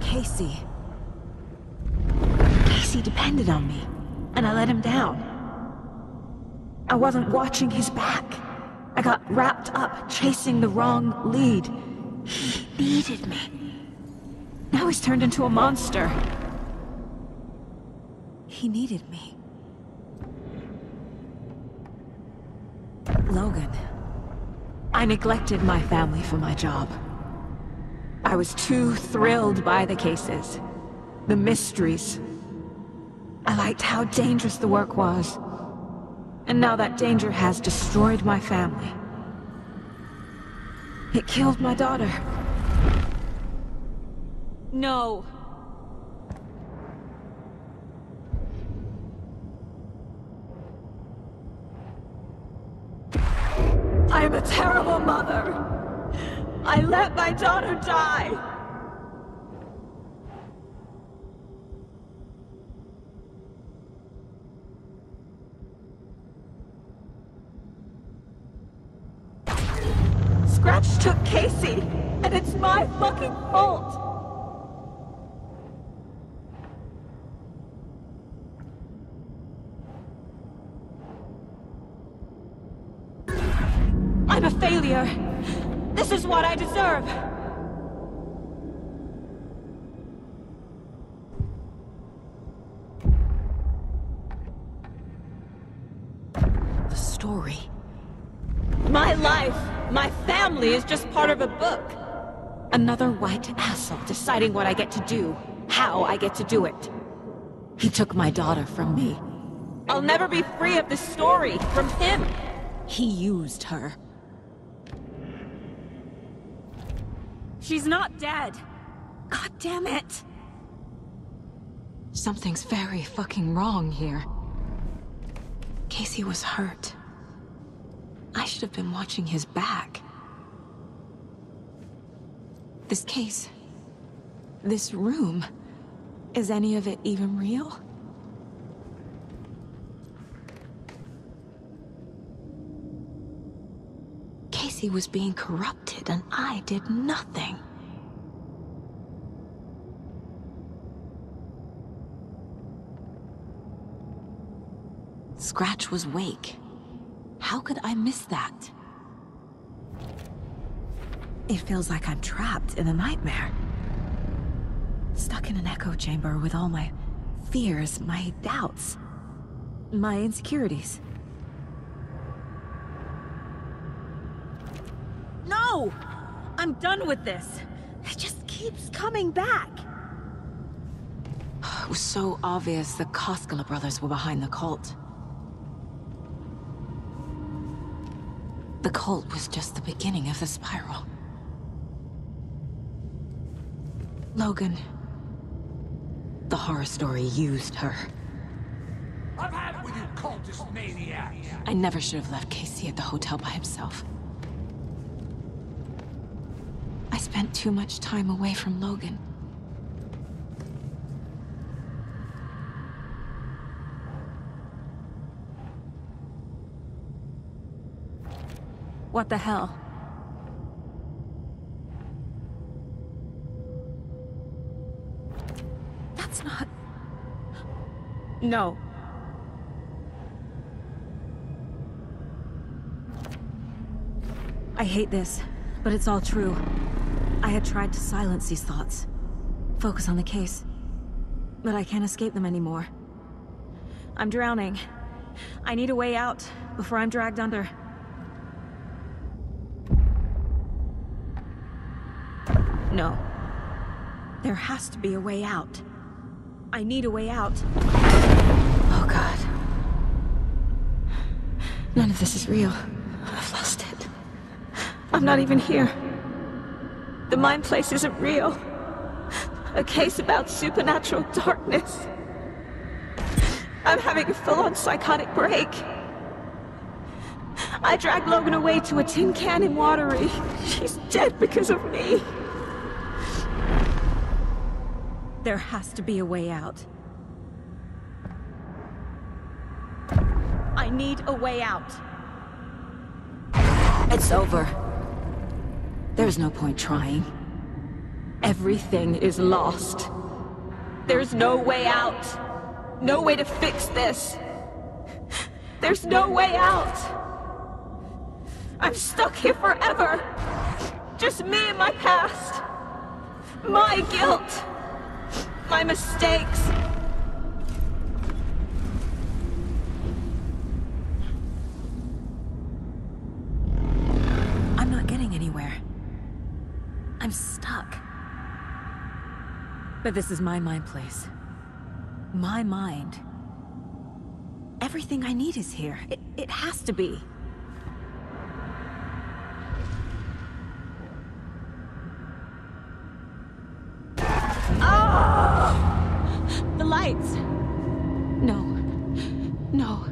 Casey. Casey depended on me, and I let him down. I wasn't watching his back. I got wrapped up chasing the wrong lead. He needed me. Now he's turned into a monster. He needed me. Logan. I neglected my family for my job. I was too thrilled by the cases, the mysteries, I liked how dangerous the work was. And now that danger has destroyed my family. It killed my daughter. No. I'm a terrible mother. I let my daughter die. Scratch took Casey, and it's my fucking fault. I'm a failure. This is what I deserve. The story. My life, my family is just part of a book. Another white asshole deciding what I get to do, how I get to do it. He took my daughter from me. I'll never be free of this story from him. He used her. She's not dead. God damn it. Something's very fucking wrong here. Casey was hurt. I should have been watching his back. This case, this room, is any of it even real? Casey was being corrupted and I did nothing. Scratch was Wake. How could I miss that? It feels like I'm trapped in a nightmare. Stuck in an echo chamber with all my fears, my doubts, my insecurities. No! I'm done with this. It just keeps coming back. It was so obvious the Koskela brothers were behind the cult. The cult was just the beginning of the spiral. Logan. The horror story used her. I've had it with you cultist maniacs! I never should have left Casey at the hotel by himself. I spent too much time away from Logan. What the hell? That's not... No. I hate this, but it's all true. I had tried to silence these thoughts. Focus on the case. But I can't escape them anymore. I'm drowning. I need a way out before I'm dragged under. No. There has to be a way out. I need a way out. Oh God. None of this is real. I've lost it. I'm not even here. The mind place isn't real. A case about supernatural darkness. I'm having a full-on psychotic break. I dragged Logan away to a tin can in Watery. She's dead because of me. There has to be a way out. I need a way out. It's over. There's no point trying. Everything is lost. There's no way out. No way to fix this. There's no way out. I'm stuck here forever. Just me and my past. My guilt. My mistakes. I'm not getting anywhere. I'm stuck. But this is my mind place. My mind Everything I need is here. It has to be. Oh! The lights! No. No.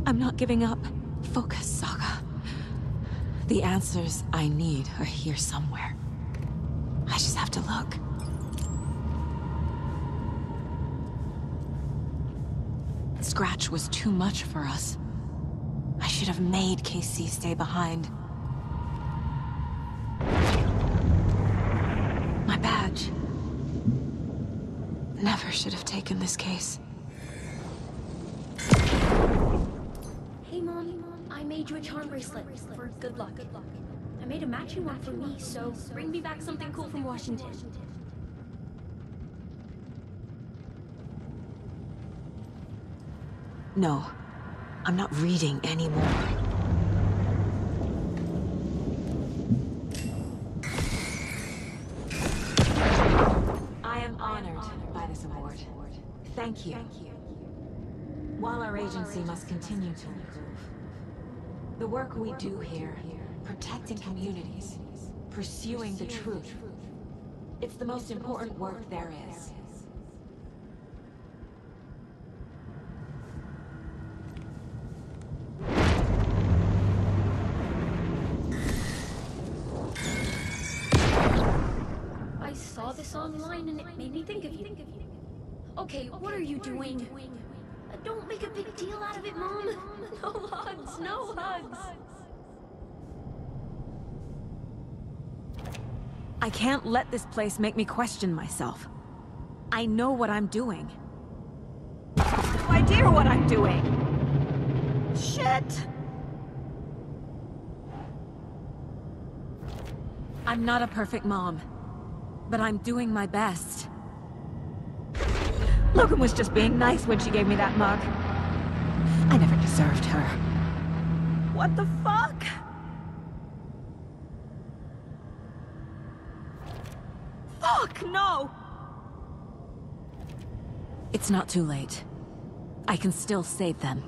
I'm not giving up. Focus, Saga. The answers I need are here somewhere. I just have to look. Scratch was too much for us. I should have made KC stay behind. My badge. Never should have taken this case. Hey, Mom. I made you a charm bracelet for good luck. I made a matching one for me, so bring me back something cool from Washington. No, I'm not reading anymore. I am honored by this award. Thank you. While our agency must continue to improve, the work we do here, protecting communities, pursuing the truth, it's the most important work there is. I saw this online and it made me think of you. Okay, what are you doing? Don't make a big deal out of it, Mom. No hugs, no hugs. I can't let this place make me question myself. I know what I'm doing. I have no idea what I'm doing! Shit! I'm not a perfect mom, but I'm doing my best. Logan was just being nice when she gave me that mug. I never deserved her. What the fuck? Fuck, no! It's not too late. I can still save them.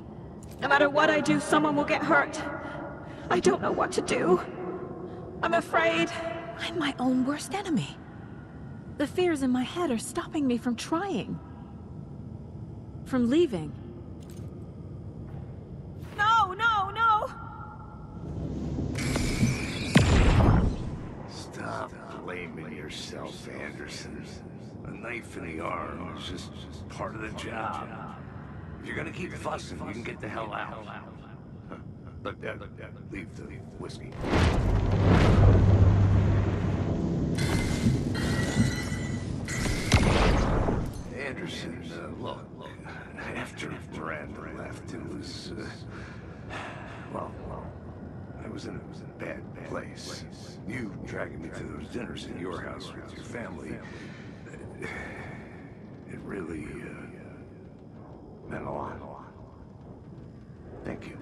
No matter what I do, someone will get hurt. I don't know what to do. I'm afraid. I'm my own worst enemy. The fears in my head are stopping me from trying. From leaving. No, no, no! Stop blaming yourself, Anderson. A knife in the arm is just part of the job. If you're gonna keep fussing, you can get the hell out. Look, leave the whiskey. Anderson, look, after Miranda left, it was, well, I was in a bad place. You dragging me to those dinners in your house with your family, it really, meant a lot. Thank you.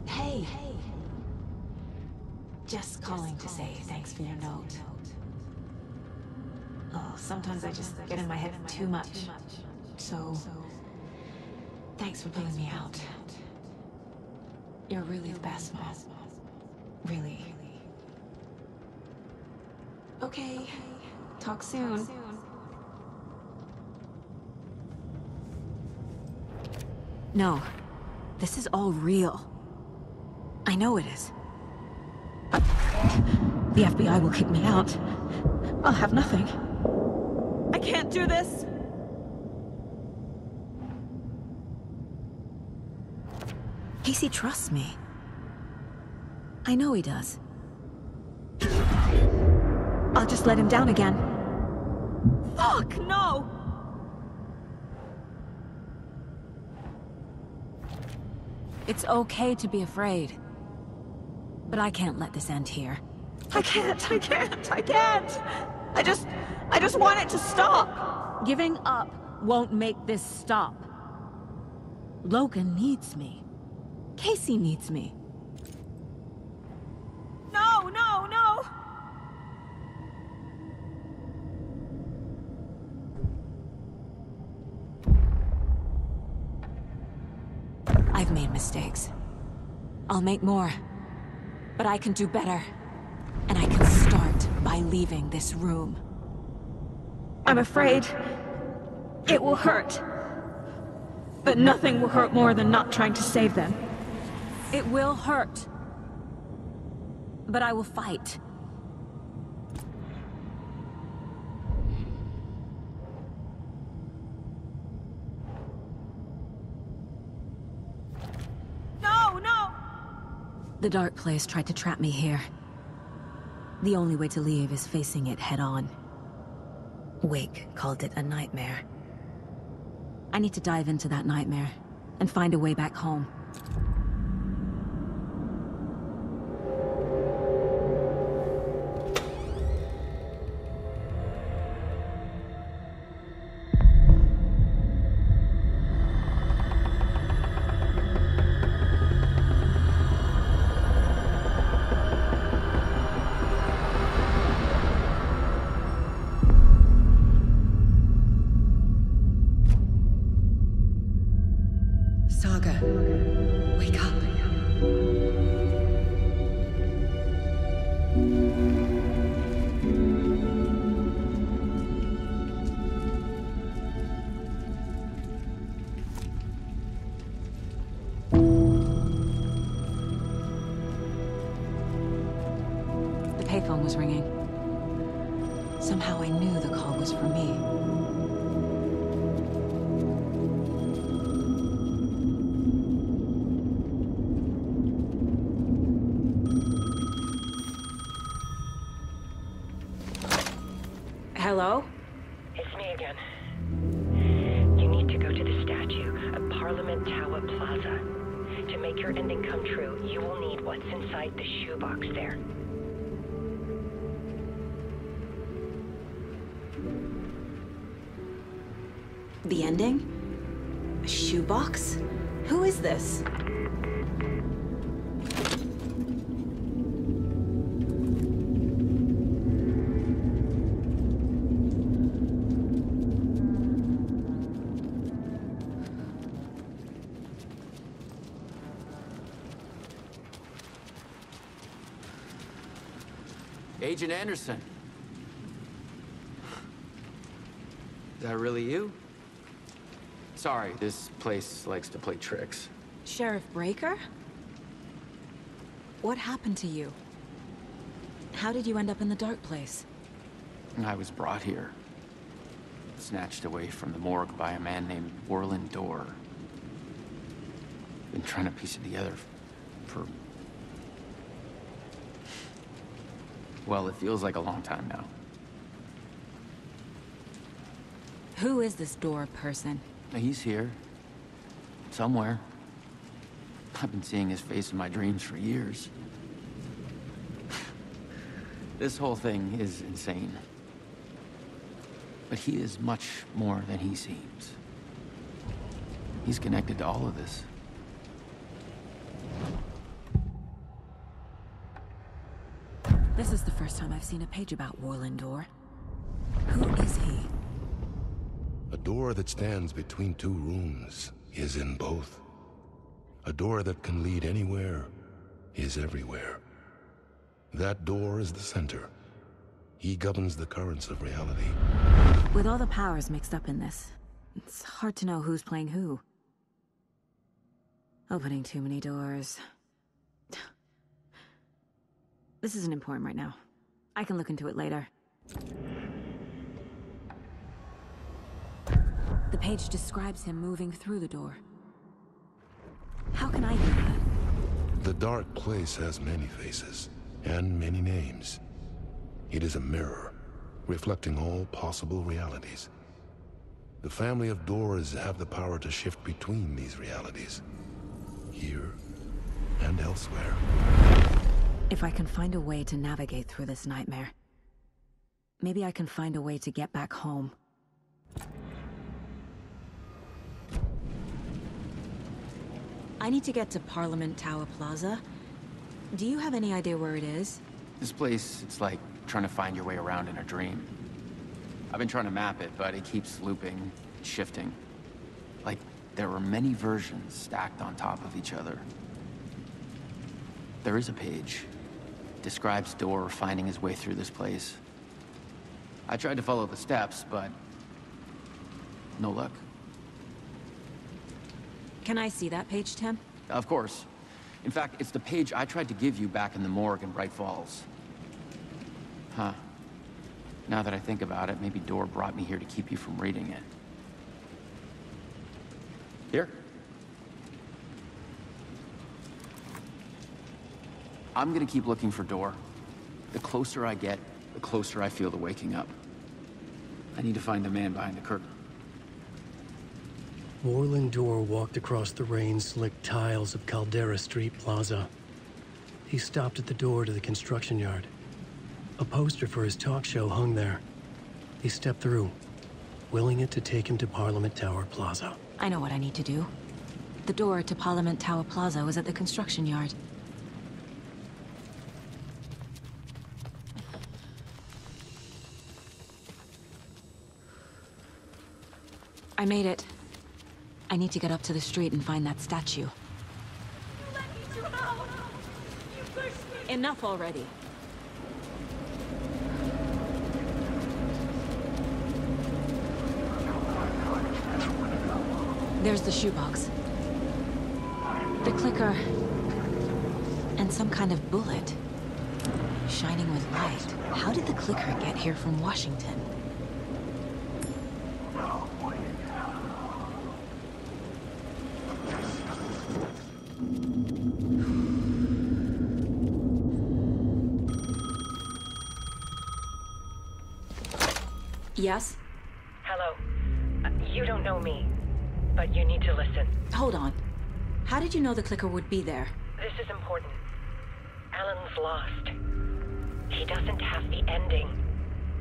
Hey. Just calling to say thanks for your note. Oh, sometimes I just get in my head too much. So, thanks for pulling me out. You're really the best, Mom. Really. Okay. Talk soon. No. This is all real. I know it is. The FBI will kick me out. I'll have nothing. I can't do this! Casey trusts me. I know he does. I'll just let him down again. Fuck, no! It's okay to be afraid. But I can't let this end here. I can't! I just want it to stop! Giving up won't make this stop. Logan needs me. Casey needs me. No! I've made mistakes. I'll make more. But I can do better. And I can start by leaving this room. I'm afraid it will hurt. But nothing will hurt more than not trying to save them. It will hurt. But I will fight. No, no! The Dark Place tried to trap me here. The only way to leave is facing it head-on. Wake called it a nightmare. I need to dive into that nightmare and find a way back home. Saga, wake up. The payphone was ringing. Somehow I knew the call was for me. Hello? It's me again. You need to go to the statue at Parliament Tower Plaza. To make your ending come true, you will need what's inside the shoebox there. The ending? A shoebox? Who is this? Agent Anderson. Is that really you? Sorry, this place likes to play tricks. Sheriff Breaker? What happened to you? How did you end up in the Dark Place? I was brought here. Snatched away from the morgue by a man named Warland Dorr. Been trying to piece it together for... well, it feels like a long time now. Who is this Dorr person? He's here. Somewhere. I've been seeing his face in my dreams for years. This whole thing is insane. But he is much more than he seems. He's connected to all of this. This is the first time I've seen a page about Warland Dorr. Who is he? A door that stands between two rooms is in both. A door that can lead anywhere is everywhere. That door is the center. He governs the currents of reality. With all the powers mixed up in this, it's hard to know who's playing who. Opening too many doors. This isn't important right now. I can look into it later. The page describes him moving through the door. How can I do that? The Dark Place has many faces, and many names. It is a mirror, reflecting all possible realities. The family of Doors have the power to shift between these realities, here and elsewhere. If I can find a way to navigate through this nightmare, maybe I can find a way to get back home. I need to get to Parliament Tower Plaza. Do you have any idea where it is? This place, it's like trying to find your way around in a dream. I've been trying to map it, but it keeps looping, shifting. Like there were many versions stacked on top of each other. There is a page. Describes Door finding his way through this place. I tried to follow the steps, but no luck. Can I see that page, Tim? Of course. In fact, it's the page I tried to give you back in the morgue in Bright Falls. Huh. Now that I think about it, maybe Door brought me here to keep you from reading it. Here. I'm gonna keep looking for Door. The closer I get, the closer I feel to waking up. I need to find the man behind the curtain. Warland Door walked across the rain-slicked tiles of Caldera Street Plaza. He stopped at the door to the construction yard. A poster for his talk show hung there. He stepped through, willing it to take him to Parliament Tower Plaza. I know what I need to do. The door to Parliament Tower Plaza was at the construction yard. I made it. I need to get up to the street and find that statue. You let me drown! You pushed me! Enough already. There's the shoebox. The clicker. And some kind of bullet. Shining with light. How did the clicker get here from Washington? Yes? Hello. You don't know me, but you need to listen. Hold on. How did you know the clicker would be there? This is important. Alan's lost. He doesn't have the ending.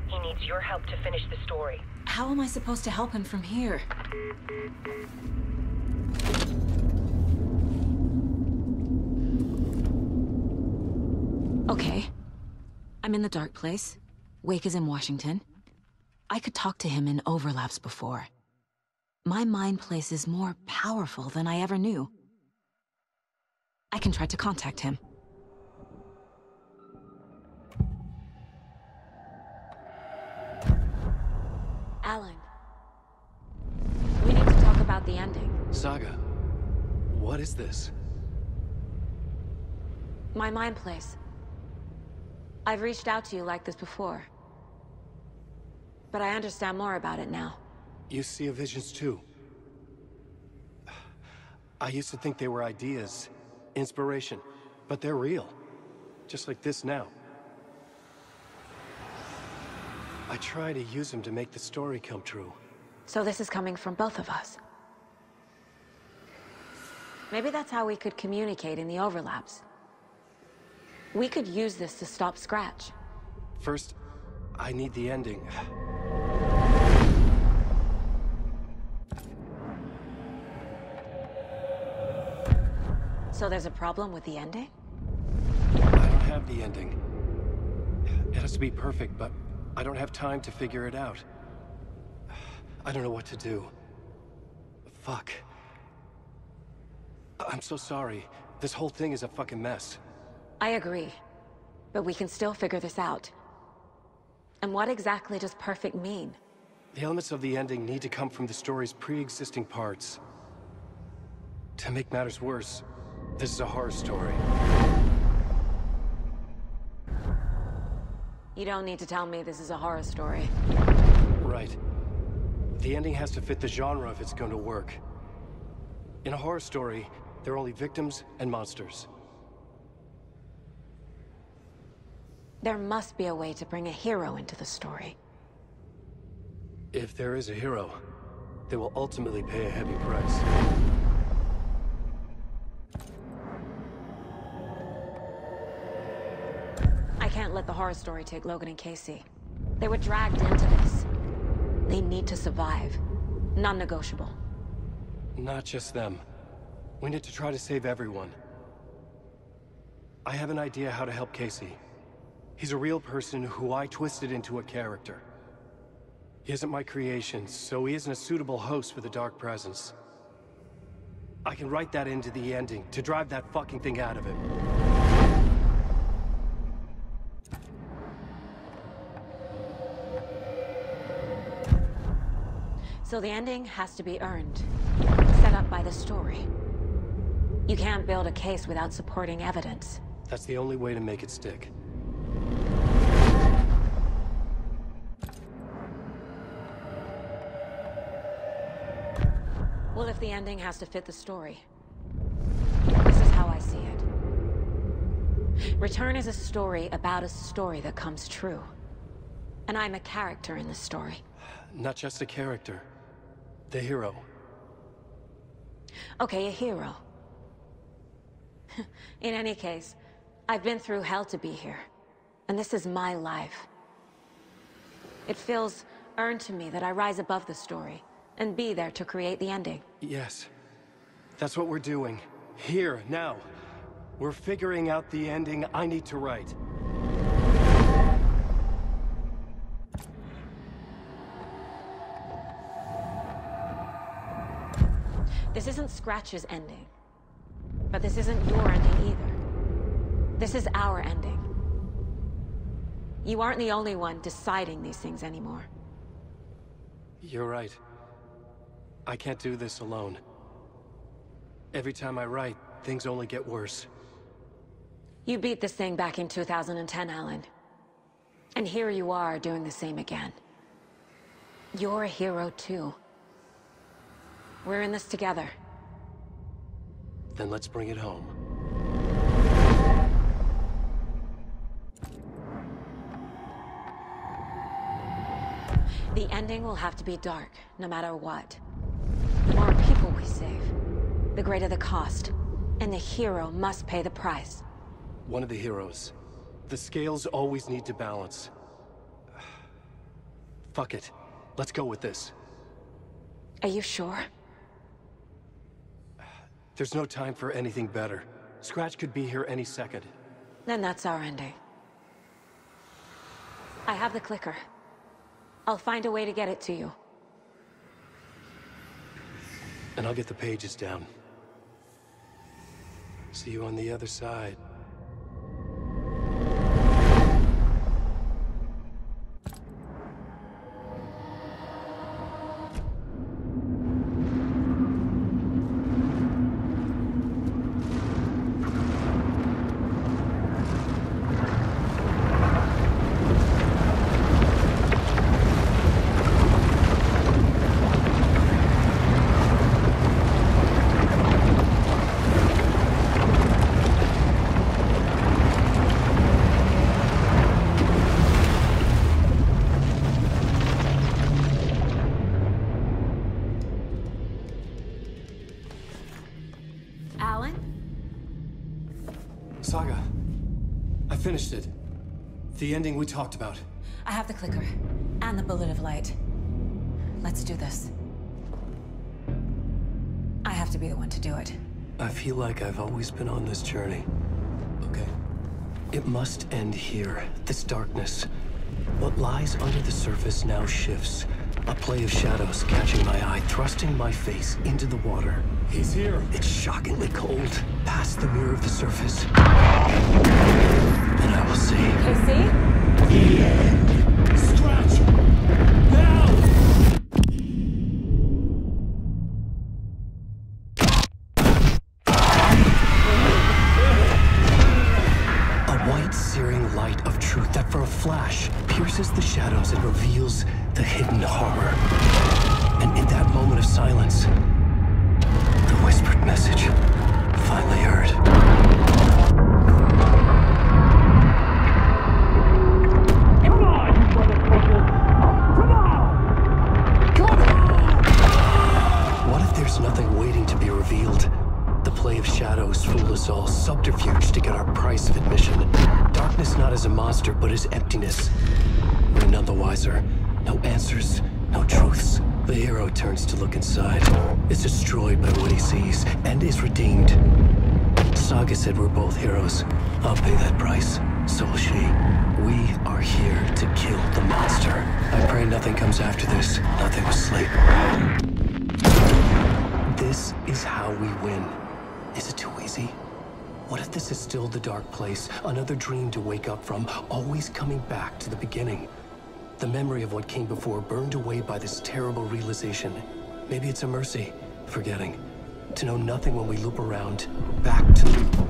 He needs your help to finish the story. How am I supposed to help him from here? Okay. I'm in the dark place. Wake is in Washington. I could talk to him in overlaps before. My mind place is more powerful than I ever knew. I can try to contact him. Alan. We need to talk about the ending. Saga, what is this? My mind place. I've reached out to you like this before. But I understand more about it now. You see visions too. I used to think they were ideas, inspiration, but they're real. Just like this now. I try to use them to make the story come true. So this is coming from both of us. Maybe that's how we could communicate in the overlaps. We could use this to stop Scratch. First, I need the ending. So there's a problem with the ending? I don't have the ending. It has to be perfect, but I don't have time to figure it out. I don't know what to do. Fuck. I'm so sorry. This whole thing is a fucking mess. I agree. But we can still figure this out. And what exactly does perfect mean? The elements of the ending need to come from the story's pre-existing parts. To make matters worse, this is a horror story. You don't need to tell me this is a horror story. Right. The ending has to fit the genre if it's going to work. In a horror story, there are only victims and monsters. There must be a way to bring a hero into the story. If there is a hero, they will ultimately pay a heavy price. I can't let the horror story take Logan and Casey. They were dragged into this. They need to survive. Non-negotiable. Not just them. We need to try to save everyone. I have an idea how to help Casey. He's a real person who I twisted into a character. He isn't my creation, so he isn't a suitable host for the Dark Presence. I can write that into the ending to drive that fucking thing out of him. So the ending has to be earned, set up by the story. You can't build a case without supporting evidence. That's the only way to make it stick. Well, if the ending has to fit the story, this is how I see it. Return is a story about a story that comes true. And I'm a character in the story. Not just a character. The hero. Okay, a hero. In any case, I've been through hell to be here. And this is my life. It feels earned to me that I rise above the story and be there to create the ending. Yes. That's what we're doing. Here, now. We're figuring out the ending I need to write. This isn't Scratch's ending. But this isn't your ending either. This is our ending. You aren't the only one deciding these things anymore. You're right. I can't do this alone. Every time I write, things only get worse. You beat this thing back in 2010, Alan. And here you are doing the same again. You're a hero too. We're in this together. Then let's bring it home. The ending will have to be dark, no matter what. The more people we save, the greater the cost. And the hero must pay the price. One of the heroes. The scales always need to balance. Fuck it. Let's go with this. Are you sure? There's no time for anything better. Scratch could be here any second. Then that's our ending. I have the clicker. I'll find a way to get it to you. And I'll get the pages down. See you on the other side. Saga, I finished it. The ending we talked about. I have the clicker, and the bullet of light. Let's do this. I have to be the one to do it. I feel like I've always been on this journey. Okay. It must end here, this darkness. What lies under the surface now shifts. A play of shadows catching my eye, thrusting my face into the water. He's here. It's shockingly cold, past the mirror of the surface. And I will see. Casey? The end. Scratch! Now! A white, searing light of truth that for a flash pierces the shadows and reveals the hidden horror. And in that moment of silence, the whispered message finally heard. Come on, you motherfucker! Come on! Come on! What if there's nothing waiting to be revealed? The play of shadows fooled us all, subterfuge to get our price of admission. Darkness not as a monster, but as emptiness. We're none the wiser. No answers, no truths. The hero turns to look inside, is destroyed by what he sees, and is redeemed. Saga said we're both heroes. I'll pay that price. So will she. We are here to kill the monster. I pray nothing comes after this. Nothing will sleep. This This is how we win. Is it too easy? What if this is still the dark place? Another dream to wake up from, always coming back to the beginning. The memory of what came before burned away by this terrible realization. Maybe it's a mercy, forgetting. To know nothing when we loop around, back to...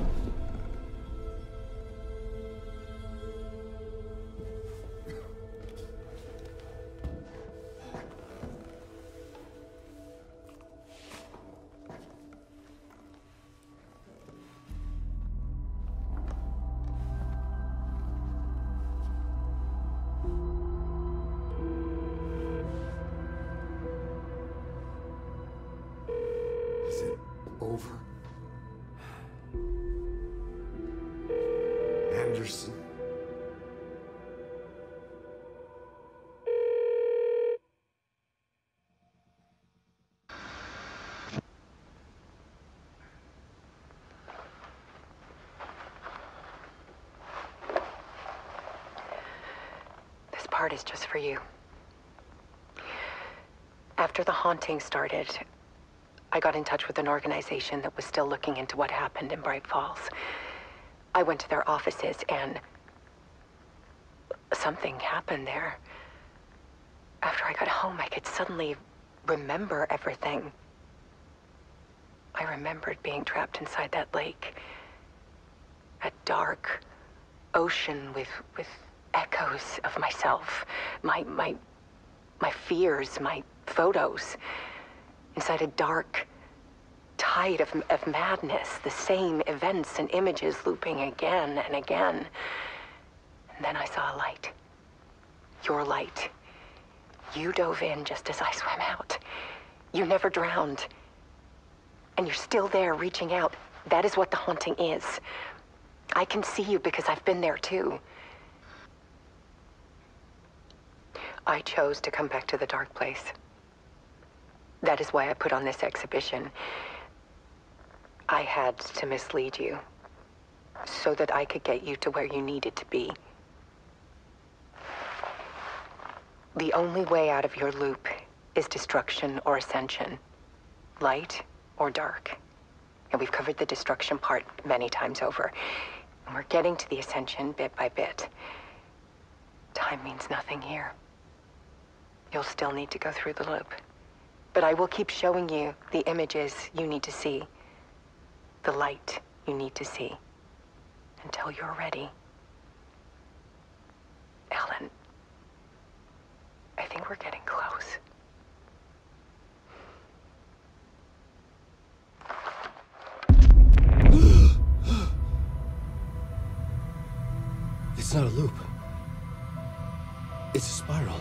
Is it over? Anderson? This part is just for you. After the haunting started, I got in touch with an organization that was still looking into what happened in Bright Falls. I went to their offices and something happened there. After I got home, I could suddenly remember everything. I remembered being trapped inside that lake. A dark ocean with echoes of myself, my fears, my photos. Inside a dark tide of madness, the same events and images looping again and again. And then I saw a light. Your light. You dove in just as I swam out. You never drowned. And you're still there reaching out. That is what the haunting is. I can see you because I've been there too. I chose to come back to the dark place. That is why I put on this exhibition. I had to mislead you, so that I could get you to where you needed to be. The only way out of your loop is destruction or ascension, light or dark. And we've covered the destruction part many times over. And we're getting to the ascension bit by bit. Time means nothing here. You'll still need to go through the loop. But I will keep showing you the images you need to see, the light you need to see, until you're ready. Alan, I think we're getting close. It's not a loop. It's a spiral.